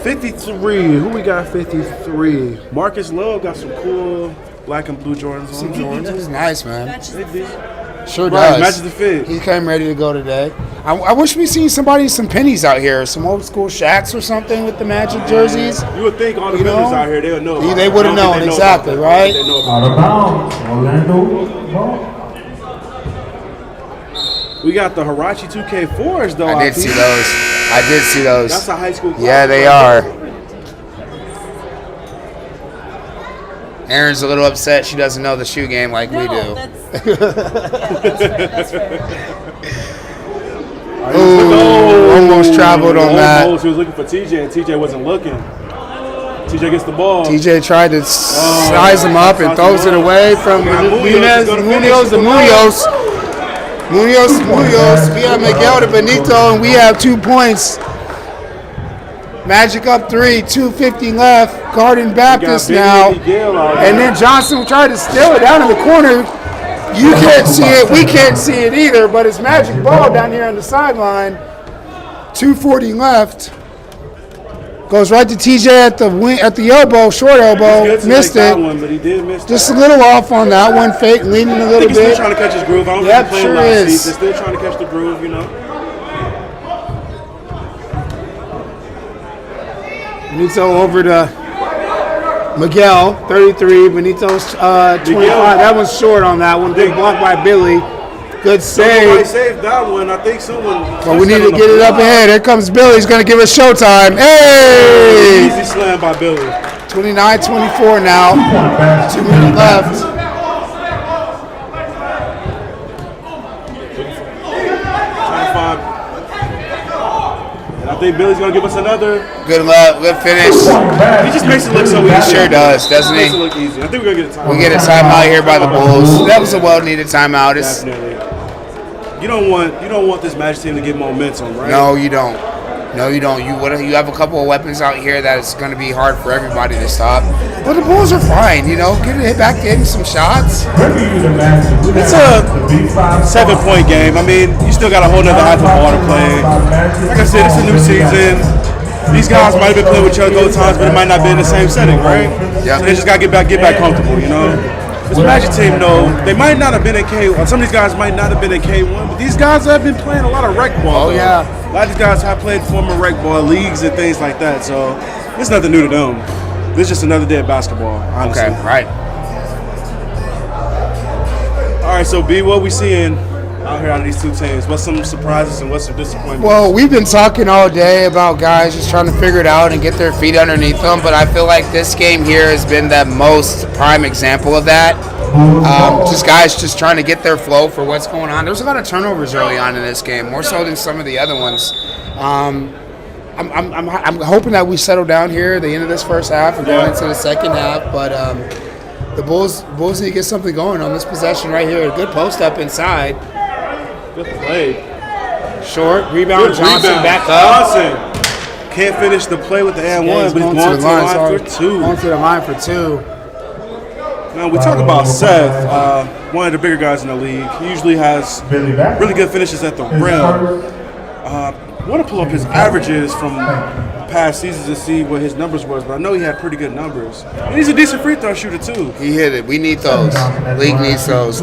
53. Who we got? 53. Marcus Lowe got some cool black and blue Jordans on. Some Jordans. It's nice, man. Sure Right, does. matches the fit. He came ready to go today. I wish we seen some pennies out here, some old school Shaqs or something with the Magic jerseys. You would think all the vendors out here, they would know. They would have known, exactly, right? Out of bounds. Orlando. We got the Hirachi 2K4s, though. I did see those. That's a high school class. Yeah, they are. Erin's a little upset she doesn't know the shoe game like we do. That's fair. Ooh, almost traveled on that. He was looking for TJ, and TJ wasn't looking. TJ gets the ball. TJ tried to size him up and throws it away from Munoz to Munoz. Munoz. We have Miguel to Benito, and we have 2 points. Magic up 3, 2:50 left. Garden Baptist now. And then Johnson tried to steal it down in the corner. You can't see it. We can't see it either, but it's Magic ball down here on the sideline. 2:40 left. Goes right to TJ at the elbow, short elbow. Missed it. One, but he did miss just a little off on that one. Fake, leaning a little he's bit. Still trying to catch his groove. I don't yep, think he's sure playing is. They're still trying to catch the groove, you know. Benito over to Miguel, 33. Benito's 25. That one's short on that one. Good block by Billy. Good save. Nobody saved that one. I think someone. But we need to get it up ahead. Here comes Billy. He's going to give us showtime. Hey! Easy slam by Billy. 29-24 now. 2 minutes left. I think Billy's gonna give us another. Good luck, good finish. He just makes it look so easy. He sure does, doesn't he? Makes it look easy. I think we're gonna get a timeout. We get a timeout here by the Bulls. That was a well-needed timeout. Definitely. You don't want this Magic team to get momentum, right? No, you don't. No, you don't. You have a couple of weapons out here that it's going to be hard for everybody to stop. But the Bulls are fine, you know. Get it back in some shots. It's a 7-point game. I mean, you still got a whole nother half of ball to play. Like I said, it's a new season. These guys might have been playing with each other those times, but it might not be in the same setting, right? Yeah. So they just got to get back comfortable, you know. This Magic team, though, they might not have been in K1. Some of these guys might not have been in K1, but these guys have been playing a lot of rec ball. Oh, yeah. A lot of these guys have played former rec ball leagues and things like that, so it's nothing new to them. This is just another day of basketball, honestly. Okay, right. All right, so B, what we seeing out here out of these two teams? What's some surprises and what's some disappointments? Well, we've been talking all day about guys just trying to figure it out and get their feet underneath them, but I feel like this game here has been the most prime example of that. Just guys just trying to get their flow for what's going on. There's a lot of turnovers early on in this game, more so than some of the other ones. I'm hoping that we settle down here at the end of this first half and going into the second half, but the Bulls need to get something going on this possession right here. A good post up inside. Good play. Short rebound. Good Johnson rebound. back up. Johnson can't finish the play with the and one, but he's going to the line for two. Going to the line for two. Now we talk about Seth, one of the bigger guys in the league. He usually has really good finishes at the rim. I want to pull up his averages from past seasons to see what his numbers was, but I know he had pretty good numbers. And he's a decent free throw shooter too. He hit it. We need those. League needs those.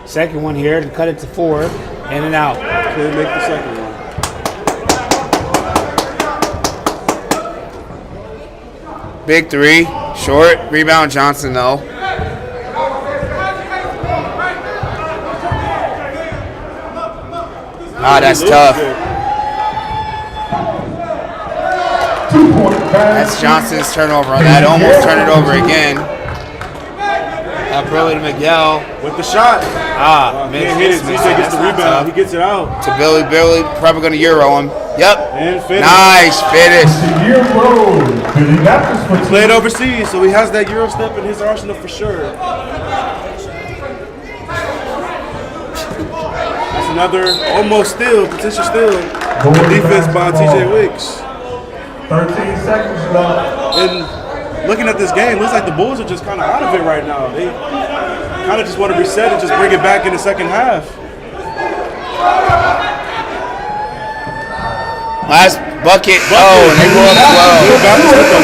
Second one here to cut it to 4. In and out. Couldn't make the second one. Big three. Short. Rebound Johnson though. That's tough. That's Johnson's turnover on that. Almost turn it over again. Up early to Miguel. With the shot. Man, hit it. TJ gets the rebound. He gets it out. To Billy. Billy probably going to Euro him. Yep. And finish. Nice finish. He played overseas, so he has that Euro step in his arsenal for sure. That's another almost steal, potential steal. Good defense by TJ Wicks. 13 seconds left. And looking at this game, looks like the Bulls are just kind of out of it right now. They kind of just want to reset and just bring it back in the second half. Last bucket. Oh, and they go up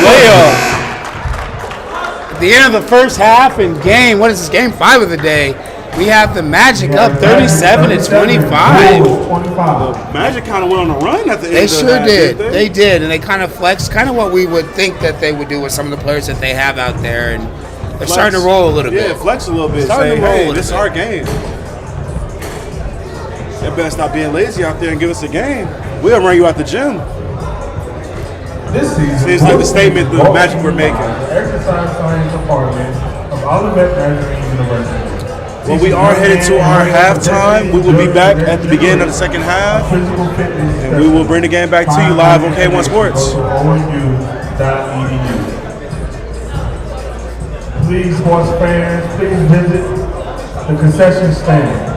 12. At the end of the first half and game, what is this, game 5 of the day? We have the Magic up 37-25. Magic kind of went on a run at the end They of sure that, did. didn't They did, and they kind of flexed, kind of what we would think that they would do with some of the players that they have out there, and they're starting to roll a little bit. Yeah, flex a little bit. Starting Say, to roll a hey, little this is bit. our game. They better stop being lazy out there and give us a game. We'll run you out the gym. This season seems like the statement the Magic were making. The exercise science department of Olivet Nazarene University. Well, we are headed to our halftime. We will be back at the beginning of the second half, and we will bring the game back to you live on K1 Sports. Please, sports fans, please visit the concession stand.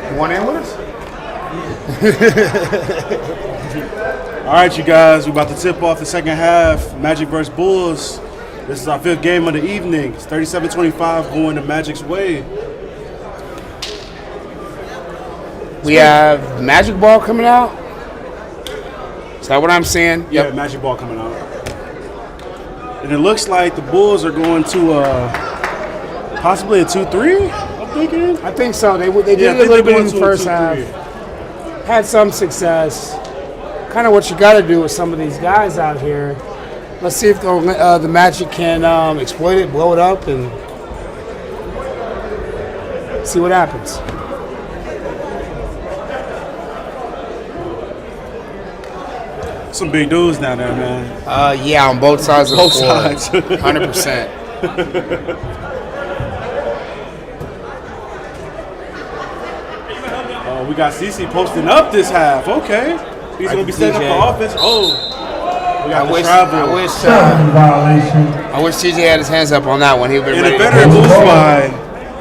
You want in with us? All right, you guys, we're about to tip off the second half. Magic versus Bulls. This is our fifth game of the evening. It's 37-25 going the Magic's way. We have Magic Ball coming out. Is that what I'm saying? Yeah, Magic Ball coming out. And it looks like the Bulls are going to possibly a 2-3, I'm thinking. I think so. They did it a little bit in the first half. Had some success. Kind of what you got to do with some of these guys out here. Let's see if the Magic can exploit it, blow it up, and see what happens. Some big dudes down there, man. Yeah, on both sides of both the court. sides. 100%. We got CC posting up this half. Okay. He's going to be setting up the offense. Oh. We got travel. I wish TJ had his hands up on that one. He would have been ready. And a better move by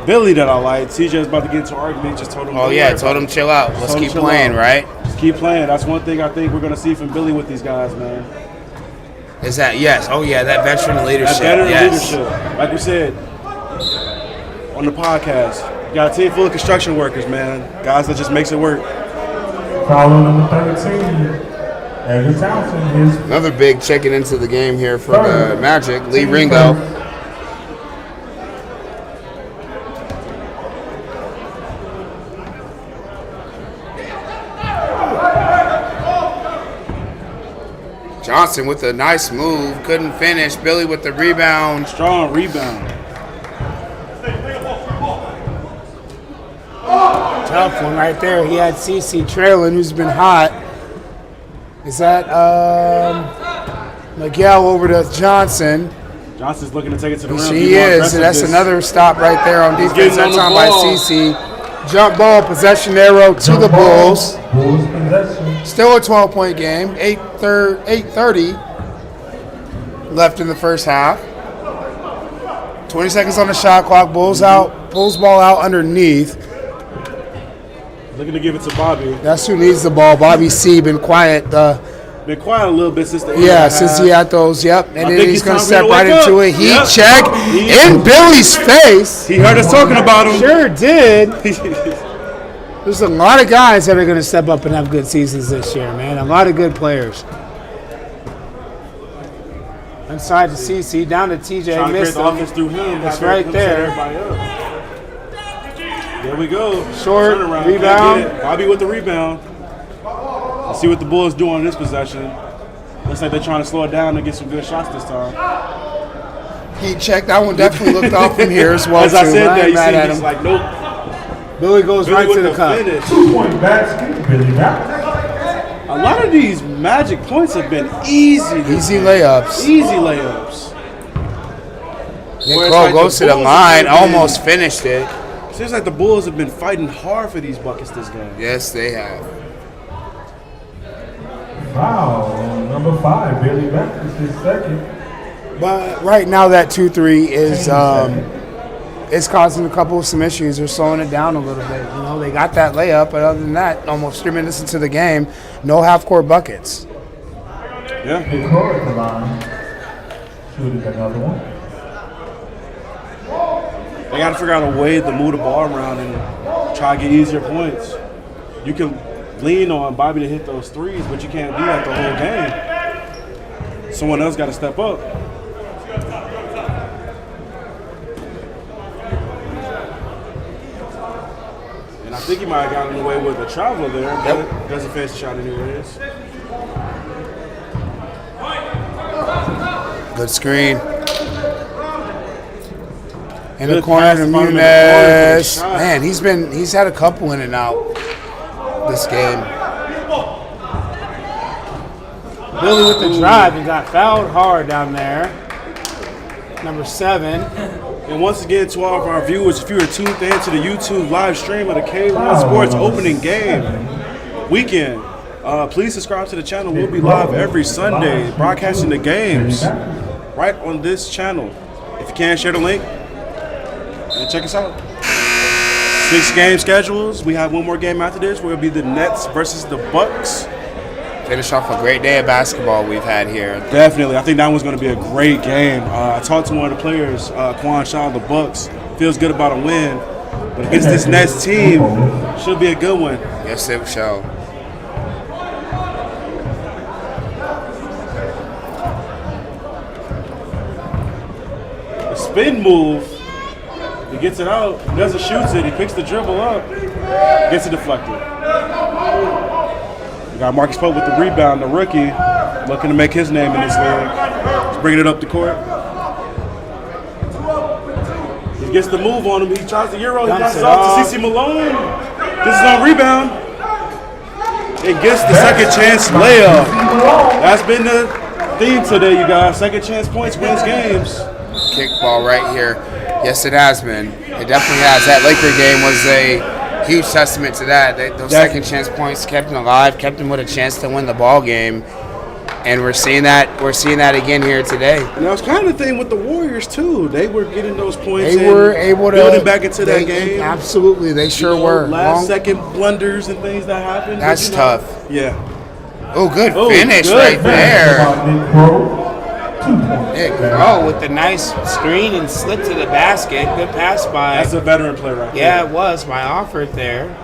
Billy that I like. TJ's about to get into an argument. Just told him. Oh yeah, told him chill out. Let's keep playing, right? Just keep playing. That's one thing I think we're gonna see from Billy with these guys, man. Is that yes? Oh yeah, that veteran leadership. That veteran yes. leadership. Like we said on the podcast, you got a team full of construction workers, man. Guys that just makes it work. Foul number 13. Evan Townsend is Another big checking into the game here for the Magic. Lee Ringo. Johnson with a nice move. Couldn't finish. Billy with the rebound. Strong rebound. Tough one right there. He had CC trailing, who's been hot. Is that Miguel over to Johnson? Johnson's looking to take it to the rim. She is. That's another stop right there on defense. That time by CC. Jump ball, possession arrow to the Bulls. Bulls possession. Still a 12-point game. 8:30 left in the first half. 20 seconds on the shot clock. Bulls out. Bulls ball out underneath. Looking to give it to Bobby. That's who needs the ball. Bobby C. Been quiet. Been quiet a little bit since the since he had those. Yep, and then he's going to step right up. into a heat check in Billy's face. He heard us talking about him. Sure did. There's a lot of guys that are going to step up and have good seasons this year, man. A lot of good players. Inside to CC, down to TJ. Trying to create Missed the him. offense through him. That's right there. There we go. Short Turnaround. rebound. Bobby with the rebound. Let's see what the Bulls do on this possession. Looks like they're trying to slow it down and get some good shots this time. Heat check. That one definitely looked off from here as well. As I too. said that, you mad see at he's him. like, nope. Billy goes right to the cup. 2-point basket. Billy back. A lot of these Magic points have been easy. Easy layups. Easy layups. Nick Whereas, Cole like, goes the to the Bulls line, have been- almost finished it. Seems like the Bulls have been fighting hard for these buckets this game. Yes, they have. Foul on number 5. Billy back is his second. But right now that 2-3 is causing a couple of some issues. They're slowing it down a little bit. You know, they got that layup, but other than that, almost 3 minutes into the game, no half-court buckets. Yeah. Big Cole at the line. Shooting another one. They got to figure out a way to move the ball around and try to get easier points. You can lean on Bobby to hit those threes, but you can't do that the whole game. Someone else got to step up. And I think he might have gotten away with a travel there, but doesn't face the shot anyways. Good screen. In Good the corner pass to to Bobby Muniz. McCoy. Man, he's had a couple in and out this game. Billy with the drive and got fouled hard down there. Number 7. And once again, to all of our viewers, if you are tuned in to the YouTube live stream of the K1 Sports opening game weekend, please subscribe to the channel. We'll be live every Sunday broadcasting the games right on this channel. If you can, share the link and check us out. 6 game schedules. We have one more game after this where it'll be the Nets versus the Bucks. Finish off a great day of basketball we've had here. Definitely. I think that one's going to be a great game. I talked to one of the players, Quan Shaw of the Bucks. Feels good about a win. But against this Nets team, should be a good one. Yes, it shall. The spin move. He gets it out. He doesn't shoot it. He picks the dribble up. Gets it deflected. We got Marcus Pope with the rebound, the rookie, looking to make his name in this league. He's bringing it up the court. He gets the move on him. He tries the Euro. He passes off to CC Malone. This is on rebound. It gets the second chance layup. That's been the theme today, you guys. Second chance points wins games. Kickball right here. Yes, it has been. It definitely has. That Laker game was a huge testament to that. Those second chance points kept him alive, kept him with a chance to win the ball game. And we're seeing that again here today. And that was kind of the thing with the Warriors too. They were getting those points. They were able to building back into that game. Absolutely, they sure were. Last second blunders and things that happened. That's tough. Yeah. Oh, good finish right there. Nick Crow with the nice screen and slip to the basket. Good pass by. That's a veteran play right there. Yeah, it was by Offord there.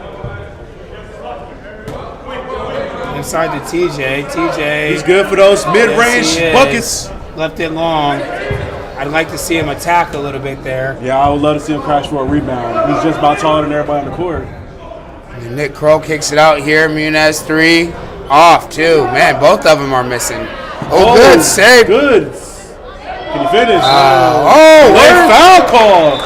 Inside to TJ. TJ. He's good for those mid-range buckets. Left it long. I'd like to see him attack a little bit there. Yeah, I would love to see him crash for a rebound. He's just about taller than everybody on the court. And Nick Crow kicks it out here. Munez 3. Off, too. Man, both of them are missing. Oh, good save. Good. Can you finish? Late foul call.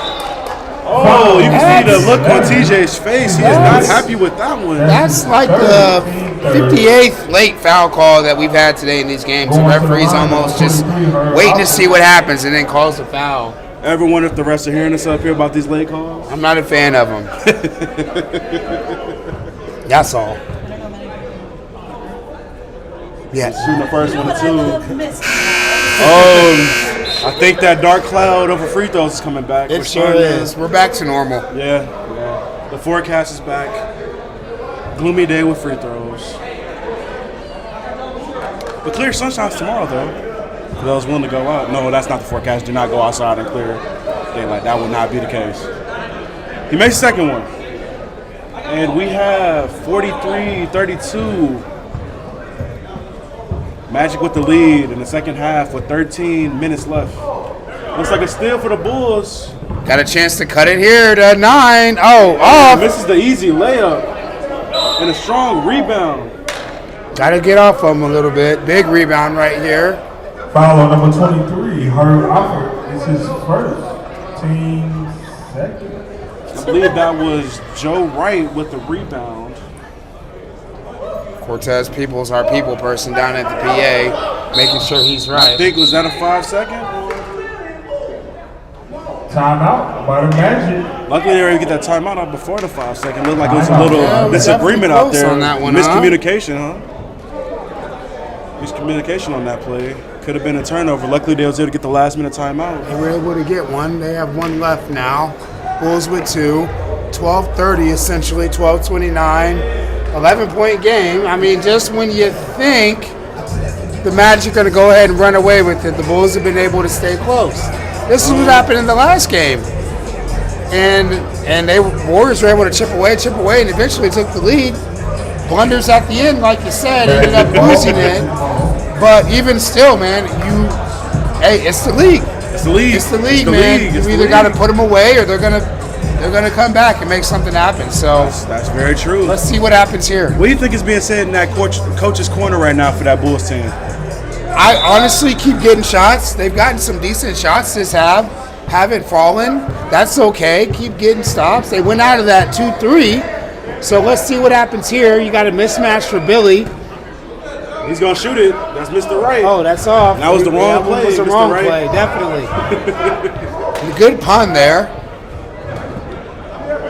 Oh, you can see the look on TJ's face. He is not happy with that one. That's like the 58th late foul call that we've had today in these games. The referee's almost just waiting to see what happens and then calls the foul. Ever wonder if the refs are hearing us up here about these late calls? I'm not a fan of them. That's all. Yes. Shooting the first one too. I think that dark cloud over free throws is coming back. It sure is. We're back to normal. Yeah. The forecast is back. Gloomy day with free throws. But clear sunshine's tomorrow, though. For those willing to go out. No, that's not the forecast. Do not go outside in clear daylight. That will not be the case. He makes the second one. And we have 43-32. Magic with the lead in the second half with 13 minutes left. Looks like a steal for the Bulls. Got a chance to cut it here to 9. Oh, off. Misses the easy layup. And a strong rebound. Got to get off of him a little bit. Big rebound right here. Foul on number 23, Herb Offord. This is his first team second. I believe that was Joe Wright with the rebound. Cortez Peoples, our people person down at the PA, making sure he's right. I think, was that a 5-second? Timeout by the Magic. Luckily, they were able to get that timeout out before the 5-second. Looked like it was a little disagreement out there. On that one, miscommunication, huh? Miscommunication on that play. Could have been a turnover. Luckily, they was able to get the last-minute timeout. They were able to get one. They have one left now. Bulls with 2. 12:30 essentially, 12:29. 11-point game. I mean, just when you think the Magic are going to go ahead and run away with it, the Bulls have been able to stay close. This is what happened in the last game. And they Warriors were able to chip away, and eventually took the lead. Blunders at the end, like you said, ended up losing it. But even still, man, it's the league. It's the league. It's the league, man. You either got to put them away or they're gonna come back and make something happen. So that's very true. Let's see what happens here. What do you think is being said in that coach's corner right now for that Bulls team? I honestly keep getting shots. They've gotten some decent shots this half. Haven't fallen. That's okay. Keep getting stops. They went out of that 2-3. So let's see what happens here. You got a mismatch for Billy. He's gonna shoot it. That's Mr. Right. Oh, that's off. That was the wrong play. That was the Mr. wrong Wright. play. Definitely. Good pun there.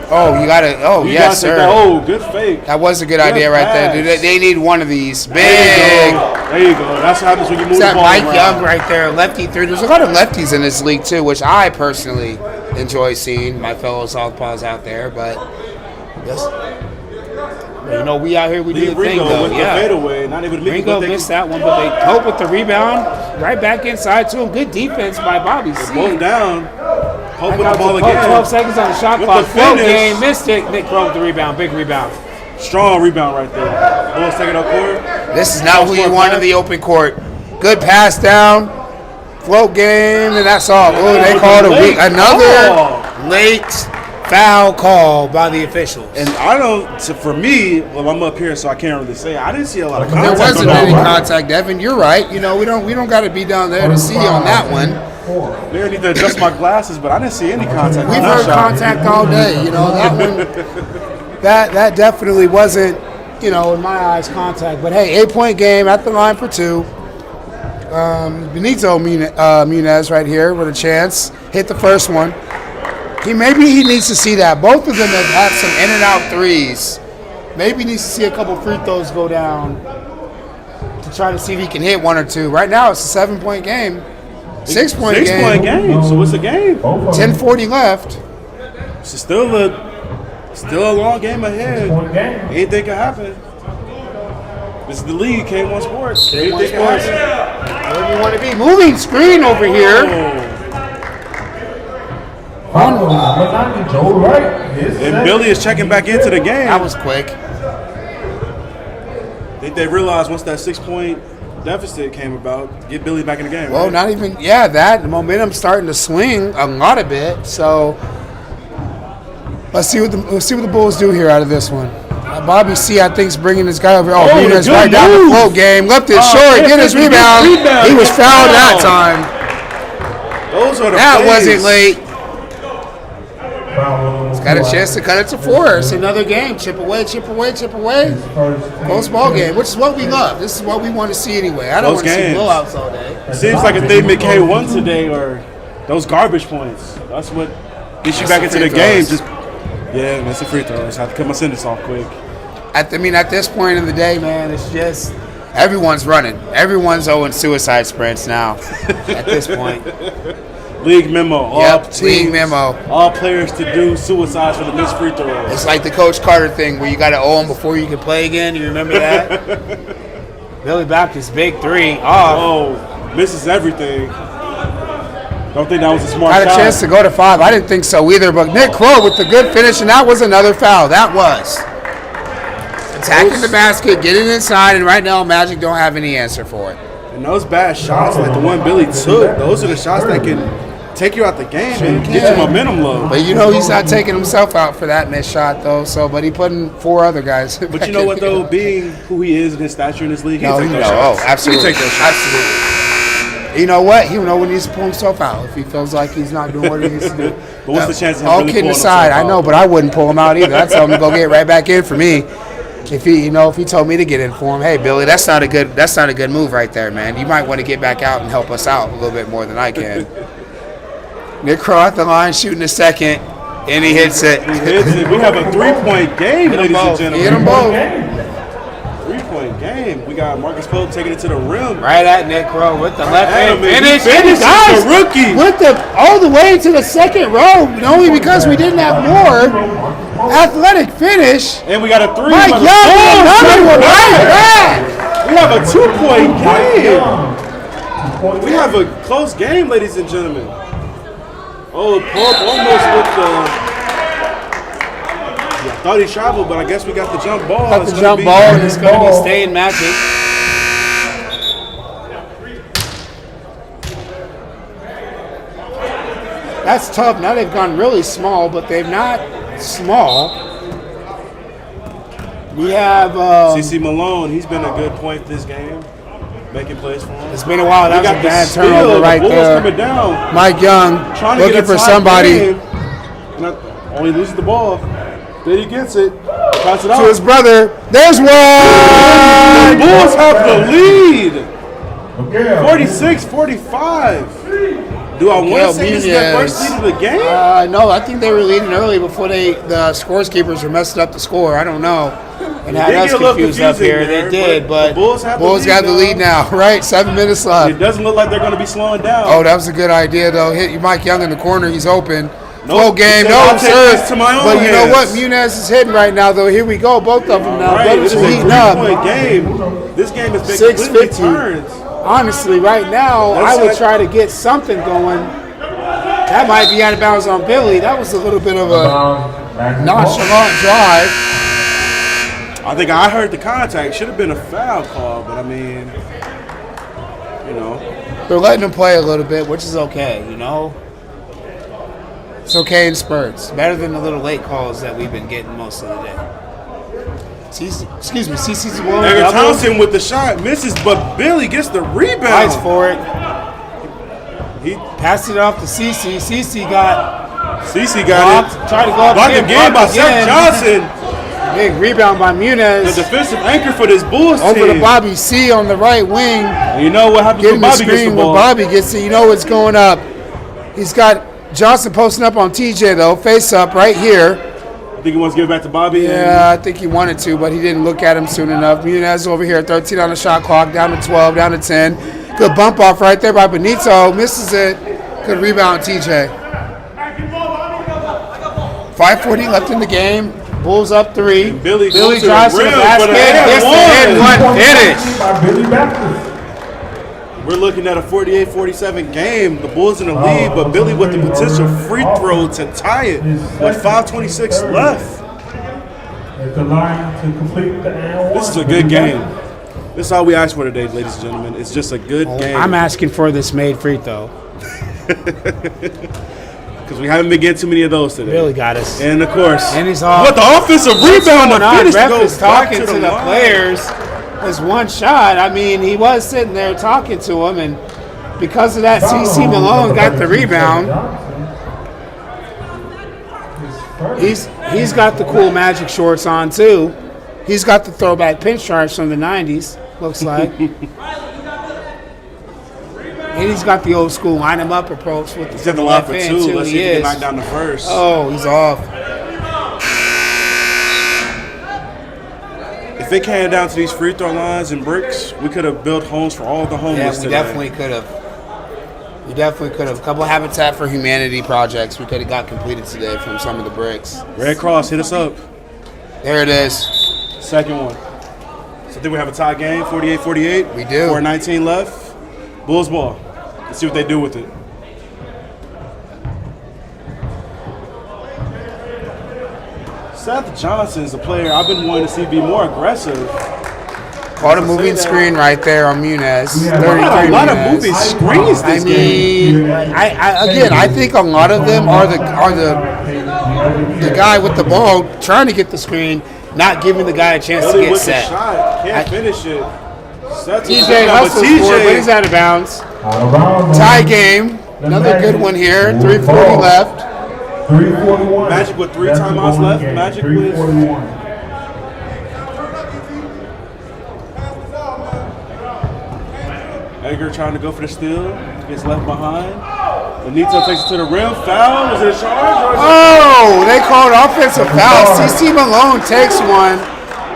Oh, you got to. Oh, you yes, sir. Good fake. That was a good idea right there. Dude, they need one of these. Big. There you go. That's what happens when you move the ball Mike around. Young right there, lefty 3. There's a lot of lefties in this league too, which I personally enjoy seeing. My fellow southpaws out there, but yes, you know, we out here, we do the thing though. With the fadeaway, not even Ringo missed that one, but they cope with the rebound. Right back inside to him. Good defense by Bobby C. Both down. Hope with the ball Pope, again. 12 seconds on the shot clock. Flow game, missed it. Nick Crow with the rebound. Big rebound. Strong rebound right there. Bulls taking up court. This is not who you want in the open court. Good pass down. Float game, and that's all. Oh, they called another late foul call by the officials. And I don't, for me, well, I'm up here, so I can't really say. I didn't see a lot of contact. There wasn't any contact, Devin. You're right. You know, we don't got to be down there to see on that one. They need to adjust my glasses, but I didn't see any contact. We've heard contact all day. You know, that one, that definitely wasn't, you know, in my eyes, contact. But hey, 8-point game at the line for 2. Benito Munez right here with a chance. Hit the first one. Maybe he needs to see that. Both of them have had some in and out threes. Maybe he needs to see a couple free throws go down to try to see if he can hit 1 or 2. Right now, it's a 7-point game. 6-point game. 6-point game. So it's a game. 10:40 left. It's still a long game ahead. Anything can happen. This is the league, K1 Sports. Anything can happen. Where do you want to be? Moving screen over here. And Billy is checking back into the game. That was quick. I think they realized once that 6-point deficit came about, get Billy back in the game. Well, right? not even, that. The momentum's starting to swing a lot of bit. So let's see what the Bulls do here out of this one. Bobby C, I think, is bringing this guy over. Oh, Muniz right down the float game. Left it short. Get his rebound. He was fouled that time. Those are the That plays. wasn't late. He's got a chance to cut it to 4. It's another game. Chip away, chip away, chip away. Close ball game, which is what we love. This is what we want to see anyway. I don't want to see blowouts all day. It seems like a thing McKay won today, or those garbage points. That's what gets you back into the game. That's a free throws. I have to cut my sentence off quick. At this point in the day, man, it's just everyone's running. Everyone's owing suicide sprints now. At this point. League memo. League memo. All players to do suicides for the missed free throws. It's like the Coach Carter thing where you got to owe them before you can play again. You remember that? Billy Baptist, big 3 off. Oh, misses everything. Don't think that was a smart shot. Got a chance to go to 5. I didn't think so either. But Nick Crow with the good finish, and that was another foul. That was. Attacking the basket, getting inside, and right now Magic don't have any answer for it. And those bad shots, like the one Billy took, those are the shots that can take you out the game and get your momentum low. But he's not taking himself out for that missed shot, though. So, but he putting 4 other guys. But you know what, though? Being who he is and his stature in this league, he can take those shots. Oh, absolutely. He can take those shots. Absolutely. You know what? He'll know when he's to pull himself out if he feels like he's not doing what he needs to do. But what's the chance of him all really kidding pulling aside, himself I know, out? but I wouldn't pull him out either. I'd tell him to go get right back in for me. If he told me to get in for him, hey Billy, that's not a good move right there, man. You might want to get back out and help us out a little bit more than I can. Nick Crow at the line shooting the second, and he hits it. He hits it. We have a 3-point game, ladies and gentlemen. Hit them both. 3-point game. We got Marcus Pope taking it to the rim. Right at Nick Crow with the left hand finish. He finishes the rookie. With all the way to the second row, only because we didn't have more. Athletic finish. And we got a 3. Mike Young, another one right back. We have a 2-point game. We have a close game, ladies and gentlemen. Oh, Pope almost with the... I thought he traveled, but I guess we got the jump ball. Got the jump ball, and it's going to be staying Magic. That's tough. Now they've gone really small, but they've not small. We have CC Malone. He's been a good point this game, making plays for him. It's been a while. That was a bad turnover right the Bulls there. Coming down. Mike Young Trying to looking get a for tie somebody. game. Only loses the ball. Then he gets it. Pass it out. To his brother. There's one. The Bulls have the lead. 46-45. Do I want to say this is their first lead of the game? No, I think they were leading early before the scores keepers were messing up the score. I don't know. And had us confused up here. They did, but Bulls got the lead now, right? 7 minutes left. It doesn't look like they're going to be slowing down. Oh, that was a good idea, though. Hit Mike Young in the corner. He's open. Flow Nope. game. He said, No, "I'll take sir. this to my own But you know what? hands." Muniz is hitting right now, though. Here we go. Both of them now. Right, Brothers this is are a heating up. 3-point game. This game has been completely 6:50. turned. Honestly, right now, I would try to get something going. That might be out of bounds on Billy. That was a little bit of a nonchalant drive. I think I heard the contact. Should have been a foul call, but I mean, you know. They're letting him play a little bit, which is okay, you know. It's okay in spurts. Better than the little late calls that we've been getting most of the day. CC's one. Edgar Thompson with the shot misses, but Billy gets the rebound. Fights for it. He passed it off to CC. CC got blocked, it. Tried to go up blocked again by Seth Johnson. Big rebound by Muniz. The defensive anchor for this Bulls team. Over to Bobby C on the right wing. You know what happens when Bobby gets the ball. When Bobby gets it, you know what's going up. He's got Johnson posting up on TJ, though. Face up right here. Think he wants to give it back to Bobby? Yeah, I think he wanted to, but he didn't look at him soon enough. Munez over here, 13 on the shot clock, down to 12, down to 10. Good bump off right there by Benito. Misses it. Good rebound, TJ. 5:40 left in the game. Bulls up 3. Billy drives to the basket. Gets the hit, one finish. We're looking at a 48-47 game. The Bulls in the lead, but Billy with the potential free throw to tie it with 5:26 left. At the line to complete the and This is a good game. This is all we ask for today, ladies and gentlemen. It's just a good game. I'm asking for this made free throw. Because we haven't been getting too many of those today. Billy got us. And of course, and he's off. What the offensive rebound to finish Ref goes is back talking to to the line. players. There's one shot. I mean, he was sitting there talking to him, and because of that, CC Malone got the rebound. He's got the cool Magic shorts on too. He's got the throwback pinstripes from the '90s. Looks like. And he's got the old school line him up approach with He's at the line for left 2. hand, too. Let's see if he can knock down the first. Oh, he's off. If it came down to these free throw lines and bricks, we could have built homes for all the homeless Yeah, we today. definitely could have. We definitely could have. A couple of Habitat for Humanity projects we could have got completed today from some of the bricks. Red Cross, hit us up. There it is. Second one. So then we have a tie game, 48-48. We do. 4:19 left. Bulls ball. Let's see what they do with it. Seth Johnson's a player I've been wanting to see be more aggressive. Caught a moving screen right there on Munez. 33 a lot of Munez. moving screens this game. I think a lot of them are the guy with the ball trying to get the screen, not giving the guy a chance to Billy get with set. the shot. Can't finish it. TJ hustles for it, but he's out of bounds. Tie game. Another good one here. 3:40 left. 3:41. Magic with 3 timeouts left. Magic with 3:41. Edgar trying to go for the steal. Gets left behind. Benito takes it to the rim. Foul. Was it a charge? Oh, they called offensive foul. CC Malone takes one.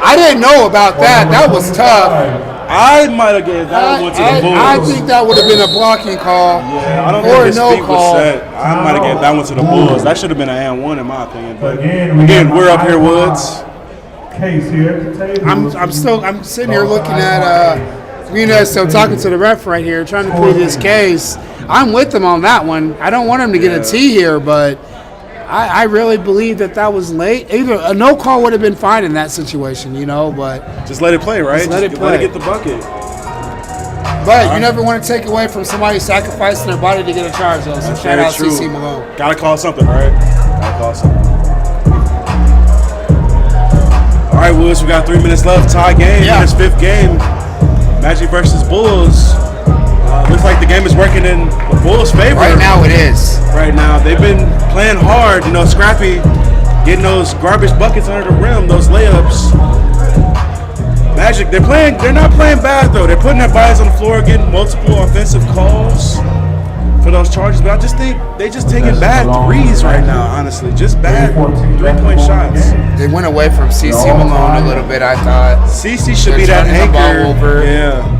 I didn't know about that. That was tough. I might have gave that one to the Bulls. I think that would have been a blocking call. Yeah, I don't or think his no feet call. was set. I might have gave that one to the Bulls. That should have been an and one in my opinion. But again, we're up here, Woods. Case here at the table. I'm sitting here looking at Munez still talking to the ref right here, trying to plead his case. I'm with him on that one. I don't want him to get a T here, but I really believe that was late. Either a no call would have been fine in that situation, but just let it play, right? Just let it play. Let it get the bucket. But you never want to take away from somebody sacrificing their body to get a charge, though. So shout out CC Malone. Gotta call something, right? Gotta call something. All right, Woods, we got 3 minutes left. Tie game. Yeah. This 5th game. Magic versus Bulls. Looks like the game is working in the Bulls' favor. Right now it is. Right now. They've been playing hard, scrappy, getting those garbage buckets under the rim, those layups. Magic, they're not playing bad though. They're putting their bodies on the floor, getting multiple offensive calls for those charges. But I just think they just taking bad threes right now, honestly. Just bad 3-point shots. They went away from CC Malone a little bit, I thought. CC should They're be that turning the ball anchor. over. Yeah.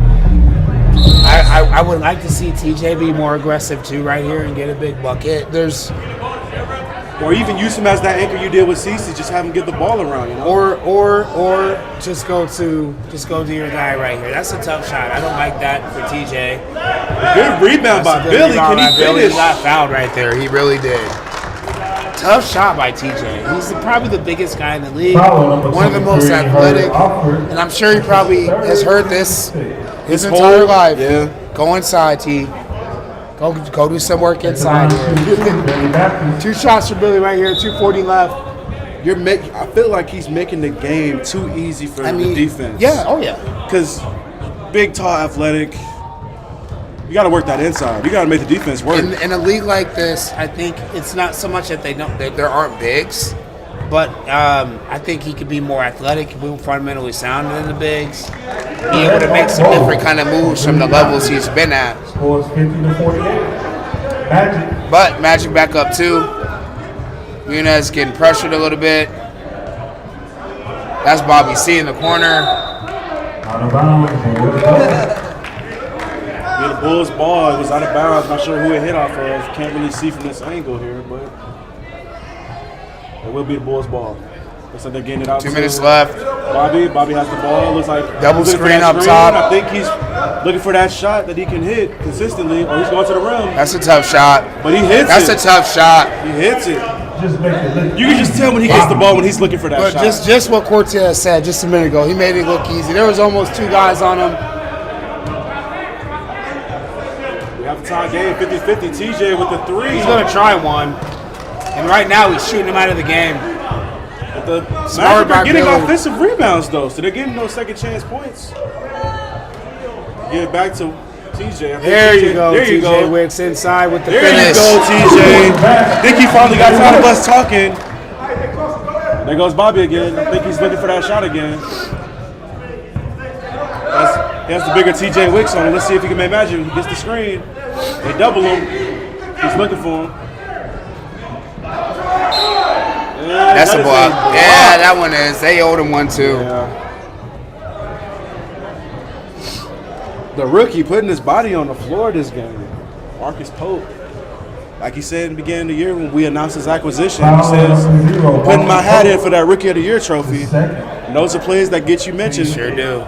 I would like to see TJ be more aggressive too right here and get a big bucket. Or even use him as that anchor you did with CC. Just have him get the ball around, Or just go to your guy right here. That's a tough shot. I don't like that for TJ. Good rebound by Billy. Can he Billy finish? got fouled right there. He really did. Tough shot by TJ. He's probably the biggest guy in the league. One of the most athletic. And I'm sure he probably has heard this his entire life. Yeah. Go inside, T. Go do some work inside here. 2 shots for Billy right here. 2:40 left. I feel like he's making the game too easy for the defense. Yeah. Oh yeah. Because big, tall, athletic. You got to work that inside. You got to make the defense work. In a league like this, I think it's not so much that there aren't bigs, but I think he could be more athletic, more fundamentally sound than the bigs. Be able to make some different kind of moves from the levels he's been at. Scores 50-48. Magic. But Magic back up 2. Munez getting pressured a little bit. That's Bobby C in the corner. Out of bounds. Yeah, the Bulls ball. It was out of bounds. Not sure who it hit off of. Can't really see from this angle here, but it will be the Bulls ball. Looks like they're getting it out. 2 minutes left. Bobby has the ball. Looks like double he's looking screen for that up screen. top. I think he's looking for that shot that he can hit consistently, or he's going to the rim. That's a tough shot. But he hits That's it. a tough shot. He hits it. Just make it look You can just tell when he gets the ball when he's looking for that But shot. just what Cortez said just a minute ago, he made it look easy. There was almost 2 guys on him. We have a tie game, 50-50. TJ with the 3. He's going to try one. And right now he's shooting him out of the game. But the Smart Magic are getting Bill. offensive rebounds, though, so they're getting those second chance points. Give it back to TJ. There you go, There you TJ go. Wicks inside with the There finish. you go, TJ. I think he finally got tired of us talking. There goes Bobby again. I think he's looking for that shot again. He has the bigger TJ Wicks on him. Let's see if he can make magic. He gets the screen. They double him. He's looking for him. And That's that a is block. Yeah, that one is. They owed him one too. Yeah. The rookie putting his body on the floor this game. Marcus Pope. Like he said in the beginning of the year when we announced his acquisition, he says, I'm putting my hat in for that Rookie of the Year trophy. And those are plays that get you mentioned. Sure do.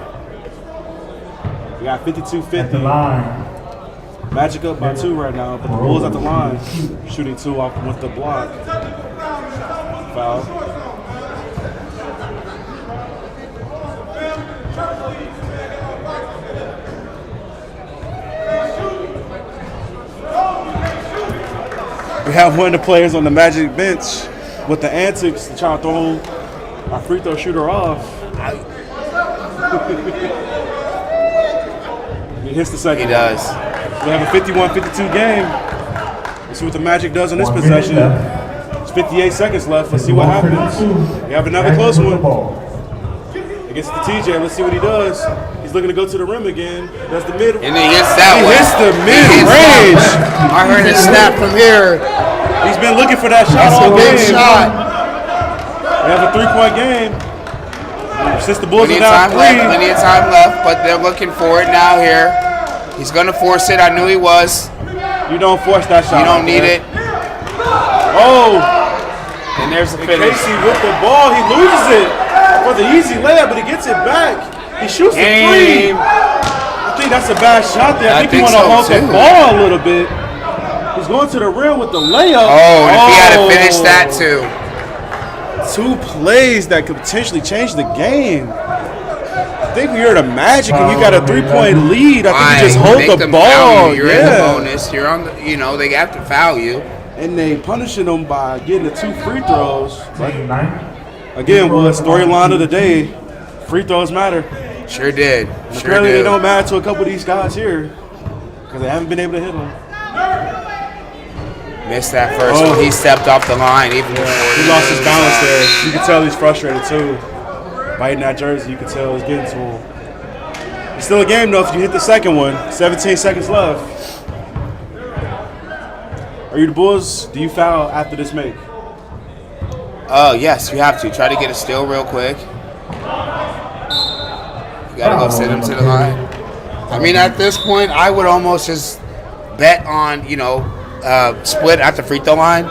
We got 52-50. at the line. Magic up by 2 right now, but the Bulls at the line. Shooting 2 off with the block. Foul. We have one of the players on the Magic bench with the antics to try to throw our free throw shooter off. He hits the second. He does. We have a 51-52 game. Let's see what the Magic does in this 1 possession. minute left. It's 58 seconds left. Let's see what happens. We have another close one. Against the TJ. Let's see what he does. He's looking to go to the rim again. That's the mid. And he hits that He one. hits the He hits mid-range. that one. I heard it snap from here. He's been looking for that shot That's all a big game. shot. We have a 3-point game. Since the Bulls Plenty are of down time 3. left. Plenty of time left, but they're looking for it now here. He's going to force it. I knew he was. You don't force that shot. You don't need it. Oh. And there's the And finish. Casey with the ball. He loses it for the easy layup, but he gets it back. He shoots the 3. I think that's a bad shot there. I think he want to hold the ball a little bit. He's going to the rim with the layup. Oh, and if he had to finish that too. 2 plays that could potentially change the game. I think when you're the Magic and you got a 3-point lead, I think you just hold Make the them ball. foul you. You're in the bonus. You're on the, they have to foul you. And they punishing them by getting the 2 free throws. But again, Wood, storyline of the day, free throws matter. Sure did. And Sure apparently did. they don't matter to a couple of these guys here because they haven't been able to hit them. Missed that first one. He stepped off the line even before. He lost his balance there. You can tell he's frustrated too. Biting that jersey, you can tell it's getting to him. It's still a game though if you hit the second one. 17 seconds left. Are you the Bulls? Do you foul after this make? Oh, yes, you have to. Try to get a steal real quick. You got to go send him to the line. I mean, at this point, I would almost just bet on, split at the free throw line.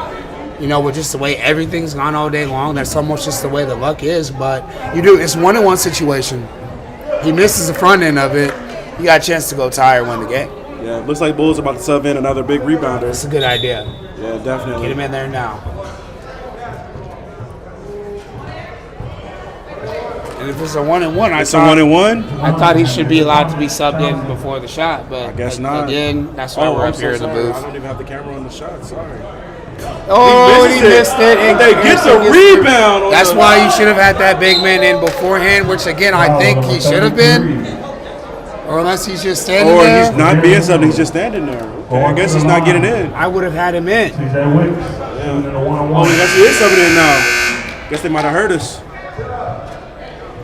With just the way everything's gone all day long, that's almost just the way the luck is. But it's 1-1 situation. He misses the front end of it. You got a chance to go tie or win the game. Yeah, it looks like Bulls are about to sub in another big rebounder. That's a good idea. Yeah, definitely. Get him in there now. And if it's a 1-1, It's a 1-1? I thought he should be allowed to be subbed in before the shot, but I guess not. Again, that's why we're I'm up here in the sorry. booth. I don't even have the camera on the shot. Sorry. Oh, he missed it. And they get the rebound. That's why you should have had that big man in beforehand, which again I think he should have been. Or unless he's just standing Or there. he's not being something, he's just standing there. Okay, I guess he's not getting in. I would have had him in. Oh, I guess he is subbing in now. Guess they might have heard us.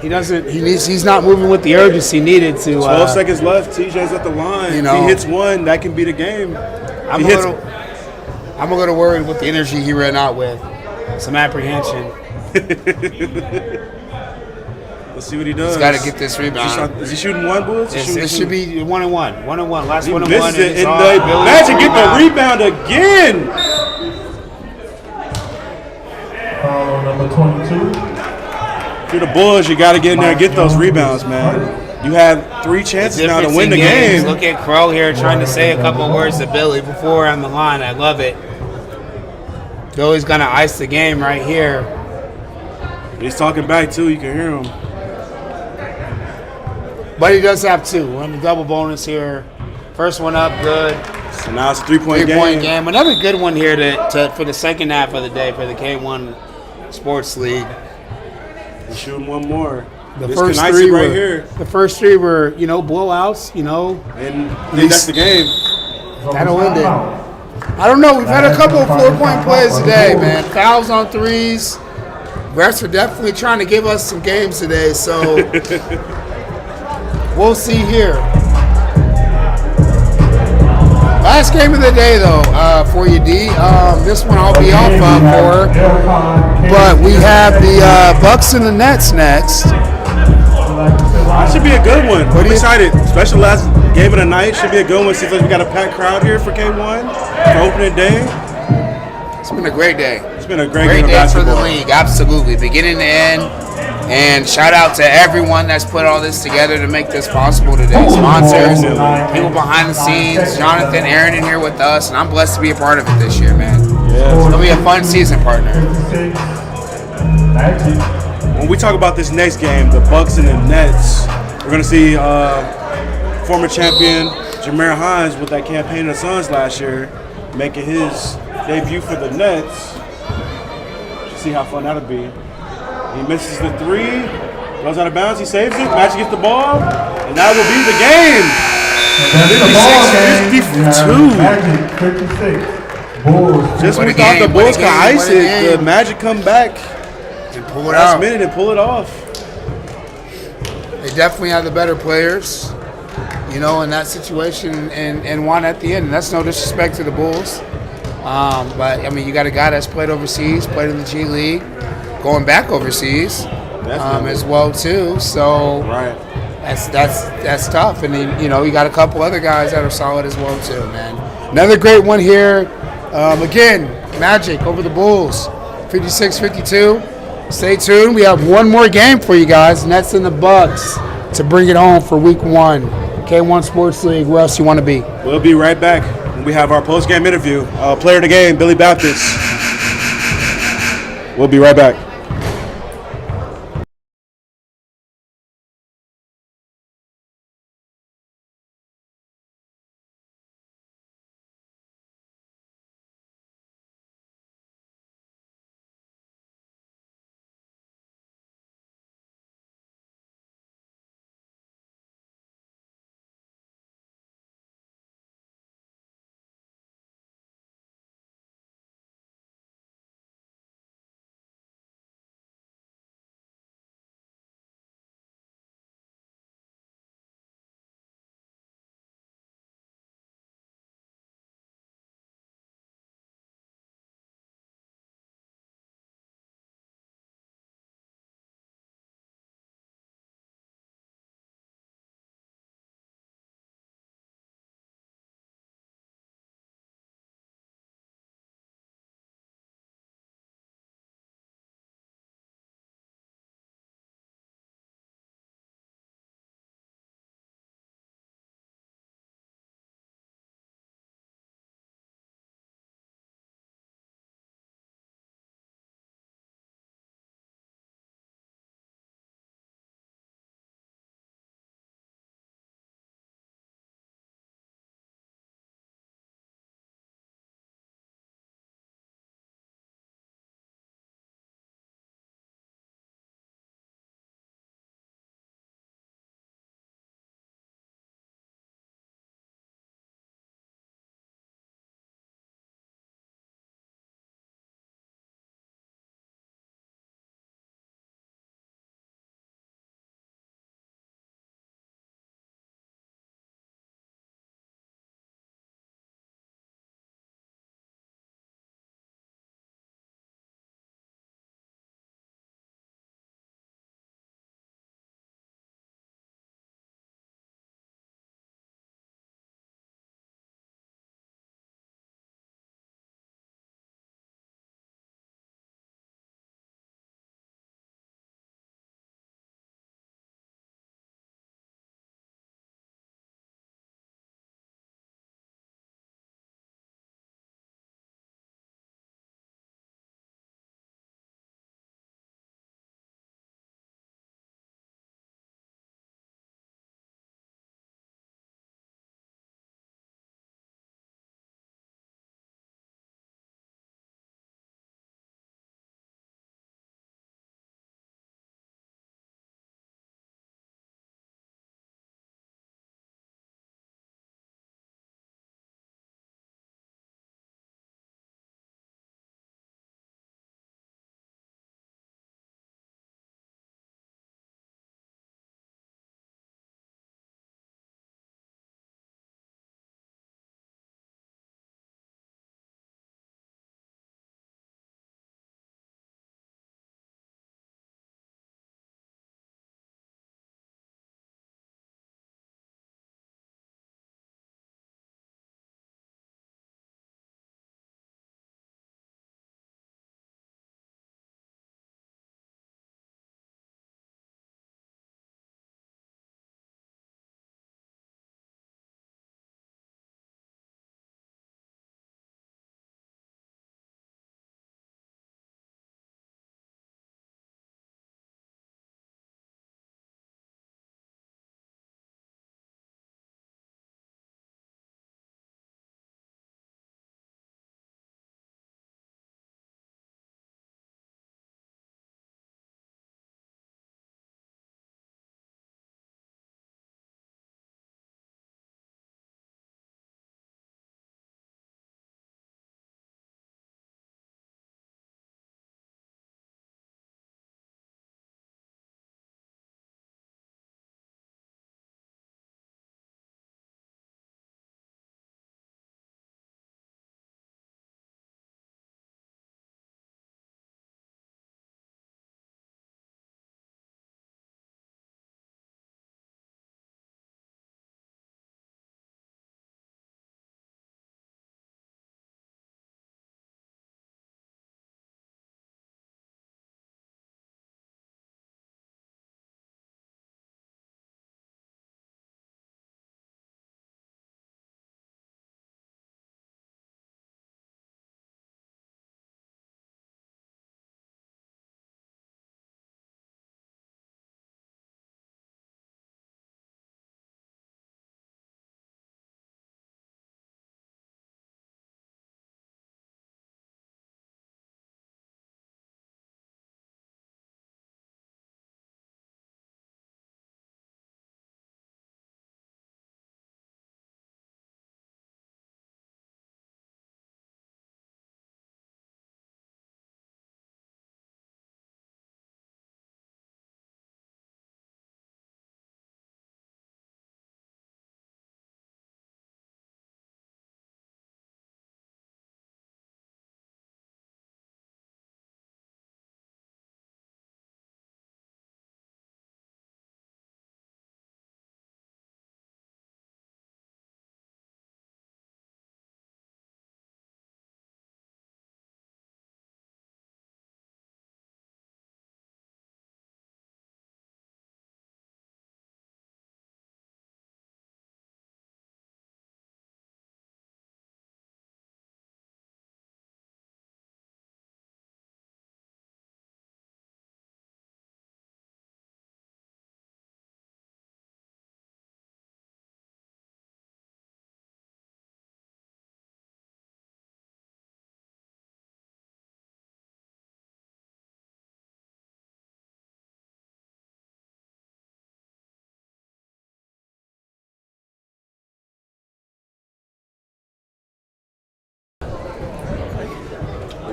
He doesn't. He's not moving with the urgency needed to. 12 seconds left. TJ's at the line. If he hits one, that can be the game. I'm a little worried with the energy he ran out with. Some apprehension. Let's see what he does. He's got to get this rebound. Is he shooting one, Bullets? It should be 1-1. 1-1. Last He 1-1. misses it, and Billy Magic get the rebound again. Foul on number 22. If you're the Bulls, you got to get in there and get those rebounds, man. You have 3 chances now to win the game. Look at Crow here trying to say a couple words to Billy before on the line. I love it. Billy's going to ice the game right here. He's talking back, too. You can hear him. But he does have 2. We're on the double bonus here. First one up, good. So now it's a 3-point game. Another good one here for the second half of the day for the K1 Sports League. He's shooting one more. The first 3 right here. The first 3 were, blowouts, And that's the game. That'll end it. I don't know. We've had a couple of 4-point plays today, man. Fouls on 3s. Refs are definitely trying to give us some games today, so we'll see here. Last game of the day, though, for you, D. This one I'll be off for. But we have the Bucks and the Nets next. That should be a good one. I'm excited. Especially last game of the night. Should be a good one. Seems like we got a packed crowd here for K1 for opening day. It's been a great day. It's been a great day game of basketball. for the league, absolutely. Beginning to end. And shout out to everyone that's put all this together to make this possible today. Sponsors, people behind the scenes, Jonathan, Aaron in here with us, and I'm blessed to be a part of it this year, man. Yeah. It's gonna be a fun season, partner. When we talk about this next game, the Bucks and the Nets, we're gonna see former champion Jameer Hines with that campaign of the Suns last year, making his debut for the Nets. See how fun that'll be. He misses the 3, goes out of bounds, he saves it, Magic gets the ball, and that will be the game. 56-52. Just when we thought the Bulls could ice it, the Magic come back and pull it last out. minute and pull it off. They definitely have the better players, in that situation, and won at the end. And that's no disrespect to the Bulls. But, you got a guy that's played overseas, played in the G League, going back overseas as well too. So that's tough. And then, you got a couple other guys that are solid as well too, man. Another great one here. Again, Magic over the Bulls, 56-52. Stay tuned. We have one more game for you guys, Nets and the Bucks, to bring it home for week 1. K1 Sports League. Where else you want to be? We'll be right back when we have our post-game interview. Player of the game, Billy Baptist. We'll be right back.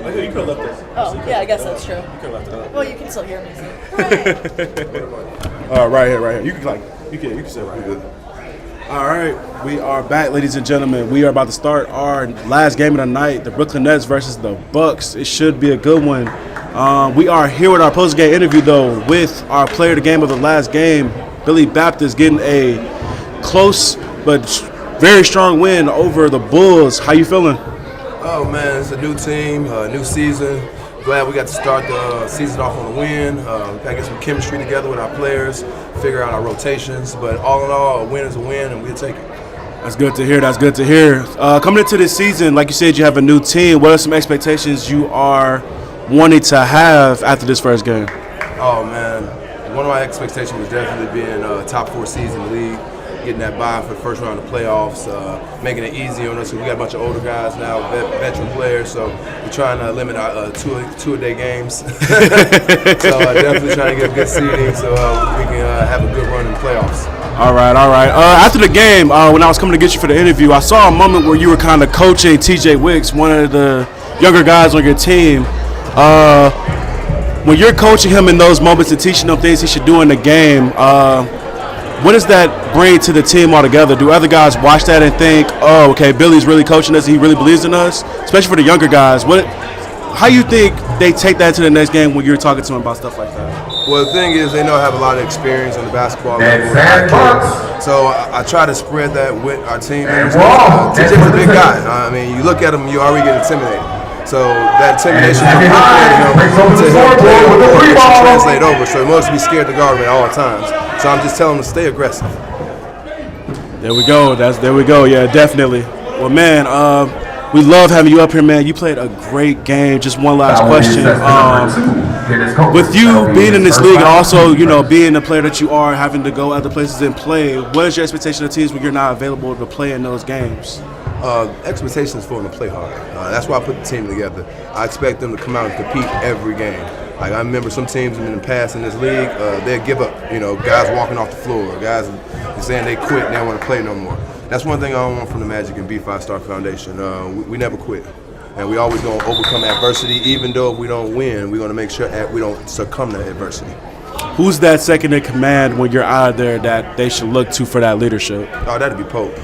You could have left it. Oh, yeah, I guess that's true. You could have left it up. Well, you can still hear me. So. Right here. You can sit right here. All right, we are back, ladies and gentlemen. We are about to start our last game of the night, the Brooklyn Nets versus the Bucks. It should be a good one. We are here with our post-game interview, though, with our player of the game of the last game, Billy Baptist, getting a close but very strong win over the Bulls. How you feeling? Oh, man, it's a new team, new season. Glad we got to start the season off on a win. Got to get some chemistry together with our players, figure out our rotations. But all in all, a win is a win, and we'll take it. That's good to hear. Coming into this season, like you said, you have a new team. What are some expectations you are wanting to have after this first game? Oh, man, one of my expectations was definitely being a top 4 seed in the league, getting that bye for the first round of the playoffs, making it easy on us. We got a bunch of older guys now, veteran players, so we're trying to limit our two-a-day games. So definitely trying to get a good seeding so we can have a good run in the playoffs. All right. After the game, when I was coming to get you for the interview, I saw a moment where you were kind of coaching TJ Wicks, one of the younger guys on your team. When you're coaching him in those moments and teaching him things he should do in the game, what does that bring to the team altogether? Do other guys watch that and think, oh, okay, Billy's really coaching us, he really believes in us, especially for the younger guys? How you think they take that to the next game when you're talking to them about stuff like that? Well, the thing is, they know I have a lot of experience on the basketball level. So I try to spread that with our team members. TJ's a big guy. I mean, you look at him, you already get intimidated. So that intimidation from him translate over. So he must be scared to guard me at all times. So I'm just telling him to stay aggressive. There we go. Yeah, definitely. Well, man, we love having you up here, man. You played a great game. Just one last question. With you being in this league and also, being the player that you are, having to go other places and play, what is your expectation of teams when you're not available to play in those games? Expectations for them to play hard. That's why I put the team together. I expect them to come out and compete every game. Like, I remember some teams in the past in this league, they'd give up. Guys walking off the floor, guys saying they quit and they don't want to play no more. That's one thing I don't want from the Magic and B5 Star Foundation. We never quit. And we always going to overcome adversity. Even though if we don't win, we're going to make sure we don't succumb to adversity. Who's that second in command when you're out there that they should look to for that leadership? Oh, that'd be Pope.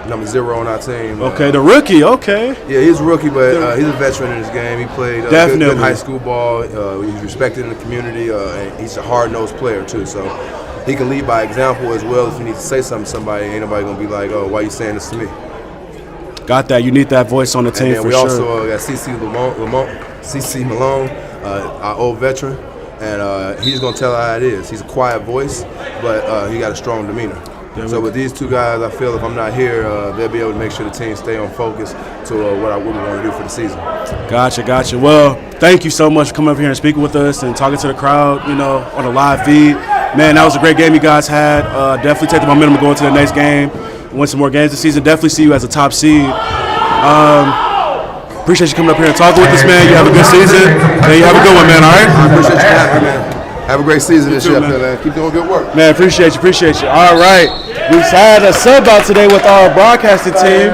Number 0 on our team. Okay, the rookie, okay. Yeah, he's a rookie, but he's a veteran in his game. He played good high school ball. He's respected in the community, and he's a hard-nosed player, too. So he can lead by example as well. If you need to say something to somebody, ain't nobody going to be like, oh, why are you saying this to me? Got that. You need that voice on the team for sure. We also got CC Malone, our old veteran, and he's going to tell how it is. He's a quiet voice, but he got a strong demeanor. So with these two guys, I feel if I'm not here, they'll be able to make sure the team stay on focus to what we want to do for the season. Gotcha. Well, thank you so much for coming up here and speaking with us and talking to the crowd, on a live feed. Man, that was a great game you guys had. Definitely take the momentum going to the next game. Win some more games this season. Definitely see you as a top seed. Appreciate you coming up here and talking with us, man. You have a good season. And you have a good one, man, all right? I appreciate you having me, man. Have a great season this year, man. Keep doing good work. Man, appreciate you. All right. We've had a sub out today with our broadcasting team.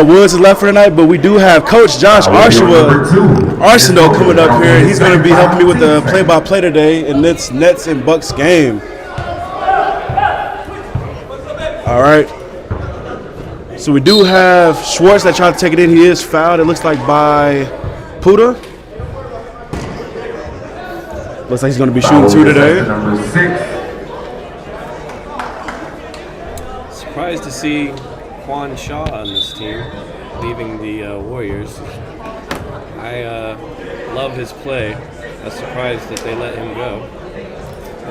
Woods is left for tonight, but we do have Coach Josh Arsenault coming up here. He's going to be helping me with the play-by-play today in this Nets and Bucks game. All right. So we do have Schwartz that tried to take it in. He is fouled, it looks like, by Puda. Looks like he's going to be shooting 2 today. Surprised to see Quan Shaw on this team, leaving the Warriors. I love his play. I was surprised that they let him go.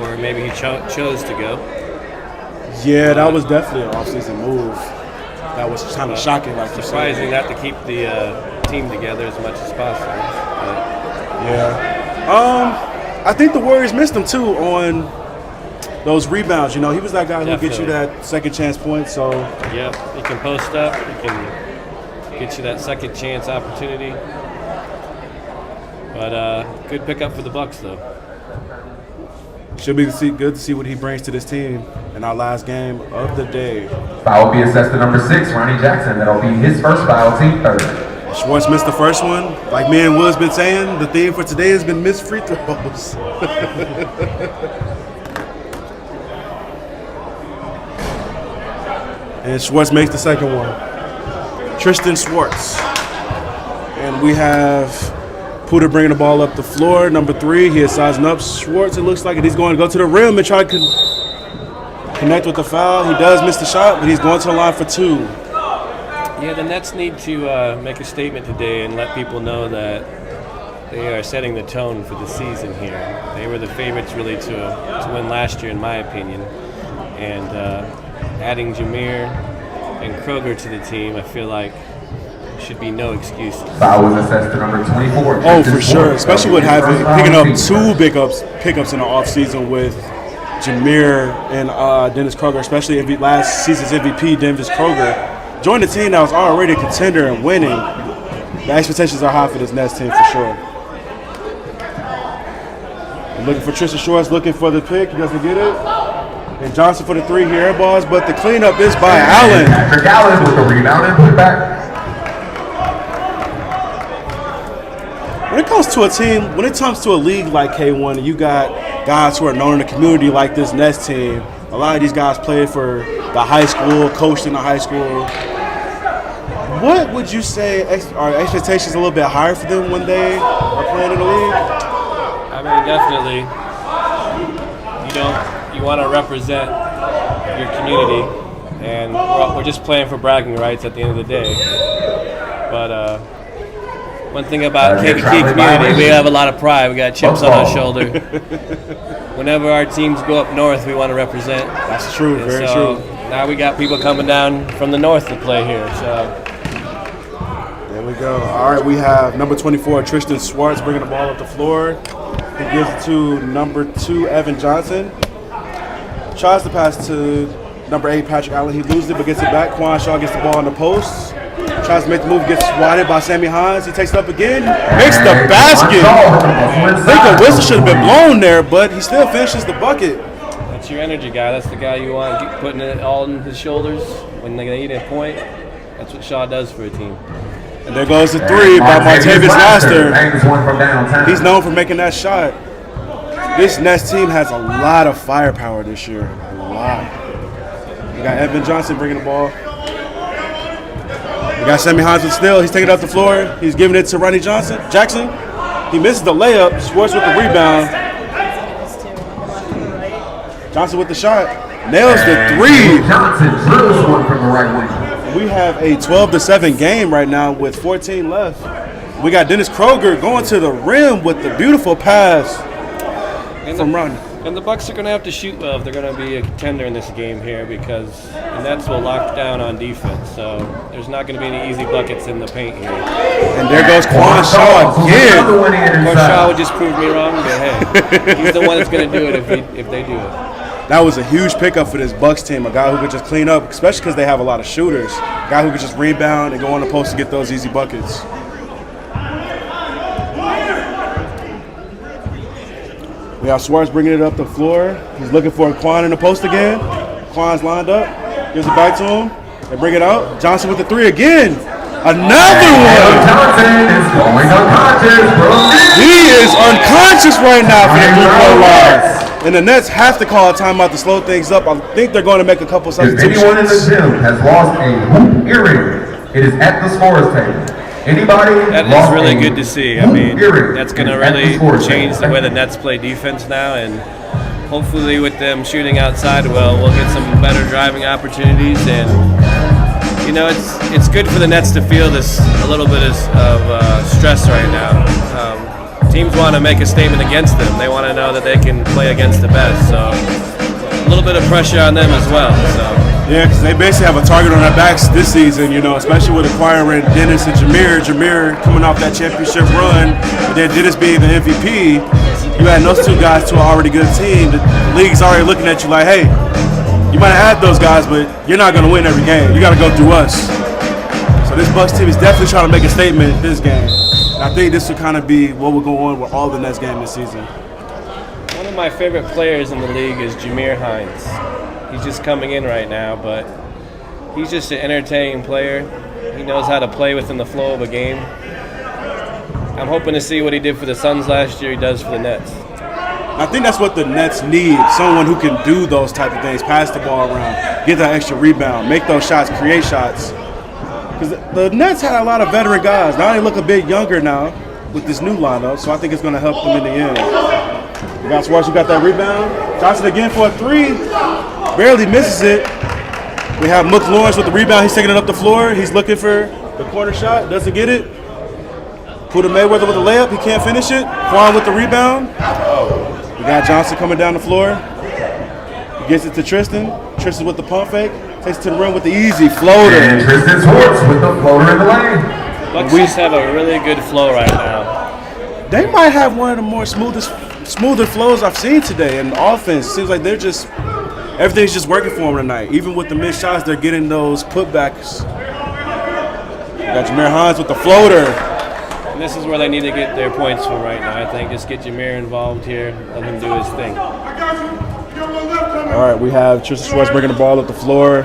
Or maybe he chose to go. Yeah, that was definitely an off-season move. That was kind of shocking. Like surprising not to keep the team together as much as possible. But. Yeah. I think the Warriors missed him, too, on those rebounds. He was that guy who gets you that second chance point. So yeah, he can post up. He can get you that second chance opportunity. But good pickup for the Bucks, though. Should be good to see what he brings to this team in our last game of the day. Foul will be assessed to number 6, Ronnie Jackson. That'll be his first foul, team third. Schwartz missed the first one. Like me and Will's been saying, the theme for today has been missed free throws. And Schwartz makes the second one. Tristan Schwartz. And we have Puda bringing the ball up the floor. Number 3, he is sizing up Schwartz. It looks like it. He's going to go to the rim and try to connect with the foul. He does miss the shot, but he's going to the line for 2. Yeah, the Nets need to make a statement today and let people know that they are setting the tone for the season here. They were the favorites really to win last year, in my opinion. And adding Jameer and Kroger to the team, I feel like should be no excuses. Foul was assessed to number 24. Oh, for sure. Especially with picking up 2 pickups in the offseason with Jameer and Dennis Kroger, especially last season's MVP, Dennis Kroger. Joined a team that was already a contender and winning. The expectations are high for this Nets team for sure. And looking for Tristan Schwartz, looking for the pick. He doesn't get it. And Johnson for the 3 here air balls, but the cleanup is by Allen. Patrick Allen with the rebound and put it back. When it comes to a team, when it comes to a league like K1, and you got guys who are known in the community like this Nets team, a lot of these guys played for the high school, coached in the high school. What would you say are expectations a little bit higher for them when they are playing in the league? I mean, definitely. You want to represent your community, and we're just playing for bragging rights at the end of the day. But one thing about KBK community, we have a lot of pride. We got chips on our shoulder. Whenever our teams go up north, we want to represent. That's true, and very so true. Now we got people coming down from the north to play here. So there we go. All right, we have number 24, Tristan Schwartz, bringing the ball up the floor. He gives it to number 2, Evan Johnson. Tries to pass to number 8, Patrick Allen. He loses it, but gets it back. Quan Shaw gets the ball on the post. Tries to make the move, gets swatted by Sammy Hines. He takes it up again, makes the basket. I think a whistle should have been blown there, but he still finishes the bucket. that's your energy guy. That's the guy you want putting it all on his shoulders when they need a point. That's what Shaw does for a team. And there goes the 3 by Martavis Laster. He's known for making that shot. This Nets team has a lot of firepower this year. A lot. We got Evan Johnson bringing the ball. We got Sammy Hines with still. He's taking it up the floor. He's giving it to Ronnie Jackson. He misses the layup. Schwartz with the rebound. Johnson with the shot. Nails the 3. Johnson drills one from the right wing. We have a 12-7 game right now with 14 left. We got Dennis Kroger going to the rim with the beautiful pass from Ronnie. And the Bucks are going to have to shoot well if they're going to be a contender in this game here, because the Nets will lock down on defense. So there's not going to be any easy buckets in the paint here. And there goes Quan Shaw again. Quan Shaw would just prove me wrong, but hey, he's the one that's going to do it if they do it. That was a huge pickup for this Bucks team. A guy who could just clean up, especially because they have a lot of shooters. A guy who could just rebound and go on the post to get those easy buckets. We have Schwartz bringing it up the floor. He's looking for Quan in the post again. Quan's lined up. Gives it back to him. They bring it out. Johnson with the 3 again. Another one. Johnson is going unconscious, bro. He is unconscious right now for the three-point line. And the Nets have to call a timeout to slow things up. I think they're going to make a couple substitutions. If anyone in the gym has lost a hoop earring, it is at the scorer's table. Anybody? That is really good to see. I mean, that's going to really change the way the Nets play defense now, and hopefully with them shooting outside well, we'll get some better driving opportunities. And you know, it's good for the Nets to feel this a little bit of stress right now. Teams want to make a statement against them. They want to know that they can play against the best. So a little bit of pressure on them as well. So. Yeah, because they basically have a target on their backs this season, you know, especially with acquiring Dennis and Jameer. Jameer coming off that championship run, and then Dennis being the MVP. You add those 2 guys to an already good team. The league's already looking at you like, hey, you might add those guys, but you're not going to win every game. You got to go through us. So this Bucks team is definitely trying to make a statement this game. And I think this will kind of be what will go on with all the Nets game this season. One of my favorite players in the league is Jameer Hines. He's just coming in right now, but he's just an entertaining player. He knows how to play within the flow of a game. I'm hoping to see what he did for the Suns last year he does for the Nets. I think that's what the Nets need, someone who can do those type of things, pass the ball around, get that extra rebound, make those shots, create shots. Because the Nets had a lot of veteran guys. Now they look a bit younger now with this new lineup, so I think it's going to help them in the end. You got Swartz, you got that rebound. Johnson again for a three. Barely misses it. We have Mook Lawrence with the rebound. He's taking it up the floor. He's looking for the corner shot. Doesn't get it. Puda Mayweather with the layup. He can't finish it. Quan with the rebound. We got Johnson coming down the floor. He gets it to Tristan. Tristan with the pump fake. Takes it to the rim with the easy floater. And Tristan Swartz with the floater in the lane. Bucks just have a really good flow right now. They might have one of the more smoother flows I've seen today in offense. Seems like everything's just working for them tonight. Even with the missed shots, they're getting those putbacks. We got Jameer Hines with the floater. And this is where they need to get their points from right now, I think. Just get Jameer involved here, let him do his thing. All right, we have Tristan Swartz bringing the ball up the floor.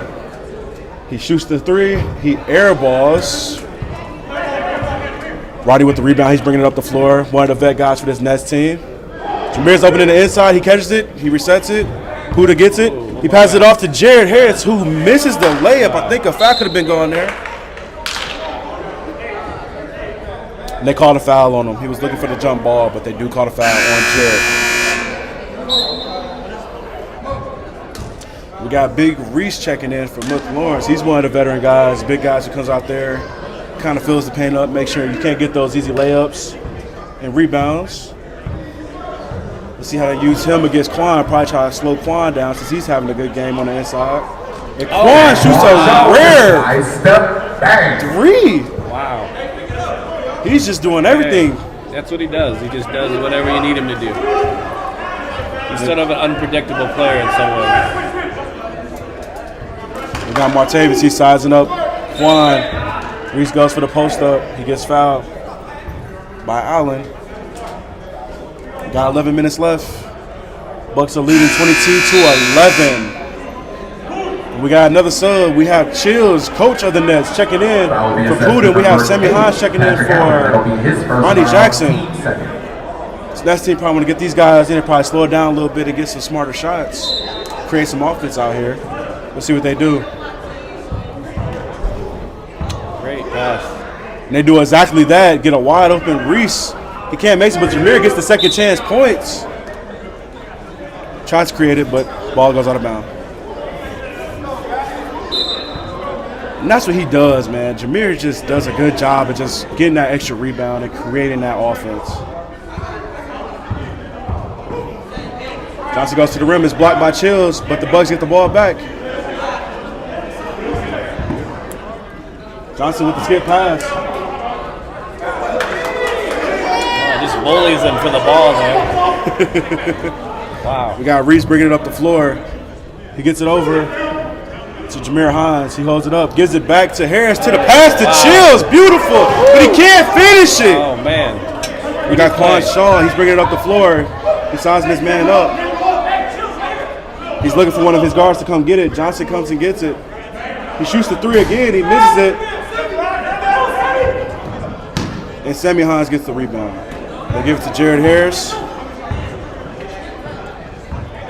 He shoots the three. He air balls. Roddy with the rebound. He's bringing it up the floor. One of the vet guys for this Nets team. Jameer's opening the inside. He catches it. He resets it. Huda gets it. He passes it off to Jared Harris, who misses the layup. I think a foul could have been going there. And they called a foul on him. He was looking for the jump ball, but they do call a foul on Jared. We got Big Reese checking in for Mook Lawrence. He's one of the veteran guys, big guys who comes out there, kind of fills the paint up, make sure you can't get those easy layups and rebounds. Let's see how they use him against Quan. Probably try to slow Quan down since he's having a good game on the inside. And Quan shoots a rare three. Wow. He's just doing everything. Hey, that's what he does. He just does whatever you need him to do. He's sort of an unpredictable player in some ways. We got Martavis. He's sizing up Quan. Reese goes for the post up. He gets fouled by Allen. Got 11 minutes left. Bucks are leading 22-11. We got another sub. We have Chills, coach of the Nets, checking in for Putin. We have Sammy Hines checking in for Ronnie Jackson. This Nets team probably want to get these guys in and probably slow it down a little bit and get some smarter shots. Create some offense out here. Let's see what they do. Great pass. And they do exactly that. Get a wide open Reese. He can't make it, but Jameer gets the second chance points. Tries to create it, but ball goes out of bounds. And that's what he does, man. Jameer just does a good job of just getting that extra rebound and creating that offense. Johnson goes to the rim. It's blocked by Chills, but the Bucks get the ball back. Johnson with the skip pass. Just bullies him for the ball there. Wow. We got Reese bringing it up the floor. He gets it over to Jameer Hines. He holds it up, gives it back to Harris, to the pass to Chills. Beautiful, but he can't finish it. Oh, man. We got Quan Shaw. He's bringing it up the floor. He's sizing this man up. He's looking for one of his guards to come get it. Johnson comes and gets it. He shoots the three again. He misses it. And Sammy Hines gets the rebound. They give it to Jared Harris.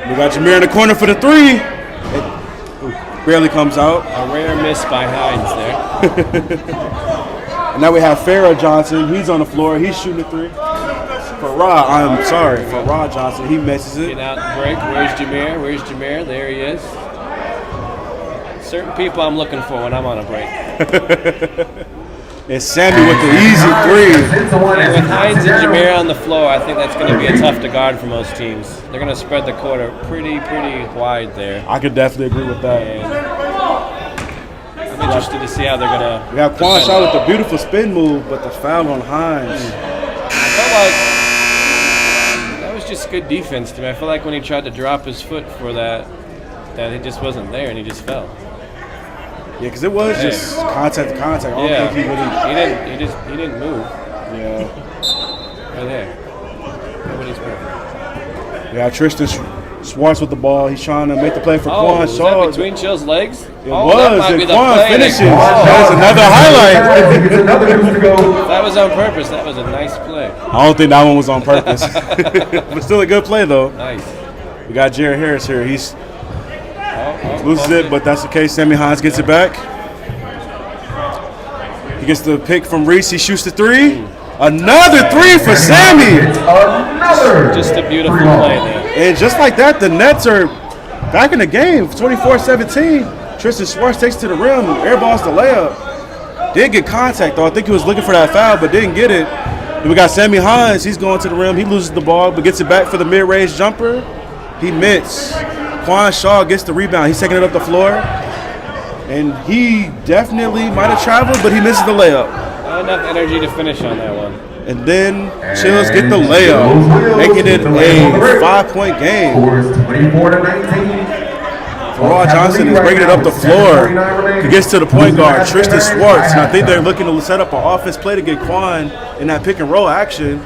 We got Jameer in the corner for the three. It barely comes out. A rare miss by Hines there. And now we have Farrah Johnson. He's on the floor. He's shooting a three. Farrah Johnson. He misses it. Get out the break. Where's Jameer? Where's Jameer? There he is. Certain people I'm looking for when I'm on a break. And Sammy with the easy three. And with Hines and Jameer on the floor, I think that's going to be a tough to guard for most teams. They're going to spread the court pretty wide there. I could definitely agree with that. And I'm interested to see how they're going to. We have Quan Shaw with the beautiful spin move, but the foul on Hines. I felt like that was just good defense to me. I feel like when he tried to drop his foot for that it just wasn't there and he just fell. Yeah, because it was just contact to contact. I don't think he didn't move. Yeah. Right there. Nobody's perfect. Yeah, Tristan Swartz with the ball. He's trying to make the play for Quan was Shaw. that between Chill's legs? It that was. might be And the Quan play finishes. that- That was another highlight. That was on purpose. That was a nice play. I don't think that one was on purpose. But still a good play, though. Nice. We got Jared Harris here. He's loses it, but that's okay. Sammy Hines gets it back. He gets the pick from Reese. He shoots the three. Another three for Sammy. Just a beautiful play there. And just like that, the Nets are back in the game. 24-17. Tristan Swartz takes it to the rim. Airballs the layup. Did get contact, though. I think he was looking for that foul, but didn't get it. Then we got Sammy Hines. He's going to the rim. He loses the ball, but gets it back for the mid-range jumper. He missed. Quan Shaw gets the rebound. He's taking it up the floor. And he definitely might have traveled, but he misses the layup. Not enough energy to finish on that one. And then Chills get the layup, making it a 5-point game. 24-19. Farrell Johnson is bringing it up the floor. He gets to the point guard, Tristan Swartz. And I think they're looking to set up an offense play to get Quan in that pick and roll action.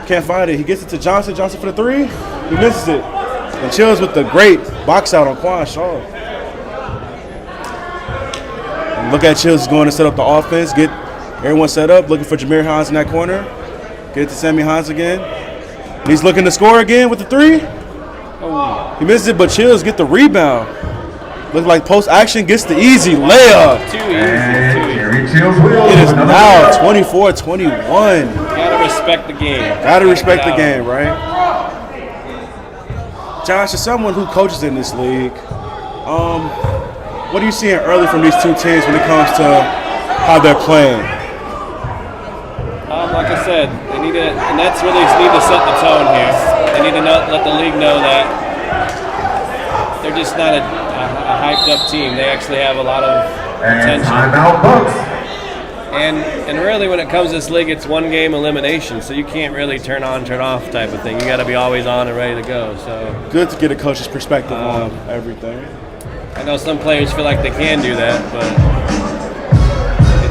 Can't find it. He gets it to Johnson. Johnson for the three. He misses it. And Chills with the great box out on Quan Shaw. And look at Chills going to set up the offense, get everyone set up, looking for Jameer Hines in that corner. Get it to Sammy Hines again. And he's looking to score again with the three. He misses it, but Chills get the rebound. Looks like post action gets the easy layup. Too easy. It is now 24-21. Gotta respect the game. Gotta respect the game, right? Josh, as someone who coaches in this league, what are you seeing early from these two teams when it comes to how they're playing? Like I said, the Nets really need to set the tone here. They need to let the league know that they're just not a hyped up team. They actually have a lot of potential. And really, when it comes to this league, it's one game elimination, so you can't really turn on, turn off type of thing. You got to be always on and ready to go. So good to get a coach's perspective on everything. I know some players feel like they can do that, but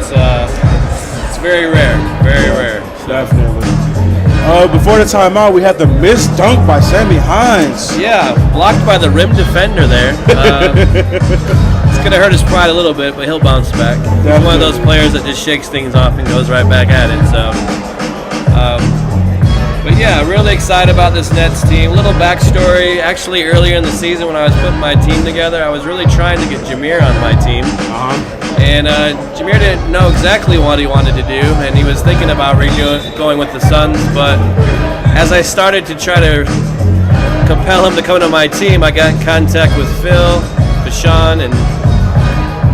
it's very rare, very rare. Definitely. Before the timeout, we had the missed dunk by Sammy Hines. Yeah, blocked by the rim defender there. It's going to hurt his pride a little bit, but he'll bounce back. He's one of those players that just shakes things off and goes right back at it. So, but yeah, really excited about this Nets team. Little backstory. Actually, earlier in the season when I was putting my team together, I was really trying to get Jameer on my team. And Jameer didn't know exactly what he wanted to do, and he was thinking about going with the Suns. But as I started to try to compel him to come to my team, I got in contact with Phil, Bashan, and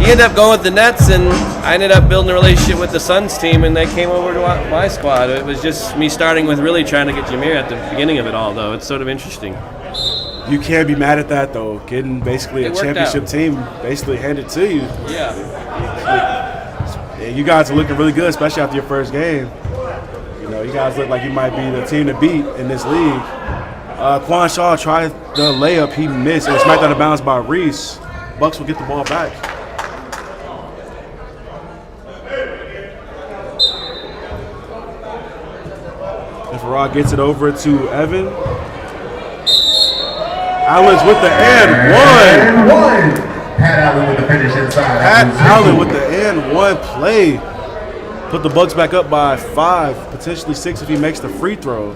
he ended up going with the Nets, and I ended up building a relationship with the Suns team, and they came over to my squad. It was just me starting with really trying to get Jameer at the beginning of it all, though. It's sort of interesting. You can't be mad at that, though. Getting basically a championship team basically handed to you. Yeah. You guys are looking really good, especially after your first game. You know, you guys look like you might be the team to beat in this league. Quan Shaw tried the layup. He missed. It was smacked out of bounds by Reese. Bucks will get the ball back. And Farrah gets it over to Evan. Allen's with the and one. Pat Allen with the finish inside. Pat Allen with the and one play. Put the Bucks back up by 5, potentially 6 if he makes the free throw.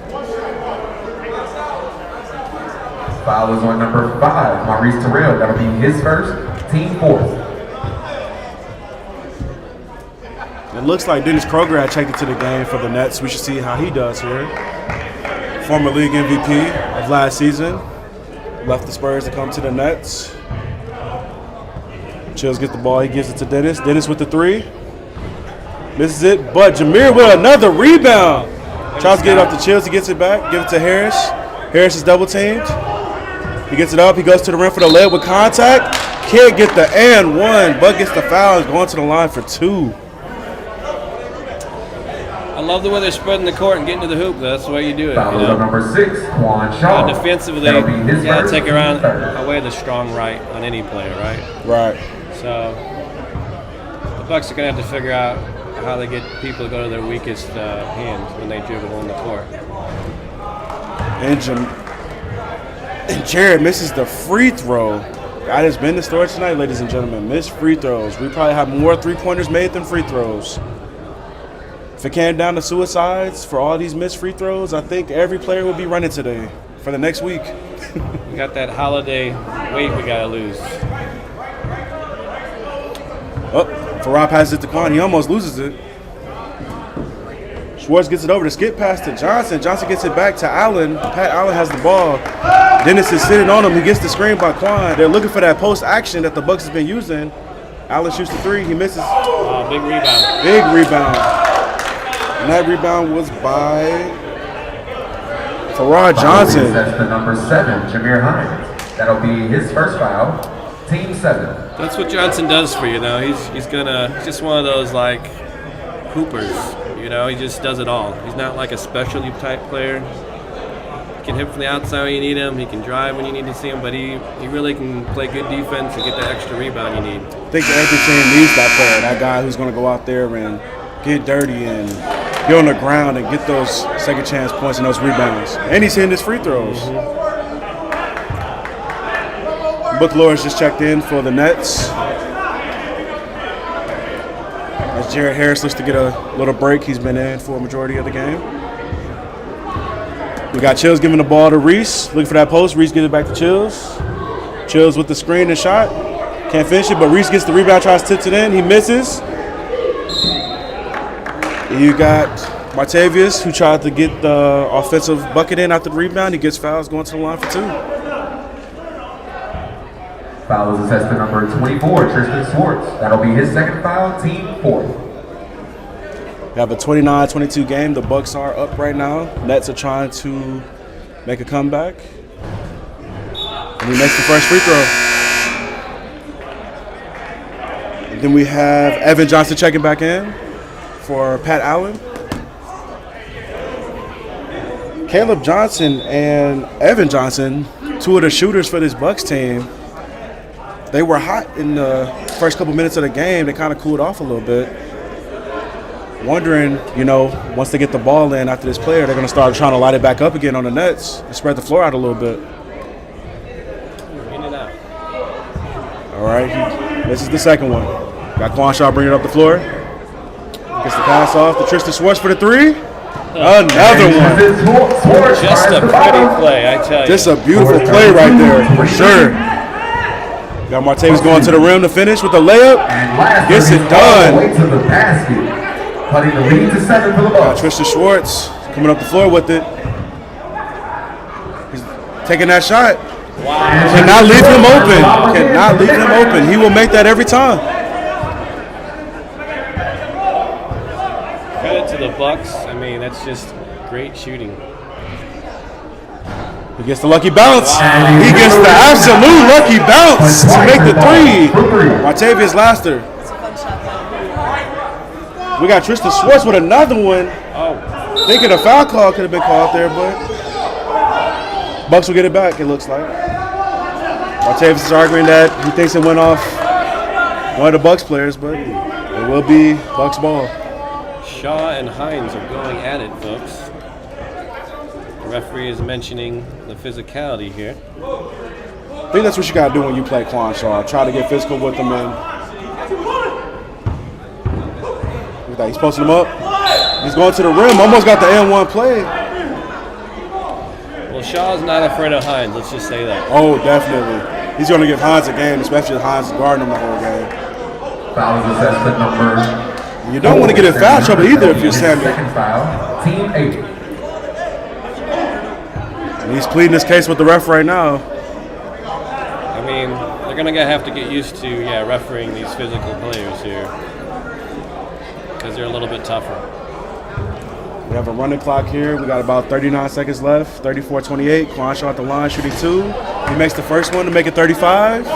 Foul is on number 5, Maurice Terrell. That'll be his first, team fourth. It looks like Dennis Kroger had checked into the game for the Nets. We should see how he does here. Former league MVP of last season. Left the Spurs to come to the Nets. Chills gets the ball. He gives it to Dennis. Dennis with the 3. Misses it, but Jameer with another rebound. Tries to get it off the Chills. He gets it back. Give it to Harris. Harris is double teamed. He gets it up. He goes to the rim for the layup with contact. Can't get the and one, but gets the foul. He's going to the line for 2. I love the way they're spreading the court and getting to the hoop. That's the way you do it. Foul is on number 6, Quan Shaw. Defensively, you got to take away the strong right on any player, right? Right. So the Bucks are going to have to figure out how they get people to go to their weakest hands when they dribble on the court. And And Jared misses the free throw. That has been the story tonight, ladies and gentlemen. Missed free throws. We probably have more three-pointers made than free throws. If it came down to suicides for all these missed free throws, I think every player will be running today for the next week. We got that holiday weight we gotta lose. Oh, Farad passes it to Quan. He almost loses it. Schwartz gets it over to skip pass to Johnson. Johnson gets it back to Allen. Pat Allen has the ball. Dennis is sitting on him. He gets the screen by Quan. They're looking for that post action that the Bucks has been using. Allen shoots the three. He misses. Big rebound. Big rebound. And that rebound was by Farad Johnson. That's the number 7, Jameer Hines. That'll be his first foul. Team 7. That's what Johnson does for you, though. He's just one of those like hoopers. You know, he just does it all. He's not like a specialty type player. He can hit from the outside when you need him. He can drive when you need to see him, but he really can play good defense and get that extra rebound you need. I think every team needs that player, that guy who's going to go out there and get dirty and get on the ground and get those second chance points and those rebounds. And he's hitting his free throws. Book Lawrence just checked in for the Nets. As Jared Harris looks to get a little break, he's been in for a majority of the game. We got Chills giving the ball to Reese. Looking for that post. Reese gives it back to Chills. Chills with the screen and shot. Can't finish it, but Reese gets the rebound, tries to tip it in. He misses. You got Martavius, who tried to get the offensive bucket in after the rebound. He gets fouls going to the line for 2. Foul is assessed to number 24, Tristan Schwartz. That'll be his second foul, team 4. We have a 29-22 game. The Bucks are up right now. Nets are trying to make a comeback. And he makes the first free throw. And then we have Evan Johnson checking back in for Pat Allen. Caleb Johnson and Evan Johnson, 2 of the shooters for this Bucks team. They were hot in the first couple minutes of the game. They kind of cooled off a little bit. Wondering, once they get the ball in after this player, they're going to start trying to light it back up again on the Nets and spread the floor out a little bit. In and out. All right, this is the second one. Got Quan Shaw bringing it up the floor. Gets the pass off to Tristan Schwartz for the 3. Another one. Just a pretty play, I tell you. Just a beautiful play right there, for sure. Got Martavis going to the rim to finish with the layup. Gets it done. Cutting the lead to 7 for the Bucks. Tristan Schwartz coming up the floor with it. He's taking that shot. Wow. Cannot leave him open. Cannot leave him open. He will make that every time. Credit to the Bucks. I mean, that's just great shooting. He gets the lucky bounce. He gets the absolute lucky bounce to make the 3. Martavius Laster. We got Tristan Schwartz with another one. Thinking a foul call could have been called there, but Bucks will get it back, it looks like. Martavius is arguing that he thinks it went off one of the Bucks players, but it will be Bucks ball. Shaw and Hines are going at it, folks. The referee is mentioning the physicality here. I think that's what you got to do when you play Quan Shaw. Try to get physical with them and he's posting him up. He's going to the rim. Almost got the N1 play. Well, Shaw's not afraid of Hines. Let's just say that. Oh, definitely. He's going to give Hines a game, especially if Hines is guarding him the whole game. Foul is assessed to number. You don't want to get in foul trouble either if you're Samuel. Second foul, team 8. And he's pleading his case with the ref right now. I mean, they're going to have to get used to, refereeing these physical players here. Because they're a little bit tougher. We have a running clock here. We got about 39 seconds left. 34-28. Quan Shaw at the line, shooting 2. He makes the first one to make it 35.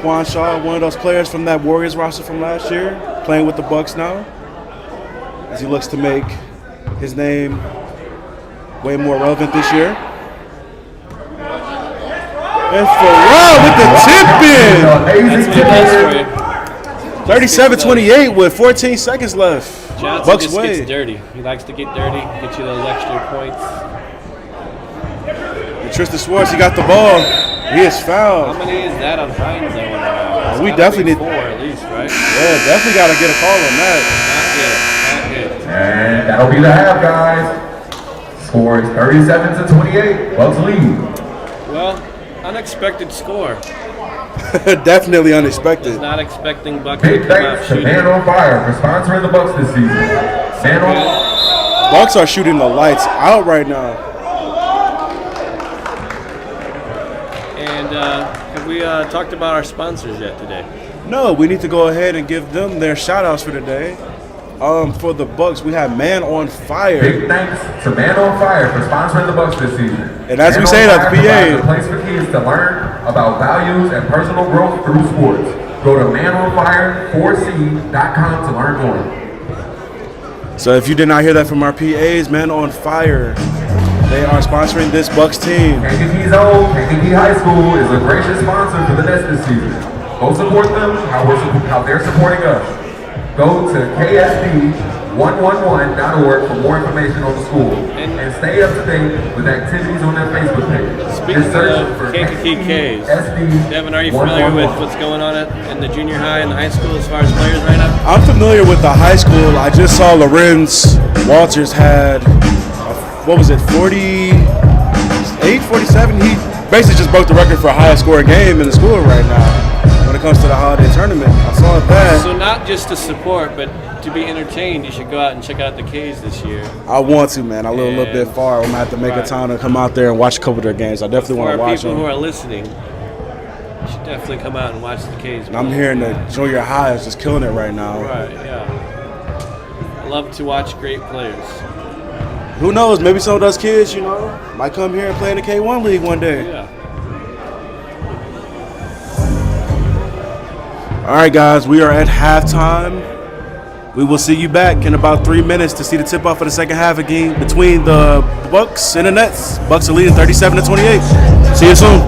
Quan Shaw, one of those players from that Warriors roster from last year, playing with the Bucks now, as he looks to make his name way more relevant this year. And Farad with the tip in. 37-28 with 14 seconds left. Johnson Bucks just way. gets dirty. He likes to get dirty, get you those extra points. Tristan Schwartz, he got the ball. He is fouled. How many is that on Hines, I want to know? We It's gotta definitely be need 4 at least, right? Yeah, definitely got to get a call on that. Not yet. And that'll be the half, guys. Score is 37-28. Bucks lead. Well, unexpected score. Definitely unexpected. Was not expecting Bucks to Big come out thanks to shooting. Man on Fire for sponsoring the Bucks this season. Man on Bucks are shooting the lights out right now. And have we talked about our sponsors yet today? No, we need to go ahead and give them their shout outs for today. For the Bucks, we have Man on Fire. Big thanks to Man on Fire for sponsoring the Bucks this season. And as Man we on say at Fire the provides PA, a place for kids to learn about values and personal growth through sports. Go to manonfire4c.com to learn more. so if you did not hear that from our PAs, Man on Fire, they are sponsoring this Bucks team. Kankakee Zone, Kankakee High School is a gracious sponsor for the Nets this season. Go support them, how they're supporting us. Go to ksd111.org for more information on the school. And stay up to date with activities on their Facebook page. Speaking Just search of for Kankakee K's, SD Devin, are you familiar with what's going on in the junior high and the high school as far as players right now? I'm familiar with the high school. I just saw Lorenz Walters had, 48, 47? He basically just broke the record for highest scoring game in the school right now when it comes to the holiday tournament. I saw that. So not just to support, but to be entertained, you should go out and check out the K's this year. I want to, man. I live a little bit far. I'm going to have to make a time to come out there and watch a couple of their games. I definitely want to watch people them. who are listening, you should definitely come out and watch the K's. And I'm hearing the junior high is just killing it right now. Right, yeah. I love to watch great players. Who knows? Maybe some of those kids, might come here and play in the K1 League one day. Yeah. All right, guys, we are at halftime. We will see you back in about 3 minutes to see the tip-off of the second half again between the Bucks and the Nets. Bucks are leading 37-28. See you soon.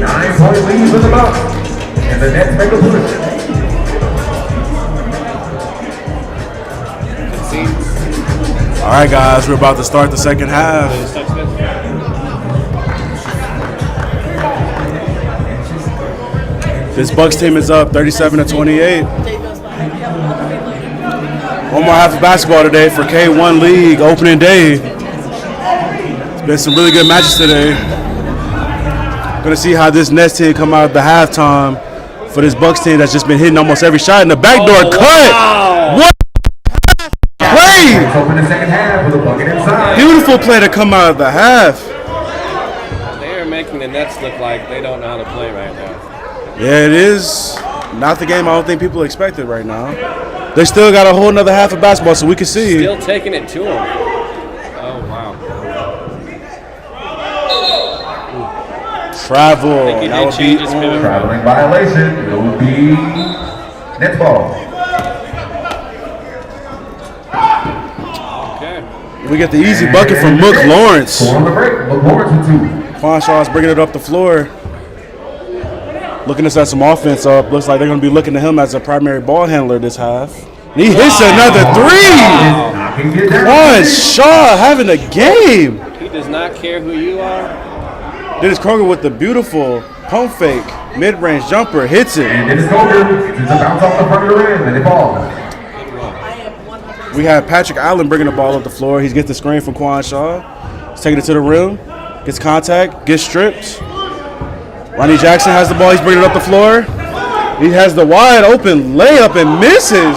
9-point lead for the Bucks. And the Nets make a push. All right, guys, we're about to start the second half. This Bucks team is up 37-28. One more half of basketball today for K1 League opening day. It's been some really good matches today. Gonna see how this Nets team come out at the halftime for this Bucks team that's just been hitting almost every shot in the backdoor cut. Wow. What play! Open the second half with a bucket inside. Beautiful play to come out of the half. They are making the Nets look like they don't know how to play right now. Yeah, it is not the game I don't think people expected right now. They still got a whole nother half of basketball, so we can see. Still taking it to them. Oh, wow. Travel. I think he That did would change be his pivot. Traveling violation. It will be Nets ball. Okay. We get the easy bucket from Mook Lawrence. Score on the break. Mook Lawrence with 2. Quan Shaw's bringing it up the floor. Looking to set some offense up. Looks like they're going to be looking to him as a primary ball handler this half. And he hits another three. Quan Shaw having a game. He does not care who you are. Dennis Kroger with the beautiful pump fake, mid-range jumper, hits it. And Dennis Kroger is a bounce off the front of the rim and they ball. We have Patrick Allen bringing the ball up the floor. He gets the screen from Quan Shaw. He's taking it to the rim. Gets contact, gets stripped. Ronnie Jackson has the ball. He's bringing it up the floor. He has the wide open layup and misses.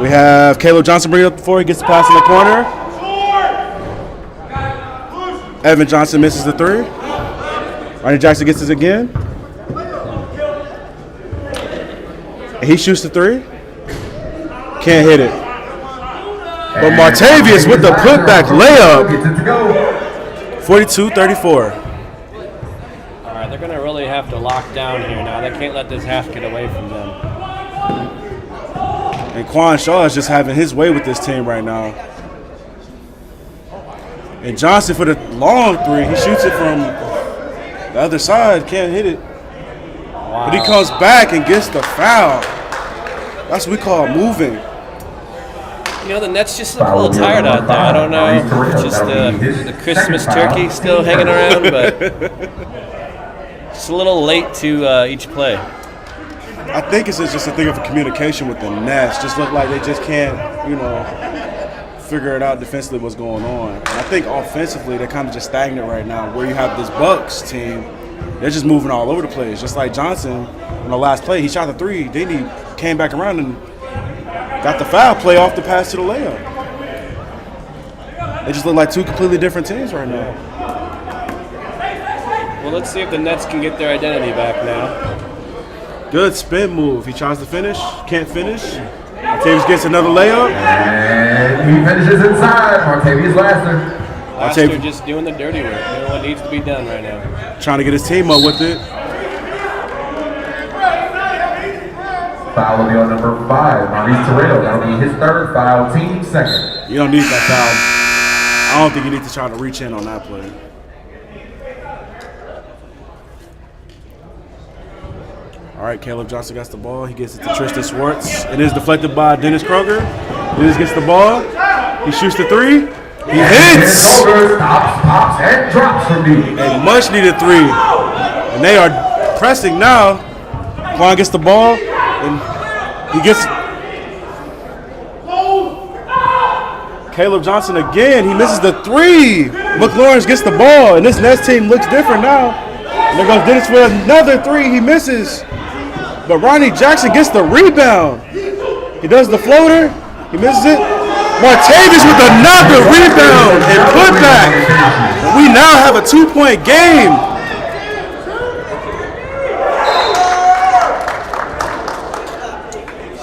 We have Caleb Johnson bringing it up the floor. He gets the pass in the corner. Evan Johnson misses the three. Ronnie Jackson gets it again. And he shoots the three. Can't hit it. But Martavius with the putback layup. 42-34. All right, they're going to really have to lock down here now. They can't let this half get away from them. And Quan Shaw is just having his way with this team right now. And Johnson for the long three. He shoots it from the other side. Can't hit it. Wow. But he comes back and gets the foul. That's what we call moving. You know, the Nets just look a little tired out there. I don't know if it's just the Christmas turkey still hanging around, but it's a little late to each play. I think it's just a thing of communication with the Nets. Just look like they just can't, figure it out defensively what's going on. And I think offensively they're kind of just stagnant right now. Where you have this Bucks team, they're just moving all over the place. Just like Johnson on the last play, he shot the three. Then he came back around and got the foul play off the pass to the layup. They just look like two completely different teams right now. Well, let's see if the Nets can get their identity back now. Good spin move. He tries to finish, can't finish. Martavius gets another layup. And he finishes inside. Martavius Laster. Laster just doing the dirty work, doing what needs to be done right now. Trying to get his team up with it. Foul will be on number 5, Maurice Terrell. That'll be his third foul, team second. You don't need that foul. I don't think you need to try to reach in on that play. All right, Caleb Johnson gets the ball. He gets it to Tristan Schwartz. It is deflected by Dennis Kroger. Dennis gets the ball. He shoots the three. He hits! Kroger stops, pops, and drops from deep. A much-needed three. And they are pressing now. Quan gets the ball. And he gets Caleb Johnson again. He misses the three. Mook Lawrence gets the ball, and this Nets team looks different now. And there goes Dennis with another three. He misses, but Ronnie Jackson gets the rebound. He does the floater. He misses it. Martavius with another rebound and putback. We now have a 2-point game.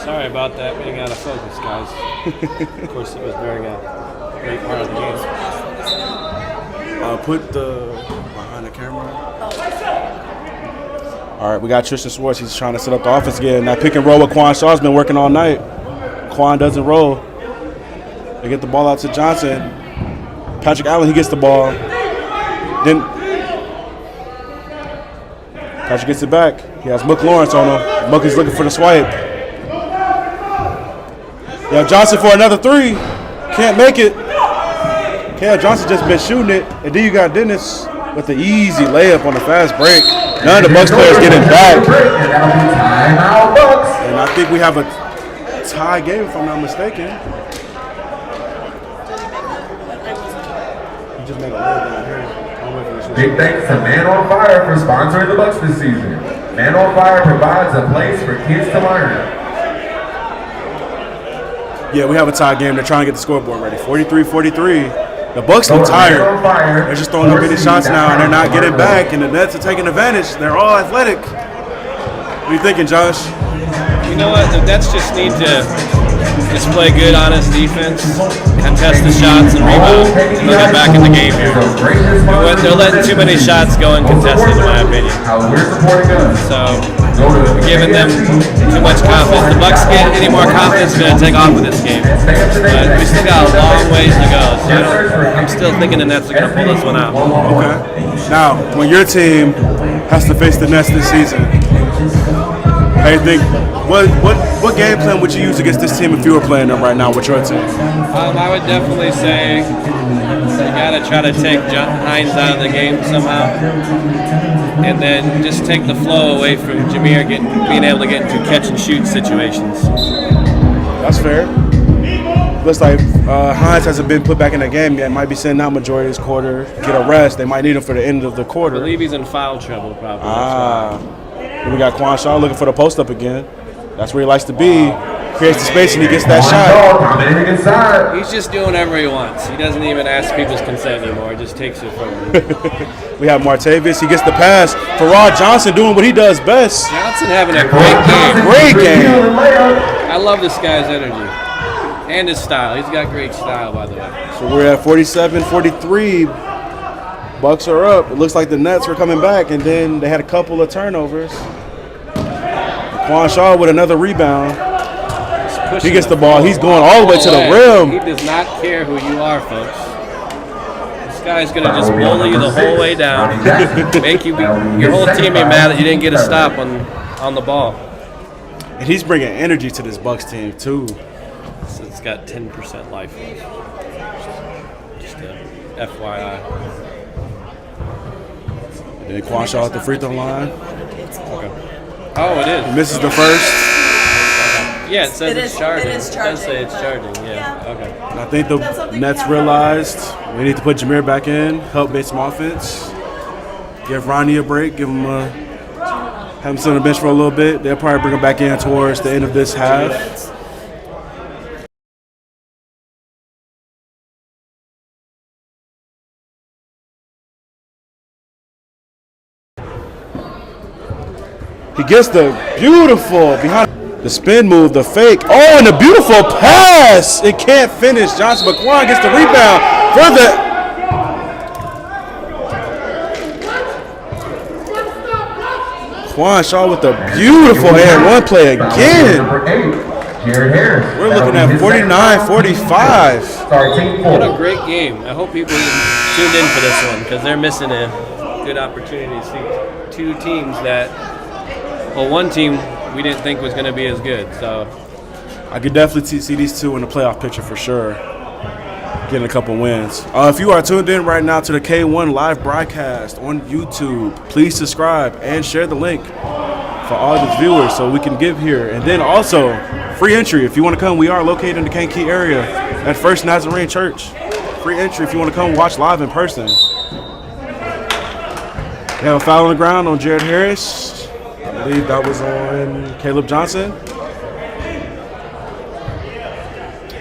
Sorry about that being out of focus, guys. Of course, it was during a great part of the game. Put the behind the camera. All right, we got Tristan Schwartz. He's trying to set up the offense again. That pick and roll with Quan Shaw's been working all night. Quan doesn't roll. They get the ball out to Johnson. Patrick Allen, he gets the ball. Then Patrick gets it back. He has Mook Lawrence on him. Mook is looking for the swipe. Yeah, Johnson for another three. Can't make it. Kale Johnson just been shooting it. And then you got Dennis with the easy layup on the fast break. None of the Bucks players getting back. And I think we have a tie game if I'm not mistaken. He just made a layup down here. Big thanks to Man on Fire for sponsoring the Bucks this season. Man on Fire provides a place for kids to learn. Yeah, we have a tie game. They're trying to get the scoreboard ready. 43-43. The Bucks look tired. They're just throwing up any shots now, and they're not getting back. And the Nets are taking advantage. They're all athletic. What are you thinking, Josh? You know what? The Nets just need to just play good, honest defense, contest the shots and rebound, and they'll get back in the game here. They're letting too many shots go uncontested, in my opinion. So we're giving them too much confidence. The Bucks get any more confidence, they're going to take off with this game. But we still got a long ways to go. So I'm still thinking the Nets are going to pull this one out. Okay. Now, when your team has to face the Nets this season, how do you think? What game plan would you use against this team if you were playing them right now with your team? I would definitely say you got to try to take Hines out of the game somehow, and then just take the flow away from Jameer being able to get into catch and shoot situations. That's fair. Looks like Hines hasn't been put back in the game yet. Might be sitting out majority of this quarter. Get a rest. They might need him for the end of the quarter. I believe he's in foul trouble probably. We got Quan Shaw looking for the post up again. That's where he likes to be. Creates the space and he gets that shot. He's just doing whatever he wants. He doesn't even ask people's consent anymore. He just takes it from them. We have Martavis. He gets the pass. Farrah Johnson doing what he does best. Johnson having a great game. Great game. I love this guy's energy and his style. He's got great style, by the way. So we're at 47-43. Bucks are up. It looks like the Nets were coming back, and then they had a couple of turnovers. Quan Shaw with another rebound. He gets the ball. He's going all the way to the rim. He does not care who you are, folks. This guy's going to just bully you the whole way down. Make you your whole team be mad that you didn't get a stop on the ball. And he's bringing energy to this Bucks team, too. So it's got 10% life left. Just a FYI. Then Quan Shaw at the free throw line. Okay. Oh, it is. He misses the first. Yeah, it says it's charging. It is It charging. does say it's charging, yeah. Okay. And I think the Nets realized we need to put Jameer back in, help make some offense, give Ronnie a break, have him sit on the bench for a little bit. They'll probably bring him back in towards the end of this half. He gets the beautiful behind the spin move, the fake. Oh, and the beautiful pass. It can't finish. Johnson, but Quan gets the rebound for the. Quan Shaw with the beautiful and one play again. We're looking at 49-45. What a great game. I hope people tuned in for this one because they're missing a good opportunity to see two teams that, well, one team we didn't think was going to be as good. So I could definitely see these two in the playoff picture for sure, getting a couple wins. If you are tuned in right now to the K1 live broadcast on YouTube, please subscribe and share the link for all the viewers so we can give here. And then also, free entry if you want to come. We are located in the Kankakee area at First Nazarene Church. Free entry if you want to come watch live in person. We have a foul on the ground on Jared Harris. I believe that was on Caleb Johnson.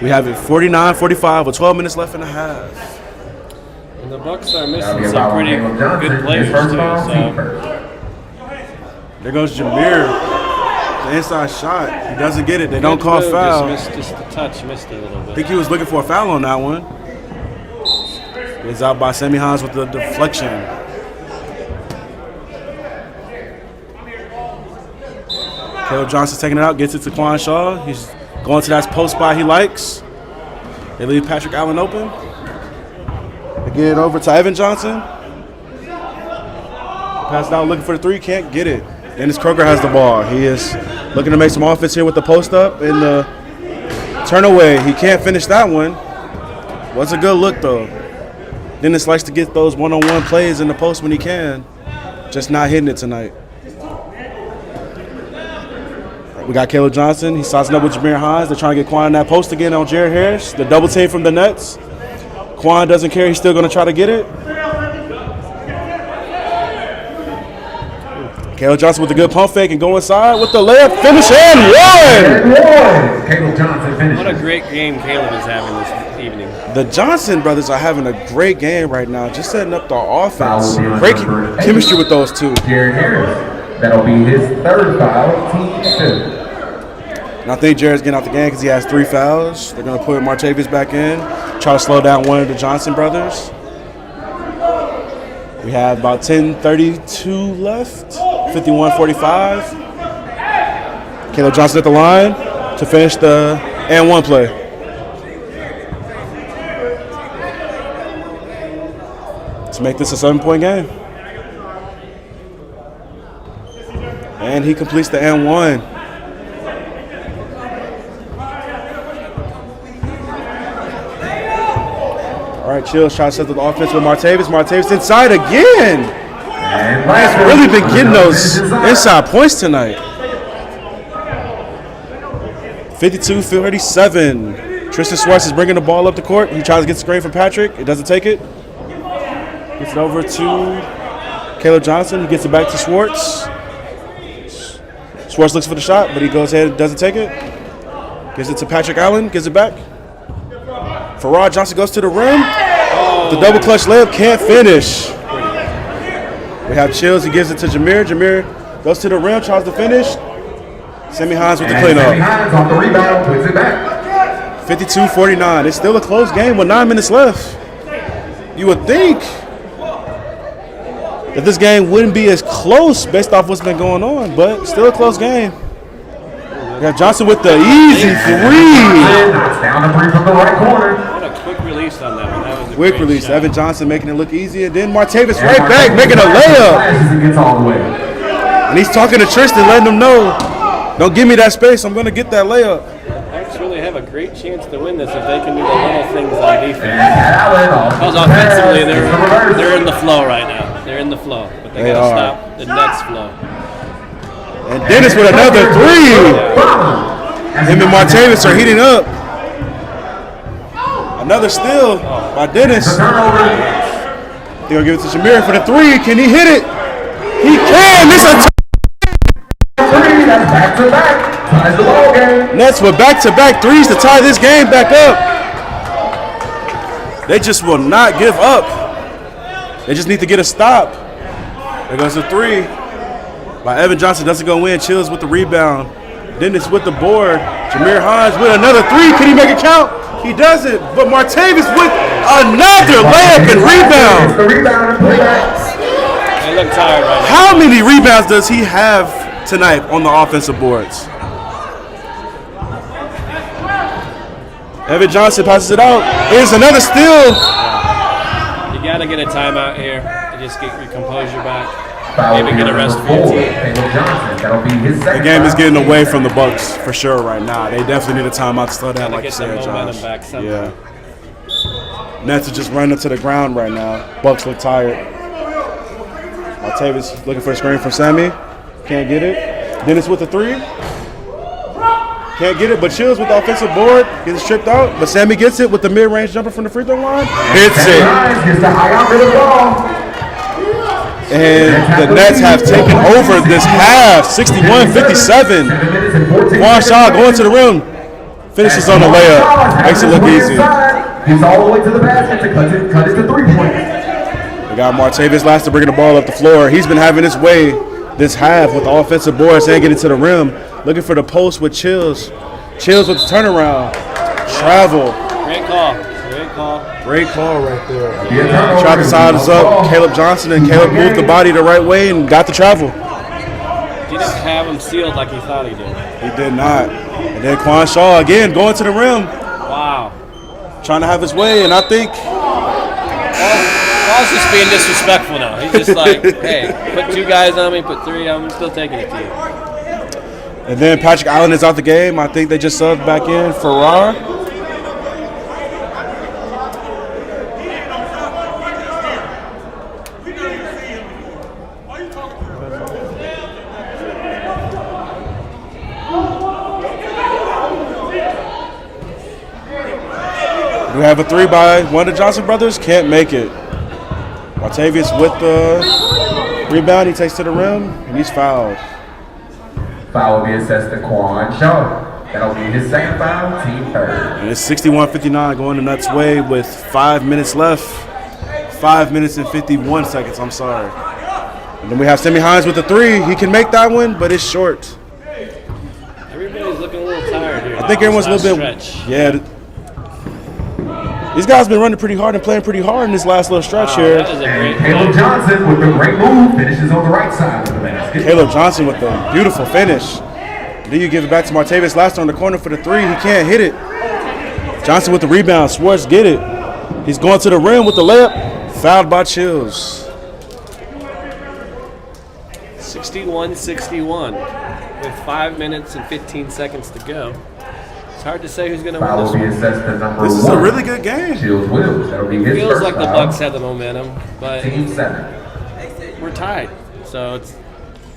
We have it 49-45 with 12 minutes left in the half. And the Bucks are missing some pretty good players too. So there goes Jameer. The inside shot. He doesn't get it. They don't call foul. Just a touch, missed it a little bit. I think he was looking for a foul on that one. It's out by Sammy Hines with the deflection. Caleb Johnson taking it out, gets it to Quan Shaw. He's going to that post spot he likes. They leave Patrick Allen open. They get it over to Evan Johnson. Pass it out, looking for the three, can't get it. Dennis Kroger has the ball. He is looking to make some offense here with the post up and the turn away. He can't finish that one. Was a good look though. Dennis likes to get those one-on-one plays in the post when he can. Just not hitting it tonight. We got Caleb Johnson. He's sizing up with Jameer Hines. They're trying to get Quan in that post again on Jared Harris. The double team from the Nets. Quan doesn't care. He's still going to try to get it. Caleb Johnson with a good pump fake and go inside with the layup. Finish and one! Caleb Johnson finishes. What a great game Caleb is having this evening. The Johnson brothers are having a great game right now, just setting up the offense. Great chemistry with those two. Jared Harris. That'll be his third foul, team fifth. And I think Jared's getting out the game because he has 3 fouls. They're going to put Martavis back in, try to slow down one of the Johnson brothers. We have about 10:32 left, 51-45. Caleb Johnson at the line to finish the and one play. To make this a 7-point game. And he completes the and one. All right, Chills trying to set the offense with Martavis. Martavis inside again. He's really been getting those inside points tonight. 52-37. Tristan Swartz is bringing the ball up the court. He tries to get the screen from Patrick. He doesn't take it. Gets it over to Caleb Johnson. He gets it back to Swartz. Swartz looks for the shot, but he goes ahead and doesn't take it. Gives it to Patrick Allen. Gives it back. Farrah Johnson goes to the rim. The double clutch layup can't finish. We have Chills. He gives it to Jameer. Jameer goes to the rim, tries to finish. Sammy Hines with the cleanup. Sammy Hines on the rebound, puts it back. 52-49. It's still a close game with 9 minutes left. You would think that this game wouldn't be as close based off what's been going on, but still a close game. We got Johnson with the easy three. Knocks down the three from the right corner. What a quick release on that one. That was a Quick great release. shot. Evan Johnson making it look easy, and then Martavis right back making a layup. Gets all the way. And he's talking to Tristan, letting him know, don't give me that space. I'm going to get that layup. Hawks really have a great chance to win this if they can do the little things on defense. Allen Because offensively, they're in the flow right now. They're in the flow, but they got to stop the Nets' flow. And Dennis with another three. Him and Martavis are heating up. Another steal by Dennis. They're going to give it to Jameer for the three. Can he hit it? He can. This is back-to-back. Ties the ball game. Nets with back-to-back threes to tie this game back up. They just will not give up. They just need to get a stop. There goes the three. By Evan Johnson doesn't go in. Chills with the rebound. Dennis with the board. Jameer Hines with another three. Can he make it count? He doesn't. But Martavis with another layup and rebound. They look tired right now. How many rebounds does he have tonight on the offensive boards? Evan Johnson passes it out. Here's another steal. You got to get a timeout here to just get your composure back. Maybe get a rest for your team. The game is getting away from the Bucks for sure right now. They definitely need a timeout to slow down, like you said, Josh. Yeah. Nets are just running to the ground right now. Bucks look tired. Martavis looking for a screen from Sammy. Can't get it. Dennis with the three. Can't get it, but Chills with the offensive board. Gets stripped out, but Sammy gets it with the mid-range jumper from the free throw line. Hits it. And the Nets have taken over this half, 61-57. Quan Shaw going to the rim. Finishes on the layup. Makes it look easy. He's all the way to the basket to cut it to 3 points. We got Martavis Last to bring the ball up the floor. He's been having his way this half with the offensive boards and getting to the rim. Looking for the post with Chills. Chills with the turnaround. Travel. Great call. Great call. Great call right there. Tried to size us up. Caleb Johnson, and Caleb moved the body the right way and got the travel. He didn't have him sealed like he thought he did. He did not. And then Quan Shaw again going to the rim. Wow. Trying to have his way, and I think Paul's just being disrespectful now. He's just like, hey, put 2 guys on me, put 3 on me, I'm still taking it to you. And then Patrick Allen is out the game. I think they just subbed back in Farrar. We have a 3 by one of the Johnson brothers. Can't make it. Martavius with the rebound. He takes to the rim, and he's fouled. Foul will be assessed to Quan Shaw. That'll be his second foul, team third. And it's 61-59 going the Nuts' way with 5 minutes left. 5 minutes and 51 seconds, I'm sorry. And then we have Sammy Hines with the 3. He can make that one, but it's short. Everybody's looking a little tired here. I think everyone's a little bit. Yeah. These guys been running pretty hard and playing pretty hard in this last little stretch here. And Caleb Johnson with the great move finishes on the right side of the basket. Caleb Johnson with the beautiful finish. Then you give it back to Martavius Laster on the corner for the 3. He can't hit it. Johnson with the rebound. Swartz get it. He's going to the rim with the layup. Fouled by Chills. 61-61 with 5 minutes and 15 seconds to go. It's hard to say who's going to win Foul this will be one. assessed to number 1. This is a really good game. Chills Wills. That'll be his Feels first like the foul. Bucks have the momentum, but Team 7. we're tied, so it's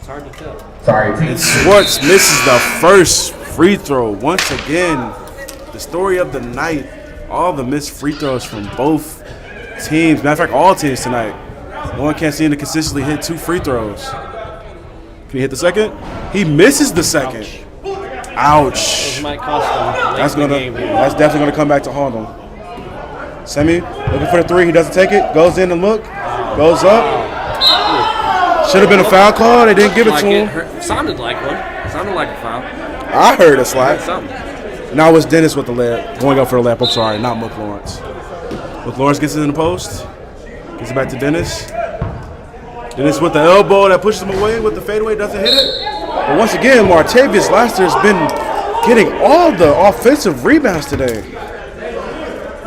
hard to tell. Sorry, team. And Swartz misses the first free throw once again. The story of the night. All the missed free throws from both teams. Matter of fact, all teams tonight. No one can't seem to consistently hit 2 free throws. Can he hit the second? He misses the second. Ouch. This might cost them That's late in the game here. That's definitely gonna come back to haunt him. Semi looking for the 3. He doesn't take it. Goes in and look. Goes up. Should have been a foul call. They didn't give it to him. Sounded like one. Sounded like a foul. I heard a slap. Something. Now it's Dennis with the layup. Going up for the layup. I'm sorry, not Mook Lawrence. Mook Lawrence gets it in the post. Gets it back to Dennis. Dennis with the elbow that pushes him away with the fadeaway. Doesn't hit it. But once again, Martavius Laster has been getting all the offensive rebounds today.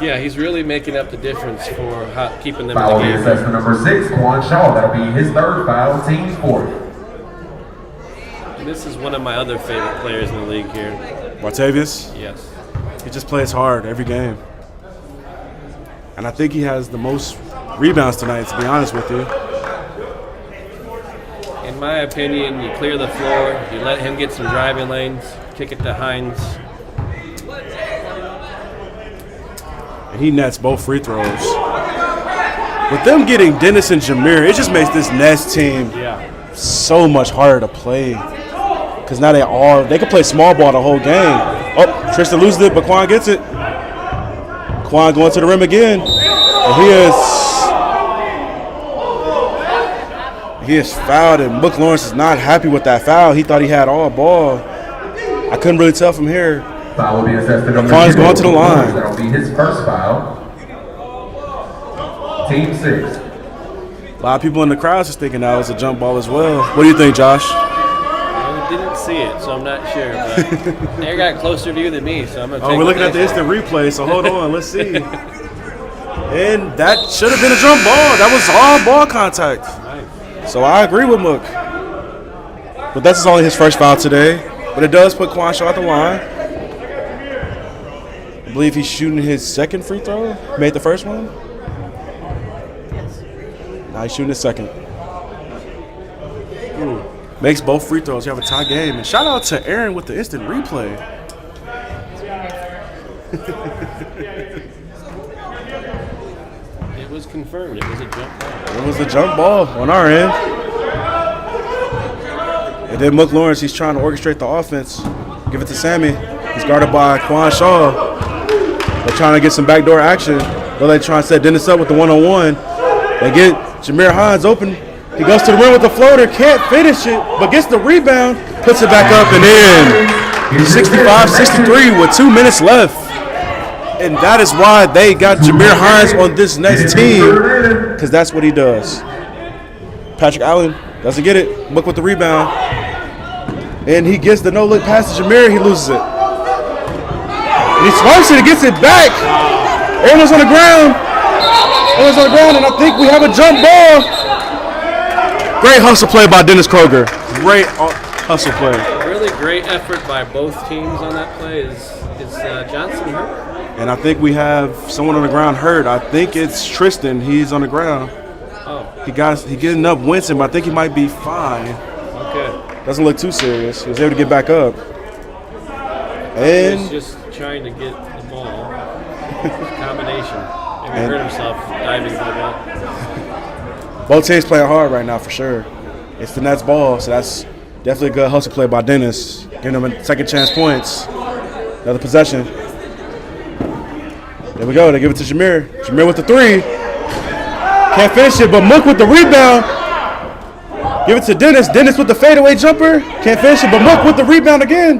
Yeah, he's really making up the difference for keeping them Foul will in be the assessed to game. number 6, Quan Shaw. That'll be his 3rd foul, team 4th. And this is one of my other favorite players in the league here. Martavius? Yes. He just plays hard every game. And I think he has the most rebounds tonight, to be honest with you. In my opinion, you clear the floor, you let him get some driving lanes, kick it to Hines. And he nets both free throws. With them getting Dennis and Jameer, it just makes this Nets team so much harder to play. Because now they can play small ball the whole game. Oh, Tristan loses it, but Quan gets it. Quan going to the rim again. And he is fouled, and Mook Lawrence is not happy with that foul. He thought he had all ball. I couldn't really tell from here. Foul will be assessed to number Quan's 2. going to the line. That'll be his first foul. Team 6. A lot of people in the crowd is thinking that was a jump ball as well. What do you think, Josh? I didn't see it, so I'm not sure. But they got closer to you than me, so I'm going to take We're looking at the instant replay, so hold on, let's see. And that should have been a jump ball. That was all ball contact. Nice. So I agree with Mook. But that's only his first foul today. But it does put Quan Shaw at the line. I believe he's shooting his second free throw. Made the first one. Now he's shooting his second. Ooh. Makes both free throws. You have a tie game. And shout out to Aaron with the instant replay. It was confirmed. It was a jump ball. It was a jump ball on our end. And then Mook Lawrence, he's trying to orchestrate the offense. Give it to Sammy. He's guarded by Quan Shaw. They're trying to get some backdoor action. They're trying to set Dennis up with the one-on-one. They get Jameer Hines open. He goes to the rim with the floater. Can't finish it, but gets the rebound. Puts it back up and in. 65-63 with 2 minutes left. And that is why they got Jameer Hines on this next team, because that's what he does. Patrick Allen doesn't get it. Mook with the rebound. And he gets the no-look pass to Jameer. He loses it. And he swipes it and gets it back. Aaron's on the ground. Aaron's on the ground, and I think we have a jump ball. Great hustle play by Dennis Kroger. Great hustle play. Really great effort by both teams on that play. Is Johnson hurt? And I think we have someone on the ground hurt. I think it's Tristan. He's on the ground. Oh. He getting up wincing, but I think he might be fine. Okay. Doesn't look too serious. He was able to get back up. And He's just trying to get the ball. Combination. Maybe hurt himself diving for the ball. both teams playing hard right now for sure. It's the Nets ball, so that's definitely a good hustle play by Dennis. Giving them a second chance points. Another possession. There we go. They give it to Jameer. Jameer with the three. Can't finish it, but Mook with the rebound. Give it to Dennis. Dennis with the fadeaway jumper. Can't finish it, but Mook with the rebound again.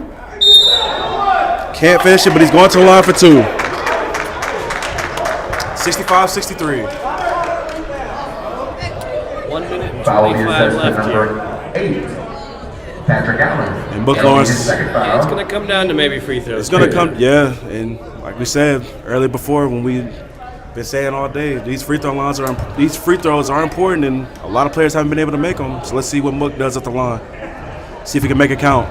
Can't finish it, but he's going to the line for two. 65-63. 1 minute and Foul 25 left here. number 8. Patrick Allen. And Book Lawrence. Yeah, it's going to come down to maybe free throws. It's going to come, yeah. And like we said earlier before, when we've been saying all day, these free throws are important, and a lot of players haven't been able to make them. So let's see what Mook does at the line. See if he can make it count.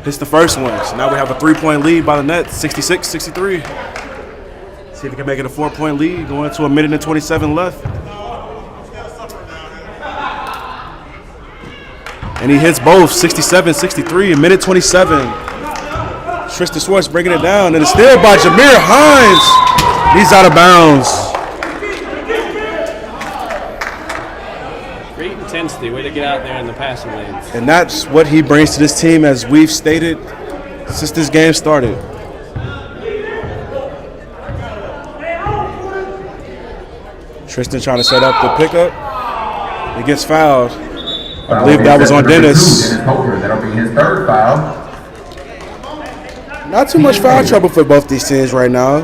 Hits the first one. So now we have a 3-point lead by the Nets, 66-63. See if he can make it a 4-point lead, going to a minute and 27 left. And he hits both, 67-63, a minute 27. Tristan Schwartz breaking it down, and it's still by Jameer Hines. He's out of bounds. Great intensity, way to get out there in the passing lanes. And that's what he brings to this team, as we've stated since this game started. Tristan trying to set up the pickup. He gets fouled. I believe that was on Dennis. That'll be his third foul. Not too much foul trouble for both these teams right now.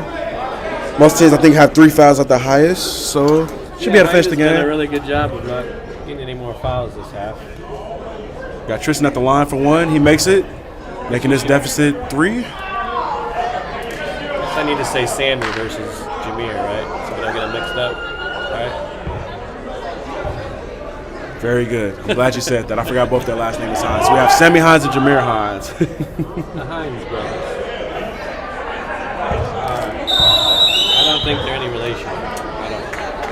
Most teams, I think, have 3 fouls at the highest, so should be able to finish the Done a game. really good job of not getting any more fouls this half. Got Tristan at the line for one. He makes it, making this deficit 3. I need to say Sammy versus Jameer, right? So we don't get them mixed up, right? Very good. I'm glad you said that. I forgot both their last names Hines. So we have Sammy Hines and Jameer Hines. The Hines brothers. I don't think they're any relation.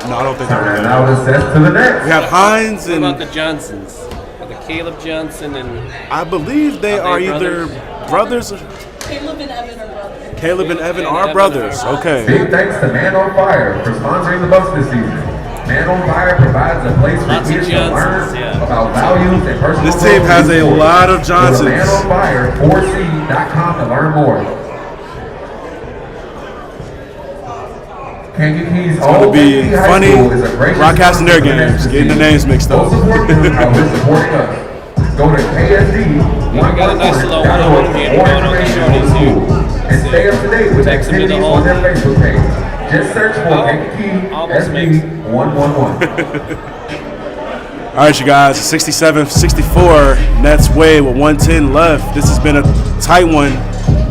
No, I don't think they're And now the set to the Nets. We have Hines What and about the Johnsons? The Caleb Johnson and I believe they are either brothers. Caleb and Evan are brothers. Caleb and Evan are brothers. Okay. Big thanks to Man on Fire for sponsoring the Bucks this season. Man on Fire provides a place for Lots of kids to Johnsons, learn yeah. about values and personal This team has a growth. lot of Go to Johnsons. manonfire4c.com to learn more. Kankakee It's going to be funny broadcasting their games, getting the names mixed up. Go to KSD. we got a nice little one-on-one game going on the shorties here. And stay up to date with Takes them to the activities hole. on their Facebook page. Just search for Kankakee almost makes it. SB111. All right, you guys, 67-64. Nets way with 1:10 left. This has been a tight one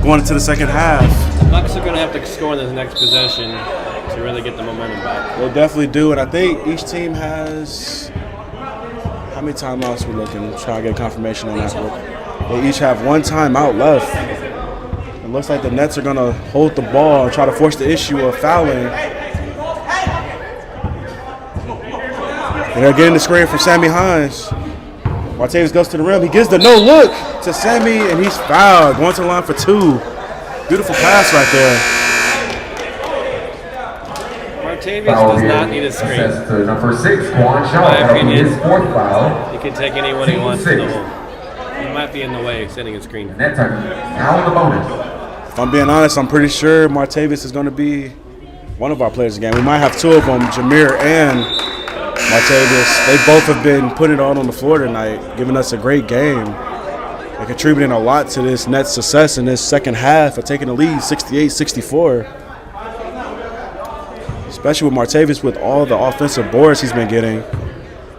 going into the second half. Bucks are going to have to score in this next possession to really get the momentum back. They definitely do, and I think each team has. How many timeouts we're looking? Try to get confirmation on that. They each have 1 timeout left. It looks like the Nets are going to hold the ball and try to force the issue of fouling. And they're getting the screen from Sammy Hines. Martavis goes to the rim. He gives the no look to Sammy, and he's fouled. Going to the line for 2. Beautiful pass right there. Martavius Foul does not here. need a screen. Assessed to number 6, Quan Shaw. In my That'll be opinion, his 4th foul. he can take anyone he wants to the 6. hole. He might be in the way setting a screen. Nets are now in the bonus. If I'm being honest, I'm pretty sure Martavis is going to be one of our players again. We might have 2 of them, Jameer and Martavis. They both have been putting it on the floor tonight, giving us a great game. They're contributing a lot to this Nets success in this second half of taking the lead 68-64. Especially with Martavis with all the offensive boards he's been getting,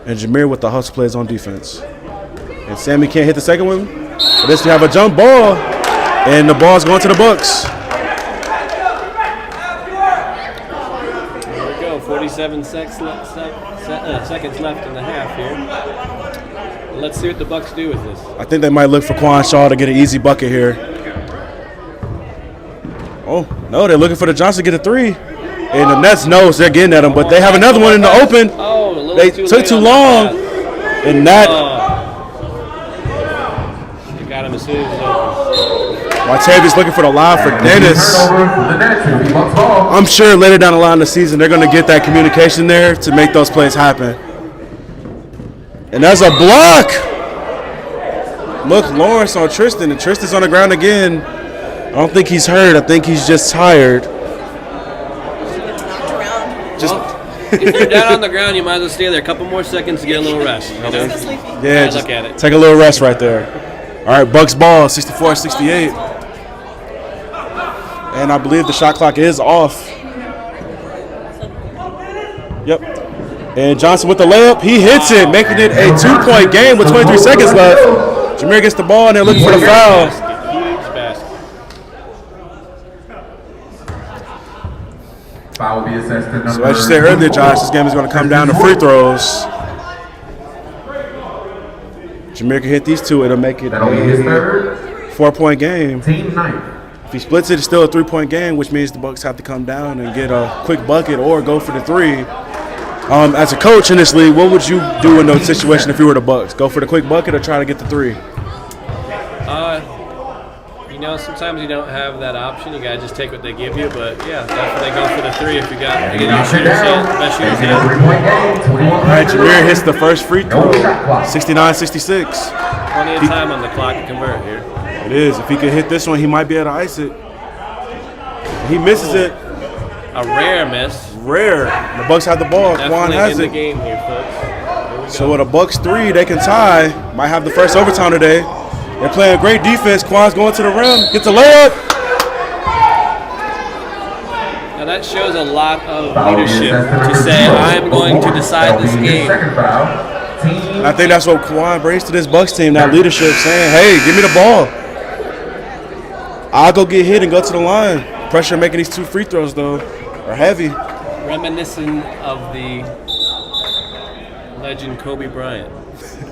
and Jameer with the hustle plays on defense. And Sammy can't hit the second one. But this we have a jump ball, and the ball's going to the Bucks. There we go, 47 seconds left in the half here. Let's see what the Bucks do with this. I think they might look for Quan Shaw to get an easy bucket here. Oh, no, they're looking for the Johnson to get a three. And the Nets knows they're getting at him, but they have another one in the open. Oh, they took too long. And that. You got him as soon as it's open. Martavius looking for the lob for Dennis. I'm sure later down the line of the season, they're going to get that communication there to make those plays happen. And that's a block. Look, Lawrence on Tristan, and Tristan's on the ground again. I don't think he's hurt. I think he's just tired. If you're down on the ground, you might as well stay there a couple more seconds to get a little rest. You know? Yeah, just look at it. take a little rest right there. All right, Bucks ball, 64-68. And I believe the shot clock is off. Yep. And Johnson with the layup. He hits it, making it a 2-point game with 23 seconds left. Jameer gets the ball, and they're looking for the foul. Foul will be assessed to number. So as you said earlier, Josh, this game is going to come down to free throws. Jameer can hit these two, it'll make it a 4-point game. Team night. If he splits it, it's still a 3-point game, which means the Bucks have to come down and get a quick bucket or go for the three. As a coach in this league, what would you do in those situations if you were the Bucks? Go for the quick bucket or try to get the three? You know, sometimes you don't have that option. You gotta just take what they give you. But yeah, definitely go for the three if you got your shooter's hand, best shooter's hand. All right, Jameer hits the first free throw. 69-66. Plenty of time on the clock to convert here. It is. If he could hit this one, he might be able to ice it. He misses it. A rare miss. Rare. The Bucks have the ball. Quan has in it. the game here, folks. So with a Bucks three, they can tie. Might have the first overtime today. They're playing great defense. Quan's going to the rim. Gets a layup. Now that shows a lot of leadership to say, I'm going to decide this game. And I think that's what Quan brings to this Bucks team, that leadership, saying, hey, give me the ball. I'll go get hit and go to the line. Pressure making these two free throws, though, are heavy. Reminiscent of the legend Kobe Bryant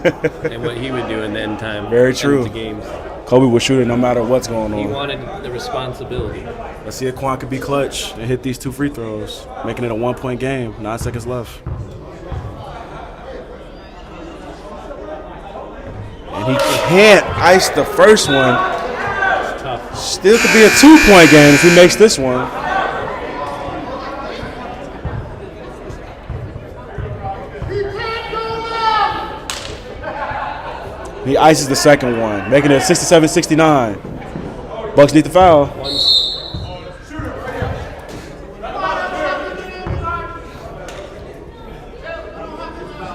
and what he would do in the end time. Very true. Games. Kobe would shoot it no matter what's going on. He wanted the responsibility. Let's see if Quan could be clutch and hit these two free throws, making it a 1-point game. 9 seconds left. And he can't ice the first one. It's tough. Still could be a 2-point game if he makes this one. He ices the second one, making it 67-69. Bucks need the foul.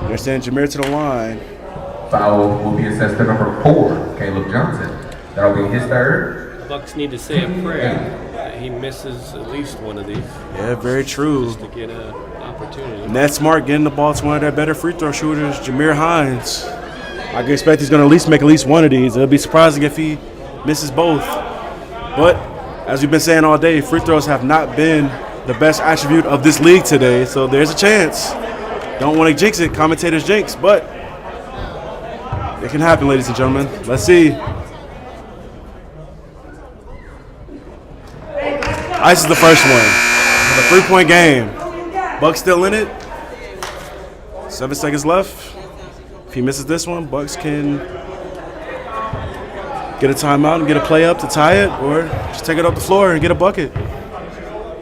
They're sending Jameer to the line. Foul will be assessed to number 4, Caleb Johnson. That'll be his third. The Bucks need to say a prayer that he misses at least one of these. Yeah, very true. Just to get an opportunity. Ned Smart getting the ball to one of their better free throw shooters, Jameer Hines. I can expect he's going to at least make at least one of these. It'll be surprising if he misses both. But as we've been saying all day, free throws have not been the best attribute of this league today. So there's a chance. Don't want to jinx it, commentators jinx, but it can happen, ladies and gentlemen. Let's see. Ice is the first one. A 3-point game. Bucks still in it. 7 seconds left. If he misses this one, Bucks can get a timeout and get a play up to tie it, or just take it up the floor and get a bucket.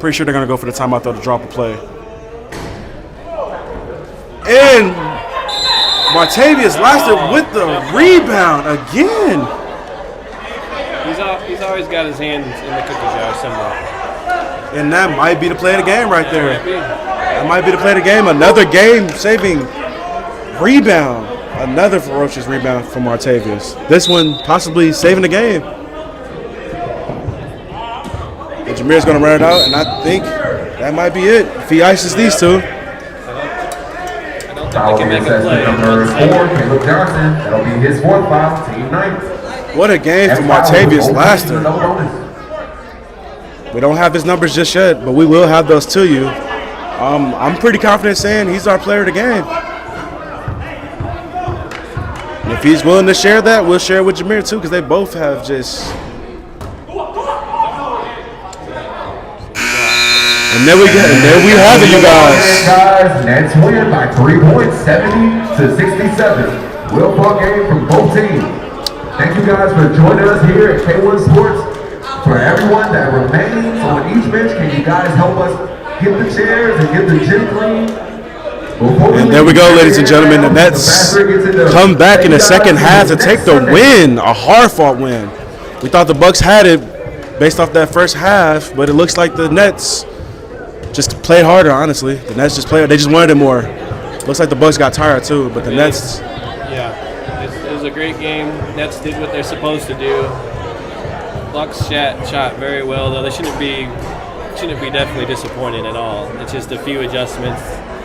Pretty sure they're going to go for the timeout, though, to drop a play. And Martavius Laster with the rebound again. He's always got his hands in the cookie jar somewhere. And that might be the play of the game right there. That might be the play of the game. Another game-saving rebound. Another ferocious rebound from Martavius. This one possibly saving the game. And Jameer's going to run it out, and I think that might be it if he ices these two. Foul will be assessed to number 4, Caleb Johnson. That'll be his 4th foul, team night. What a game for Martavius Laster. We don't have his numbers just yet, but we will have those to you. I'm pretty confident saying he's our player of the game. And if he's willing to share that, we'll share it with Jameer too, because they both have just. And there we have it, you guys. Nets win by 3 points, 70-67. Real fun game from both teams. Thank you guys for joining us here at K1 Sports. For everyone that remains on each bench, can you guys help us get the chairs and get the gym clean? And there we go, ladies and gentlemen. The Nets come back in the second half to take the win, a hard-fought win. We thought the Bucks had it based off that first half, but it looks like the Nets just played harder, honestly. The Nets just played. They just wanted it more. Looks like the Bucks got tired, too, but the Nets. Yeah, it was a great game. Nets did what they're supposed to do. Bucks shot very well, though. They shouldn't be definitely disappointed at all. It's just a few adjustments.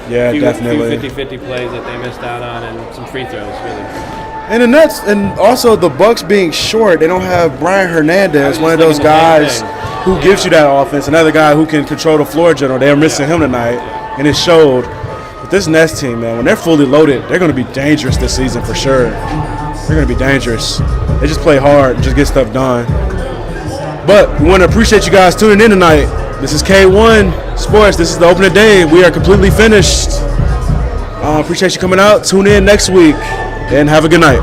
Yeah, definitely. A few 50-50 plays that they missed out on, and some free throws, really. And the Nets, and also the Bucks being short, they don't have Brian Hernandez, one of those guys who gives you that offense, another guy who can control the floor general. They are missing him tonight, and it showed. But this Nets team, man, when they're fully loaded, they're going to be dangerous this season for sure. They're going to be dangerous. They just play hard and just get stuff done. But we want to appreciate you guys tuning in tonight. This is K1 Sports. This is the opening day. We are completely finished. Appreciate you coming out. Tune in next week and have a good night.